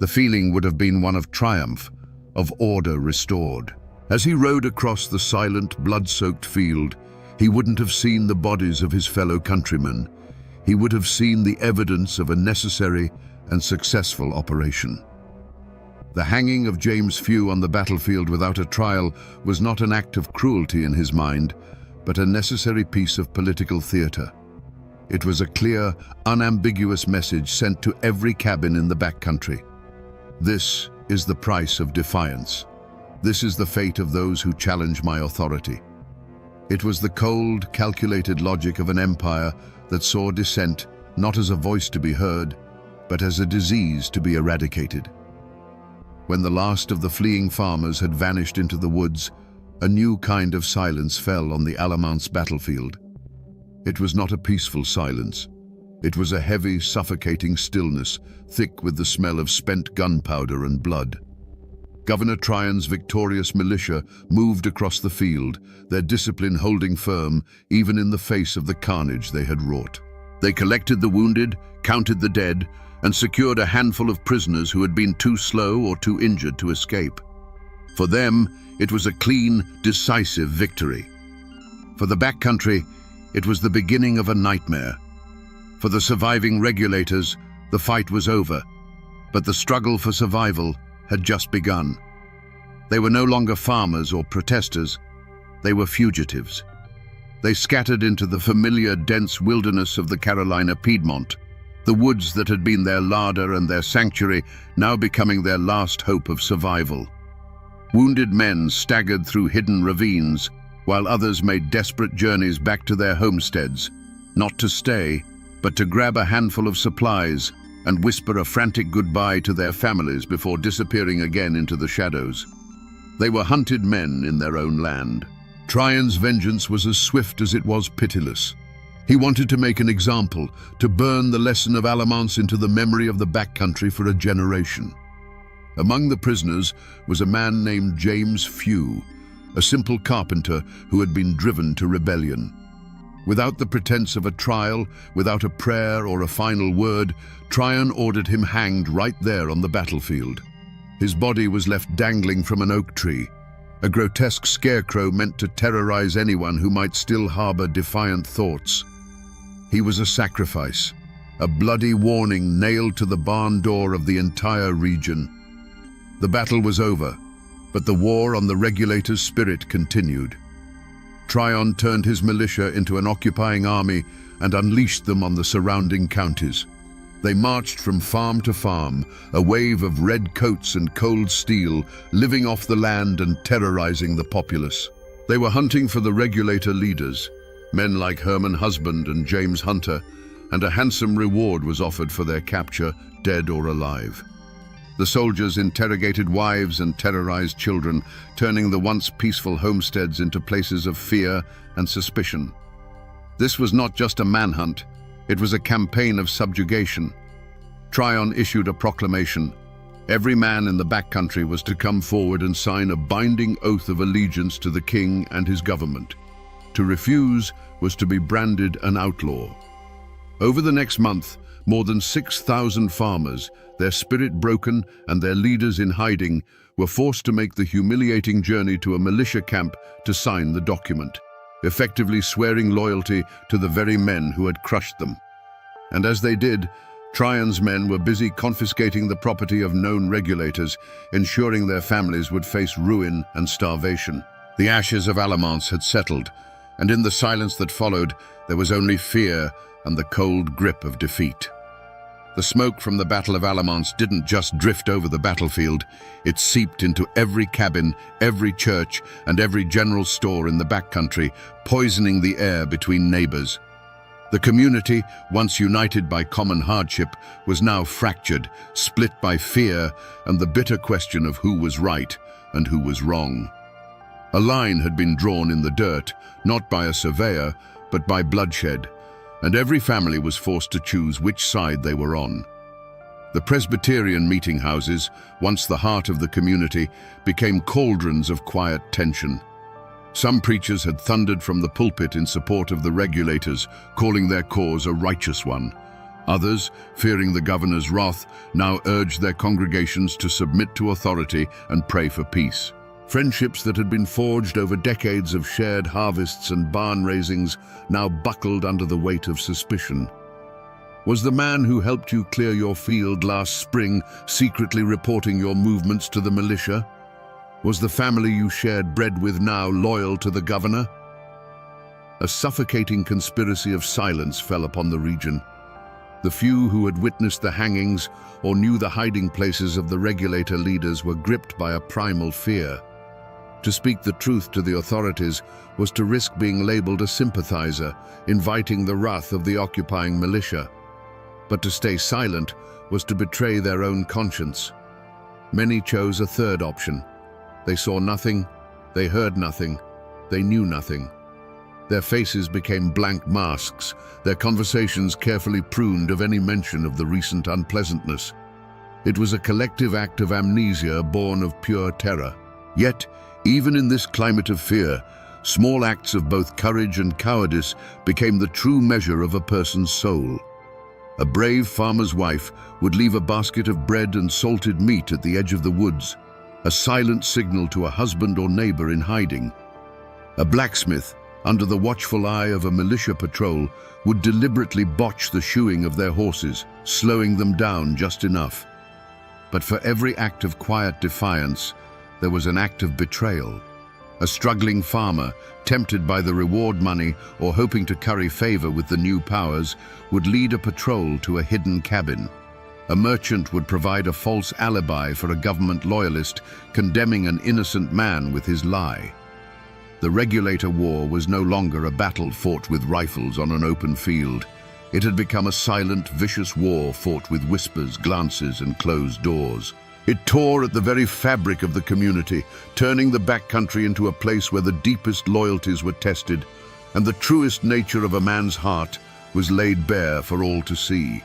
[SPEAKER 1] The feeling would have been one of triumph, of order restored. As he rode across the silent, blood-soaked field, he wouldn't have seen the bodies of his fellow countrymen. He would have seen the evidence of a necessary and successful operation. The hanging of James Few on the battlefield without a trial was not an act of cruelty in his mind, but a necessary piece of political theatre. It was a clear, unambiguous message sent to every cabin in the backcountry. This is the price of defiance. This is the fate of those who challenge my authority. It was the cold, calculated logic of an empire that saw dissent not as a voice to be heard, but as a disease to be eradicated. When the last of the fleeing farmers had vanished into the woods, a new kind of silence fell on the Alamance battlefield. It was not a peaceful silence. It was a heavy, suffocating stillness, thick with the smell of spent gunpowder and blood. Governor Tryon's victorious militia moved across the field, their discipline holding firm even in the face of the carnage they had wrought. They collected the wounded, counted the dead, and secured a handful of prisoners who had been too slow or too injured to escape. For them, it was a clean, decisive victory. For the backcountry, it was the beginning of a nightmare. For the surviving regulators, the fight was over, but the struggle for survival had just begun. They were no longer farmers or protesters, they were fugitives. They scattered into the familiar dense wilderness of the Carolina Piedmont, the woods that had been their larder and their sanctuary now becoming their last hope of survival. Wounded men staggered through hidden ravines, while others made desperate journeys back to their homesteads, not to stay, but to grab a handful of supplies and whisper a frantic goodbye to their families before disappearing again into the shadows. They were hunted men in their own land. Tryon's vengeance was as swift as it was pitiless. He wanted to make an example, to burn the lesson of Alamance into the memory of the backcountry for a generation. Among the prisoners was a man named James Few, a simple carpenter who had been driven to rebellion. Without the pretense of a trial, without a prayer or a final word, Tryon ordered him hanged right there on the battlefield. His body was left dangling from an oak tree, a grotesque scarecrow meant to terrorize anyone who might still harbor defiant thoughts. He was a sacrifice, a bloody warning nailed to the barn door of the entire region. The battle was over, but the war on the regulator's spirit continued. Tryon turned his militia into an occupying army and unleashed them on the surrounding counties. They marched from farm to farm, a wave of red coats and cold steel, living off the land and terrorizing the populace. They were hunting for the regulator leaders, men like Herman Husband and James Hunter, and a handsome reward was offered for their capture, dead or alive. The soldiers interrogated wives and terrorized children, turning the once peaceful homesteads into places of fear and suspicion. This was not just a manhunt, it was a campaign of subjugation. Tryon issued a proclamation. Every man in the backcountry was to come forward and sign a binding oath of allegiance to the king and his government. To refuse was to be branded an outlaw. Over the next month, more than 6,000 farmers, their spirit broken and their leaders in hiding, were forced to make the humiliating journey to a militia camp to sign the document, effectively swearing loyalty to the very men who had crushed them. And as they did, Tryon's men were busy confiscating the property of known regulators, ensuring their families would face ruin and starvation. The ashes of Alamance had settled, and in the silence that followed, there was only fear and the cold grip of defeat. The smoke from the Battle of Alamance didn't just drift over the battlefield, it seeped into every cabin, every church, and every general store in the backcountry, poisoning the air between neighbors. The community, once united by common hardship, was now fractured, split by fear and the bitter question of who was right and who was wrong. A line had been drawn in the dirt, not by a surveyor, but by bloodshed, and every family was forced to choose which side they were on. The Presbyterian meeting houses, once the heart of the community, became cauldrons of quiet tension. Some preachers had thundered from the pulpit in support of the regulators, calling their cause a righteous one. Others, fearing the governor's wrath, now urged their congregations to submit to authority and pray for peace. Friendships that had been forged over decades of shared harvests and barn raisings now buckled under the weight of suspicion. Was the man who helped you clear your field last spring secretly reporting your movements to the militia? Was the family you shared bread with now loyal to the governor? A suffocating conspiracy of silence fell upon the region. The few who had witnessed the hangings or knew the hiding places of the regulator leaders were gripped by a primal fear. To speak the truth to the authorities was to risk being labeled a sympathizer, inviting the wrath of the occupying militia. But to stay silent was to betray their own conscience. Many chose a third option. They saw nothing, they heard nothing, they knew nothing. Their faces became blank masks, their conversations carefully pruned of any mention of the recent unpleasantness. It was a collective act of amnesia born of pure terror. Yet, even in this climate of fear, small acts of both courage and cowardice became the true measure of a person's soul. A brave farmer's wife would leave a basket of bread and salted meat at the edge of the woods, a silent signal to a husband or neighbor in hiding. A blacksmith, under the watchful eye of a militia patrol, would deliberately botch the shoeing of their horses, slowing them down just enough. But for every act of quiet defiance, there was an act of betrayal. A struggling farmer, tempted by the reward money or hoping to curry favor with the new powers, would lead a patrol to a hidden cabin. A merchant would provide a false alibi for a government loyalist, condemning an innocent man with his lie. The regulator war was no longer a battle fought with rifles on an open field. It had become a silent, vicious war fought with whispers, glances, and closed doors. It tore at the very fabric of the community, turning the backcountry into a place where the deepest loyalties were tested, and the truest nature of a man's heart was laid bare for all to see.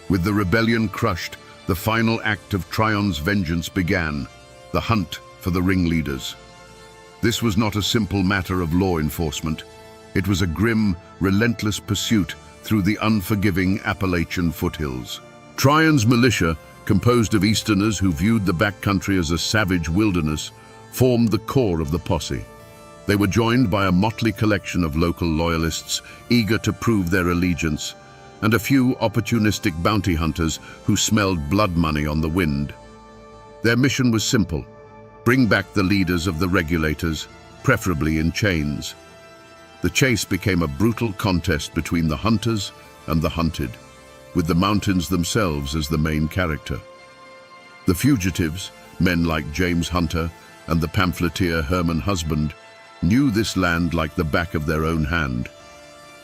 [SPEAKER 1] With the rebellion crushed, the final act of Tryon's vengeance began, the hunt for the ringleaders. This was not a simple matter of law enforcement. It was a grim, relentless pursuit through the unforgiving Appalachian foothills. Tryon's militia, composed of Easterners who viewed the backcountry as a savage wilderness, formed the core of the posse. They were joined by a motley collection of local loyalists eager to prove their allegiance, and a few opportunistic bounty hunters who smelled blood money on the wind. Their mission was simple: bring back the leaders of the regulators, preferably in chains. The chase became a brutal contest between the hunters and the hunted. with the mountains themselves as the main character. The fugitives, men like James Hunter and the pamphleteer Herman Husband, knew this land like the back of their own hand.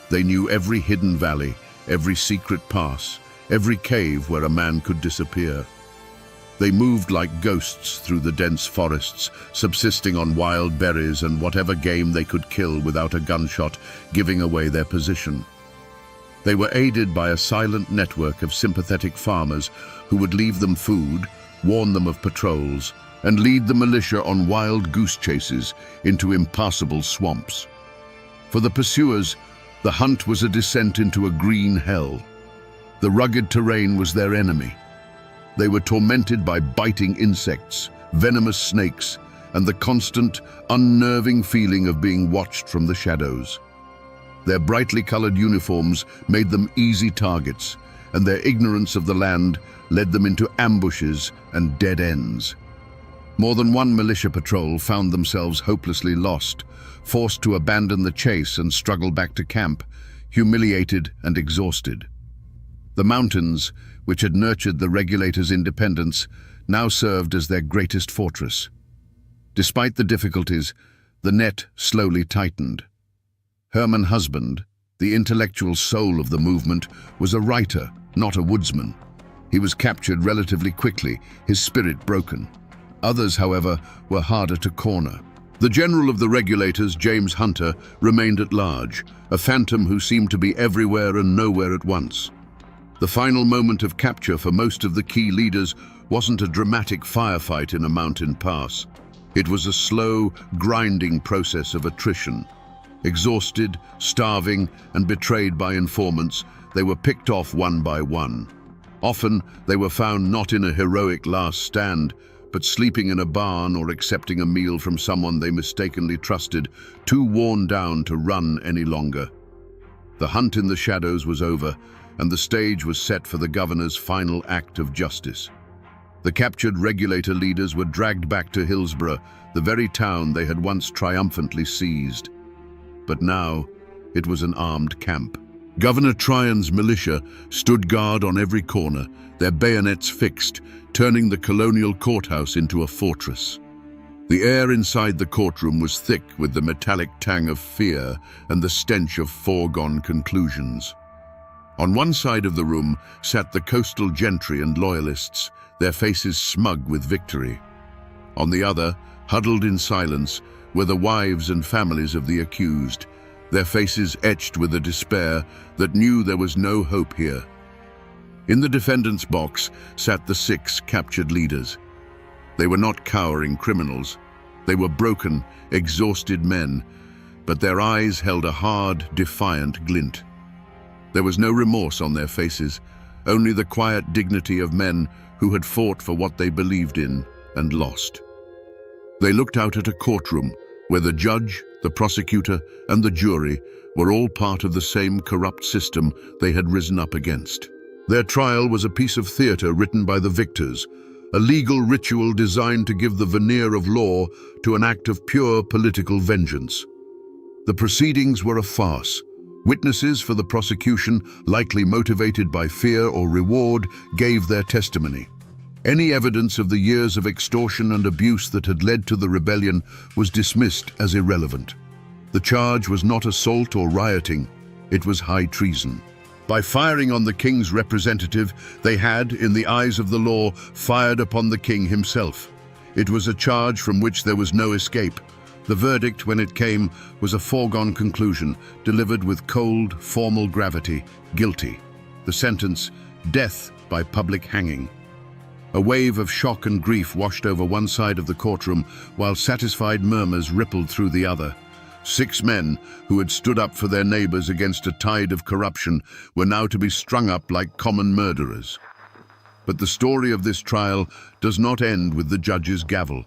[SPEAKER 1] They knew every hidden valley, every secret pass, every cave where a man could disappear. They moved like ghosts through the dense forests, subsisting on wild berries and whatever game they could kill without a gunshot giving away their position. They were aided by a silent network of sympathetic farmers who would leave them food, warn them of patrols, and lead the militia on wild goose chases into impassable swamps. For the pursuers, the hunt was a descent into a green hell. The rugged terrain was their enemy. They were tormented by biting insects, venomous snakes, and the constant, unnerving feeling of being watched from the shadows. Their brightly colored uniforms made them easy targets, and their ignorance of the land led them into ambushes and dead ends. More than one militia patrol found themselves hopelessly lost, forced to abandon the chase and struggle back to camp, humiliated and exhausted. The mountains, which had nurtured the regulators' independence, now served as their greatest fortress. Despite the difficulties, the net slowly tightened. Herman Husband, the intellectual soul of the movement, was a writer, not a woodsman. He was captured relatively quickly, his spirit broken. Others, however, were harder to corner. The general of the regulators, James Hunter, remained at large, a phantom who seemed to be everywhere and nowhere at once. The final moment of capture for most of the key leaders wasn't a dramatic firefight in a mountain pass. It was a slow, grinding process of attrition. Exhausted, starving, and betrayed by informants, they were picked off one by one. Often, they were found not in a heroic last stand, but sleeping in a barn or accepting a meal from someone they mistakenly trusted, too worn down to run any longer. The hunt in the shadows was over, and the stage was set for the governor's final act of justice. The captured regulator leaders were dragged back to Hillsborough, the very town they had once triumphantly seized. But now, it was an armed camp. Governor Tryon's militia stood guard on every corner, their bayonets fixed, turning the colonial courthouse into a fortress. The air inside the courtroom was thick with the metallic tang of fear and the stench of foregone conclusions. On one side of the room sat the coastal gentry and loyalists, their faces smug with victory. On the other, huddled in silence, were the wives and families of the accused, their faces etched with a despair that knew there was no hope here. In the defendant's box sat the 6 captured leaders. They were not cowering criminals. They were broken, exhausted men, but their eyes held a hard, defiant glint. There was no remorse on their faces, only the quiet dignity of men who had fought for what they believed in and lost. They looked out at a courtroom where the judge, the prosecutor, and the jury were all part of the same corrupt system they had risen up against. Their trial was a piece of theater written by the victors, a legal ritual designed to give the veneer of law to an act of pure political vengeance. The proceedings were a farce. Witnesses for the prosecution, likely motivated by fear or reward, gave their testimony. Any evidence of the years of extortion and abuse that had led to the rebellion was dismissed as irrelevant. The charge was not assault or rioting, it was high treason. By firing on the king's representative, they had, in the eyes of the law, fired upon the king himself. It was a charge from which there was no escape. The verdict, when it came, was a foregone conclusion, delivered with cold, formal gravity: guilty. The sentence: death by public hanging. A wave of shock and grief washed over one side of the courtroom, while satisfied murmurs rippled through the other. 6 men, who had stood up for their neighbors against a tide of corruption, were now to be strung up like common murderers. But the story of this trial does not end with the judge's gavel.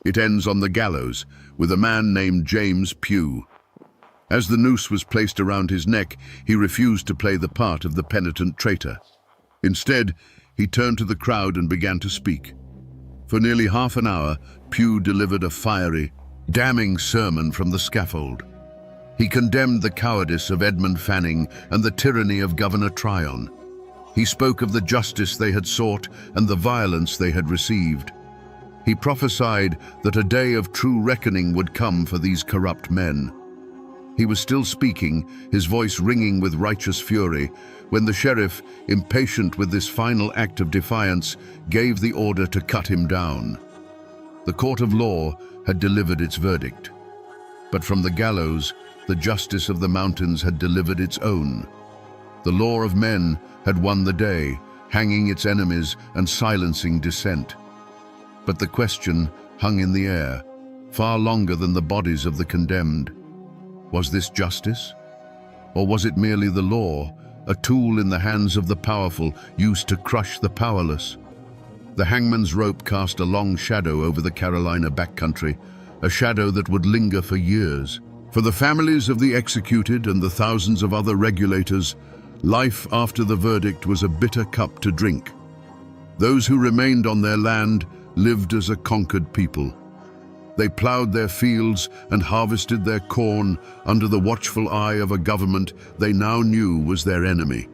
[SPEAKER 1] It ends on the gallows, with a man named James Pugh. As the noose was placed around his neck, he refused to play the part of the penitent traitor. Instead, he turned to the crowd and began to speak. For nearly half an hour, Pugh delivered a fiery, damning sermon from the scaffold. He condemned the cowardice of Edmund Fanning and the tyranny of Governor Tryon. He spoke of the justice they had sought and the violence they had received. He prophesied that a day of true reckoning would come for these corrupt men. He was still speaking, his voice ringing with righteous fury, when the sheriff, impatient with this final act of defiance, gave the order to cut him down. The court of law had delivered its verdict. But from the gallows, the justice of the mountains had delivered its own. The law of men had won the day, hanging its enemies and silencing dissent. But the question hung in the air, far longer than the bodies of the condemned. Was this justice? Or was it merely the law, a tool in the hands of the powerful, used to crush the powerless? The hangman's rope cast a long shadow over the Carolina backcountry, a shadow that would linger for years. For the families of the executed and the thousands of other regulators, life after the verdict was a bitter cup to drink. Those who remained on their land lived as a conquered people. They plowed their fields and harvested their corn under the watchful eye of a government they now knew was their enemy.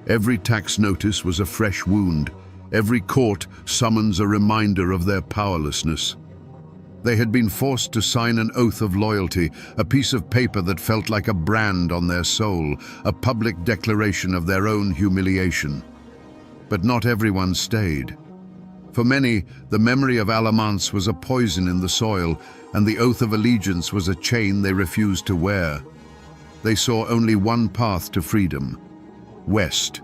[SPEAKER 1] Every tax notice was a fresh wound, every court summons a reminder of their powerlessness. They had been forced to sign an oath of loyalty, a piece of paper that felt like a brand on their soul, a public declaration of their own humiliation. But not everyone stayed. For many, the memory of Alamance was a poison in the soil, and the oath of allegiance was a chain they refused to wear. They saw only one path to freedom: west.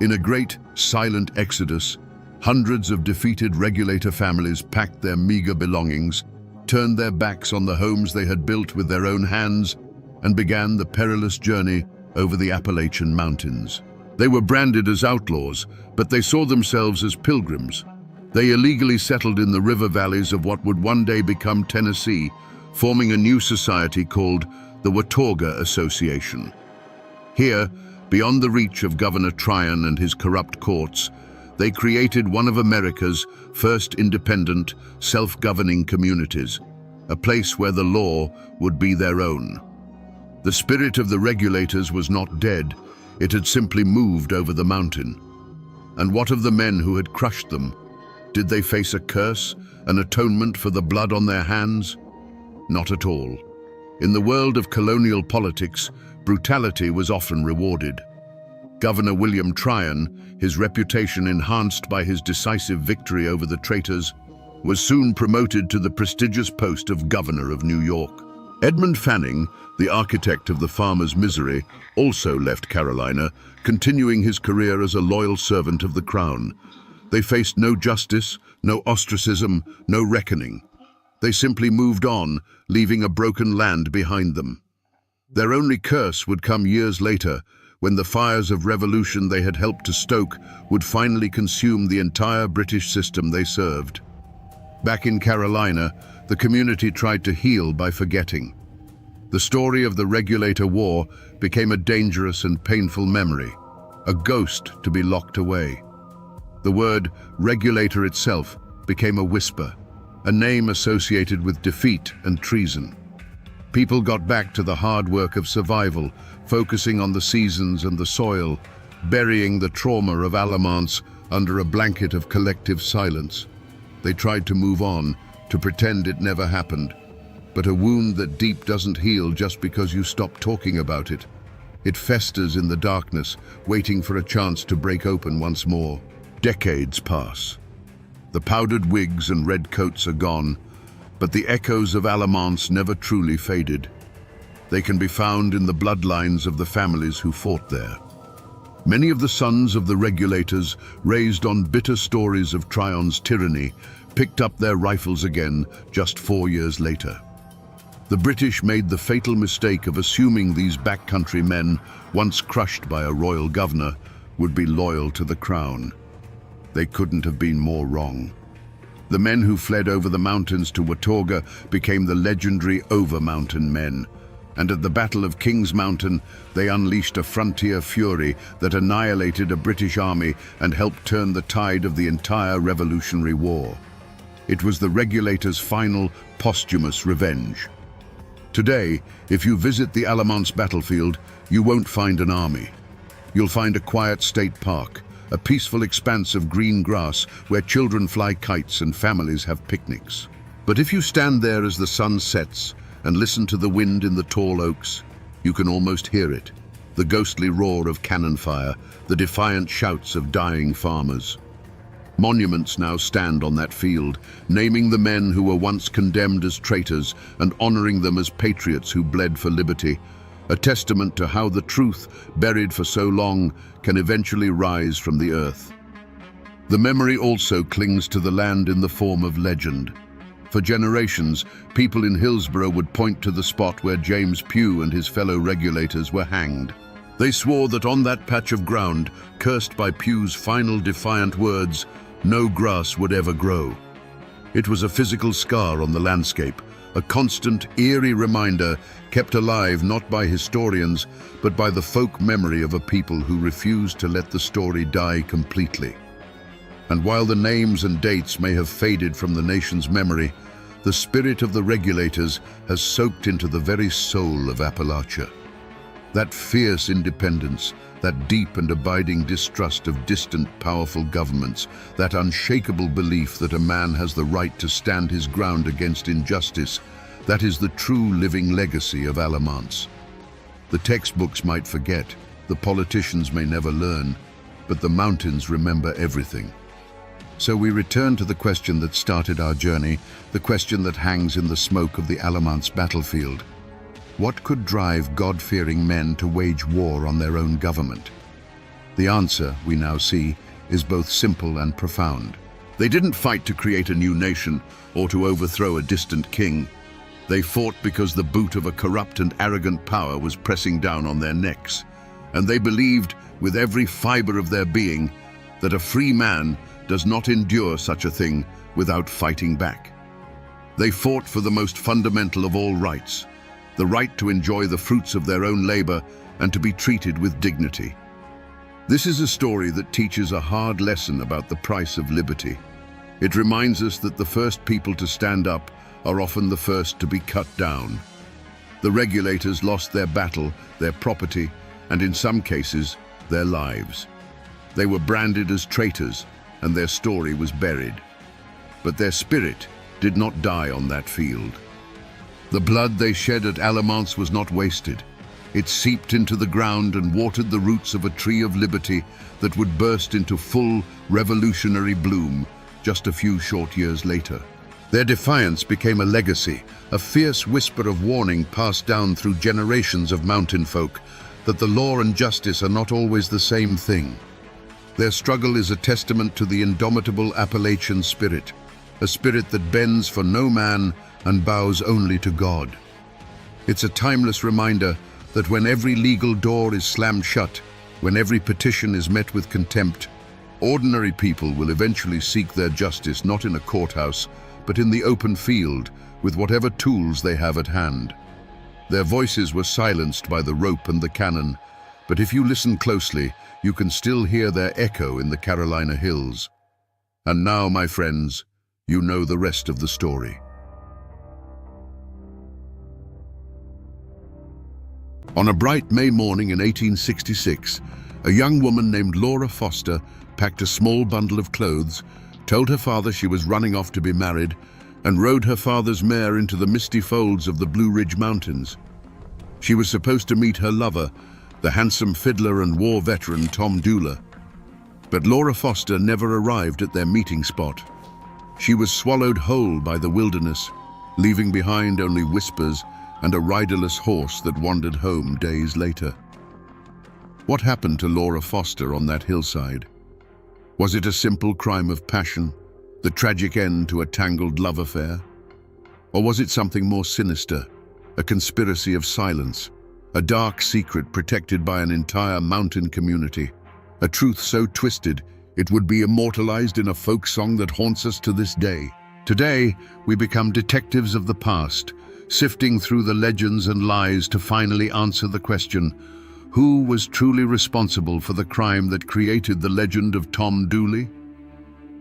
[SPEAKER 1] In a great, silent exodus, hundreds of defeated regulator families packed their meager belongings, turned their backs on the homes they had built with their own hands, and began the perilous journey over the Appalachian mountains. They were branded as outlaws, but they saw themselves as pilgrims. They illegally settled in the river valleys of what would one day become Tennessee, forming a new society called the Watauga Association. Here, beyond the reach of Governor Tryon and his corrupt courts, they created one of America's first independent, self-governing communities, a place where the law would be their own. The spirit of the regulators was not dead, it had simply moved over the mountain. And what of the men who had crushed them? Did they face a curse, an atonement for the blood on their hands? Not at all. In the world of colonial politics, brutality was often rewarded. Governor William Tryon, his reputation enhanced by his decisive victory over the traitors, was soon promoted to the prestigious post of Governor of New York. Edmund Fanning, the architect of the farmer's misery, also left Carolina, continuing his career as a loyal servant of the crown. They faced no justice, no ostracism, no reckoning. They simply moved on, leaving a broken land behind them. Their only curse would come years later, when the fires of revolution they had helped to stoke would finally consume the entire British system they served. Back in Carolina, the community tried to heal by forgetting. The story of the Regulator War became a dangerous and painful memory, a ghost to be locked away. The word regulator itself became a whisper, a name associated with defeat and treason. People got back to the hard work of survival, focusing on the seasons and the soil, burying the trauma of Alamance under a blanket of collective silence. They tried to move on, to pretend it never happened. But a wound that deep doesn't heal just because you stop talking about it. It festers in the darkness, waiting for a chance to break open once more. Decades pass. The powdered wigs and red coats are gone, but the echoes of Alamance never truly faded. They can be found in the bloodlines of the families who fought there. Many of the sons of the regulators, raised on bitter stories of Tryon's tyranny, picked up their rifles again just 4 years later. The British made the fatal mistake of assuming these backcountry men, once crushed by a royal governor, would be loyal to the crown. They couldn't have been more wrong. The men who fled over the mountains to Watauga became the legendary Over-Mountain Men, and at the Battle of Kings Mountain, they unleashed a frontier fury that annihilated a British army and helped turn the tide of the entire Revolutionary War. It was the regulators' final, posthumous revenge. Today, if you visit the Alamance battlefield, you won't find an army. You'll find a quiet state park, a peaceful expanse of green grass where children fly kites and families have picnics. But if you stand there as the sun sets and listen to the wind in the tall oaks, you can almost hear it, the ghostly roar of cannon fire, the defiant shouts of dying farmers. Monuments now stand on that field, naming the men who were once condemned as traitors and honoring them as patriots who bled for liberty, a testament to how the truth, buried for so long, can eventually rise from the earth. The memory also clings to the land in the form of legend. For generations, people in Hillsborough would point to the spot where James Pugh and his fellow regulators were hanged. They swore that on that patch of ground, cursed by Pugh's final defiant words, no grass would ever grow. It was a physical scar on the landscape, a constant, eerie reminder kept alive not by historians, but by the folk memory of a people who refused to let the story die completely. And while the names and dates may have faded from the nation's memory, the spirit of the regulators has soaked into the very soul of Appalachia. That fierce independence, that deep and abiding distrust of distant, powerful governments, that unshakable belief that a man has the right to stand his ground against injustice, that is the true living legacy of Alamance. The textbooks might forget, the politicians may never learn, but the mountains remember everything. So we return to the question that started our journey, the question that hangs in the smoke of the Alamance battlefield. What could drive God-fearing men to wage war on their own government? The answer, we now see, is both simple and profound. They didn't fight to create a new nation or to overthrow a distant king. They fought because the boot of a corrupt and arrogant power was pressing down on their necks. And they believed, with every fiber of their being, that a free man does not endure such a thing without fighting back. They fought for the most fundamental of all rights, the right to enjoy the fruits of their own labor and to be treated with dignity. This is a story that teaches a hard lesson about the price of liberty. It reminds us that the first people to stand up are often the first to be cut down. The regulators lost their battle, their property, and in some cases, their lives. They were branded as traitors, and their story was buried. But their spirit did not die on that field. The blood they shed at Alamance was not wasted. It seeped into the ground and watered the roots of a tree of liberty that would burst into full revolutionary bloom just a few short years later. Their defiance became a legacy, a fierce whisper of warning passed down through generations of mountain folk that the law and justice are not always the same thing. Their struggle is a testament to the indomitable Appalachian spirit, a spirit that bends for no man and bows only to God. It's a timeless reminder that when every legal door is slammed shut, when every petition is met with contempt, ordinary people will eventually seek their justice not in a courthouse, but in the open field with whatever tools they have at hand. Their voices were silenced by the rope and the cannon, but if you listen closely, you can still hear their echo in the Carolina hills. And now, my friends, you know the rest of the story. On a bright May morning in 1866, a young woman named Laura Foster packed a small bundle of clothes, told her father she was running off to be married, and rode her father's mare into the misty folds of the Blue Ridge Mountains. She was supposed to meet her lover, the handsome fiddler and war veteran Tom Dooley. But Laura Foster never arrived at their meeting spot. She was swallowed whole by the wilderness, leaving behind only whispers and a riderless horse that wandered home days later. What happened to Laura Foster on that hillside? Was it a simple crime of passion, the tragic end to a tangled love affair? Or was it something more sinister, a conspiracy of silence, a dark secret protected by an entire mountain community, a truth so twisted it would be immortalized in a folk song that haunts us to this day? Today, we become detectives of the past, sifting through the legends and lies to finally answer the question, who was truly responsible for the crime that created the legend of Tom Dooley?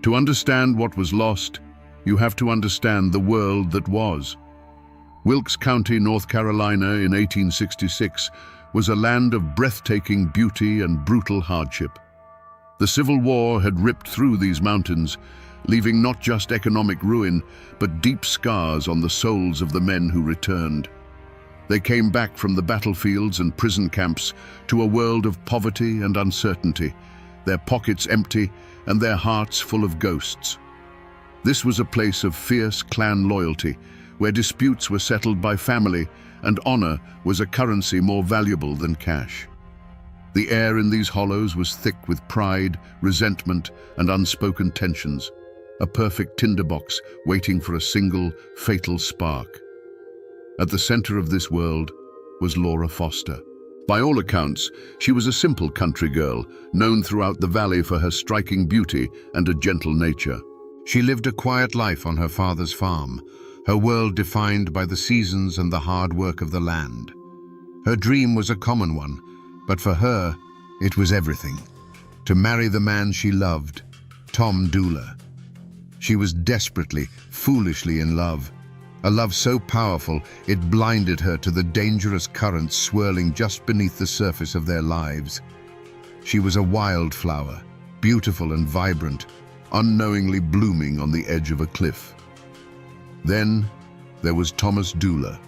[SPEAKER 1] To understand what was lost, you have to understand the world that was. Wilkes County, North Carolina in 1866 was a land of breathtaking beauty and brutal hardship. The Civil War had ripped through these mountains, leaving not just economic ruin, but deep scars on the souls of the men who returned. They came back from the battlefields and prison camps to a world of poverty and uncertainty, their pockets empty and their hearts full of ghosts. This was a place of fierce clan loyalty, where disputes were settled by family and honor was a currency more valuable than cash. The air in these hollows was thick with pride, resentment, and unspoken tensions, a perfect tinderbox waiting for a single, fatal spark. At the center of this world was Laura Foster. By all accounts, she was a simple country girl, known throughout the valley for her striking beauty and a gentle nature. She lived a quiet life on her father's farm, her world defined by the seasons and the hard work of the land. Her dream was a common one, but for her, it was everything. To marry the man she loved, Tom Dooley. She was desperately, foolishly in love. A love so powerful, it blinded her to the dangerous currents swirling just beneath the surface of their lives. She was a wildflower, beautiful and vibrant, unknowingly blooming on the edge of a cliff. Then there was Thomas Dooley,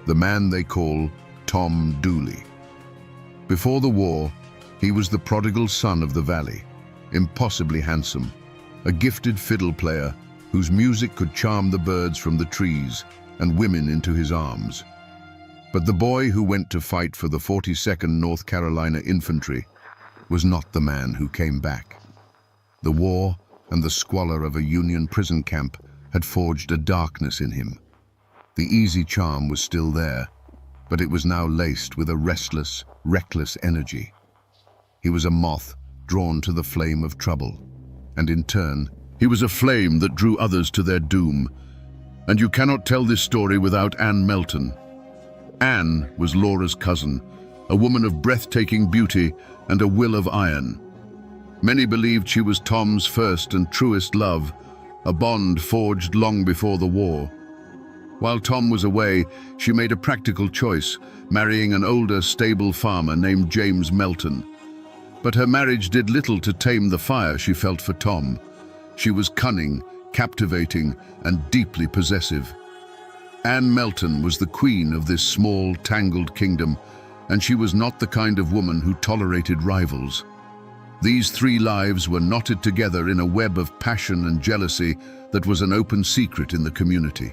[SPEAKER 1] the man they call Tom Dooley. Before the war, he was the prodigal son of the valley, impossibly handsome, a gifted fiddle player whose music could charm the birds from the trees and women into his arms. But the boy who went to fight for the 42nd North Carolina Infantry was not the man who came back. The war and the squalor of a Union prison camp had forged a darkness in him. The easy charm was still there, but it was now laced with a restless, reckless energy. He was a moth drawn to the flame of trouble, and in turn, he was a flame that drew others to their doom. And you cannot tell this story without Ann Melton. Ann was Laura's cousin, a woman of breathtaking beauty and a will of iron. Many believed she was Tom's first and truest love, a bond forged long before the war. While Tom was away, she made a practical choice, marrying an older, stable farmer named James Melton. But her marriage did little to tame the fire she felt for Tom. She was cunning, captivating, and deeply possessive. Ann Melton was the queen of this small, tangled kingdom, and she was not the kind of woman who tolerated rivals. These three lives were knotted together in a web of passion and jealousy that was an open secret in the community.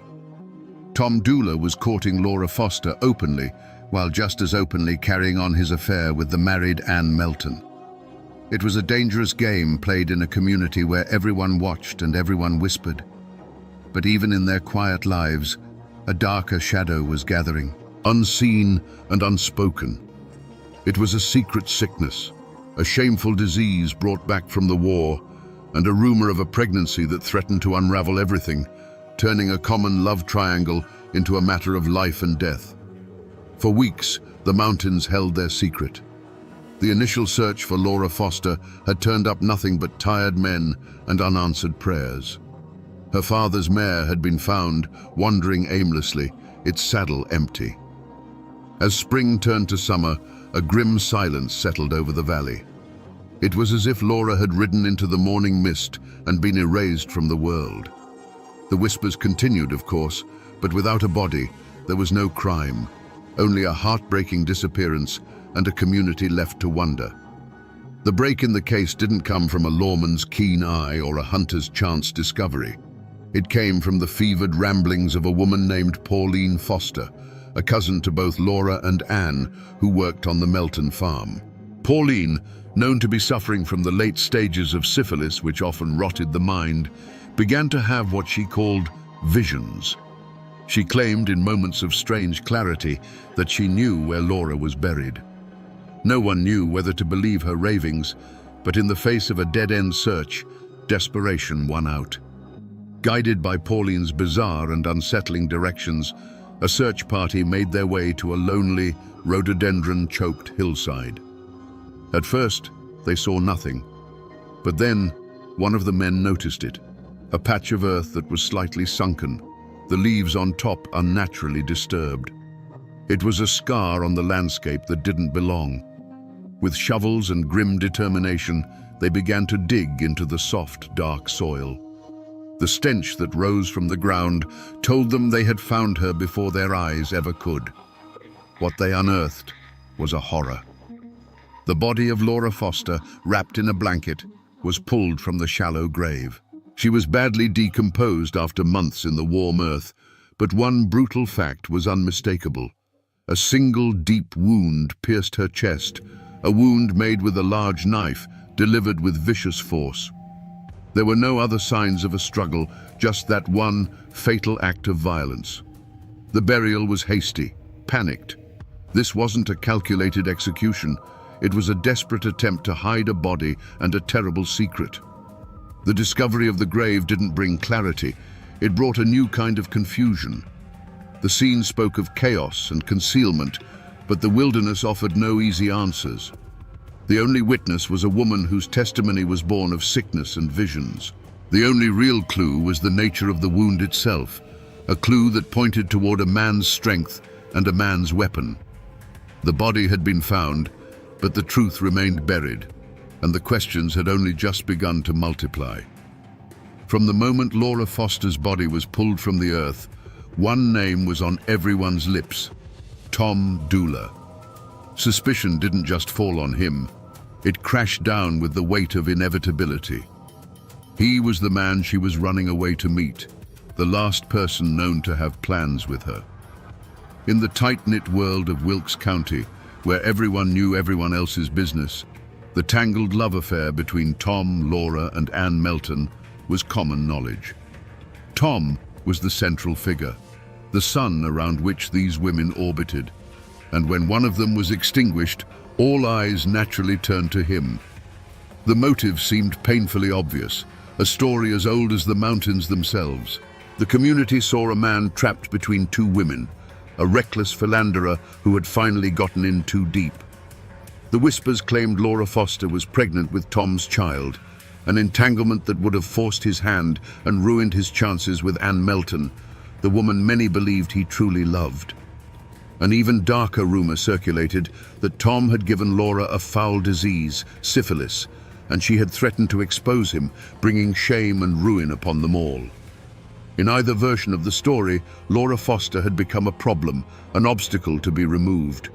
[SPEAKER 1] Tom Dooley was courting Laura Foster openly, while just as openly carrying on his affair with the married Ann Melton. It was a dangerous game played in a community where everyone watched and everyone whispered. But even in their quiet lives, a darker shadow was gathering, unseen and unspoken. It was a secret sickness, a shameful disease brought back from the war, and a rumor of a pregnancy that threatened to unravel everything, turning a common love triangle into a matter of life and death. For weeks, the mountains held their secret. The initial search for Laura Foster had turned up nothing but tired men and unanswered prayers. Her father's mare had been found, wandering aimlessly, its saddle empty. As spring turned to summer, a grim silence settled over the valley. It was as if Laura had ridden into the morning mist and been erased from the world. The whispers continued, of course, but without a body, there was no crime, only a heartbreaking disappearance and a community left to wonder. The break in the case didn't come from a lawman's keen eye or a hunter's chance discovery. It came from the fevered ramblings of a woman named Pauline Foster, a cousin to both Laura and Ann, who worked on the Melton farm. Pauline, known to be suffering from the late stages of syphilis, which often rotted the mind, began to have what she called visions. She claimed in moments of strange clarity that she knew where Laura was buried. No one knew whether to believe her ravings, but in the face of a dead-end search, desperation won out. Guided by Pauline's bizarre and unsettling directions, a search party made their way to a lonely, rhododendron-choked hillside. At first, they saw nothing, but then one of the men noticed it, a patch of earth that was slightly sunken, the leaves on top unnaturally disturbed. It was a scar on the landscape that didn't belong. With shovels and grim determination, they began to dig into the soft, dark soil. The stench that rose from the ground told them they had found her before their eyes ever could. What they unearthed was a horror. The body of Laura Foster, wrapped in a blanket, was pulled from the shallow grave. She was badly decomposed after months in the warm earth, but one brutal fact was unmistakable. A single deep wound pierced her chest, a wound made with a large knife, delivered with vicious force. There were no other signs of a struggle, just that one fatal act of violence. The burial was hasty, panicked. This wasn't a calculated execution. It was a desperate attempt to hide a body and a terrible secret. The discovery of the grave didn't bring clarity. It brought a new kind of confusion. The scene spoke of chaos and concealment, but the wilderness offered no easy answers. The only witness was a woman whose testimony was born of sickness and visions. The only real clue was the nature of the wound itself, a clue that pointed toward a man's strength and a man's weapon. The body had been found, but the truth remained buried, and the questions had only just begun to multiply. From the moment Laura Foster's body was pulled from the earth, one name was on everyone's lips: Tom Dula. Suspicion didn't just fall on him. It crashed down with the weight of inevitability. He was the man she was running away to meet, the last person known to have plans with her. In the tight-knit world of Wilkes County, where everyone knew everyone else's business, the tangled love affair between Tom, Laura, and Ann Melton was common knowledge. Tom was the central figure, the sun around which these women orbited, and when one of them was extinguished, all eyes naturally turned to him. The motive seemed painfully obvious, a story as old as the mountains themselves. The community saw a man trapped between two women, a reckless philanderer who had finally gotten in too deep. The whispers claimed Laura Foster was pregnant with Tom's child, an entanglement that would have forced his hand and ruined his chances with Ann Melton, the woman many believed he truly loved. An even darker rumor circulated that Tom had given Laura a foul disease, syphilis, and she had threatened to expose him, bringing shame and ruin upon them all. In either version of the story, Laura Foster had become a problem, an obstacle to be removed.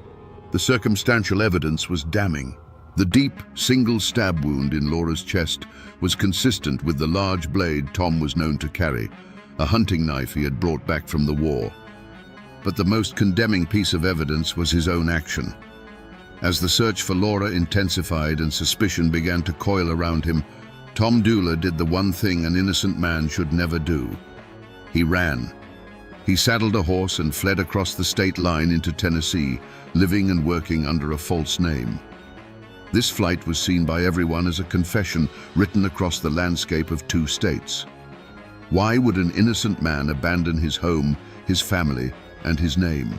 [SPEAKER 1] The circumstantial evidence was damning. The deep, single stab wound in Laura's chest was consistent with the large blade Tom was known to carry, a hunting knife he had brought back from the war. But the most condemning piece of evidence was his own action. As the search for Laura intensified and suspicion began to coil around him, Tom Dula did the one thing an innocent man should never do. He ran. He saddled a horse and fled across the state line into Tennessee, living and working under a false name. This flight was seen by everyone as a confession written across the landscape of two states. Why would an innocent man abandon his home, his family, and his name?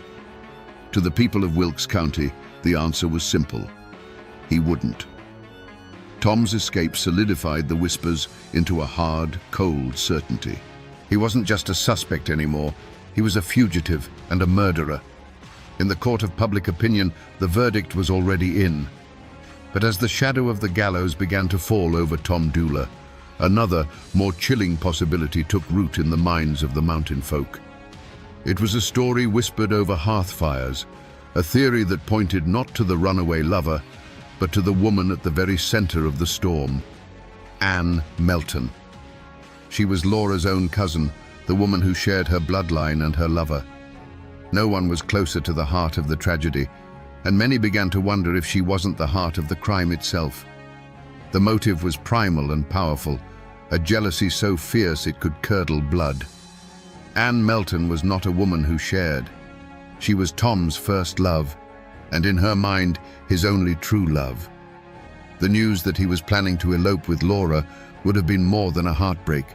[SPEAKER 1] To the people of Wilkes County, the answer was simple. He wouldn't. Tom's escape solidified the whispers into a hard, cold certainty. He wasn't just a suspect anymore. He was a fugitive and a murderer. In the court of public opinion, the verdict was already in. But as the shadow of the gallows began to fall over Tom Dula, another, more chilling possibility took root in the minds of the mountain folk. It was a story whispered over hearth fires, a theory that pointed not to the runaway lover, but to the woman at the very center of the storm, Ann Melton. She was Laura's own cousin, the woman who shared her bloodline and her lover. No one was closer to the heart of the tragedy, and many began to wonder if she wasn't the heart of the crime itself. The motive was primal and powerful, a jealousy so fierce it could curdle blood. Ann Melton was not a woman who shared. She was Tom's first love, and in her mind, his only true love. The news that he was planning to elope with Laura would have been more than a heartbreak.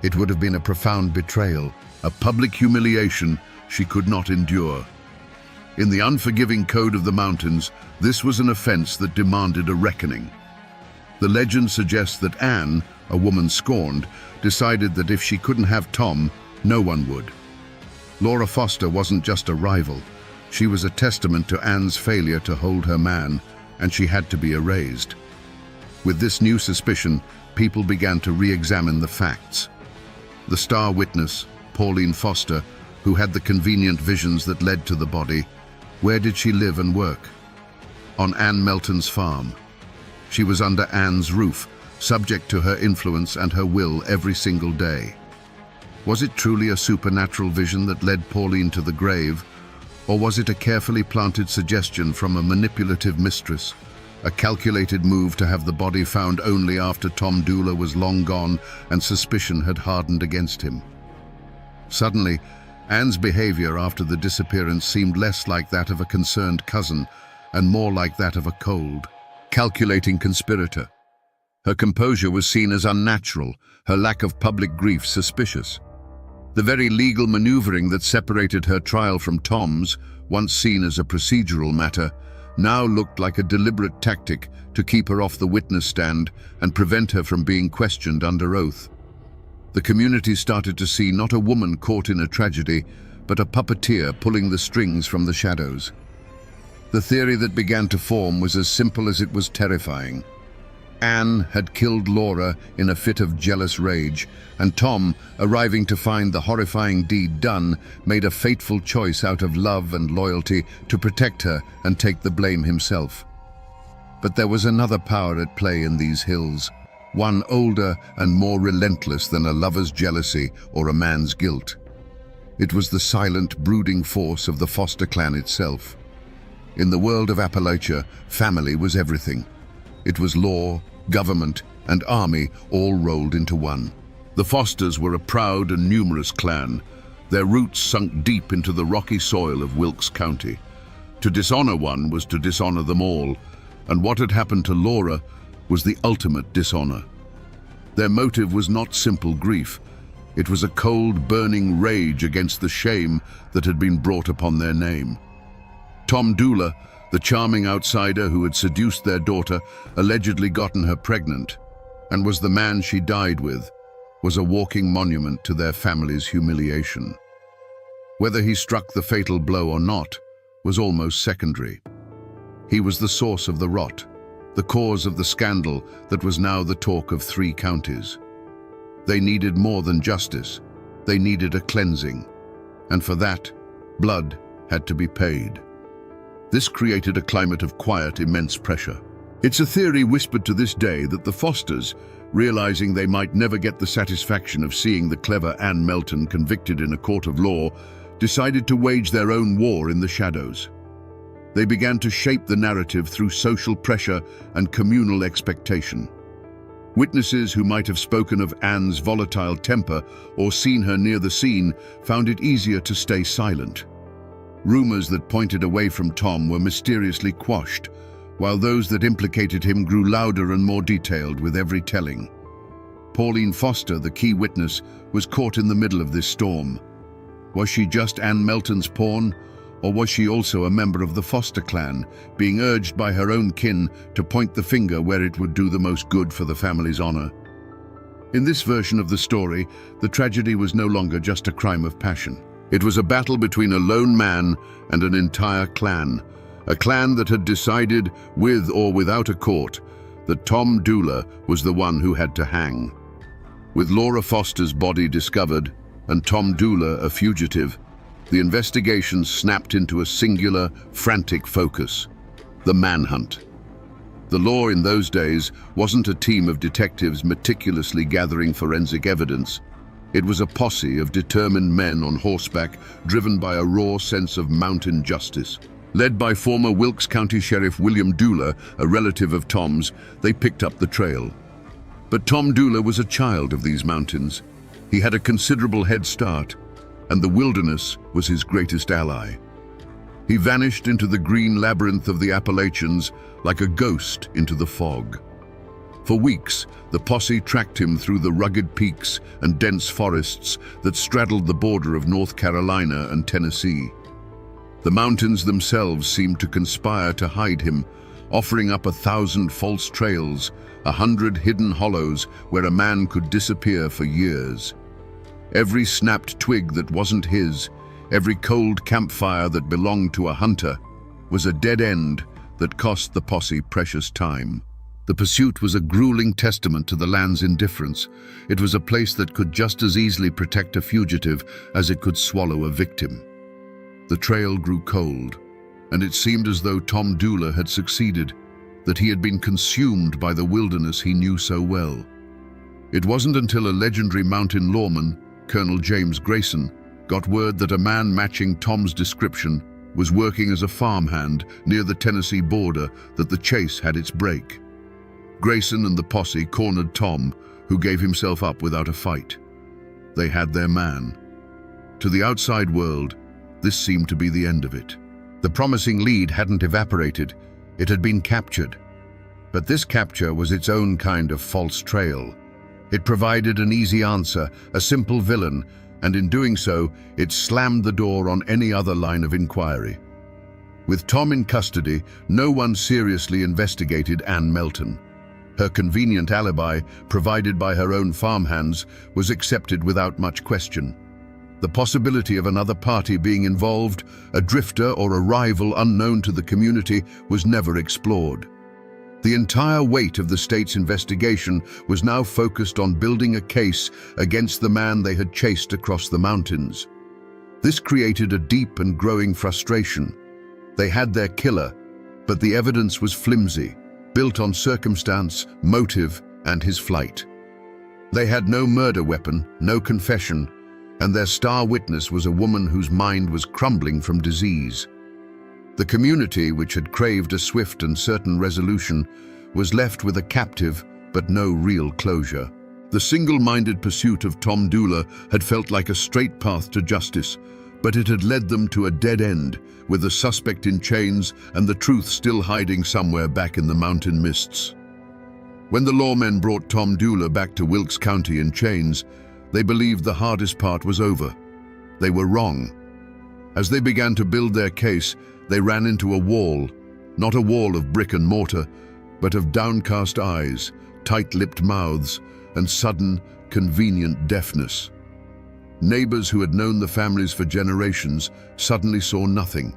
[SPEAKER 1] It would have been a profound betrayal, a public humiliation she could not endure. In the unforgiving code of the mountains, this was an offense that demanded a reckoning. The legend suggests that Ann, a woman scorned, decided that if she couldn't have Tom, no one would. Laura Foster wasn't just a rival. She was a testament to Anne's failure to hold her man, and she had to be erased. With this new suspicion, people began to re-examine the facts. The star witness, Pauline Foster, who had the convenient visions that led to the body, where did she live and work? On Anne Melton's farm. She was under Anne's roof, subject to her influence and her will every single day. Was it truly a supernatural vision that led Pauline to the grave, or was it a carefully planted suggestion from a manipulative mistress, a calculated move to have the body found only after Tom Dooler was long gone and suspicion had hardened against him? Suddenly, Anne's behavior after the disappearance seemed less like that of a concerned cousin and more like that of a cold, calculating conspirator. Her composure was seen as unnatural, her lack of public grief suspicious. The very legal maneuvering that separated her trial from Tom's, once seen as a procedural matter, now looked like a deliberate tactic to keep her off the witness stand and prevent her from being questioned under oath. The community started to see not a woman caught in a tragedy, but a puppeteer pulling the strings from the shadows. The theory that began to form was as simple as it was terrifying. Anne had killed Laura in a fit of jealous rage, and Tom, arriving to find the horrifying deed done, made a fateful choice out of love and loyalty to protect her and take the blame himself. But there was another power at play in these hills, one older and more relentless than a lover's jealousy or a man's guilt. It was the silent, brooding force of the Foster clan itself. In the world of Appalachia, family was everything. It was law, government, and army all rolled into one. The Fosters were a proud and numerous clan, their roots sunk deep into the rocky soil of Wilkes County. To dishonor one was to dishonor them all, and what had happened to Laura was the ultimate dishonor. Their motive was not simple grief. It was a cold, burning rage against the shame that had been brought upon their name. Tom Dooler, the charming outsider who had seduced their daughter, allegedly gotten her pregnant, and was the man she died with, was a walking monument to their family's humiliation. Whether he struck the fatal blow or not was almost secondary. He was the source of the rot, the cause of the scandal that was now the talk of 3 counties. They needed more than justice. They needed a cleansing, and for that, blood had to be paid. This created a climate of quiet, immense pressure. It's a theory whispered to this day that the Fosters, realizing they might never get the satisfaction of seeing the clever Anne Melton convicted in a court of law, decided to wage their own war in the shadows. They began to shape the narrative through social pressure and communal expectation. Witnesses who might have spoken of Anne's volatile temper or seen her near the scene found it easier to stay silent. Rumors that pointed away from Tom were mysteriously quashed, while those that implicated him grew louder and more detailed with every telling. Pauline Foster, the key witness, was caught in the middle of this storm. Was she just Anne Melton's pawn, or was she also a member of the Foster clan, being urged by her own kin to point the finger where it would do the most good for the family's honor? In this version of the story, the tragedy was no longer just a crime of passion. It was a battle between a lone man and an entire clan, a clan that had decided, with or without a court, that Tom Dooler was the one who had to hang. With Laura Foster's body discovered and Tom Dooler a fugitive, the investigation snapped into a singular, frantic focus: the manhunt. The law in those days wasn't a team of detectives meticulously gathering forensic evidence. It was a posse of determined men on horseback, driven by a raw sense of mountain justice. Led by former Wilkes County Sheriff William Dooler, a relative of Tom's, they picked up the trail. But Tom Dooler was a child of these mountains. He had a considerable head start, and the wilderness was his greatest ally. He vanished into the green labyrinth of the Appalachians like a ghost into the fog. For weeks, the posse tracked him through the rugged peaks and dense forests that straddled the border of North Carolina and Tennessee. The mountains themselves seemed to conspire to hide him, offering up 1,000 false trails, 100 hidden hollows where a man could disappear for years. Every snapped twig that wasn't his, Every cold campfire that belonged to a hunter was a dead end that cost the posse precious time. The pursuit was a grueling testament to the land's indifference. It was a place that could just as easily protect a fugitive as it could swallow a victim. The trail grew cold, and it seemed as though Tom Dooler had succeeded, that he had been consumed by the wilderness he knew so well. It wasn't until a legendary mountain lawman, Colonel James Grayson, got word that a man matching Tom's description was working as a farmhand near the Tennessee border that the chase had its break. Grayson and the posse cornered Tom, who gave himself up without a fight. They had their man. To the outside world, this seemed to be the end of it. The promising lead hadn't evaporated, it had been captured. But this capture was its own kind of false trail. It provided an easy answer, a simple villain, and in doing so, it slammed the door on any other line of inquiry. With Tom in custody, no one seriously investigated Ann Melton. Her convenient alibi, provided by her own farmhands, was accepted without much question. The possibility of another party being involved, a drifter or a rival unknown to the community, was never explored. The entire weight of the state's investigation was now focused on building a case against the man they had chased across the mountains. This created a deep and growing frustration. They had their killer, but the evidence was flimsy, built on circumstance, motive, and his flight. They had no murder weapon, no confession, and their star witness was a woman whose mind was crumbling from disease. The community, which had craved a swift and certain resolution, was left with a captive but no real closure. The single-minded pursuit of Tom Dooler had felt like a straight path to justice, but it had led them to a dead end, with the suspect in chains and the truth still hiding somewhere back in the mountain mists. When the lawmen brought Tom Dooler back to Wilkes County in chains, they believed the hardest part was over. They were wrong. As they began to build their case, they ran into a wall, not a wall of brick and mortar, but of downcast eyes, tight-lipped mouths, and sudden, convenient deafness. Neighbors who had known the families for generations suddenly saw nothing.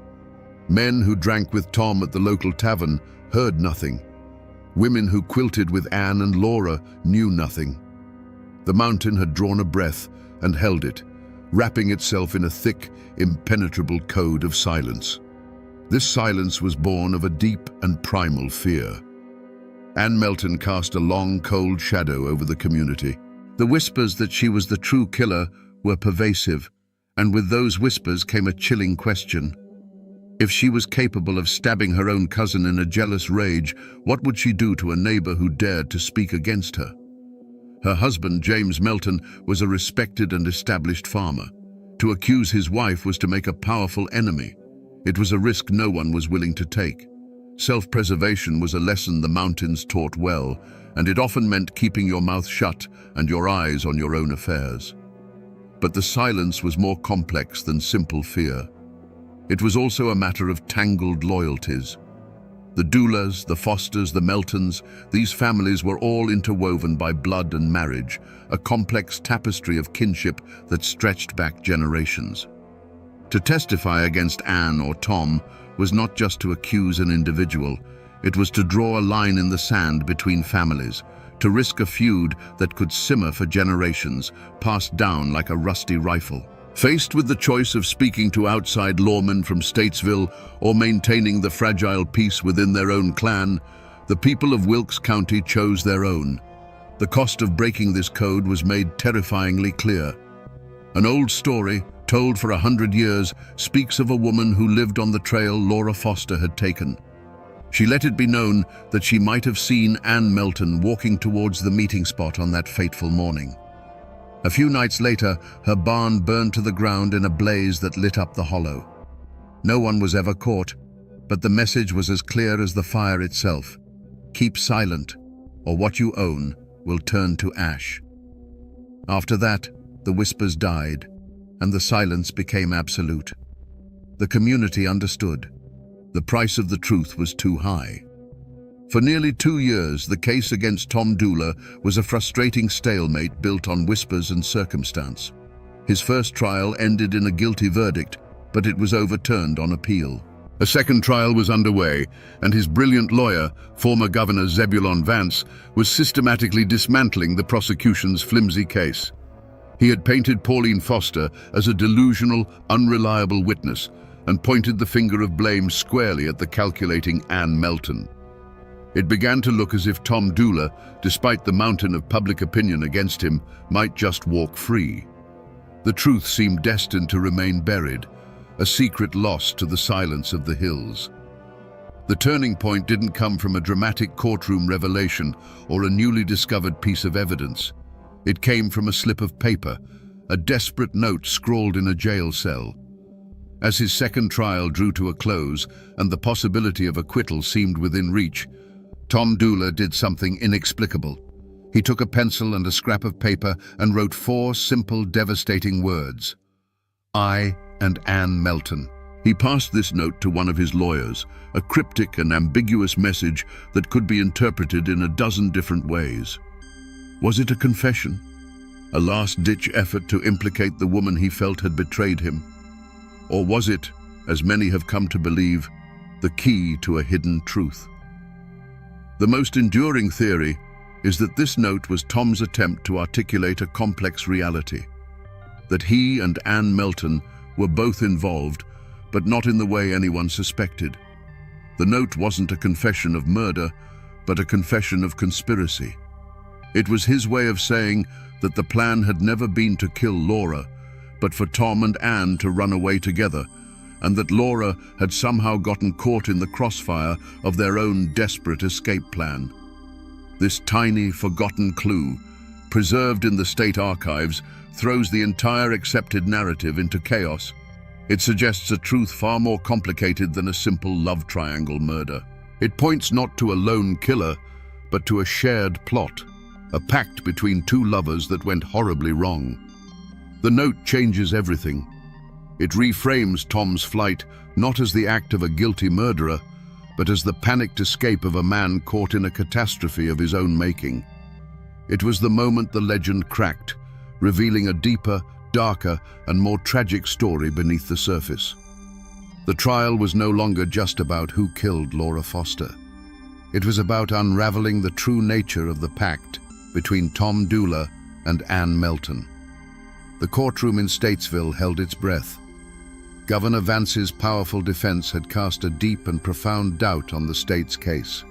[SPEAKER 1] Men who drank with Tom at the local tavern heard nothing. Women who quilted with Anne and Laura knew nothing. The mountain had drawn a breath and held it, wrapping itself in a thick, impenetrable code of silence. This silence was born of a deep and primal fear. Ann Melton cast a long, cold shadow over the community. The whispers that she was the true killer were pervasive, and with those whispers came a chilling question. If she was capable of stabbing her own cousin in a jealous rage, what would she do to a neighbor who dared to speak against her? Her husband, James Melton, was a respected and established farmer. To accuse his wife was to make a powerful enemy. It was a risk no one was willing to take. Self-preservation was a lesson the mountains taught well, and it often meant keeping your mouth shut and your eyes on your own affairs. But the silence was more complex than simple fear. It was also a matter of tangled loyalties. The Doolers, the Fosters, the Meltons, these families were all interwoven by blood and marriage, a complex tapestry of kinship that stretched back generations. To testify against Anne or Tom was not just to accuse an individual, it was to draw a line in the sand between families, to risk a feud that could simmer for generations, passed down like a rusty rifle. Faced with the choice of speaking to outside lawmen from Statesville or maintaining the fragile peace within their own clan, the people of Wilkes County chose their own. The cost of breaking this code was made terrifyingly clear. An old story, told for 100 years, speaks of a woman who lived on the trail Laura Foster had taken. She let it be known that she might have seen Ann Melton walking towards the meeting spot on that fateful morning. A few nights later, her barn burned to the ground in a blaze that lit up the hollow. No one was ever caught, but the message was as clear as the fire itself. Keep silent, or what you own will turn to ash. After that, the whispers died, and the silence became absolute. The community understood. The price of the truth was too high. For nearly 2 years, the case against Tom Dooler was a frustrating stalemate built on whispers and circumstance. His first trial ended in a guilty verdict, but it was overturned on appeal. A second trial was underway, and his brilliant lawyer, former Governor Zebulon Vance, was systematically dismantling the prosecution's flimsy case. He had painted Pauline Foster as a delusional, unreliable witness and pointed the finger of blame squarely at the calculating Ann Melton. It began to look as if Tom Dula, despite the mountain of public opinion against him, might just walk free. The truth seemed destined to remain buried, a secret lost to the silence of the hills. The turning point didn't come from a dramatic courtroom revelation or a newly discovered piece of evidence. It came from a slip of paper, a desperate note scrawled in a jail cell. As his second trial drew to a close and the possibility of acquittal seemed within reach, Tom Dula did something inexplicable. He took a pencil and a scrap of paper and wrote 4 simple, devastating words. I and Ann Melton. He passed this note to one of his lawyers, a cryptic and ambiguous message that could be interpreted in a dozen different ways. Was it a confession? A last-ditch effort to implicate the woman he felt had betrayed him? Or was it, as many have come to believe, the key to a hidden truth? The most enduring theory is that this note was Tom's attempt to articulate a complex reality. That he and Ann Melton were both involved, but not in the way anyone suspected. The note wasn't a confession of murder, but a confession of conspiracy. It was his way of saying that the plan had never been to kill Laura, but for Tom and Ann to run away together, and that Laura had somehow gotten caught in the crossfire of their own desperate escape plan. This tiny, forgotten clue, preserved in the state archives, throws the entire accepted narrative into chaos. It suggests a truth far more complicated than a simple love triangle murder. It points not to a lone killer, but to a shared plot, a pact between 2 lovers that went horribly wrong. The note changes everything. It reframes Tom's flight not as the act of a guilty murderer, but as the panicked escape of a man caught in a catastrophe of his own making. It was the moment the legend cracked, revealing a deeper, darker, and more tragic story beneath the surface. The trial was no longer just about who killed Laura Foster. It was about unraveling the true nature of the pact between Tom Dula and Ann Melton. The courtroom in Statesville held its breath. Governor Vance's powerful defense had cast a deep and profound doubt on the state's case.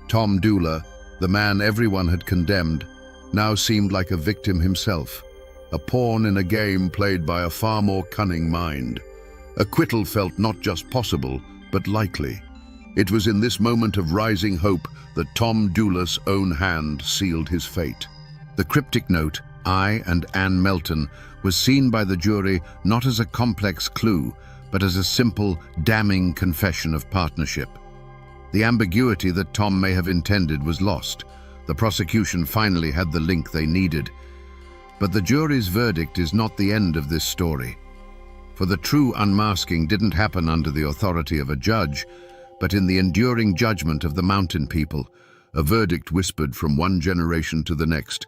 [SPEAKER 1] Tom Dula, the man everyone had condemned, now seemed like a victim himself, a pawn in a game played by a far more cunning mind. Acquittal felt not just possible, but likely. It was in this moment of rising hope that Tom Dula's own hand sealed his fate. The cryptic note, I and Ann Melton, was seen by the jury not as a complex clue, but as a simple, damning confession of partnership. The ambiguity that Tom may have intended was lost. The prosecution finally had the link they needed. But the jury's verdict is not the end of this story. For the true unmasking didn't happen under the authority of a judge, but in the enduring judgment of the mountain people, a verdict whispered from one generation to the next.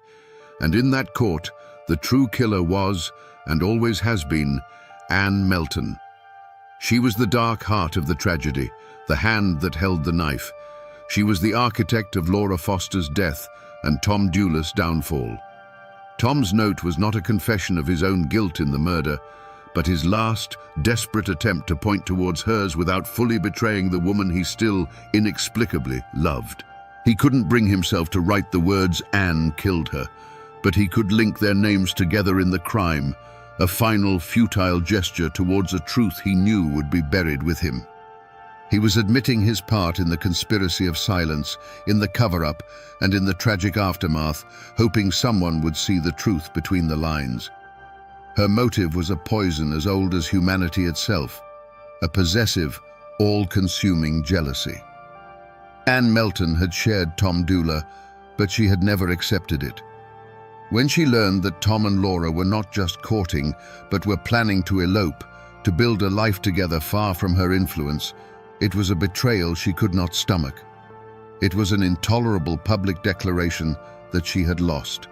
[SPEAKER 1] And in that court, the true killer was, and always has been, Ann Melton. She was the dark heart of the tragedy, the hand that held the knife. She was the architect of Laura Foster's death and Tom Dula's downfall. Tom's note was not a confession of his own guilt in the murder, but his last, desperate attempt to point towards hers without fully betraying the woman he still, inexplicably, loved. He couldn't bring himself to write the words Ann killed her, but he could link their names together in the crime, a final, futile gesture towards a truth he knew would be buried with him. He was admitting his part in the conspiracy of silence, in the cover-up, and in the tragic aftermath, hoping someone would see the truth between the lines. Her motive was a poison as old as humanity itself, a possessive, all-consuming jealousy. Ann Melton had shared Tom Dula, but she had never accepted it. When she learned that Tom and Laura were not just courting, but were planning to elope, to build a life together far from her influence, it was a betrayal she could not stomach. It was an intolerable public declaration that she had lost.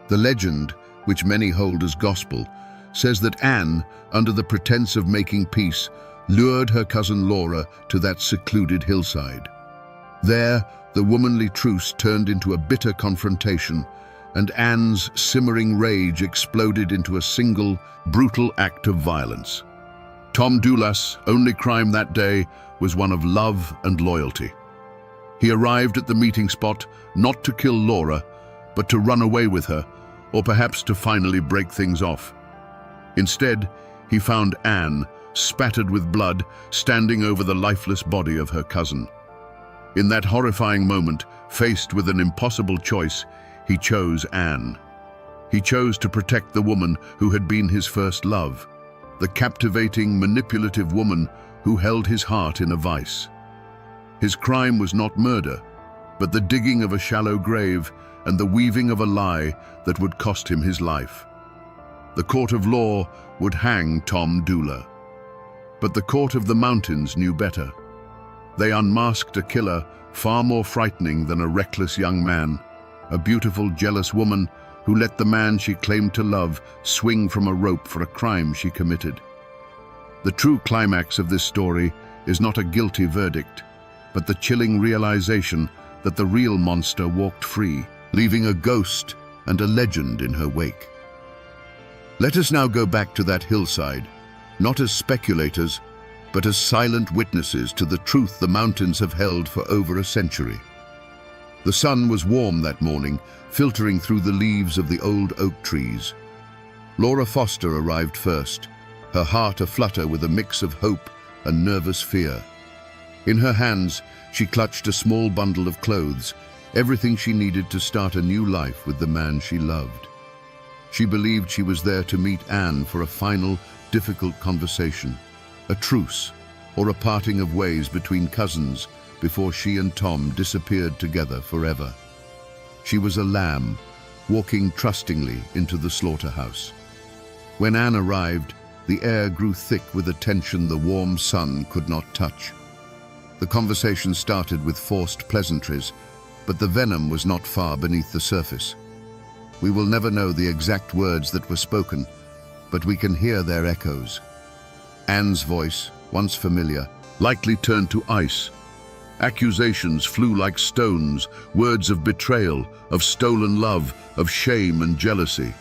[SPEAKER 1] The legend, which many hold as gospel, says that Anne, under the pretense of making peace, lured her cousin Laura to that secluded hillside. There, the womanly truce turned into a bitter confrontation, and Anne's simmering rage exploded into a single, brutal act of violence. Tom Doula's only crime that day was one of love and loyalty. He arrived at the meeting spot not to kill Laura, but to run away with her, or perhaps to finally break things off. Instead, he found Anne, spattered with blood, standing over the lifeless body of her cousin. In that horrifying moment, faced with an impossible choice, he chose Anne. He chose to protect the woman who had been his first love, the captivating, manipulative woman who held his heart in a vice. His crime was not murder, but the digging of a shallow grave and the weaving of a lie that would cost him his life. The court of law would hang Tom Doula. But the court of the mountains knew better. They unmasked a killer far more frightening than a reckless young man, a beautiful, jealous woman who let the man she claimed to love swing from a rope for a crime she committed. The true climax of this story is not a guilty verdict, but the chilling realization that the real monster walked free, leaving a ghost and a legend in her wake. Let us now go back to that hillside, not as speculators, but as silent witnesses to the truth the mountains have held for over a century. The sun was warm that morning, filtering through the leaves of the old oak trees. Laura Foster arrived first, her heart aflutter with a mix of hope and nervous fear. In her hands, she clutched a small bundle of clothes, everything she needed to start a new life with the man she loved. She believed she was there to meet Anne for a final, difficult conversation, a truce, or a parting of ways between cousins before she and Tom disappeared together forever. She was a lamb, walking trustingly into the slaughterhouse. When Anne arrived, the air grew thick with a tension the warm sun could not touch. The conversation started with forced pleasantries, but the venom was not far beneath the surface. We will never know the exact words that were spoken, but we can hear their echoes. Anne's voice, once familiar, likely turned to ice. Accusations flew like stones, words of betrayal, of stolen love, of shame and jealousy.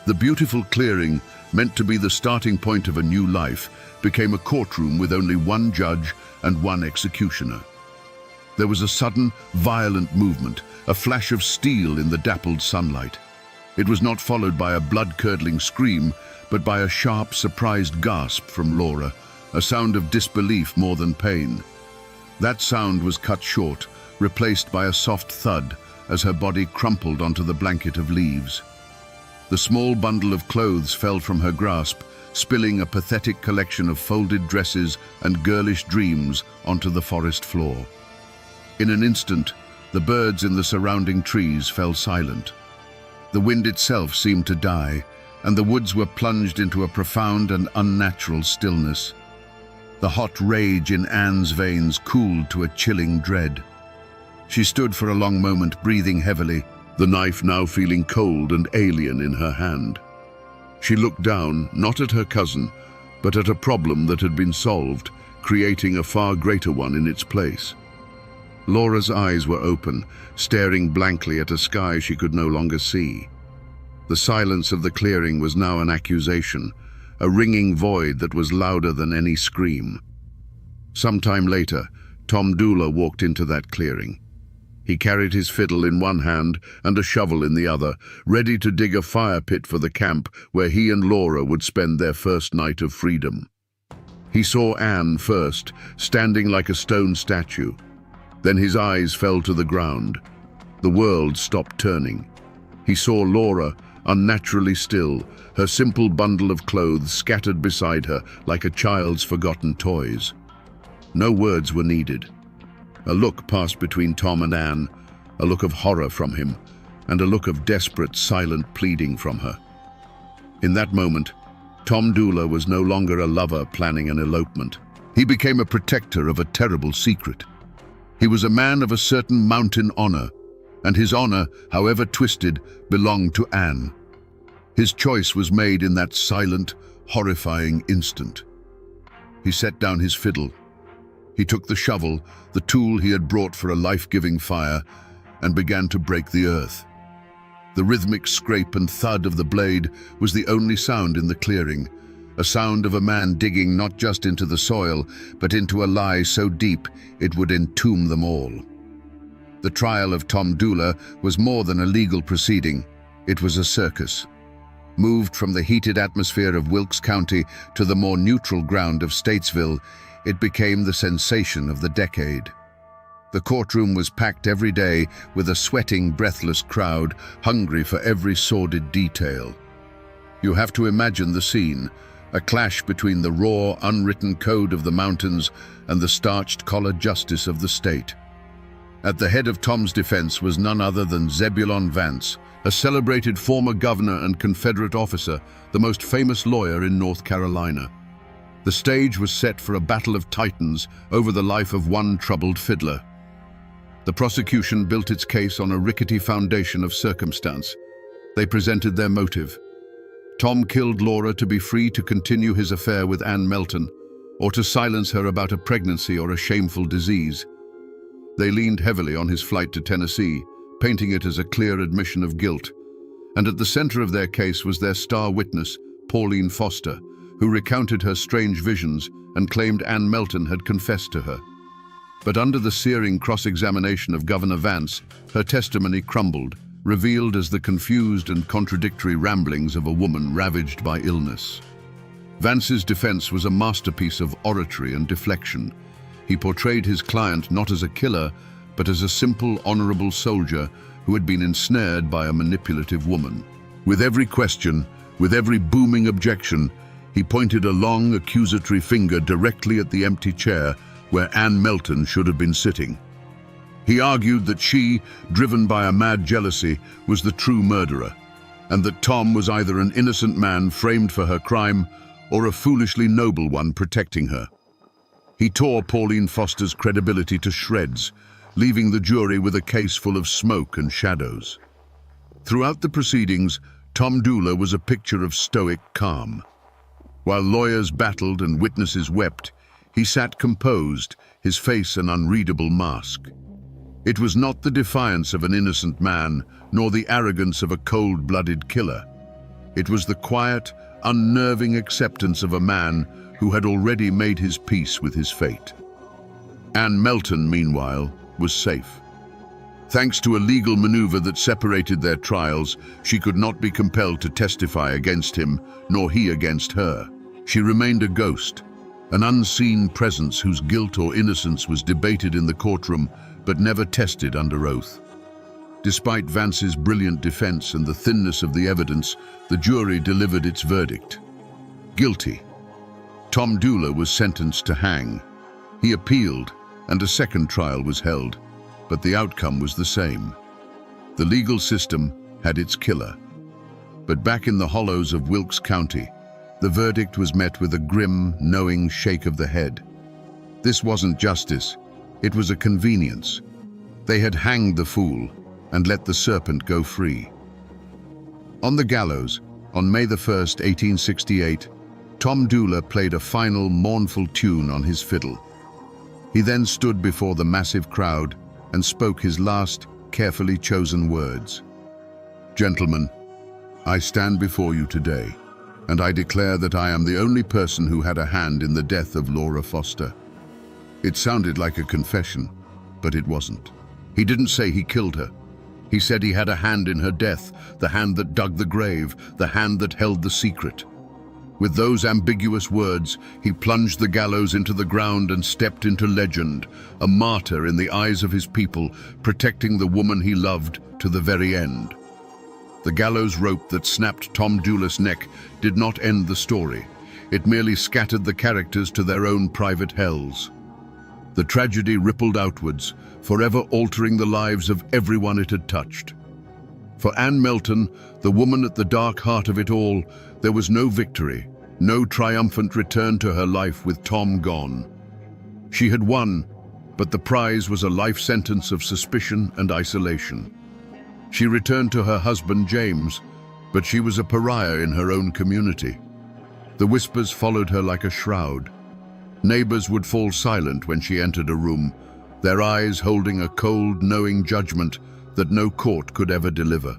[SPEAKER 1] The beautiful clearing, meant to be the starting point of a new life, became a courtroom with only one judge and one executioner. There was a sudden, violent movement, a flash of steel in the dappled sunlight. It was not followed by a blood-curdling scream, but by a sharp, surprised gasp from Laura, a sound of disbelief more than pain. That sound was cut short, replaced by a soft thud as her body crumpled onto the blanket of leaves. The small bundle of clothes fell from her grasp, spilling a pathetic collection of folded dresses and girlish dreams onto the forest floor. In an instant, the birds in the surrounding trees fell silent. The wind itself seemed to die, and the woods were plunged into a profound and unnatural stillness. The hot rage in Anne's veins cooled to a chilling dread. She stood for a long moment, breathing heavily, the knife now feeling cold and alien in her hand. She looked down, not at her cousin, but at a problem that had been solved, creating a far greater one in its place. Laura's eyes were open, staring blankly at a sky she could no longer see. The silence of the clearing was now an accusation, a ringing void that was louder than any scream. Sometime later, Tom Doula walked into that clearing. He carried his fiddle in one hand and a shovel in the other, ready to dig a fire pit for the camp where he and Laura would spend their first night of freedom. He saw Anne first, standing like a stone statue. Then his eyes fell to the ground. The world stopped turning. He saw Laura, unnaturally still, her simple bundle of clothes scattered beside her like a child's forgotten toys. No words were needed. A look passed between Tom and Anne, a look of horror from him, and a look of desperate, silent pleading from her. In that moment, Tom Doula was no longer a lover planning an elopement. He became a protector of a terrible secret. He was a man of a certain mountain honor, and his honor, however twisted, belonged to Anne. His choice was made in that silent, horrifying instant. He set down his fiddle. He took the shovel, the tool he had brought for a life-giving fire, and began to break the earth. The rhythmic scrape and thud of the blade was the only sound in the clearing, a sound of a man digging not just into the soil, but into a lie so deep it would entomb them all. The trial of Tom Dula was more than a legal proceeding. It was a circus. Moved from the heated atmosphere of Wilkes County to the more neutral ground of Statesville, it became the sensation of the decade. The courtroom was packed every day with a sweating, breathless crowd, hungry for every sordid detail. You have to imagine the scene, a clash between the raw, unwritten code of the mountains and the starched collar justice of the state. At the head of Tom's defense was none other than Zebulon Vance, a celebrated former governor and Confederate officer, the most famous lawyer in North Carolina. The stage was set for a battle of titans over the life of one troubled fiddler. The prosecution built its case on a rickety foundation of circumstance. They presented their motive. Tom killed Laura to be free to continue his affair with Ann Melton, or to silence her about a pregnancy or a shameful disease. They leaned heavily on his flight to Tennessee, painting it as a clear admission of guilt. And at the center of their case was their star witness, Pauline Foster, who recounted her strange visions and claimed Ann Melton had confessed to her. But under the searing cross-examination of Governor Vance, her testimony crumbled, revealed as the confused and contradictory ramblings of a woman ravaged by illness. Vance's defense was a masterpiece of oratory and deflection. He portrayed his client not as a killer, but as a simple, honorable soldier who had been ensnared by a manipulative woman. With every question, with every booming objection, he pointed a long, accusatory finger directly at the empty chair where Ann Melton should have been sitting. He argued that she, driven by a mad jealousy, was the true murderer, and that Tom was either an innocent man framed for her crime or a foolishly noble one protecting her. He tore Pauline Foster's credibility to shreds, leaving the jury with a case full of smoke and shadows. Throughout the proceedings, Tom Dula was a picture of stoic calm. While lawyers battled and witnesses wept, he sat composed, his face an unreadable mask. It was not the defiance of an innocent man, nor the arrogance of a cold-blooded killer. It was the quiet, unnerving acceptance of a man who had already made his peace with his fate. Ann Melton, meanwhile, was safe. Thanks to a legal maneuver that separated their trials, she could not be compelled to testify against him, nor he against her. She remained a ghost, an unseen presence whose guilt or innocence was debated in the courtroom, but never tested under oath. Despite Vance's brilliant defense and the thinness of the evidence, the jury delivered its verdict. Guilty. Tom Dula was sentenced to hang. He appealed, and a second trial was held, but the outcome was the same. The legal system had its killer. But back in the hollows of Wilkes County, the verdict was met with a grim, knowing shake of the head. This wasn't justice, it was a convenience. They had hanged the fool and let the serpent go free. On the gallows, on May the 1st, 1868, Tom Dula played a final, mournful tune on his fiddle. He then stood before the massive crowd and spoke his last, carefully chosen words. "Gentlemen, I stand before you today, and I declare that I am the only person who had a hand in the death of Laura Foster." It sounded like a confession, but it wasn't. He didn't say he killed her. He said he had a hand in her death, the hand that dug the grave, the hand that held the secret. With those ambiguous words, he plunged the gallows into the ground and stepped into legend, a martyr in the eyes of his people, protecting the woman he loved to the very end. The gallows rope that snapped Tom Dula's neck did not end the story. It merely scattered the characters to their own private hells. The tragedy rippled outwards, forever altering the lives of everyone it had touched. For Ann Melton, the woman at the dark heart of it all, there was no victory, no triumphant return to her life with Tom gone. She had won, but the prize was a life sentence of suspicion and isolation. She returned to her husband, James, But she was a pariah in her own community. The whispers followed her like a shroud. Neighbors would fall silent when she entered a room, their eyes holding a cold, knowing judgment that no court could ever deliver.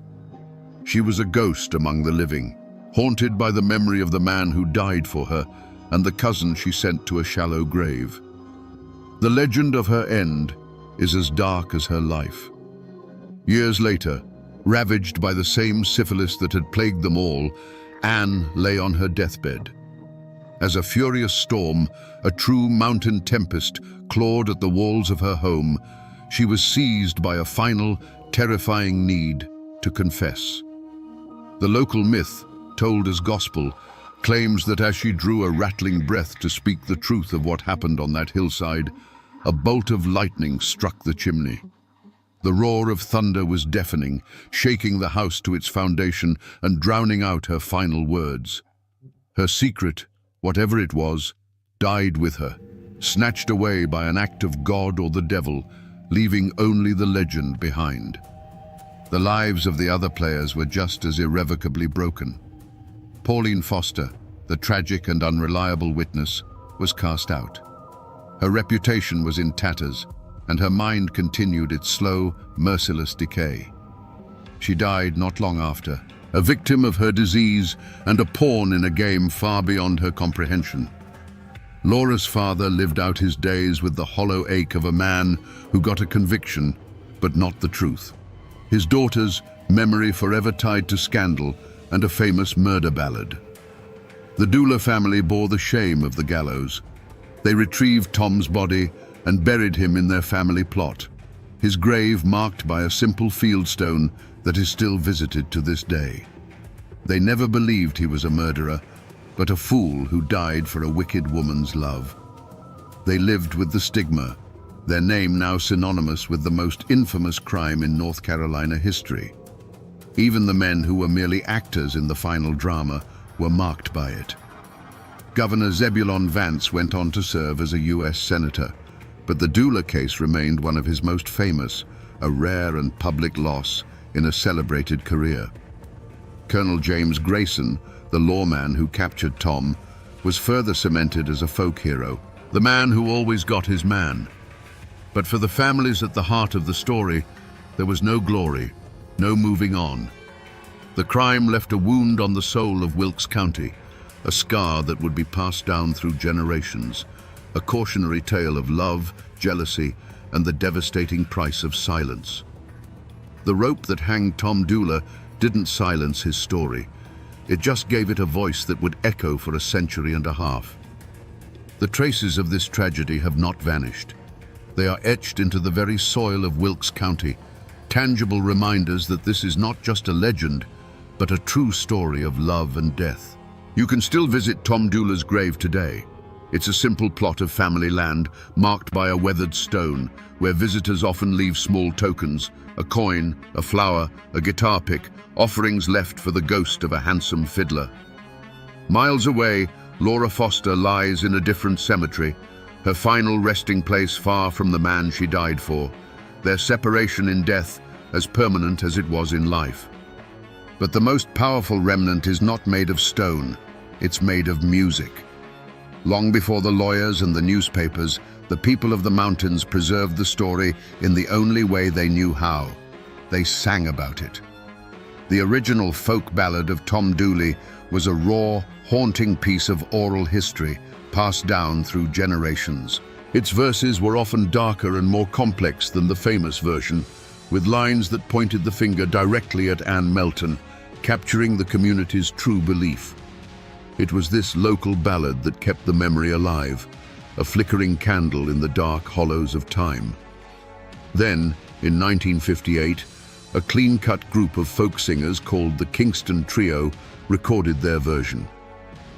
[SPEAKER 1] She was a ghost among the living, haunted by the memory of the man who died for her and the cousin she sent to a shallow grave. The legend of her end is as dark as her life. Years later, ravaged by the same syphilis that had plagued them all, Anne lay on her deathbed. As a furious storm, a true mountain tempest, clawed at the walls of her home, she was seized by a final, terrifying need to confess. The local myth, told as gospel, claims that as she drew a rattling breath to speak the truth of what happened on that hillside, a bolt of lightning struck the chimney. The roar of thunder was deafening, shaking the house to its foundation and drowning out her final words. Her secret, whatever it was, died with her, snatched away by an act of God or the devil, leaving only the legend behind. The lives of the other players were just as irrevocably broken. Pauline Foster, the tragic and unreliable witness, was cast out. Her reputation was in tatters, and her mind continued its slow, merciless decay. She died not long after, a victim of her disease and a pawn in a game far beyond her comprehension. Laura's father lived out his days with the hollow ache of a man who got a conviction, but not the truth. His daughter's memory forever tied to scandal and a famous murder ballad. The Dula family bore the shame of the gallows. They retrieved Tom's body and buried him in their family plot, his grave marked by a simple fieldstone that is still visited to this day. They never believed he was a murderer, but a fool who died for a wicked woman's love. They lived with the stigma, their name now synonymous with the most infamous crime in North Carolina history. Even the men who were merely actors in the final drama were marked by it. Governor Zebulon Vance went on to serve as a U.S. Senator, but the Dula case remained one of his most famous, a rare and public loss in a celebrated career. Colonel James Grayson, the lawman who captured Tom, was further cemented as a folk hero, the man who always got his man. But for the families at the heart of the story, there was no glory, no moving on. The crime left a wound on the soul of Wilkes County, a scar that would be passed down through generations, a cautionary tale of love, jealousy, and the devastating price of silence. The rope that hanged Tom Dula didn't silence his story. It just gave it a voice that would echo for a century and a half. The traces of this tragedy have not vanished. They are etched into the very soil of Wilkes County, tangible reminders that this is not just a legend, but a true story of love and death. You can still visit Tom Dula's grave today. It's a simple plot of family land marked by a weathered stone, where visitors often leave small tokens, a coin, a flower, a guitar pick, offerings left for the ghost of a handsome fiddler. Miles away, Laura Foster lies in a different cemetery, her final resting place far from the man she died for, their separation in death as permanent as it was in life. But the most powerful remnant is not made of stone, it's made of music. Long before the lawyers and the newspapers, the people of the mountains preserved the story in the only way they knew how. They sang about it. The original folk ballad of Tom Dooley was a raw, haunting piece of oral history passed down through generations. Its verses were often darker and more complex than the famous version, with lines that pointed the finger directly at Anne Melton, capturing the community's true belief. It was this local ballad that kept the memory alive, a flickering candle in the dark hollows of time. Then, in 1958, a clean-cut group of folk singers called the Kingston Trio recorded their version.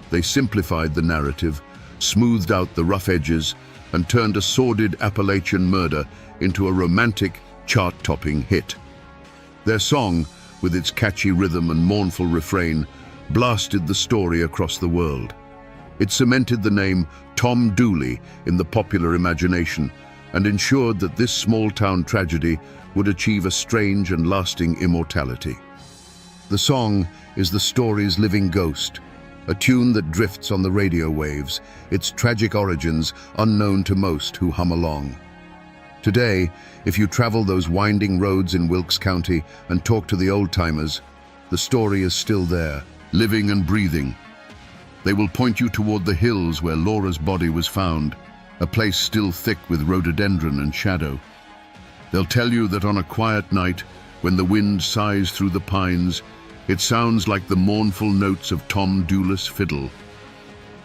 [SPEAKER 1] They simplified the narrative, smoothed out the rough edges, and turned a sordid Appalachian murder into a romantic, chart-topping hit. Their song, with its catchy rhythm and mournful refrain, blasted the story across the world. It cemented the name Tom Dooley in the popular imagination and ensured that this small-town tragedy would achieve a strange and lasting immortality. The song is the story's living ghost, a tune that drifts on the radio waves, its tragic origins unknown to most who hum along. Today, if you travel those winding roads in Wilkes County and talk to the old-timers, the story is still there, living and breathing. They will point you toward the hills where Laura's body was found, a place still thick with rhododendron and shadow. They'll tell you that on a quiet night, when the wind sighs through the pines, it sounds like the mournful notes of Tom Dooley's fiddle.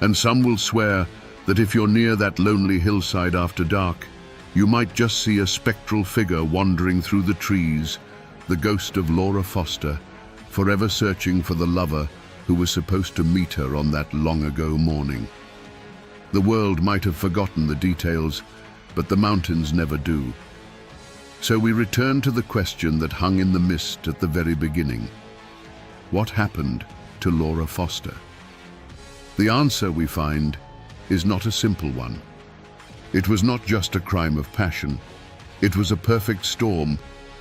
[SPEAKER 1] And some will swear that if you're near that lonely hillside after dark, you might just see a spectral figure wandering through the trees, the ghost of Laura Foster, forever searching for the lover who was supposed to meet her on that long-ago morning. The world might have forgotten the details, but the mountains never do. So we return to the question that hung in the mist at the very beginning. What happened to Laura Foster? The answer, we find, is not a simple one. It was not just a crime of passion. It was a perfect storm,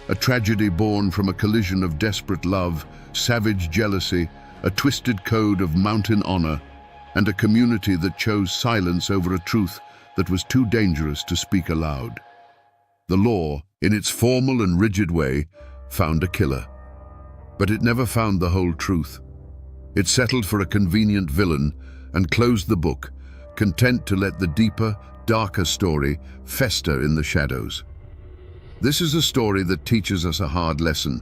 [SPEAKER 1] a tragedy born from a collision of desperate love, savage jealousy, a twisted code of mountain honor, and a community that chose silence over a truth that was too dangerous to speak aloud. The law, in its formal and rigid way, found a killer. But it never found the whole truth. It settled for a convenient villain and closed the book, content to let the deeper, darker story fester in the shadows. This is a story that teaches us a hard lesson,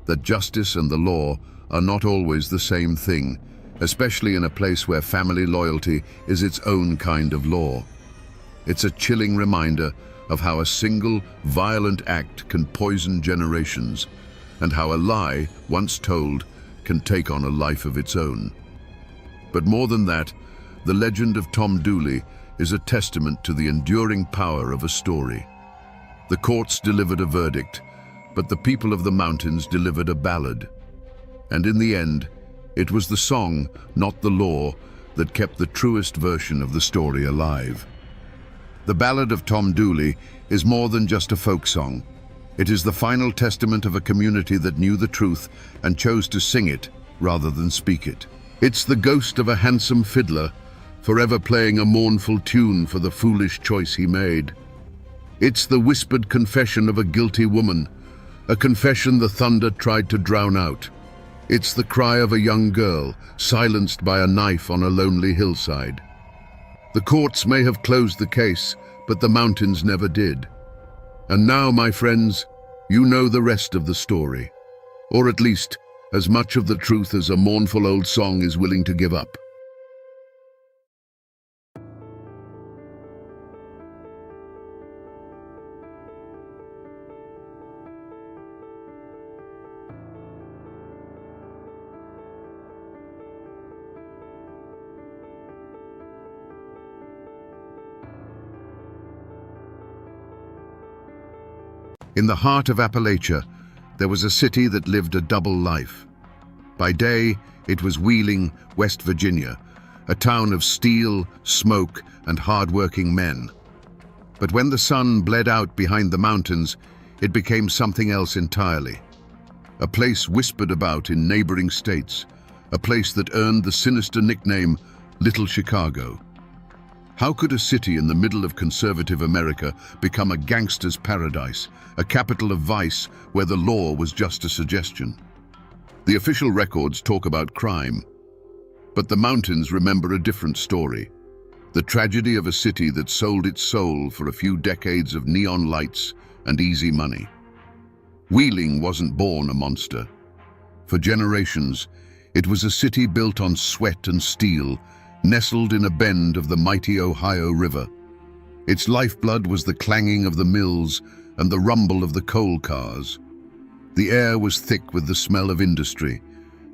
[SPEAKER 1] that justice and the law are not always the same thing, especially in a place where family loyalty is its own kind of law. It's a chilling reminder of how a single, violent act can poison generations, and how a lie, once told, can take on a life of its own. But more than that, the legend of Tom Dooley is a testament to the enduring power of a story. The courts delivered a verdict, but the people of the mountains delivered a ballad. And in the end, it was the song, not the law, that kept the truest version of the story alive. The Ballad of Tom Dooley is more than just a folk song. It is the final testament of a community that knew the truth and chose to sing it rather than speak it. It's the ghost of a handsome fiddler, forever playing a mournful tune for the foolish choice he made. It's the whispered confession of a guilty woman, a confession the thunder tried to drown out. It's the cry of a young girl, silenced by a knife on a lonely hillside. The courts may have closed the case, but the mountains never did. And now, my friends, you know the rest of the story, or at least as much of the truth as a mournful old song is willing to give up. In the heart of Appalachia, there was a city that lived a double life. By day, it was Wheeling, West Virginia, a town of steel, smoke, and hard-working men. But when the sun bled out behind the mountains, it became something else entirely. A place whispered about in neighboring states, a place that earned the sinister nickname Little Chicago. How could a city in the middle of conservative America become a gangster's paradise, a capital of vice where the law was just a suggestion? The official records talk about crime, but the mountains remember a different story. The tragedy of a city that sold its soul for a few decades of neon lights and easy money. Wheeling wasn't born a monster. For generations, it was a city built on sweat and steel, nestled in a bend of the mighty Ohio River. Its lifeblood was the clanging of the mills and the rumble of the coal cars. The air was thick with the smell of industry,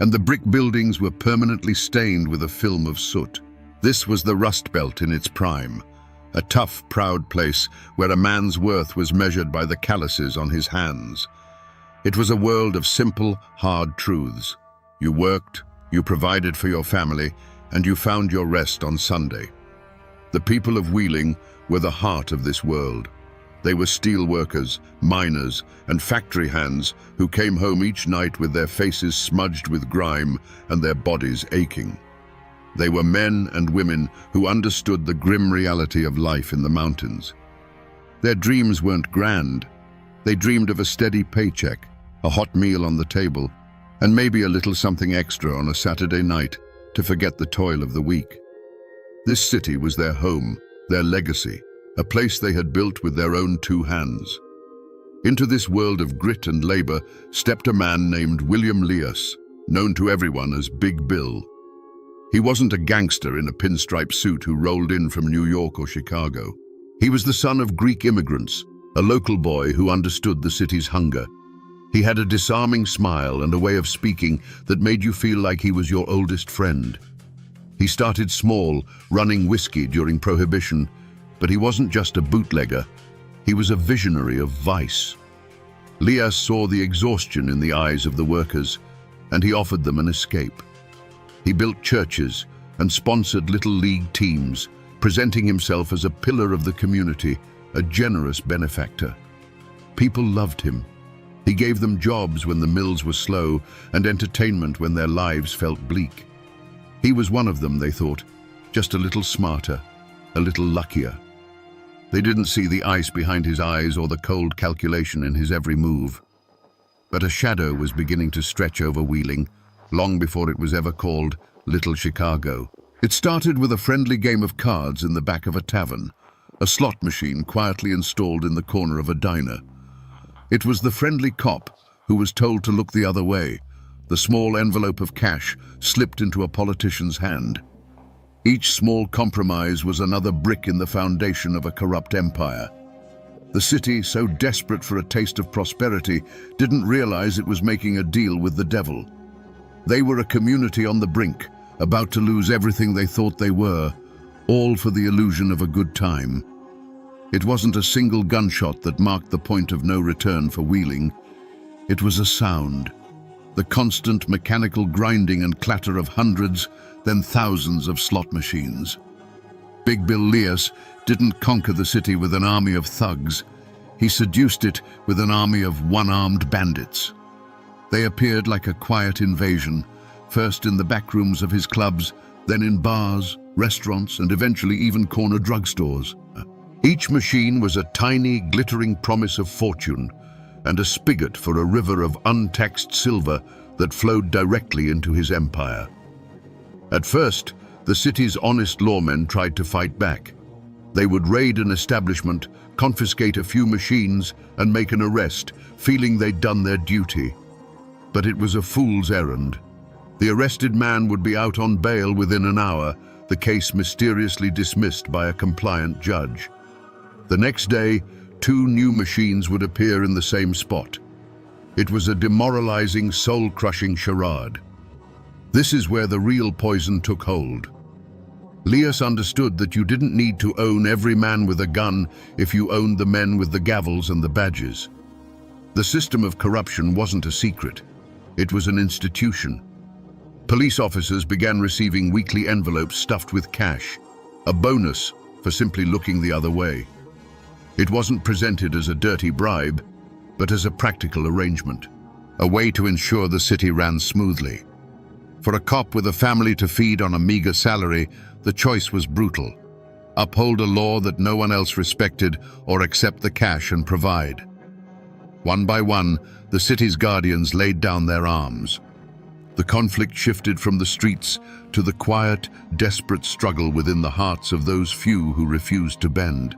[SPEAKER 1] and the brick buildings were permanently stained with a film of soot. This was the Rust Belt in its prime, a tough, proud place where a man's worth was measured by the calluses on his hands. It was a world of simple, hard truths. You worked, you provided for your family, and you found your rest on Sunday. The people of Wheeling were the heart of this world. They were steel workers, miners, and factory hands who came home each night with their faces smudged with grime and their bodies aching. They were men and women who understood the grim reality of life in the mountains. Their dreams weren't grand. They dreamed of a steady paycheck, a hot meal on the table, and maybe a little something extra on a Saturday night to forget the toil of the week. This city was their home, their legacy, a place they had built with their own two hands. Into this world of grit and labor stepped a man named William Leas, known to everyone as Big Bill. He wasn't a gangster in a pinstripe suit who rolled in from New York or Chicago. He was the son of Greek immigrants, a local boy who understood the city's hunger. He had a disarming smile and a way of speaking that made you feel like he was your oldest friend. He started small, running whiskey during Prohibition, but he wasn't just a bootlegger. He was a visionary of vice. Leas saw the exhaustion in the eyes of the workers, and he offered them an escape. He built churches and sponsored little league teams, presenting himself as a pillar of the community, a generous benefactor. People loved him. He gave them jobs when the mills were slow and entertainment when their lives felt bleak. He was one of them, they thought, just a little smarter, a little luckier. They didn't see the ice behind his eyes or the cold calculation in his every move. But a shadow was beginning to stretch over Wheeling, long before it was ever called Little Chicago. It started with a friendly game of cards in the back of a tavern, a slot machine quietly installed in the corner of a diner. It was the friendly cop who was told to look the other way. The small envelope of cash slipped into a politician's hand. Each small compromise was another brick in the foundation of a corrupt empire. The city, so desperate for a taste of prosperity, didn't realize it was making a deal with the devil. They were a community on the brink, about to lose everything they thought they were, all for the illusion of a good time. It wasn't a single gunshot that marked the point of no return for Wheeling. It was a sound, the constant mechanical grinding and clatter of hundreds, then thousands of slot machines. Big Bill Leas didn't conquer the city with an army of thugs. He seduced it with an army of one-armed bandits. They appeared like a quiet invasion, first in the back rooms of his clubs, then in bars, restaurants, and eventually even corner drugstores. Each machine was a tiny, glittering promise of fortune, and a spigot for a river of untaxed silver that flowed directly into his empire. At first, the city's honest lawmen tried to fight back. They would raid an establishment, confiscate a few machines, and make an arrest, feeling they'd done their duty. But it was a fool's errand. The arrested man would be out on bail within an hour, the case mysteriously dismissed by a compliant judge. The next day, 2 new machines would appear in the same spot. It was a demoralizing, soul-crushing charade. This is where the real poison took hold. Leas understood that you didn't need to own every man with a gun if you owned the men with the gavels and the badges. The system of corruption wasn't a secret. It was an institution. Police officers began receiving weekly envelopes stuffed with cash, a bonus for simply looking the other way. It wasn't presented as a dirty bribe, but as a practical arrangement, a way to ensure the city ran smoothly. For a cop with a family to feed on a meager salary, the choice was brutal. Uphold a law that no one else respected, or accept the cash and provide. One by one, the city's guardians laid down their arms. The conflict shifted from the streets to the quiet, desperate struggle within the hearts of those few who refused to bend.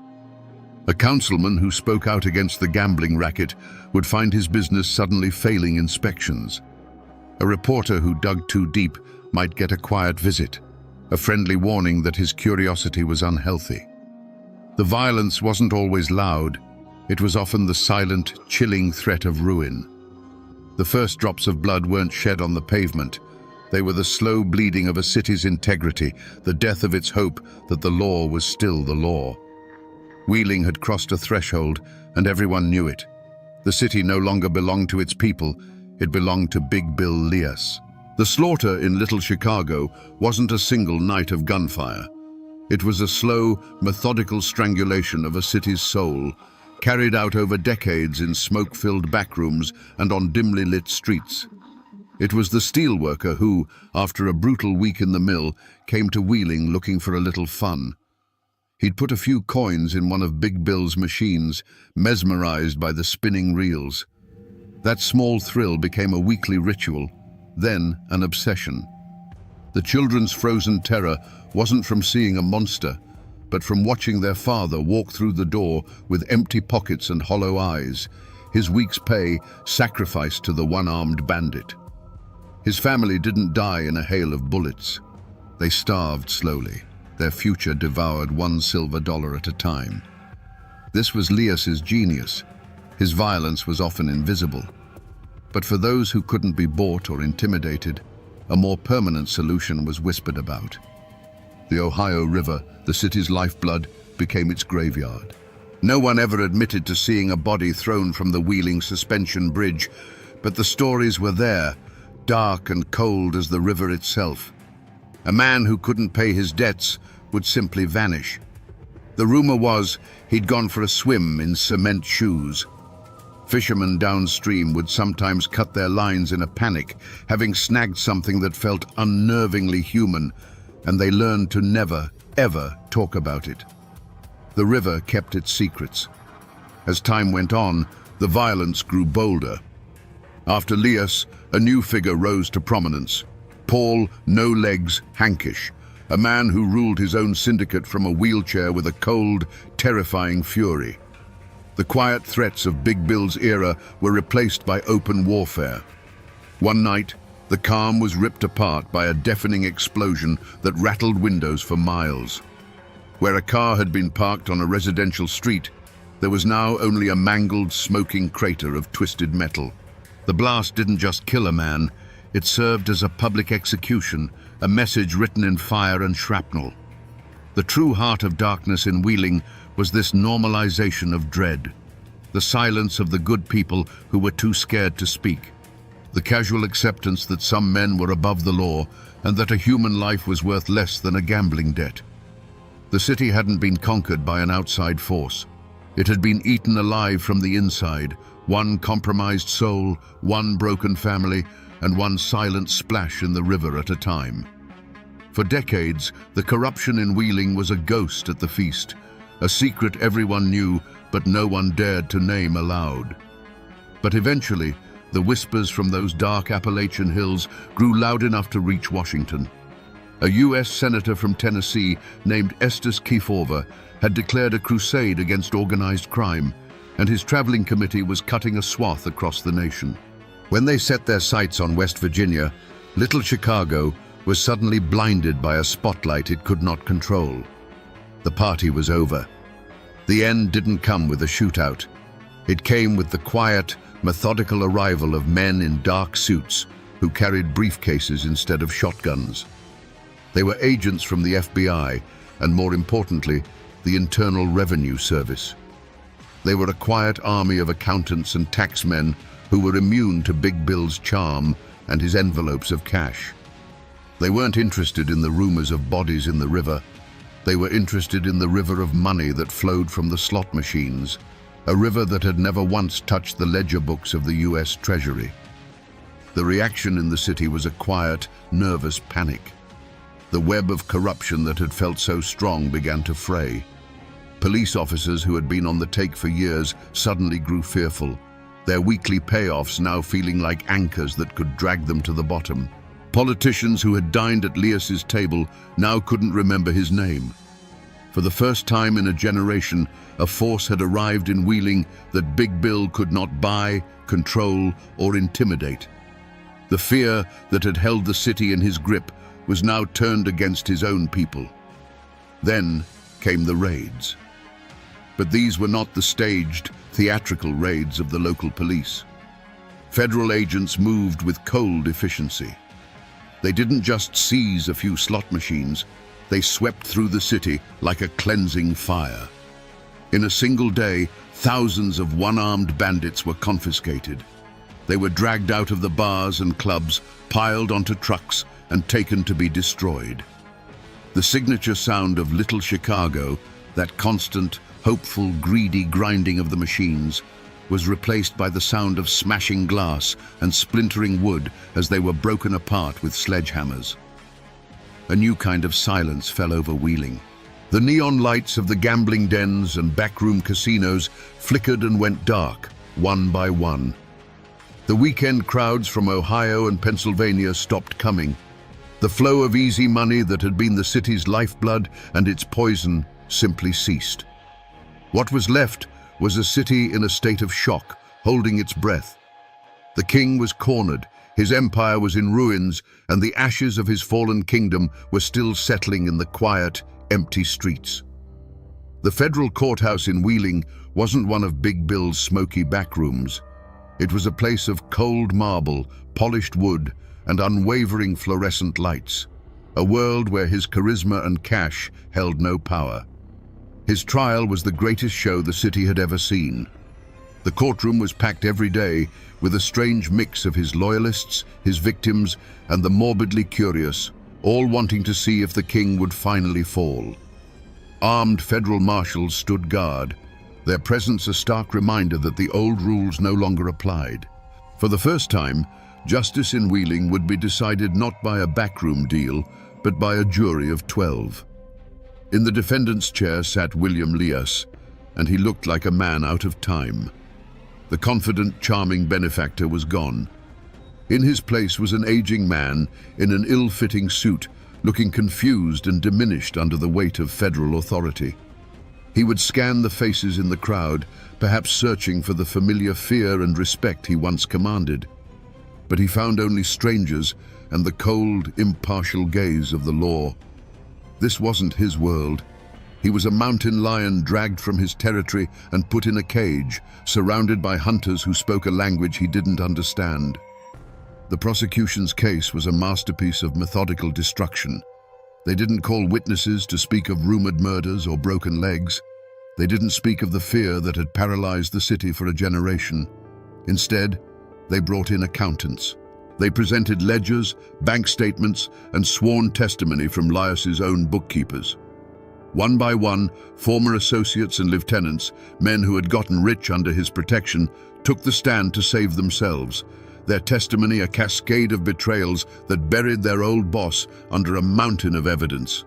[SPEAKER 1] A councilman who spoke out against the gambling racket would find his business suddenly failing inspections. A reporter who dug too deep might get a quiet visit, a friendly warning that his curiosity was unhealthy. The violence wasn't always loud. It was often the silent, chilling threat of ruin. The first drops of blood weren't shed on the pavement. They were the slow bleeding of a city's integrity, the death of its hope that the law was still the law. Wheeling had crossed a threshold, and everyone knew it. The city no longer belonged to its people. It belonged to Big Bill Leas. The slaughter in Little Chicago wasn't a single night of gunfire. It was a slow, methodical strangulation of a city's soul, carried out over decades in smoke-filled backrooms and on dimly lit streets. It was the steelworker who, after a brutal week in the mill, came to Wheeling looking for a little fun. He'd put a few coins in one of Big Bill's machines, mesmerized by the spinning reels. That small thrill became a weekly ritual, then an obsession. The children's frozen terror wasn't from seeing a monster, but from watching their father walk through the door with empty pockets and hollow eyes, his week's pay sacrificed to the one-armed bandit. His family didn't die in a hail of bullets. They starved slowly, their future devoured $1 silver at a time. This was Lias's genius. His violence was often invisible. But for those who couldn't be bought or intimidated, a more permanent solution was whispered about. The Ohio River, the city's lifeblood, became its graveyard. No one ever admitted to seeing a body thrown from the Wheeling suspension bridge, but the stories were there, dark and cold as the river itself. A man who couldn't pay his debts would simply vanish. The rumor was he'd gone for a swim in cement shoes. Fishermen downstream would sometimes cut their lines in a panic, having snagged something that felt unnervingly human, and they learned to never, ever talk about it. The river kept its secrets. As time went on, the violence grew bolder. After Lias, a new figure rose to prominence. Paul No Legs Hankish, a man who ruled his own syndicate from a wheelchair with a cold, terrifying fury. The quiet threats of Big Bill's era were replaced by open warfare. One night, the calm was ripped apart by a deafening explosion that rattled windows for miles. Where a car had been parked on a residential street, there was now only a mangled, smoking crater of twisted metal. The blast didn't just kill a man, it served as a public execution, a message written in fire and shrapnel. The true heart of darkness in Wheeling was this normalization of dread, the silence of the good people who were too scared to speak, the casual acceptance that some men were above the law and that a human life was worth less than a gambling debt. The city hadn't been conquered by an outside force. It had been eaten alive from the inside, one compromised soul, one broken family, and one silent splash in the river at a time. For decades, the corruption in Wheeling was a ghost at the feast, a secret everyone knew but no one dared to name aloud. But eventually, the whispers from those dark Appalachian hills grew loud enough to reach Washington. A U.S. senator from Tennessee named Estes Kefauver had declared a crusade against organized crime, and his traveling committee was cutting a swath across the nation. When they set their sights on West Virginia, little Chicago was suddenly blinded by a spotlight it could not control. The party was over. The end didn't come with a shootout. It came with the quiet, methodical arrival of men in dark suits who carried briefcases instead of shotguns. They were agents from the FBI and, more importantly, the Internal Revenue Service. They were a quiet army of accountants and taxmen who were immune to Big Bill's charm and his envelopes of cash. They weren't interested in the rumors of bodies in the river. They were interested in the river of money that flowed from the slot machines, a river that had never once touched the ledger books of the U.S. Treasury. The reaction in the city was a quiet, nervous panic. The web of corruption that had felt so strong began to fray. Police officers who had been on the take for years suddenly grew fearful, their weekly payoffs now feeling like anchors that could drag them to the bottom. Politicians who had dined at Lias's table now couldn't remember his name. For the first time in a generation, a force had arrived in Wheeling that Big Bill could not buy, control, or intimidate. The fear that had held the city in his grip was now turned against his own people. Then came the raids. But these were not the staged, theatrical raids of the local police. Federal agents moved with cold efficiency. They didn't just seize a few slot machines, they swept through the city like a cleansing fire. In a single day, thousands of one-armed bandits were confiscated. They were dragged out of the bars and clubs, piled onto trucks, and taken to be destroyed. The signature sound of Little Chicago, that constant, hopeful, greedy grinding of the machines was replaced by the sound of smashing glass and splintering wood as they were broken apart with sledgehammers. A new kind of silence fell over Wheeling. The neon lights of the gambling dens and backroom casinos flickered and went dark, one by one. The weekend crowds from Ohio and Pennsylvania stopped coming. The flow of easy money that had been the city's lifeblood and its poison simply ceased. What was left was a city in a state of shock, holding its breath. The king was cornered, his empire was in ruins, and the ashes of his fallen kingdom were still settling in the quiet, empty streets. The federal courthouse in Wheeling wasn't one of Big Bill's smoky backrooms. It was a place of cold marble, polished wood, and unwavering fluorescent lights, a world where his charisma and cash held no power. His trial was the greatest show the city had ever seen. The courtroom was packed every day with a strange mix of his loyalists, his victims, and the morbidly curious, all wanting to see if the king would finally fall. Armed federal marshals stood guard, their presence a stark reminder that the old rules no longer applied. For the first time, justice in Wheeling would be decided not by a backroom deal, but by a jury of 12. In the defendant's chair sat William Leas, and he looked like a man out of time. The confident, charming benefactor was gone. In his place was an aging man in an ill-fitting suit, looking confused and diminished under the weight of federal authority. He would scan the faces in the crowd, perhaps searching for the familiar fear and respect he once commanded. But he found only strangers and the cold, impartial gaze of the law. This wasn't his world. He was a mountain lion dragged from his territory and put in a cage, surrounded by hunters who spoke a language he didn't understand. The prosecution's case was a masterpiece of methodical destruction. They didn't call witnesses to speak of rumored murders or broken legs. They didn't speak of the fear that had paralyzed the city for a generation. Instead, they brought in accountants. They presented ledgers, bank statements, and sworn testimony from Lias's own bookkeepers. One by one, former associates and lieutenants, men who had gotten rich under his protection, took the stand to save themselves, their testimony a cascade of betrayals that buried their old boss under a mountain of evidence.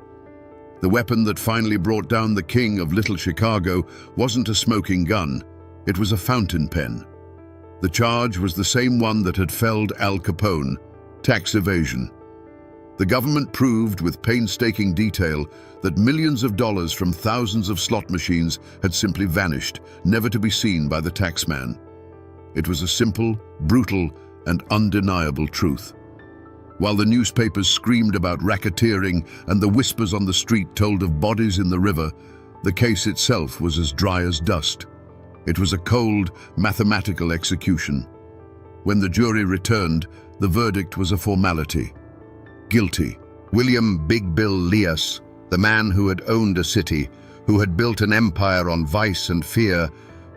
[SPEAKER 1] The weapon that finally brought down the king of Little Chicago wasn't a smoking gun, it was a fountain pen. The charge was the same one that had felled Al Capone, tax evasion. The government proved with painstaking detail that millions of dollars from thousands of slot machines had simply vanished, never to be seen by the taxman. It was a simple, brutal, and undeniable truth. While the newspapers screamed about racketeering and the whispers on the street told of bodies in the river, the case itself was as dry as dust. It was a cold, mathematical execution. When the jury returned, the verdict was a formality. Guilty. William Big Bill Leas, the man who had owned a city, who had built an empire on vice and fear,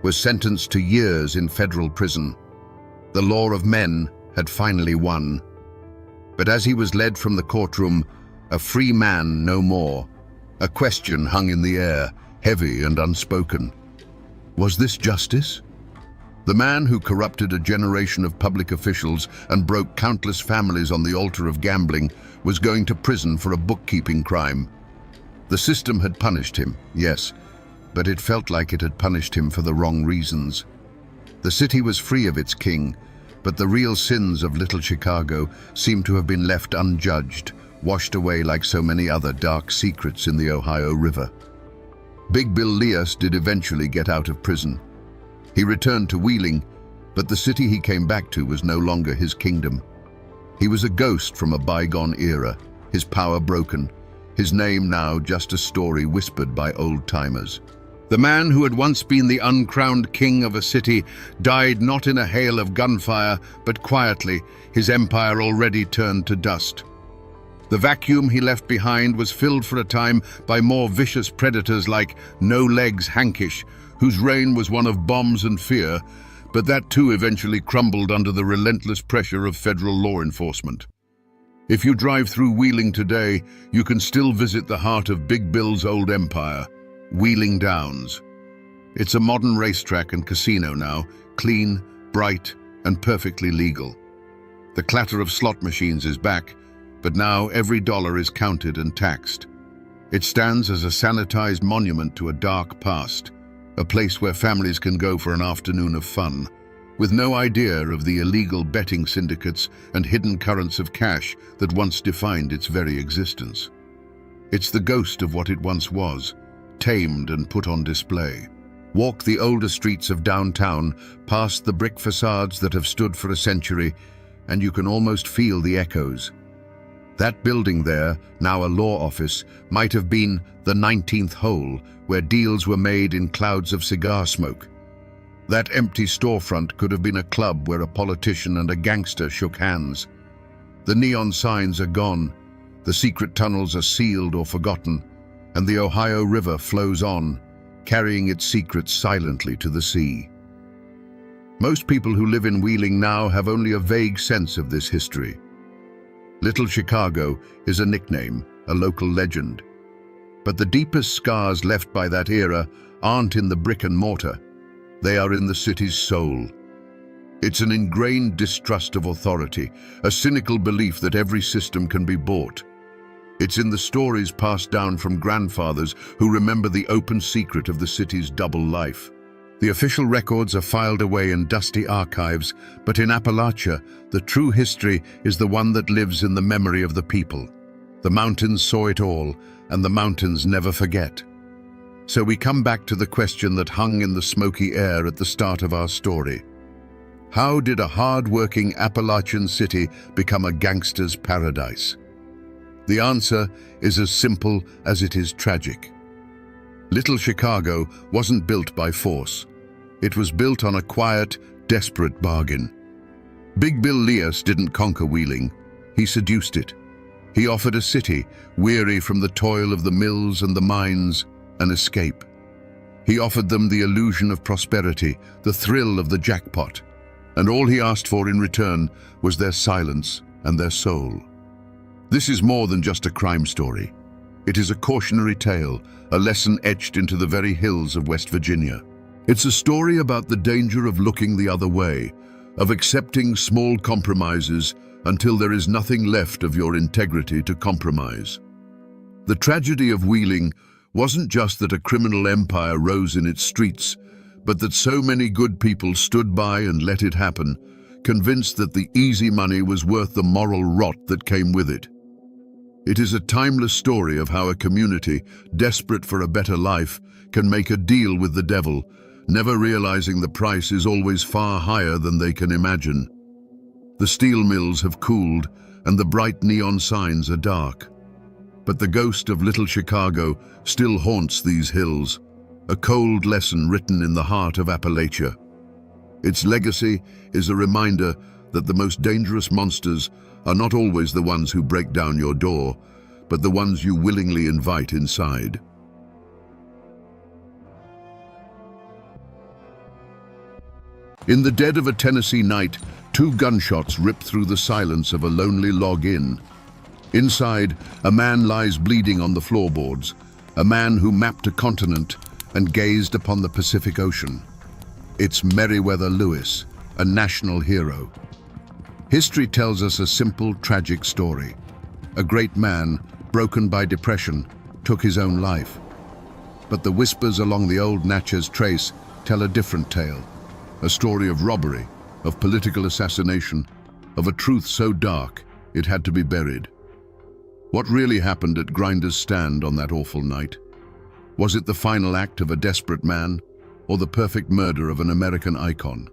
[SPEAKER 1] was sentenced to years in federal prison. The law of men had finally won. But as he was led from the courtroom, a free man no more, a question hung in the air, heavy and unspoken. Was this justice? The man who corrupted a generation of public officials and broke countless families on the altar of gambling was going to prison for a bookkeeping crime. The system had punished him, yes, but it felt like it had punished him for the wrong reasons. The city was free of its king, but the real sins of Little Chicago seemed to have been left unjudged, washed away like so many other dark secrets in the Ohio River. Big Bill Leas did eventually get out of prison. He returned to Wheeling, but the city he came back to was no longer his kingdom. He was a ghost from a bygone era, his power broken, his name now just a story whispered by old-timers. The man who had once been the uncrowned king of a city died not in a hail of gunfire, but quietly, his empire already turned to dust. The vacuum he left behind was filled for a time by more vicious predators like No Legs Hankish, whose reign was one of bombs and fear, but that too eventually crumbled under the relentless pressure of federal law enforcement. If you drive through Wheeling today, you can still visit the heart of Big Bill's old empire, Wheeling Downs. It's a modern racetrack and casino now, clean, bright, and perfectly legal. The clatter of slot machines is back, but now every dollar is counted and taxed. It stands as a sanitized monument to a dark past, a place where families can go for an afternoon of fun, with no idea of the illegal betting syndicates and hidden currents of cash that once defined its very existence. It's the ghost of what it once was, tamed and put on display. Walk the older streets of downtown, past the brick facades that have stood for a century, and you can almost feel the echoes. That building there, now a law office, might have been the 19th hole, where deals were made in clouds of cigar smoke. That empty storefront could have been a club where a politician and a gangster shook hands. The neon signs are gone, the secret tunnels are sealed or forgotten, and the Ohio River flows on, carrying its secrets silently to the sea. Most people who live in Wheeling now have only a vague sense of this history. Little Chicago is a nickname, a local legend. But the deepest scars left by that era aren't in the brick and mortar. They are in the city's soul. It's an ingrained distrust of authority, a cynical belief that every system can be bought. It's in the stories passed down from grandfathers who remember the open secret of the city's double life. The official records are filed away in dusty archives, but in Appalachia, the true history is the one that lives in the memory of the people. The mountains saw it all, and the mountains never forget. So we come back to the question that hung in the smoky air at the start of our story. How did a hard-working Appalachian city become a gangster's paradise? The answer is as simple as it is tragic. Little Chicago wasn't built by force. It was built on a quiet, desperate bargain. Big Bill Leas didn't conquer Wheeling. He seduced it. He offered a city, weary from the toil of the mills and the mines, an escape. He offered them the illusion of prosperity, the thrill of the jackpot. And all he asked for in return was their silence and their soul. This is more than just a crime story. It is a cautionary tale, a lesson etched into the very hills of West Virginia. It's a story about the danger of looking the other way, of accepting small compromises until there is nothing left of your integrity to compromise. The tragedy of Wheeling wasn't just that a criminal empire rose in its streets, but that so many good people stood by and let it happen, convinced that the easy money was worth the moral rot that came with it. It is a timeless story of how a community, desperate for a better life, can make a deal with the devil, never realizing the price is always far higher than they can imagine. The steel mills have cooled, and the bright neon signs are dark. But the ghost of Little Chicago still haunts these hills, a cold lesson written in the heart of Appalachia. Its legacy is a reminder that the most dangerous monsters are not always the ones who break down your door, but the ones you willingly invite inside. In the dead of a Tennessee night, 2 gunshots rip through the silence of a lonely log inn. Inside, a man lies bleeding on the floorboards, a man who mapped a continent and gazed upon the Pacific Ocean. It's Meriwether Lewis, a national hero. History tells us a simple, tragic story. A great man, broken by depression, took his own life. But the whispers along the old Natchez Trace tell a different tale. A story of robbery, of political assassination, of a truth so dark it had to be buried. What really happened at Grinder's Stand on that awful night? Was it the final act of a desperate man, or the perfect murder of an American icon?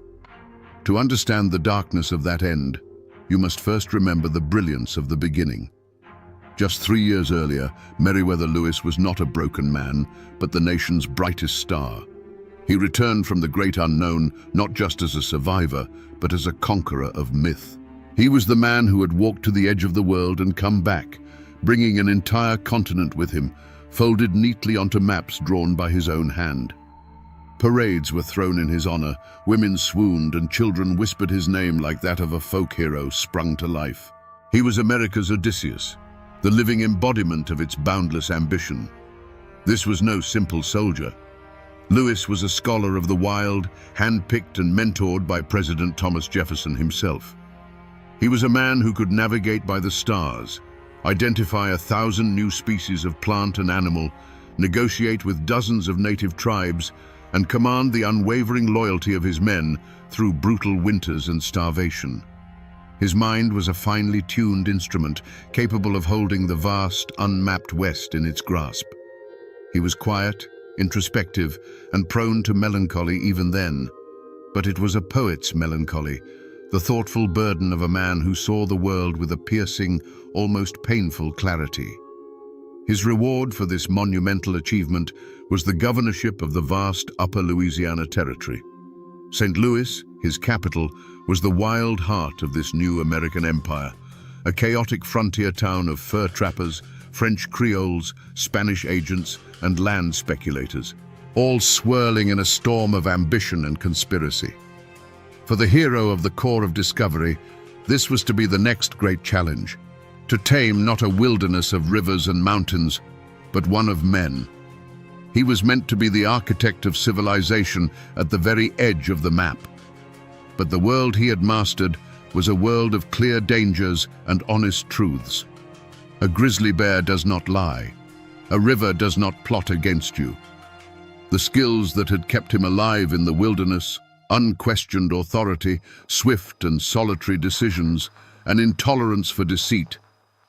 [SPEAKER 1] To understand the darkness of that end, you must first remember the brilliance of the beginning. Just 3 years earlier, Meriwether Lewis was not a broken man, but the nation's brightest star. He returned from the great unknown not just as a survivor, but as a conqueror of myth. He was the man who had walked to the edge of the world and come back, bringing an entire continent with him, folded neatly onto maps drawn by his own hand. Parades were thrown in his honor, women swooned, and children whispered his name like that of a folk hero sprung to life. He was America's Odysseus, the living embodiment of its boundless ambition. This was no simple soldier. Lewis was a scholar of the wild, handpicked and mentored by President Thomas Jefferson himself. He was a man who could navigate by the stars, identify 1,000 new species of plant and animal, negotiate with dozens of native tribes, and command the unwavering loyalty of his men through brutal winters and starvation. His mind was a finely tuned instrument capable of holding the vast, unmapped West in its grasp. He was quiet, introspective, and prone to melancholy even then. But it was a poet's melancholy, the thoughtful burden of a man who saw the world with a piercing, almost painful clarity. His reward for this monumental achievement was the governorship of the vast Upper Louisiana Territory. St. Louis, his capital, was the wild heart of this new American empire, a chaotic frontier town of fur trappers, French Creoles, Spanish agents, and land speculators, all swirling in a storm of ambition and conspiracy. For the hero of the Corps of Discovery, this was to be the next great challenge, to tame not a wilderness of rivers and mountains, but one of men. He was meant to be the architect of civilization at the very edge of the map. But the world he had mastered was a world of clear dangers and honest truths. A grizzly bear does not lie. A river does not plot against you. The skills that had kept him alive in the wilderness, unquestioned authority, swift and solitary decisions, and intolerance for deceit,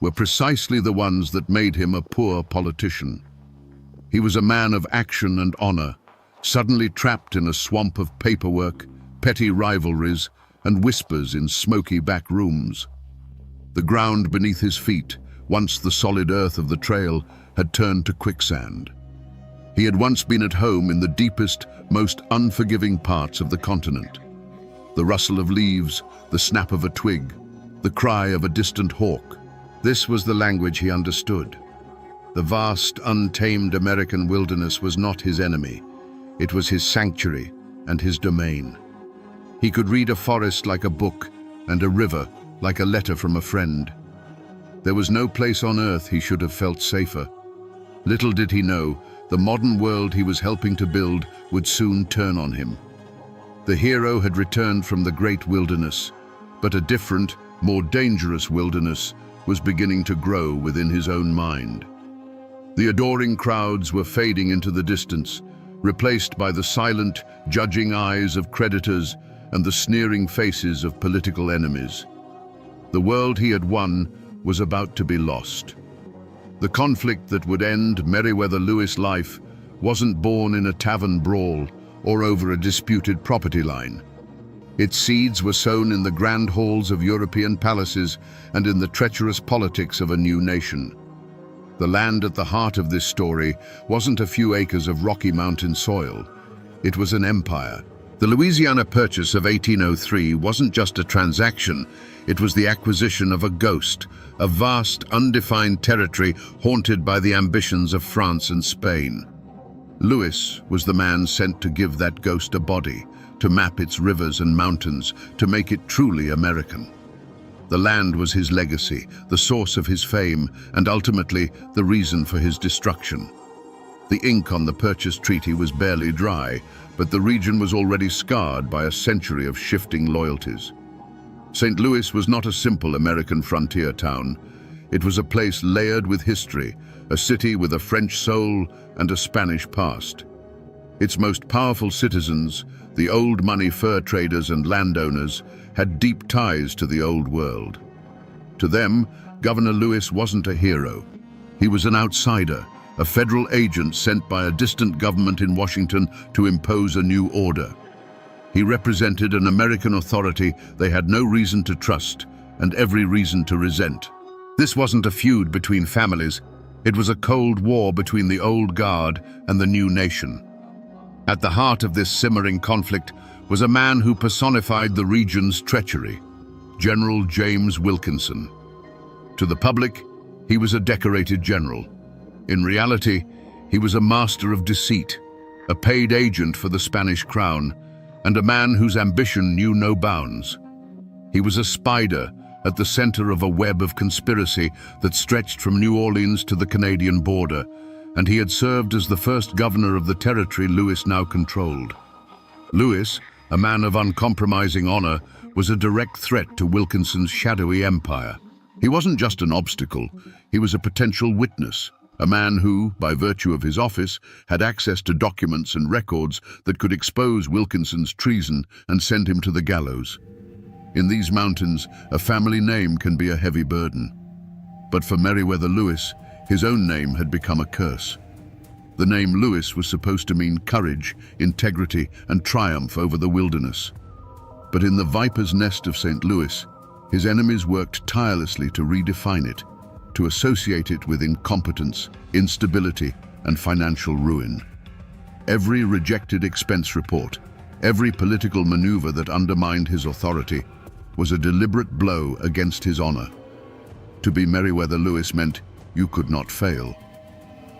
[SPEAKER 1] were precisely the ones that made him a poor politician. He was a man of action and honor, suddenly trapped in a swamp of paperwork, petty rivalries, and whispers in smoky back rooms. The ground beneath his feet, once the solid earth of the trail, had turned to quicksand. He had once been at home in the deepest, most unforgiving parts of the continent. The rustle of leaves, the snap of a twig, the cry of a distant hawk. This was the language he understood. The vast, untamed American wilderness was not his enemy. It was his sanctuary and his domain. He could read a forest like a book and a river like a letter from a friend. There was no place on earth he should have felt safer. Little did he know, the modern world he was helping to build would soon turn on him. The hero had returned from the great wilderness, but a different, more dangerous wilderness was beginning to grow within his own mind. The adoring crowds were fading into the distance, replaced by the silent, judging eyes of creditors and the sneering faces of political enemies. The world he had won was about to be lost. The conflict that would end Meriwether Lewis' life wasn't born in a tavern brawl or over a disputed property line. Its seeds were sown in the grand halls of European palaces and in the treacherous politics of a new nation. The land at the heart of this story wasn't a few acres of Rocky Mountain soil. It was an empire. The Louisiana Purchase of 1803 wasn't just a transaction, it was the acquisition of a ghost, a vast, undefined territory haunted by the ambitions of France and Spain. Lewis was the man sent to give that ghost a body, to map its rivers and mountains, to make it truly American. The land was his legacy, the source of his fame, and ultimately the reason for his destruction. The ink on the Purchase Treaty was barely dry, but the region was already scarred by a century of shifting loyalties. St. Louis was not a simple American frontier town. It was a place layered with history, a city with a French soul and a Spanish past. Its most powerful citizens, the old money fur traders and landowners, had deep ties to the old world. To them, Governor Lewis wasn't a hero. He was an outsider, a federal agent sent by a distant government in Washington to impose a new order. He represented an American authority they had no reason to trust and every reason to resent. This wasn't a feud between families. It was a cold war between the old guard and the new nation. At the heart of this simmering conflict was a man who personified the region's treachery, General James Wilkinson. To the public, he was a decorated general. In reality, he was a master of deceit, a paid agent for the Spanish crown, and a man whose ambition knew no bounds. He was a spider at the center of a web of conspiracy that stretched from New Orleans to the Canadian border, and he had served as the first governor of the territory Lewis now controlled. Lewis, a man of uncompromising honor, was a direct threat to Wilkinson's shadowy empire. He wasn't just an obstacle, he was a potential witness, a man who, by virtue of his office, had access to documents and records that could expose Wilkinson's treason and send him to the gallows. In these mountains, a family name can be a heavy burden. But for Meriwether Lewis, his own name had become a curse. The name Lewis was supposed to mean courage, integrity, and triumph over the wilderness. But in the viper's nest of St. Louis, his enemies worked tirelessly to redefine it, to associate it with incompetence, instability, and financial ruin. Every rejected expense report, every political maneuver that undermined his authority, was a deliberate blow against his honor. To be Meriwether Lewis meant you could not fail.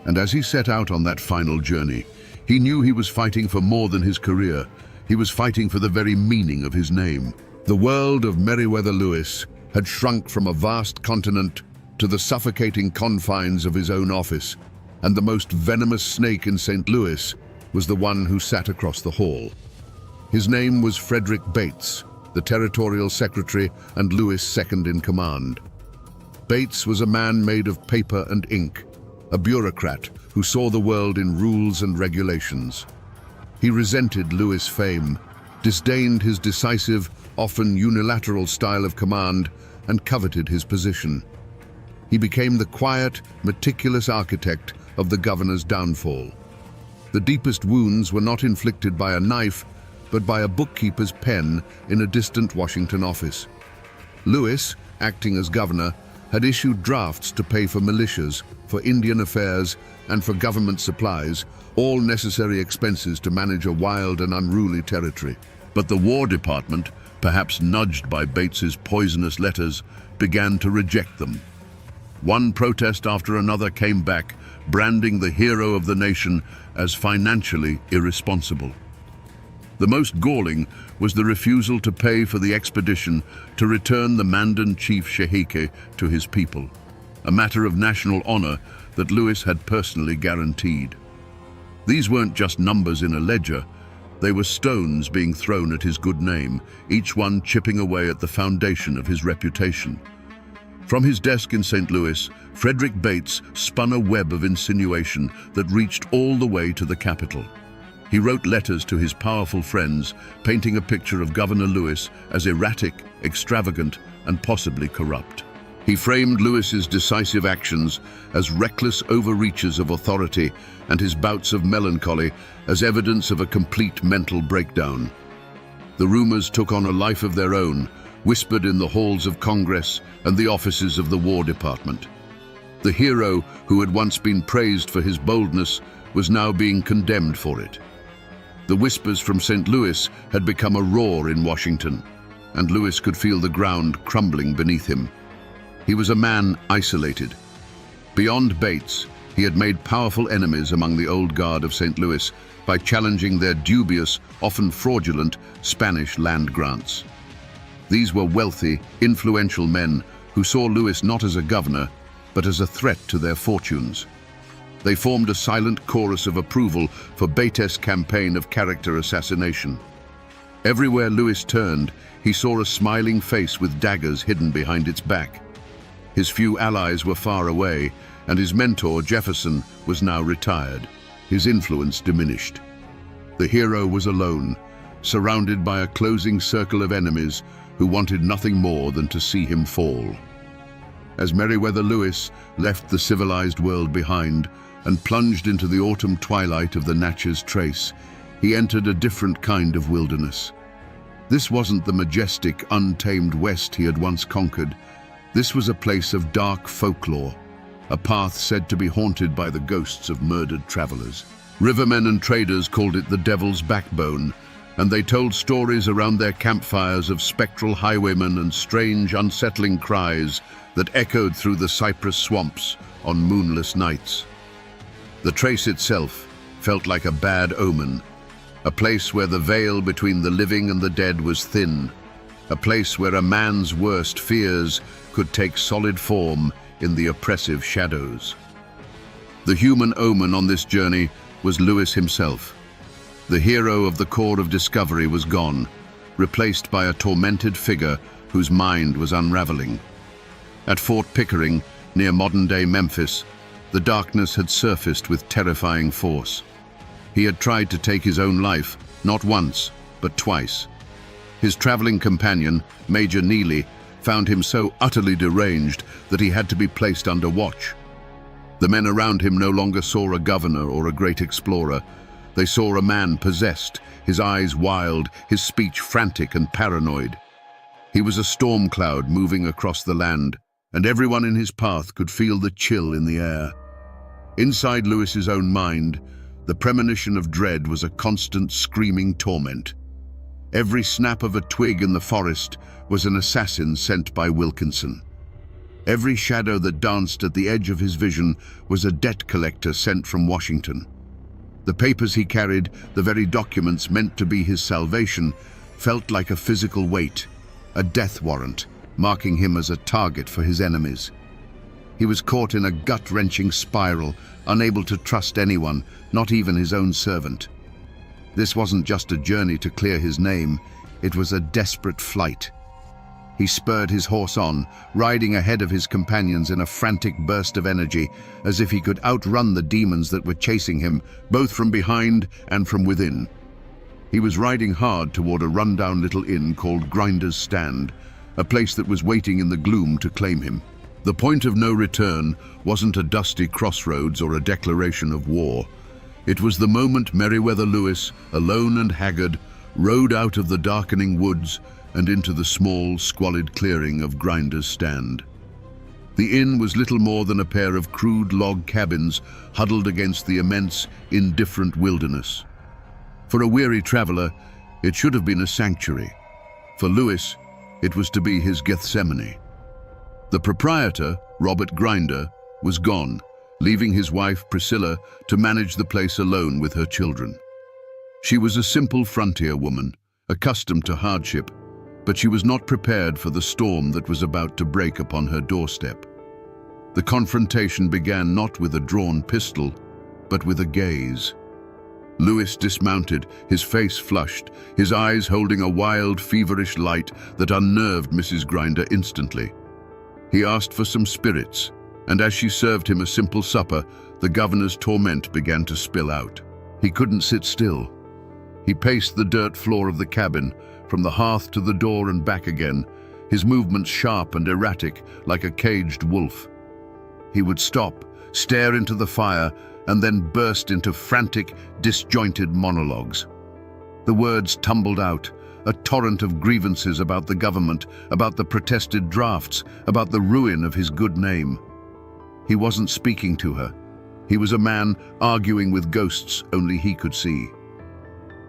[SPEAKER 1] And as he set out on that final journey, he knew he was fighting for more than his career. He was fighting for the very meaning of his name. The world of Meriwether Lewis had shrunk from a vast continent to the suffocating confines of his own office, and the most venomous snake in St. Louis was the one who sat across the hall. His name was Frederick Bates, the territorial secretary and Lewis' second in command. Bates was a man made of paper and ink, a bureaucrat who saw the world in rules and regulations. He resented Lewis' fame, disdained his decisive, often unilateral style of command, and coveted his position. He became the quiet, meticulous architect of the governor's downfall. The deepest wounds were not inflicted by a knife, but by a bookkeeper's pen in a distant Washington office. Lewis, acting as governor, had issued drafts to pay for militias, for Indian affairs, and for government supplies, all necessary expenses to manage a wild and unruly territory. But the War Department, perhaps nudged by Bates's poisonous letters, began to reject them. One protest after another came back, branding the hero of the nation as financially irresponsible. The most galling was the refusal to pay for the expedition to return the Mandan chief Shehike to his people, a matter of national honor that Lewis had personally guaranteed. These weren't just numbers in a ledger, they were stones being thrown at his good name, each one chipping away at the foundation of his reputation. From his desk in St. Louis, Frederick Bates spun a web of insinuation that reached all the way to the Capitol. He wrote letters to his powerful friends, painting a picture of Governor Lewis as erratic, extravagant, and possibly corrupt. He framed Lewis's decisive actions as reckless overreaches of authority and his bouts of melancholy as evidence of a complete mental breakdown. The rumors took on a life of their own, whispered in the halls of Congress and the offices of the War Department. The hero who had once been praised for his boldness was now being condemned for it. The whispers from St. Louis had become a roar in Washington, and Lewis could feel the ground crumbling beneath him. He was a man isolated. Beyond Bates, he had made powerful enemies among the old guard of St. Louis by challenging their dubious, often fraudulent, Spanish land grants. These were wealthy, influential men who saw Lewis not as a governor, but as a threat to their fortunes. They formed a silent chorus of approval for Bates' campaign of character assassination. Everywhere Lewis turned, he saw a smiling face with daggers hidden behind its back. His few allies were far away, and his mentor, Jefferson, was now retired. His influence diminished. The hero was alone, surrounded by a closing circle of enemies who wanted nothing more than to see him fall. As Meriwether Lewis left the civilized world behind and plunged into the autumn twilight of the Natchez Trace, he entered a different kind of wilderness. This wasn't the majestic, untamed West he had once conquered. This was a place of dark folklore, a path said to be haunted by the ghosts of murdered travelers. Rivermen and traders called it the Devil's Backbone, and they told stories around their campfires of spectral highwaymen and strange, unsettling cries that echoed through the cypress swamps on moonless nights. The trace itself felt like a bad omen, a place where the veil between the living and the dead was thin, a place where a man's worst fears could take solid form in the oppressive shadows. The human omen on this journey was Lewis himself. The hero of the Corps of Discovery was gone, replaced by a tormented figure whose mind was unraveling. At Fort Pickering, near modern-day Memphis, the darkness had surfaced with terrifying force. He had tried to take his own life, not once, but twice. His traveling companion, Major Neely, found him so utterly deranged that he had to be placed under watch. The men around him no longer saw a governor or a great explorer. They saw a man possessed, his eyes wild, his speech frantic and paranoid. He was a storm cloud moving across the land, and everyone in his path could feel the chill in the air. Inside Lewis's own mind, the premonition of dread was a constant screaming torment. Every snap of a twig in the forest was an assassin sent by Wilkinson. Every shadow that danced at the edge of his vision was a debt collector sent from Washington. The papers he carried, the very documents meant to be his salvation, felt like a physical weight, a death warrant, marking him as a target for his enemies. He was caught in a gut-wrenching spiral, unable to trust anyone, not even his own servant. This wasn't just a journey to clear his name, it was a desperate flight. He spurred his horse on, riding ahead of his companions in a frantic burst of energy, as if he could outrun the demons that were chasing him, both from behind and from within. He was riding hard toward a rundown little inn called Grinder's Stand, a place that was waiting in the gloom to claim him. The point of no return wasn't a dusty crossroads or a declaration of war. It was the moment Meriwether Lewis, alone and haggard, rode out of the darkening woods and into the small, squalid clearing of Grinder's Stand. The inn was little more than a pair of crude log cabins huddled against the immense, indifferent wilderness. For a weary traveler, it should have been a sanctuary. For Lewis, it was to be his Gethsemane. The proprietor, Robert Grinder, was gone, leaving his wife, Priscilla, to manage the place alone with her children. She was a simple frontier woman, accustomed to hardship, but she was not prepared for the storm that was about to break upon her doorstep. The confrontation began not with a drawn pistol, but with a gaze. Lewis dismounted, his face flushed, his eyes holding a wild, feverish light that unnerved Mrs. Grinder instantly. He asked for some spirits, and as she served him a simple supper, the governor's torment began to spill out. He couldn't sit still. He paced the dirt floor of the cabin, from the hearth to the door and back again, his movements sharp and erratic, like a caged wolf. He would stop, stare into the fire, and then burst into frantic, disjointed monologues. The words tumbled out, a torrent of grievances about the government, about the protested drafts, about the ruin of his good name. He wasn't speaking to her. He was a man arguing with ghosts only he could see.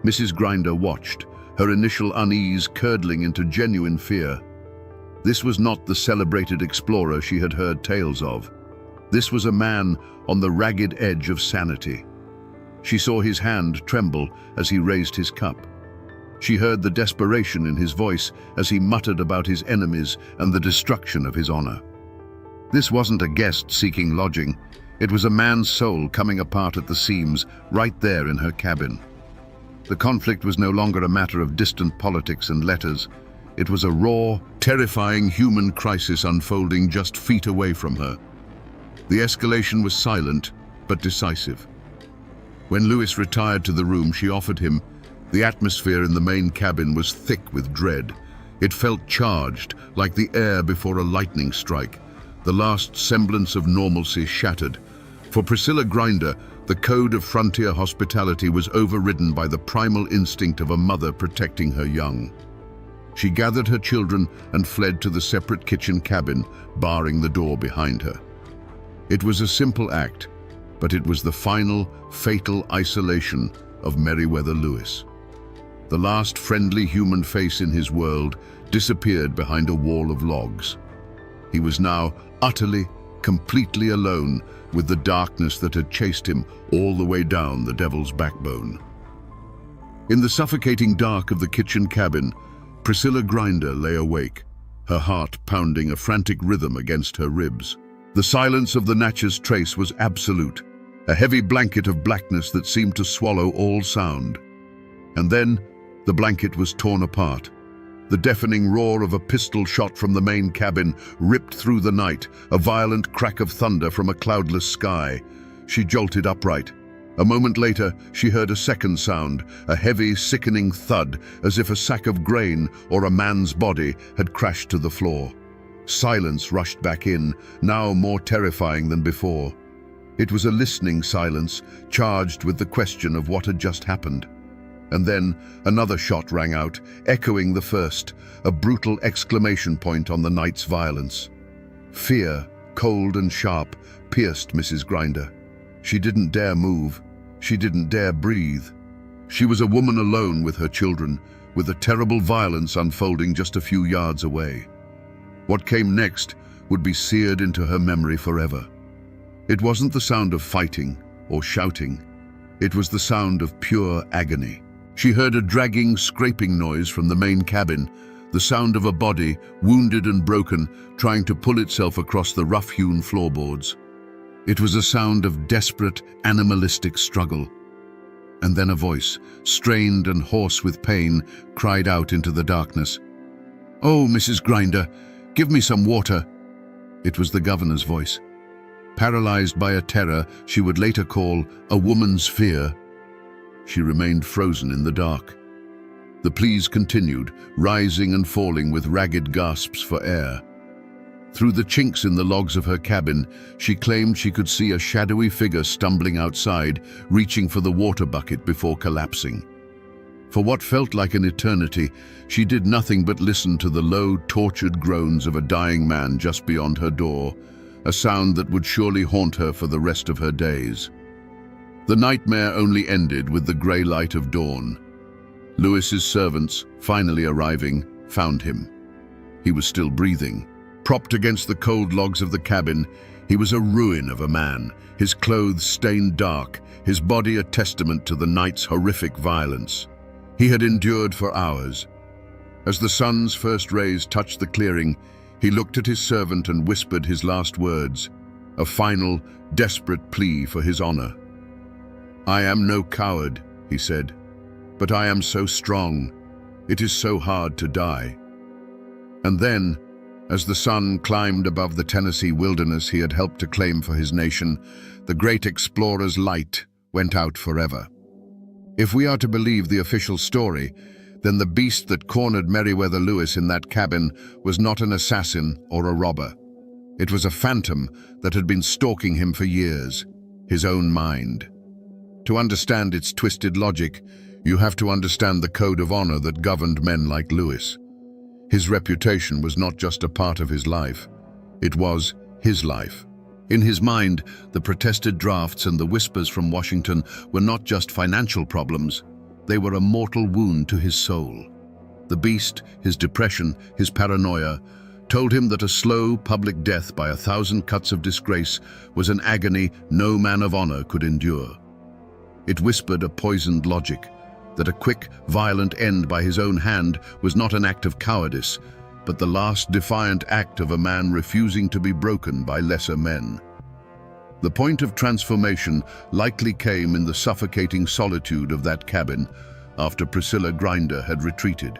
[SPEAKER 1] Mrs. Grinder watched, her initial unease curdling into genuine fear. This was not the celebrated explorer she had heard tales of. This was a man on the ragged edge of sanity. She saw his hand tremble as he raised his cup. She heard the desperation in his voice as he muttered about his enemies and the destruction of his honor. This wasn't a guest seeking lodging. It was a man's soul coming apart at the seams, right there in her cabin. The conflict was no longer a matter of distant politics and letters. It was a raw, terrifying human crisis unfolding just feet away from her. The escalation was silent, but decisive. When Lewis retired to the room she offered him, the atmosphere in the main cabin was thick with dread. It felt charged, like the air before a lightning strike. The last semblance of normalcy shattered. For Priscilla Grinder, the code of frontier hospitality was overridden by the primal instinct of a mother protecting her young. She gathered her children and fled to the separate kitchen cabin, barring the door behind her. It was a simple act, but it was the final, fatal isolation of Meriwether Lewis. The last friendly human face in his world disappeared behind a wall of logs. He was now utterly, completely alone with the darkness that had chased him all the way down the devil's backbone. In the suffocating dark of the kitchen cabin, Priscilla Grinder lay awake, her heart pounding a frantic rhythm against her ribs. The silence of the Natchez Trace was absolute. a heavy blanket of blackness that seemed to swallow all sound. And then the blanket was torn apart. The deafening roar of a pistol shot from the main cabin ripped through the night, a violent crack of thunder from a cloudless sky. She jolted upright. A moment later, she heard a second sound, a heavy, sickening thud, as if a sack of grain or a man's body had crashed to the floor. Silence rushed back in, now more terrifying than before. It was a listening silence, charged with the question of what had just happened. And then another shot rang out, echoing the first, a brutal exclamation point on the night's violence. Fear, cold and sharp, pierced Mrs. Grinder. She didn't dare move. She didn't dare breathe. She was a woman alone with her children, with a terrible violence unfolding just a few yards away. What came next would be seared into her memory forever. It wasn't the sound of fighting or shouting. It was the sound of pure agony. She heard a dragging, scraping noise from the main cabin, the sound of a body, wounded and broken, trying to pull itself across the rough-hewn floorboards. It was a sound of desperate, animalistic struggle. And then a voice, strained and hoarse with pain, cried out into the darkness. "Oh, Mrs. Grinder, give me some water." It was the governor's voice. Paralyzed by a terror she would later call a woman's fear, she remained frozen in the dark. The pleas continued, rising and falling with ragged gasps for air. Through the chinks in the logs of her cabin, she claimed she could see a shadowy figure stumbling outside, reaching for the water bucket before collapsing. For what felt like an eternity, she did nothing but listen to the low, tortured groans of a dying man just beyond her door, a sound that would surely haunt her for the rest of her days. The nightmare only ended with the grey light of dawn. Lewis's servants, finally arriving, found him. He was still breathing. Propped against the cold logs of the cabin, he was a ruin of a man, his clothes stained dark, his body a testament to the night's horrific violence. He had endured for hours. As the sun's first rays touched the clearing, he looked at his servant and whispered his last words, a final, desperate plea for his honor. "I am no coward," he said, "but I am so strong. It is so hard to die." And then, as the sun climbed above the Tennessee wilderness he had helped to claim for his nation, the great explorer's light went out forever. If we are to believe the official story, then the beast that cornered Meriwether Lewis in that cabin was not an assassin or a robber. It was a phantom that had been stalking him for years, his own mind. To understand its twisted logic, you have to understand the code of honor that governed men like Lewis. His reputation was not just a part of his life, it was his life. In his mind, the protested drafts and the whispers from Washington were not just financial problems, they were a mortal wound to his soul. The beast, his depression, his paranoia, told him that a slow, public death by 1,000 cuts of disgrace was an agony no man of honor could endure. It whispered a poisoned logic, that a quick, violent end by his own hand was not an act of cowardice, but the last defiant act of a man refusing to be broken by lesser men. The point of transformation likely came in the suffocating solitude of that cabin after Priscilla Grinder had retreated.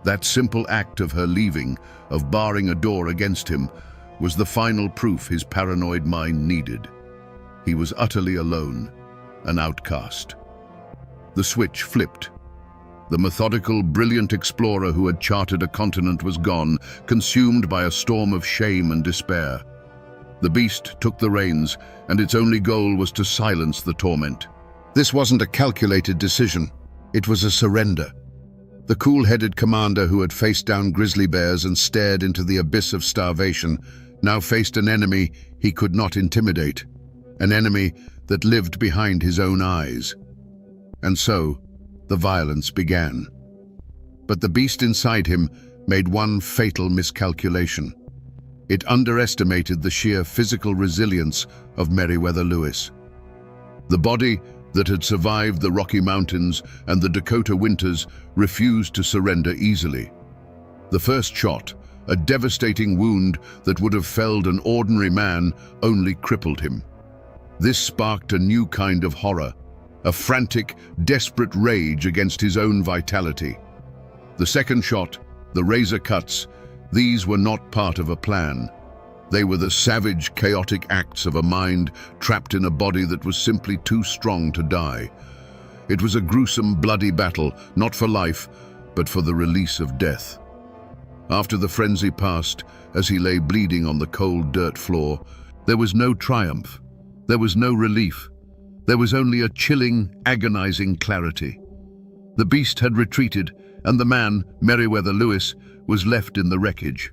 [SPEAKER 1] That simple act of her leaving, of barring a door against him, was the final proof his paranoid mind needed. He was utterly alone, an outcast. The switch flipped. The methodical, brilliant explorer who had charted a continent was gone, consumed by a storm of shame and despair. The beast took the reins, and its only goal was to silence the torment. This wasn't a calculated decision. It was a surrender. The cool-headed commander who had faced down grizzly bears and stared into the abyss of starvation now faced an enemy he could not intimidate, an enemy that lived behind his own eyes. And so, the violence began. But the beast inside him made one fatal miscalculation. It underestimated the sheer physical resilience of Meriwether Lewis. The body that had survived the Rocky Mountains and the Dakota winters refused to surrender easily. The first shot, a devastating wound that would have felled an ordinary man, only crippled him. This sparked a new kind of horror, a frantic, desperate rage against his own vitality. The second shot, the razor cuts, these were not part of a plan. They were the savage, chaotic acts of a mind trapped in a body that was simply too strong to die. It was a gruesome, bloody battle, not for life, but for the release of death. After the frenzy passed, as he lay bleeding on the cold dirt floor, there was no triumph. There was no relief. There was only a chilling, agonizing clarity. The beast had retreated, and the man, Meriwether Lewis, was left in the wreckage.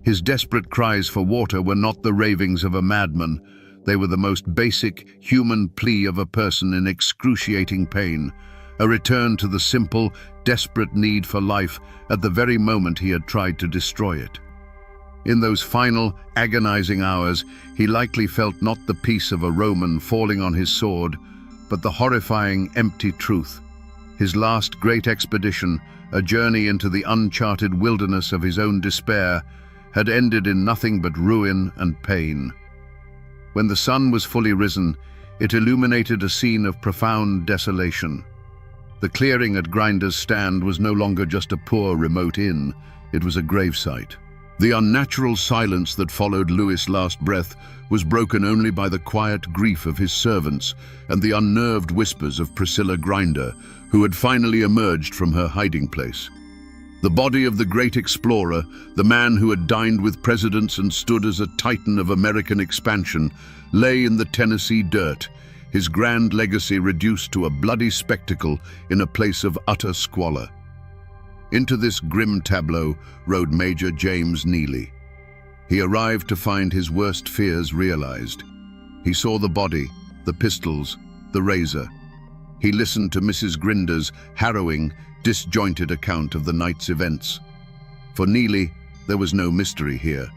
[SPEAKER 1] His desperate cries for water were not the ravings of a madman. They were the most basic, human plea of a person in excruciating pain, a return to the simple, desperate need for life at the very moment he had tried to destroy it. In those final, agonizing hours, he likely felt not the peace of a Roman falling on his sword, but the horrifying, empty truth. His last great expedition, a journey into the uncharted wilderness of his own despair, had ended in nothing but ruin and pain. When the sun was fully risen, it illuminated a scene of profound desolation. The clearing at Grinder's Stand was no longer just a poor, remote inn, it was a gravesite. The unnatural silence that followed Lewis' last breath was broken only by the quiet grief of his servants and the unnerved whispers of Priscilla Grinder, who had finally emerged from her hiding place. The body of the great explorer, the man who had dined with presidents and stood as a titan of American expansion, lay in the Tennessee dirt, his grand legacy reduced to a bloody spectacle in a place of utter squalor. Into this grim tableau rode Major James Neely. He arrived to find his worst fears realized. He saw the body, the pistols, the razor. He listened to Mrs. Grinder's harrowing, disjointed account of the night's events. For Neely, there was no mystery here.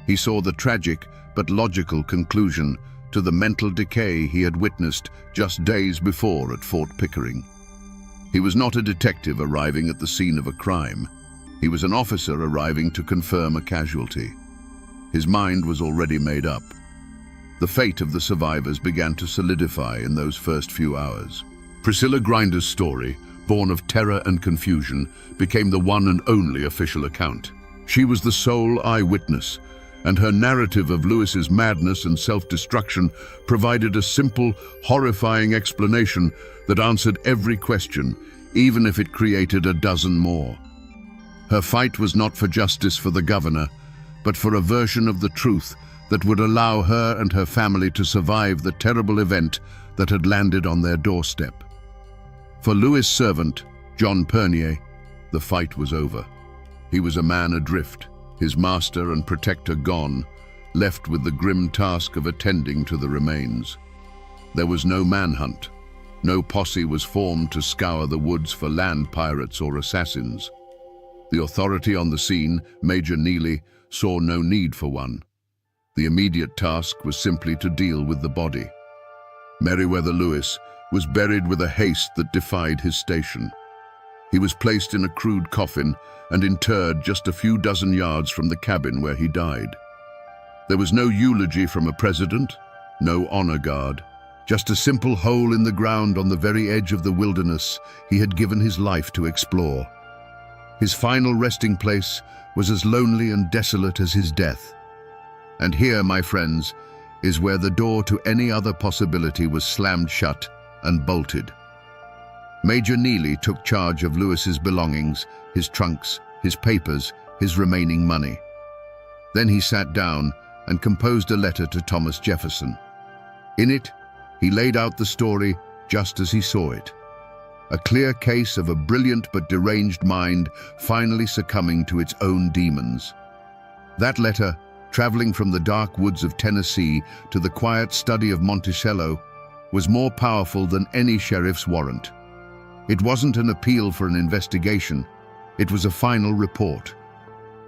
[SPEAKER 1] He saw the tragic but logical conclusion to the mental decay he had witnessed just days before at Fort Pickering. He was not a detective arriving at the scene of a crime. He was an officer arriving to confirm a casualty. His mind was already made up. The fate of the survivors began to solidify in those first few hours. Priscilla Grinder's story, born of terror and confusion, became the one and only official account. She was the sole eyewitness, and her narrative of Lewis's madness and self-destruction provided a simple, horrifying explanation that answered every question, even if it created a dozen more. Her fight was not for justice for the governor, but for a version of the truth that would allow her and her family to survive the terrible event that had landed on their doorstep. For Lewis' servant, John Pernier, the fight was over. He was a man adrift, his master and protector gone, left with the grim task of attending to the remains. There was no manhunt. No posse was formed to scour the woods for land pirates or assassins. The authority on the scene, Major Neely, saw no need for one. The immediate task was simply to deal with the body. Meriwether Lewis was buried with a haste that defied his station. He was placed in a crude coffin and interred just a few dozen yards from the cabin where he died. There was no eulogy from a president, no honor guard, just a simple hole in the ground on the very edge of the wilderness he had given his life to explore. His final resting place was as lonely and desolate as his death. And here, my friends, is where the door to any other possibility was slammed shut and bolted. Major Neely took charge of Lewis's belongings, his trunks, his papers, his remaining money. Then he sat down and composed a letter to Thomas Jefferson. In it, he laid out the story just as he saw it. A clear case of a brilliant but deranged mind finally succumbing to its own demons. That letter, traveling from the dark woods of Tennessee to the quiet study of Monticello, was more powerful than any sheriff's warrant. It wasn't an appeal for an investigation, it was a final report.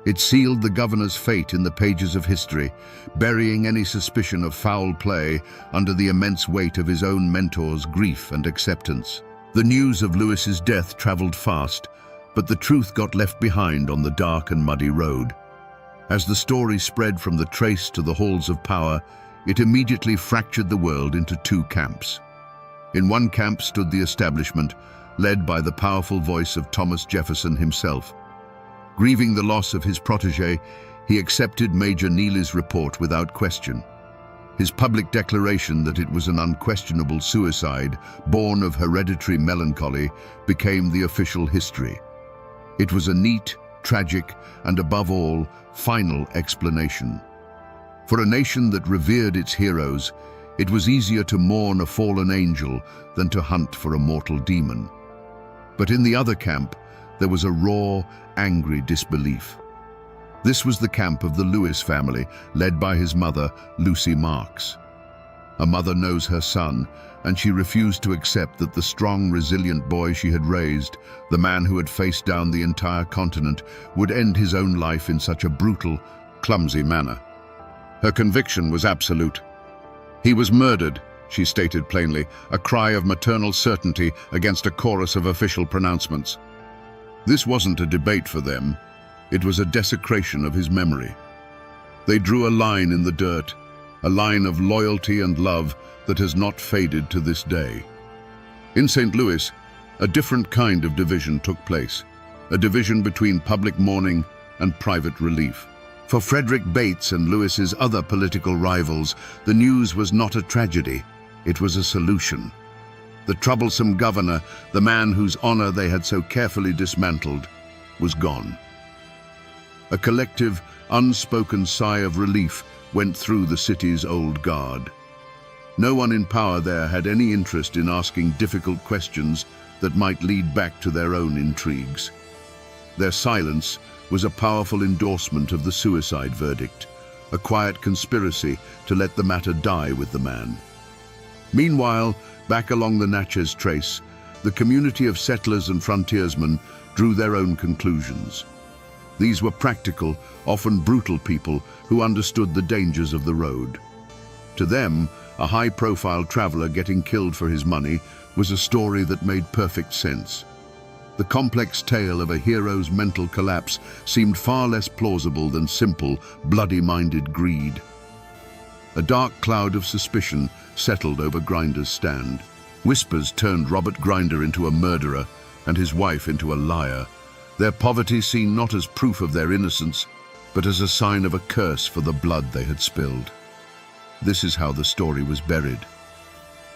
[SPEAKER 1] It sealed the governor's fate in the pages of history, burying any suspicion of foul play under the immense weight of his own mentor's grief and acceptance. The news of Lewis's death traveled fast, but the truth got left behind on the dark and muddy road. As the story spread from the trace to the halls of power, it immediately fractured the world into two camps. In one camp stood the establishment, led by the powerful voice of Thomas Jefferson himself. Grieving the loss of his protege, he accepted Major Neely's report without question. His public declaration that it was an unquestionable suicide, born of hereditary melancholy, became the official history. It was a neat, tragic, and above all, final explanation. For a nation that revered its heroes, it was easier to mourn a fallen angel than to hunt for a mortal demon. But in the other camp, there was a raw, angry disbelief. This was the camp of the Lewis family, led by his mother, Lucy Marks. A mother knows her son, and she refused to accept that the strong, resilient boy she had raised, the man who had faced down the entire continent, would end his own life in such a brutal, clumsy manner. Her conviction was absolute. "He was murdered," she stated plainly, a cry of maternal certainty against a chorus of official pronouncements. This wasn't a debate for them. It was a desecration of his memory. They drew a line in the dirt, a line of loyalty and love that has not faded to this day. In St. Louis, a different kind of division took place, a division between public mourning and private relief. For Frederick Bates and Lewis's other political rivals, the news was not a tragedy, it was a solution. The troublesome governor, the man whose honor they had so carefully dismantled, was gone. A collective, unspoken sigh of relief went through the city's old guard. No one in power there had any interest in asking difficult questions that might lead back to their own intrigues. Their silence was a powerful endorsement of the suicide verdict, a quiet conspiracy to let the matter die with the man. Meanwhile, back along the Natchez Trace, the community of settlers and frontiersmen drew their own conclusions. These were practical, often brutal people who understood the dangers of the road. To them, a high-profile traveler getting killed for his money was a story that made perfect sense. The complex tale of a hero's mental collapse seemed far less plausible than simple, bloody-minded greed. A dark cloud of suspicion settled over Grinder's stand. Whispers turned Robert Grinder into a murderer and his wife into a liar, their poverty seen not as proof of their innocence, but as a sign of a curse for the blood they had spilled. This is how the story was buried.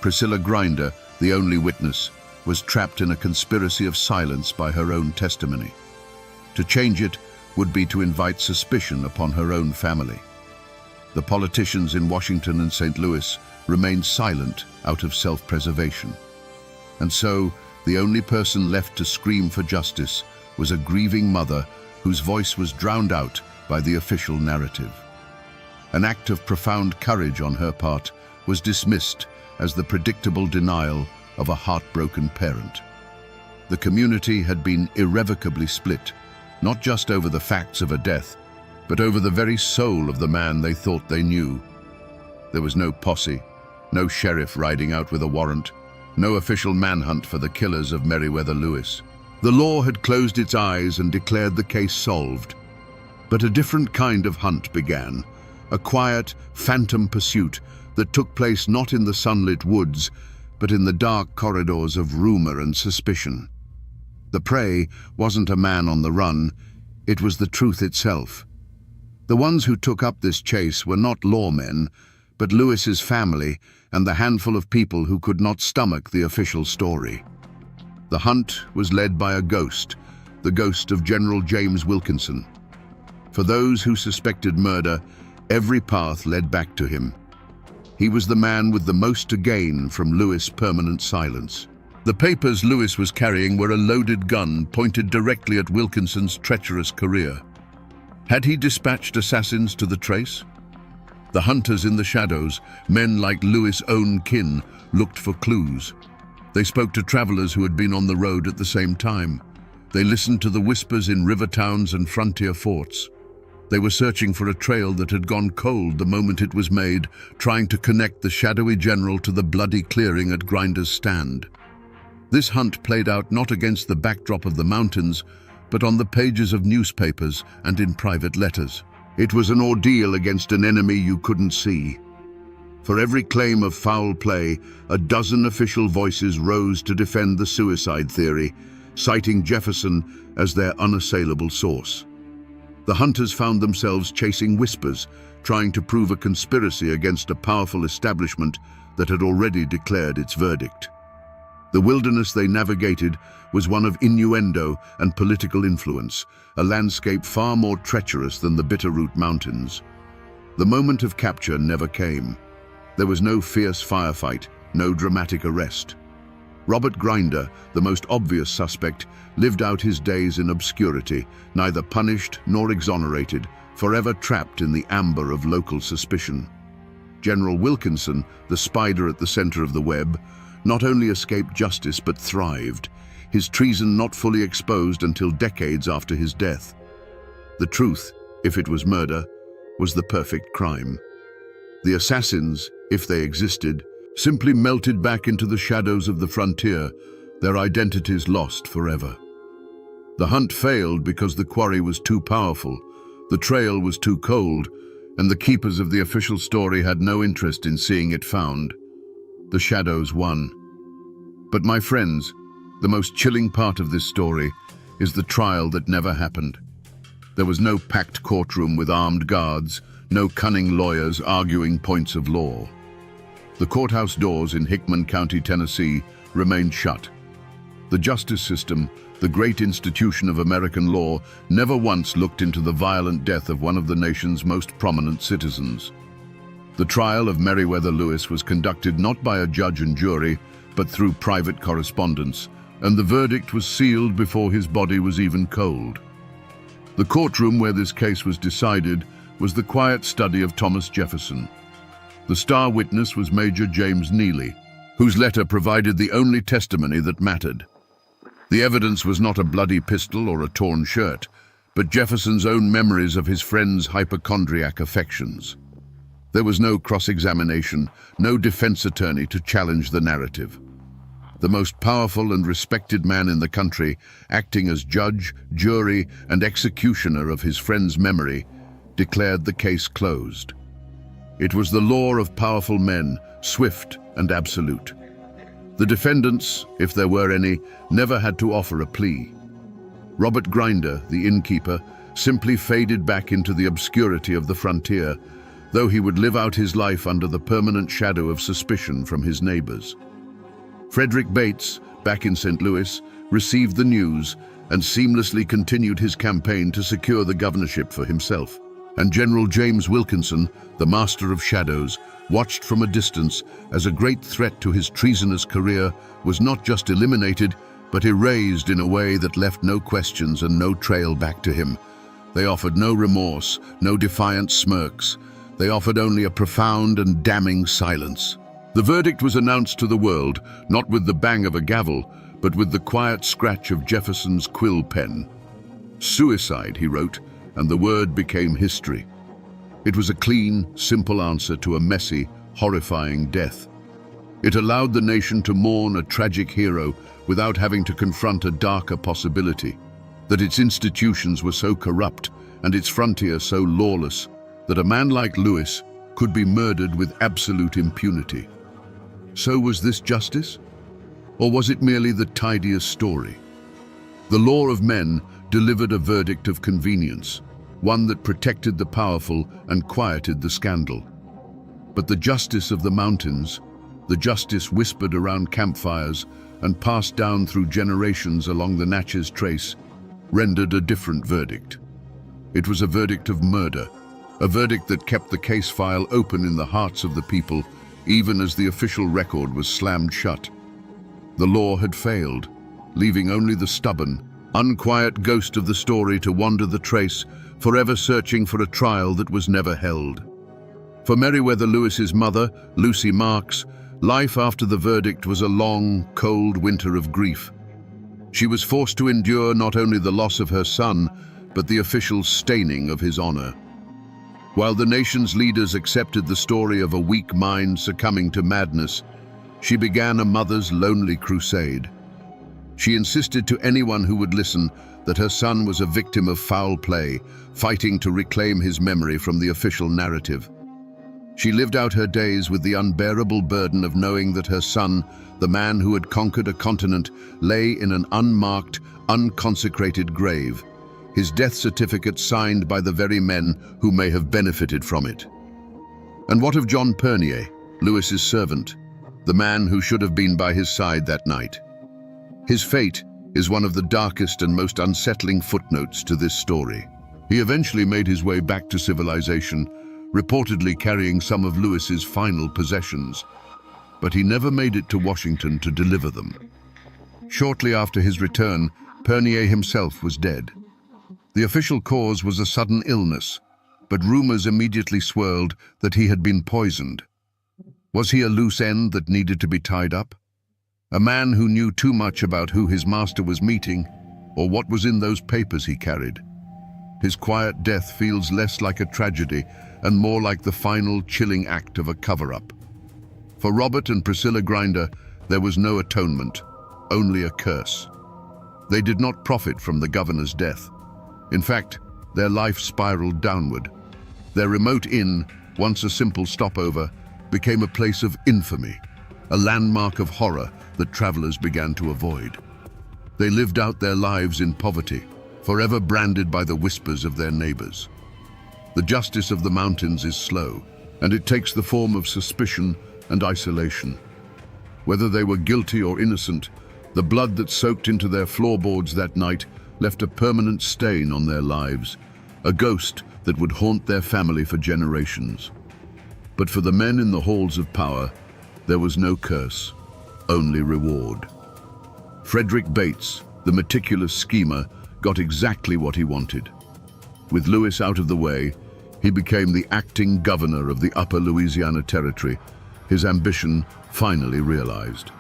[SPEAKER 1] Priscilla Grinder, the only witness, was trapped in a conspiracy of silence by her own testimony. To change it would be to invite suspicion upon her own family. The politicians in Washington and St. Louis remained silent out of self-preservation. And so, the only person left to scream for justice was a grieving mother whose voice was drowned out by the official narrative. An act of profound courage on her part was dismissed as the predictable denial of a heartbroken parent. The community had been irrevocably split, not just over the facts of a death, but over the very soul of the man they thought they knew. There was no posse, no sheriff riding out with a warrant, no official manhunt for the killers of Meriwether Lewis. The law had closed its eyes and declared the case solved. But a different kind of hunt began, a quiet, phantom pursuit that took place not in the sunlit woods, but in the dark corridors of rumor and suspicion. The prey wasn't a man on the run, it was the truth itself. The ones who took up this chase were not lawmen, but Lewis's family and the handful of people who could not stomach the official story. The hunt was led by a ghost, the ghost of General James Wilkinson. For those who suspected murder, every path led back to him. He was the man with the most to gain from Lewis' permanent silence. The papers Lewis was carrying were a loaded gun pointed directly at Wilkinson's treacherous career. Had he dispatched assassins to the trace? The hunters in the shadows, men like Lewis' own kin, looked for clues. They spoke to travelers who had been on the road at the same time. They listened to the whispers in river towns and frontier forts. They were searching for a trail that had gone cold the moment it was made, trying to connect the shadowy general to the bloody clearing at Grinder's stand. This hunt played out not against the backdrop of the mountains, but on the pages of newspapers and in private letters. It was an ordeal against an enemy you couldn't see. For every claim of foul play, a dozen official voices rose to defend the suicide theory, citing Jefferson as their unassailable source. The hunters found themselves chasing whispers, trying to prove a conspiracy against a powerful establishment that had already declared its verdict. The wilderness they navigated was one of innuendo and political influence, a landscape far more treacherous than the Bitterroot Mountains. The moment of capture never came. There was no fierce firefight, no dramatic arrest. Robert Grinder, the most obvious suspect, lived out his days in obscurity, neither punished nor exonerated, forever trapped in the amber of local suspicion. General Wilkinson, the spider at the center of the web, not only escaped justice but thrived, his treason not fully exposed until decades after his death. The truth, if it was murder, was the perfect crime. The assassins, if they existed, simply melted back into the shadows of the frontier, their identities lost forever. The hunt failed because the quarry was too powerful, the trail was too cold, and the keepers of the official story had no interest in seeing it found. The shadows won. But my friends, the most chilling part of this story is the trial that never happened. There was no packed courtroom with armed guards, no cunning lawyers arguing points of law. The courthouse doors in Hickman County, Tennessee, remained shut. The justice system, the great institution of American law, never once looked into the violent death of one of the nation's most prominent citizens. The trial of Meriwether Lewis was conducted not by a judge and jury, but through private correspondence, and the verdict was sealed before his body was even cold. The courtroom where this case was decided was the quiet study of Thomas Jefferson. The star witness was Major James Neely, whose letter provided the only testimony that mattered. The evidence was not a bloody pistol or a torn shirt, but Jefferson's own memories of his friend's hypochondriac affections. There was no cross-examination, no defense attorney to challenge the narrative. The most powerful and respected man in the country, acting as judge, jury, and executioner of his friend's memory, declared the case closed. It was the law of powerful men, swift and absolute. The defendants, if there were any, never had to offer a plea. Robert Grinder, the innkeeper, simply faded back into the obscurity of the frontier, though he would live out his life under the permanent shadow of suspicion from his neighbors. Frederick Bates, back in St. Louis, received the news and seamlessly continued his campaign to secure the governorship for himself. And General James Wilkinson, the master of shadows, watched from a distance as a great threat to his treasonous career was not just eliminated, but erased in a way that left no questions and no trail back to him. They offered no remorse, no defiant smirks. They offered only a profound and damning silence. The verdict was announced to the world, not with the bang of a gavel, but with the quiet scratch of Jefferson's quill pen. Suicide, he wrote, and the word became history. It was a clean, simple answer to a messy, horrifying death. It allowed the nation to mourn a tragic hero without having to confront a darker possibility, that its institutions were so corrupt and its frontier so lawless that a man like Lewis could be murdered with absolute impunity. So was this justice? Or was it merely the tidiest story? The law of men delivered a verdict of convenience, one that protected the powerful and quieted the scandal. But the justice of the mountains, the justice whispered around campfires and passed down through generations along the Natchez Trace, rendered a different verdict. It was a verdict of murder, a verdict that kept the case file open in the hearts of the people, even as the official record was slammed shut. The law had failed, leaving only the stubborn, unquiet ghost of the story to wander the trace, forever searching for a trial that was never held. For Meriwether Lewis's mother, Lucy Marks, life after the verdict was a long, cold winter of grief. She was forced to endure not only the loss of her son, but the official staining of his honor. While the nation's leaders accepted the story of a weak mind succumbing to madness, she began a mother's lonely crusade. She insisted to anyone who would listen that her son was a victim of foul play, fighting to reclaim his memory from the official narrative. She lived out her days with the unbearable burden of knowing that her son, the man who had conquered a continent, lay in an unmarked, unconsecrated grave, his death certificate signed by the very men who may have benefited from it. And what of John Pernier, Lewis's servant, the man who should have been by his side that night? His fate is one of the darkest and most unsettling footnotes to this story. He eventually made his way back to civilization, reportedly carrying some of Lewis's final possessions, but he never made it to Washington to deliver them. Shortly after his return, Pernier himself was dead. The official cause was a sudden illness, but rumors immediately swirled that he had been poisoned. Was he a loose end that needed to be tied up? A man who knew too much about who his master was meeting, or what was in those papers he carried? His quiet death feels less like a tragedy and more like the final chilling act of a cover-up. For Robert and Priscilla Grinder, there was no atonement, only a curse. They did not profit from the governor's death. In fact, their life spiraled downward. Their remote inn, once a simple stopover, became a place of infamy, a landmark of horror that travelers began to avoid. They lived out their lives in poverty, forever branded by the whispers of their neighbors. The justice of the mountains is slow, and it takes the form of suspicion and isolation. Whether they were guilty or innocent, the blood that soaked into their floorboards that night left a permanent stain on their lives, a ghost that would haunt their family for generations. But for the men in the halls of power, there was no curse, only reward. Frederick Bates, the meticulous schemer, got exactly what he wanted. With Lewis out of the way, he became the acting governor of the Upper Louisiana Territory, his ambition finally realized.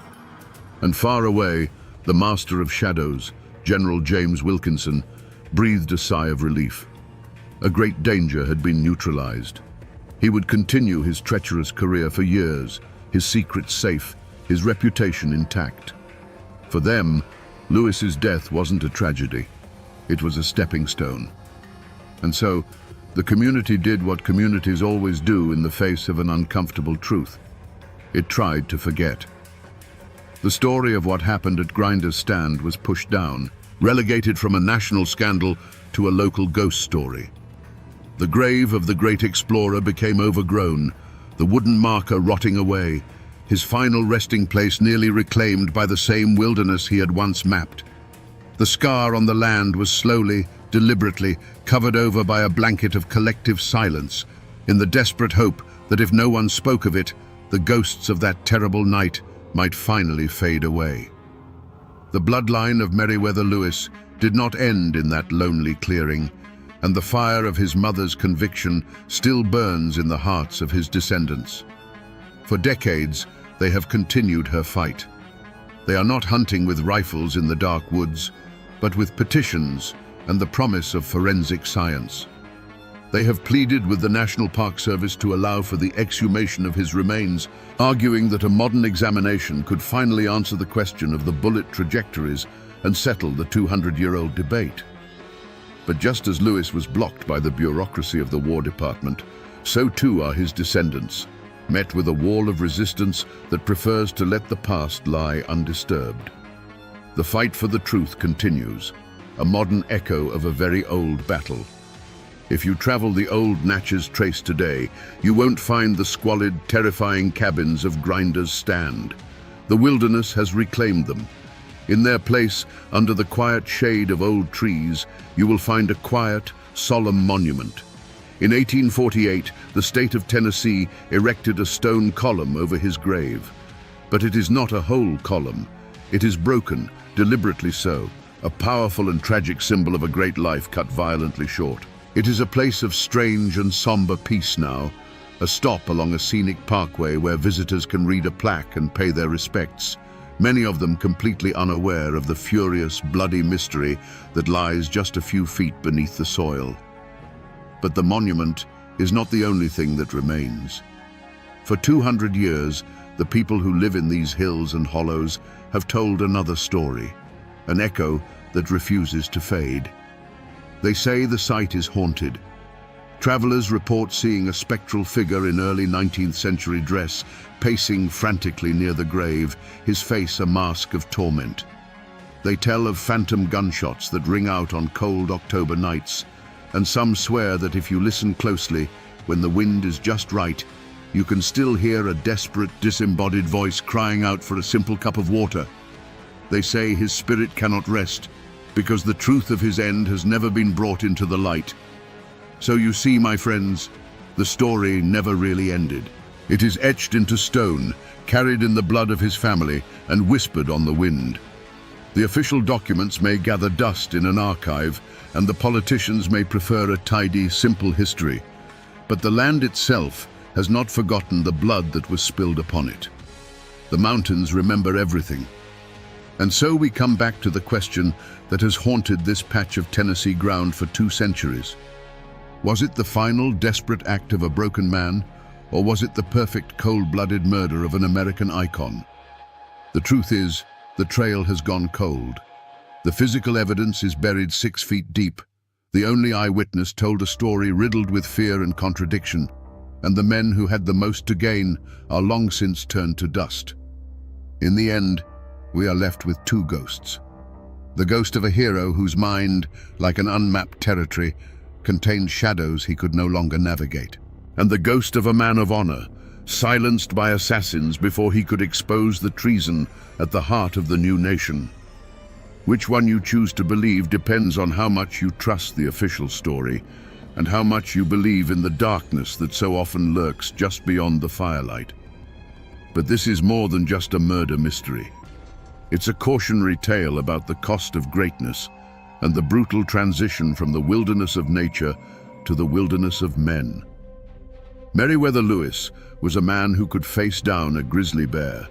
[SPEAKER 1] And far away, the master of shadows, General James Wilkinson, breathed a sigh of relief. A great danger had been neutralized. He would continue his treacherous career for years, his secrets safe, his reputation intact. For them, Lewis's death wasn't a tragedy. It was a stepping stone. And so, the community did what communities always do in the face of an uncomfortable truth. It tried to forget. The story of what happened at Grinder's stand was pushed down, relegated from a national scandal to a local ghost story. The grave of the great explorer became overgrown, the wooden marker rotting away, his final resting place nearly reclaimed by the same wilderness he had once mapped. The scar on the land was slowly, deliberately, covered over by a blanket of collective silence, in the desperate hope that if no one spoke of it, the ghosts of that terrible night might finally fade away. The bloodline of Meriwether Lewis did not end in that lonely clearing, and the fire of his mother's conviction still burns in the hearts of his descendants. For decades, they have continued her fight. They are not hunting with rifles in the dark woods, but with petitions and the promise of forensic science. They have pleaded with the National Park Service to allow for the exhumation of his remains, arguing that a modern examination could finally answer the question of the bullet trajectories and settle the 200-year-old debate. But just as Lewis was blocked by the bureaucracy of the War Department, so too are his descendants, met with a wall of resistance that prefers to let the past lie undisturbed. The fight for the truth continues, a modern echo of a very old battle. If you travel the old Natchez Trace today, you won't find the squalid, terrifying cabins of Grinder's stand. The wilderness has reclaimed them. In their place, under the quiet shade of old trees, you will find a quiet, solemn monument. In 1848, the state of Tennessee erected a stone column over his grave. But it is not a whole column. It is broken, deliberately so, a powerful and tragic symbol of a great life cut violently short. It is a place of strange and somber peace now, a stop along a scenic parkway where visitors can read a plaque and pay their respects, many of them completely unaware of the furious, bloody mystery that lies just a few feet beneath the soil. But the monument is not the only thing that remains. For 200 years, the people who live in these hills and hollows have told another story, an echo that refuses to fade. They say the site is haunted, Travelers report seeing a spectral figure in early 19th century dress, pacing frantically near the grave, his face a mask of torment. They tell of phantom gunshots that ring out on cold October nights, and some swear that if you listen closely, when the wind is just right, you can still hear a desperate, disembodied voice crying out for a simple cup of water. They say his spirit cannot rest, because the truth of his end has never been brought into the light. So you see, my friends, the story never really ended. It is etched into stone, carried in the blood of his family, and whispered on the wind. The official documents may gather dust in an archive, and the politicians may prefer a tidy, simple history. But the land itself has not forgotten the blood that was spilled upon it. The mountains remember everything. And so we come back to the question that has haunted this patch of Tennessee ground for 2 centuries. Was it the final, desperate act of a broken man, or was it the perfect, cold-blooded murder of an American icon? The truth is, the trail has gone cold. The physical evidence is buried 6 feet deep. The only eyewitness told a story riddled with fear and contradiction, and the men who had the most to gain are long since turned to dust. In the end, we are left with 2 ghosts. The ghost of a hero whose mind, like an unmapped territory, contained shadows he could no longer navigate. And the ghost of a man of honor, silenced by assassins before he could expose the treason at the heart of the new nation. Which one you choose to believe depends on how much you trust the official story and how much you believe in the darkness that so often lurks just beyond the firelight. But this is more than just a murder mystery. It's a cautionary tale about the cost of greatness and the brutal transition from the wilderness of nature to the wilderness of men. Meriwether Lewis was a man who could face down a grizzly bear,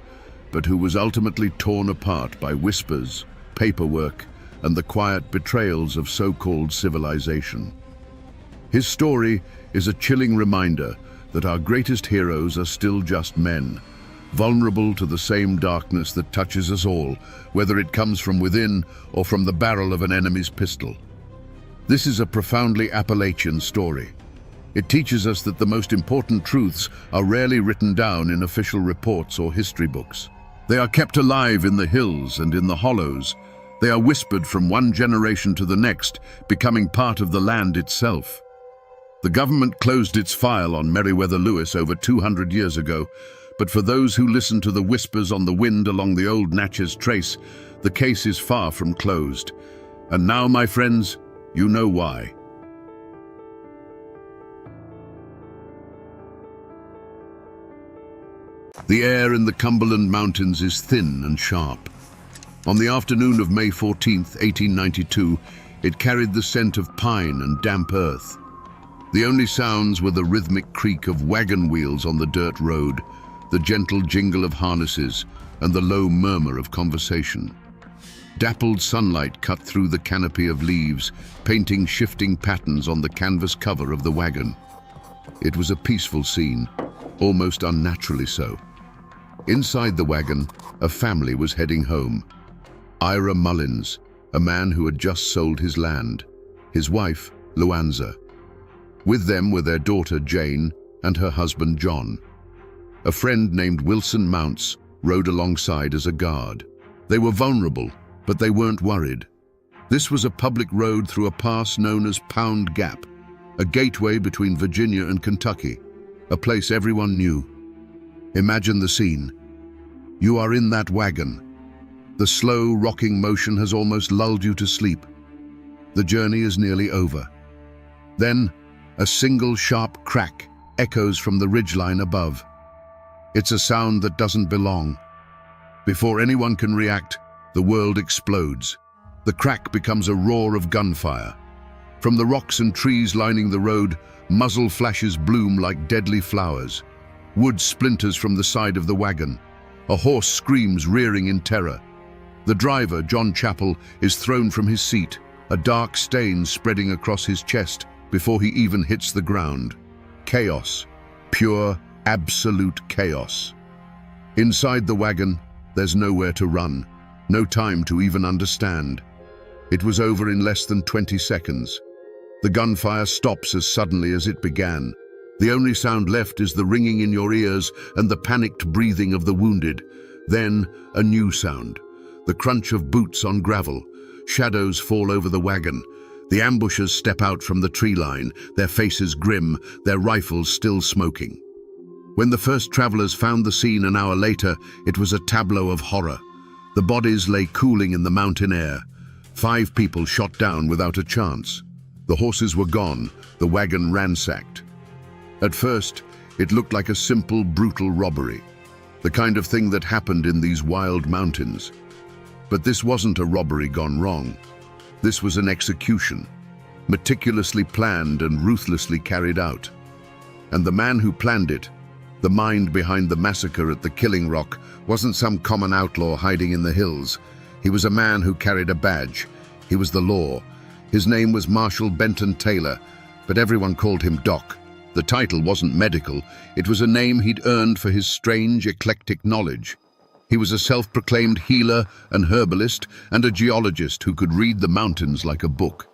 [SPEAKER 1] but who was ultimately torn apart by whispers, paperwork, and the quiet betrayals of so-called civilization. His story is a chilling reminder that our greatest heroes are still just men, vulnerable to the same darkness that touches us all, whether it comes from within or from the barrel of an enemy's pistol. This is a profoundly Appalachian story. It teaches us that the most important truths are rarely written down in official reports or history books. They are kept alive in the hills and in the hollows. They are whispered from one generation to the next, becoming part of the land itself. The government closed its file on Meriwether Lewis over 200 years ago, but for those who listen to the whispers on the wind along the old Natchez Trace, the case is far from closed. And now, my friends, you know why. The air in the Cumberland Mountains is thin and sharp. On the afternoon of May 14, 1892, it carried the scent of pine and damp earth. The only sounds were the rhythmic creak of wagon wheels on the dirt road, the gentle jingle of harnesses, and the low murmur of conversation. Dappled sunlight cut through the canopy of leaves, painting shifting patterns on the canvas cover of the wagon. It was a peaceful scene, almost unnaturally so. Inside the wagon, a family was heading home. Ira Mullins, a man who had just sold his land, his wife, Luanza. With them were their daughter, Jane, and her husband, John. A friend named Wilson Mounts rode alongside as a guard. They were vulnerable, but they weren't worried. This was a public road through a pass known as Pound Gap, a gateway between Virginia and Kentucky, a place everyone knew. Imagine the scene. You are in that wagon. The slow, rocking motion has almost lulled you to sleep. The journey is nearly over. Then, a single sharp crack echoes from the ridgeline above. It's a sound that doesn't belong. Before anyone can react, the world explodes. The crack becomes a roar of gunfire. From the rocks and trees lining the road, muzzle flashes bloom like deadly flowers. Wood splinters from the side of the wagon. A horse screams, rearing in terror. The driver, John Chappell, is thrown from his seat, a dark stain spreading across his chest before he even hits the ground. Chaos. Pure, absolute chaos. Inside the wagon, there's nowhere to run, no time to even understand. It was over in less than 20 seconds. The gunfire stops as suddenly as it began. The only sound left is the ringing in your ears and the panicked breathing of the wounded. Then, a new sound. The crunch of boots on gravel. Shadows fall over the wagon. The ambushers step out from the tree line, their faces grim, their rifles still smoking. When the first travelers found the scene an hour later, it was a tableau of horror. The bodies lay cooling in the mountain air. 5 people shot down without a chance. The horses were gone, the wagon ransacked. At first, it looked like a simple, brutal robbery, the kind of thing that happened in these wild mountains. But this wasn't a robbery gone wrong. This was an execution, meticulously planned and ruthlessly carried out. And the man who planned it, the mind behind the massacre at the Killing Rock, wasn't some common outlaw hiding in the hills. He was a man who carried a badge. He was the law. His name was Marshal Benton Taylor, but everyone called him Doc. The title wasn't medical, it was a name he'd earned for his strange, eclectic knowledge. He was a self-proclaimed healer, an herbalist, and a geologist who could read the mountains like a book.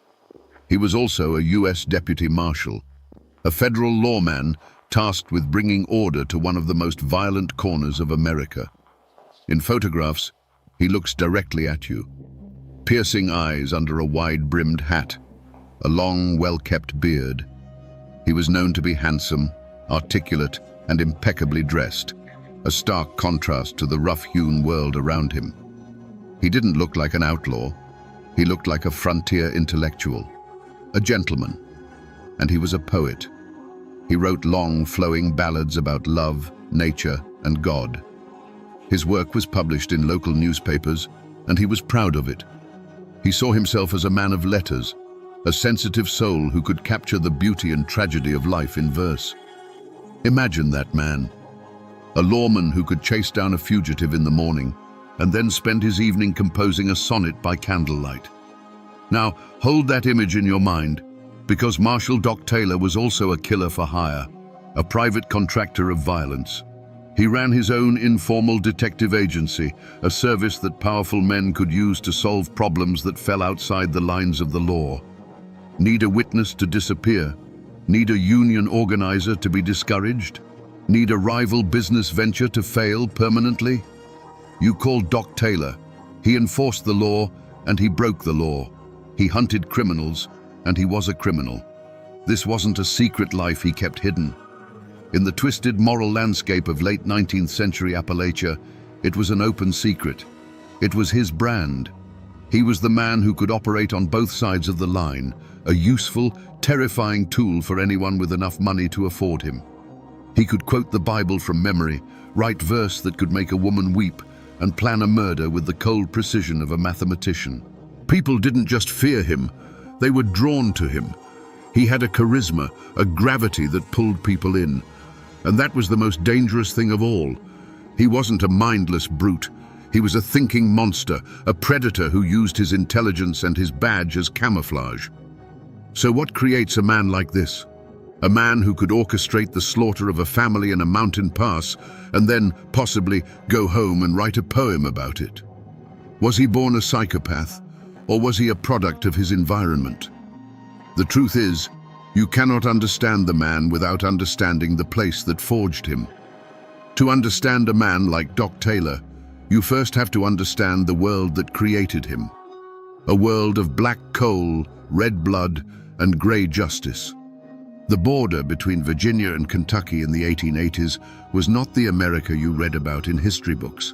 [SPEAKER 1] He was also a U.S. Deputy Marshal, a federal lawman tasked with bringing order to one of the most violent corners of America. In photographs, he looks directly at you. Piercing eyes under a wide-brimmed hat, a long, well-kept beard. He was known to be handsome, articulate, and impeccably dressed, a stark contrast to the rough-hewn world around him. He didn't look like an outlaw. He looked like a frontier intellectual, a gentleman, and he was a poet. He wrote long, flowing ballads about love, nature, and God. His work was published in local newspapers, and he was proud of it. He saw himself as a man of letters, a sensitive soul who could capture the beauty and tragedy of life in verse. Imagine that man, a lawman who could chase down a fugitive in the morning and then spend his evening composing a sonnet by candlelight. Now, hold that image in your mind, because Marshal Doc Taylor was also a killer for hire, a private contractor of violence. He ran his own informal detective agency, a service that powerful men could use to solve problems that fell outside the lines of the law. Need a witness to disappear? Need a union organizer to be discouraged? Need a rival business venture to fail permanently? You called Doc Taylor. He enforced the law, and he broke the law. He hunted criminals, and he was a criminal. This wasn't a secret life he kept hidden. In the twisted moral landscape of late 19th century Appalachia, it was an open secret. It was his brand. He was the man who could operate on both sides of the line, a useful, terrifying tool for anyone with enough money to afford him. He could quote the Bible from memory, write verse that could make a woman weep, and plan a murder with the cold precision of a mathematician. People didn't just fear him, they were drawn to him. He had a charisma, a gravity that pulled people in. And that was the most dangerous thing of all. He wasn't a mindless brute. He was a thinking monster, a predator who used his intelligence and his badge as camouflage. So what creates a man like this? A man who could orchestrate the slaughter of a family in a mountain pass and then possibly go home and write a poem about it. Was he born a psychopath, or was he a product of his environment? The truth is, you cannot understand the man without understanding the place that forged him. To understand a man like Doc Taylor, you first have to understand the world that created him. A world of black coal, red blood, and gray justice. The border between Virginia and Kentucky in the 1880s was not the America you read about in history books.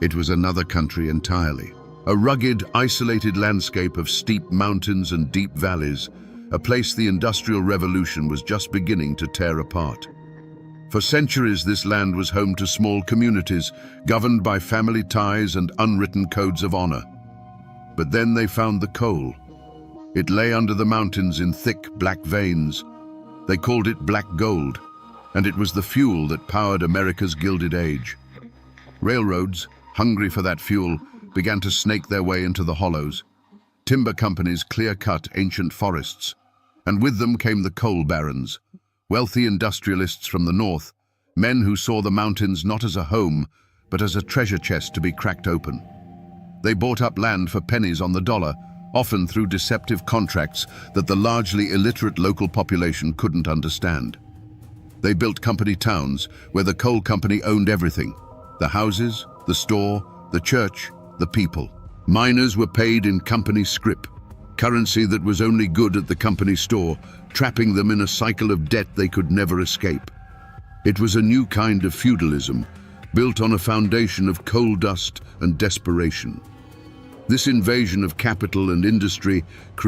[SPEAKER 1] It was another country entirely. A rugged, isolated landscape of steep mountains and deep valleys, a place the Industrial Revolution was just beginning to tear apart. For centuries, this land was home to small communities, governed by family ties and unwritten codes of honor. But then they found the coal. It lay under the mountains in thick, black veins. They called it black gold, and it was the fuel that powered America's Gilded Age. Railroads, hungry for that fuel, began to snake their way into the hollows. Timber companies clear-cut ancient forests, and with them came the coal barons, wealthy industrialists from the north, men who saw the mountains not as a home, but as a treasure chest to be cracked open. They bought up land for pennies on the dollar, often through deceptive contracts that the largely illiterate local population couldn't understand. They built company towns where the coal company owned everything: the houses, the store, the church, the people. Miners were paid in company scrip, currency that was only good at the company store, trapping them in a cycle of debt they could never escape. It was a new kind of feudalism, built on a foundation of coal dust and desperation. This invasion of capital and industry created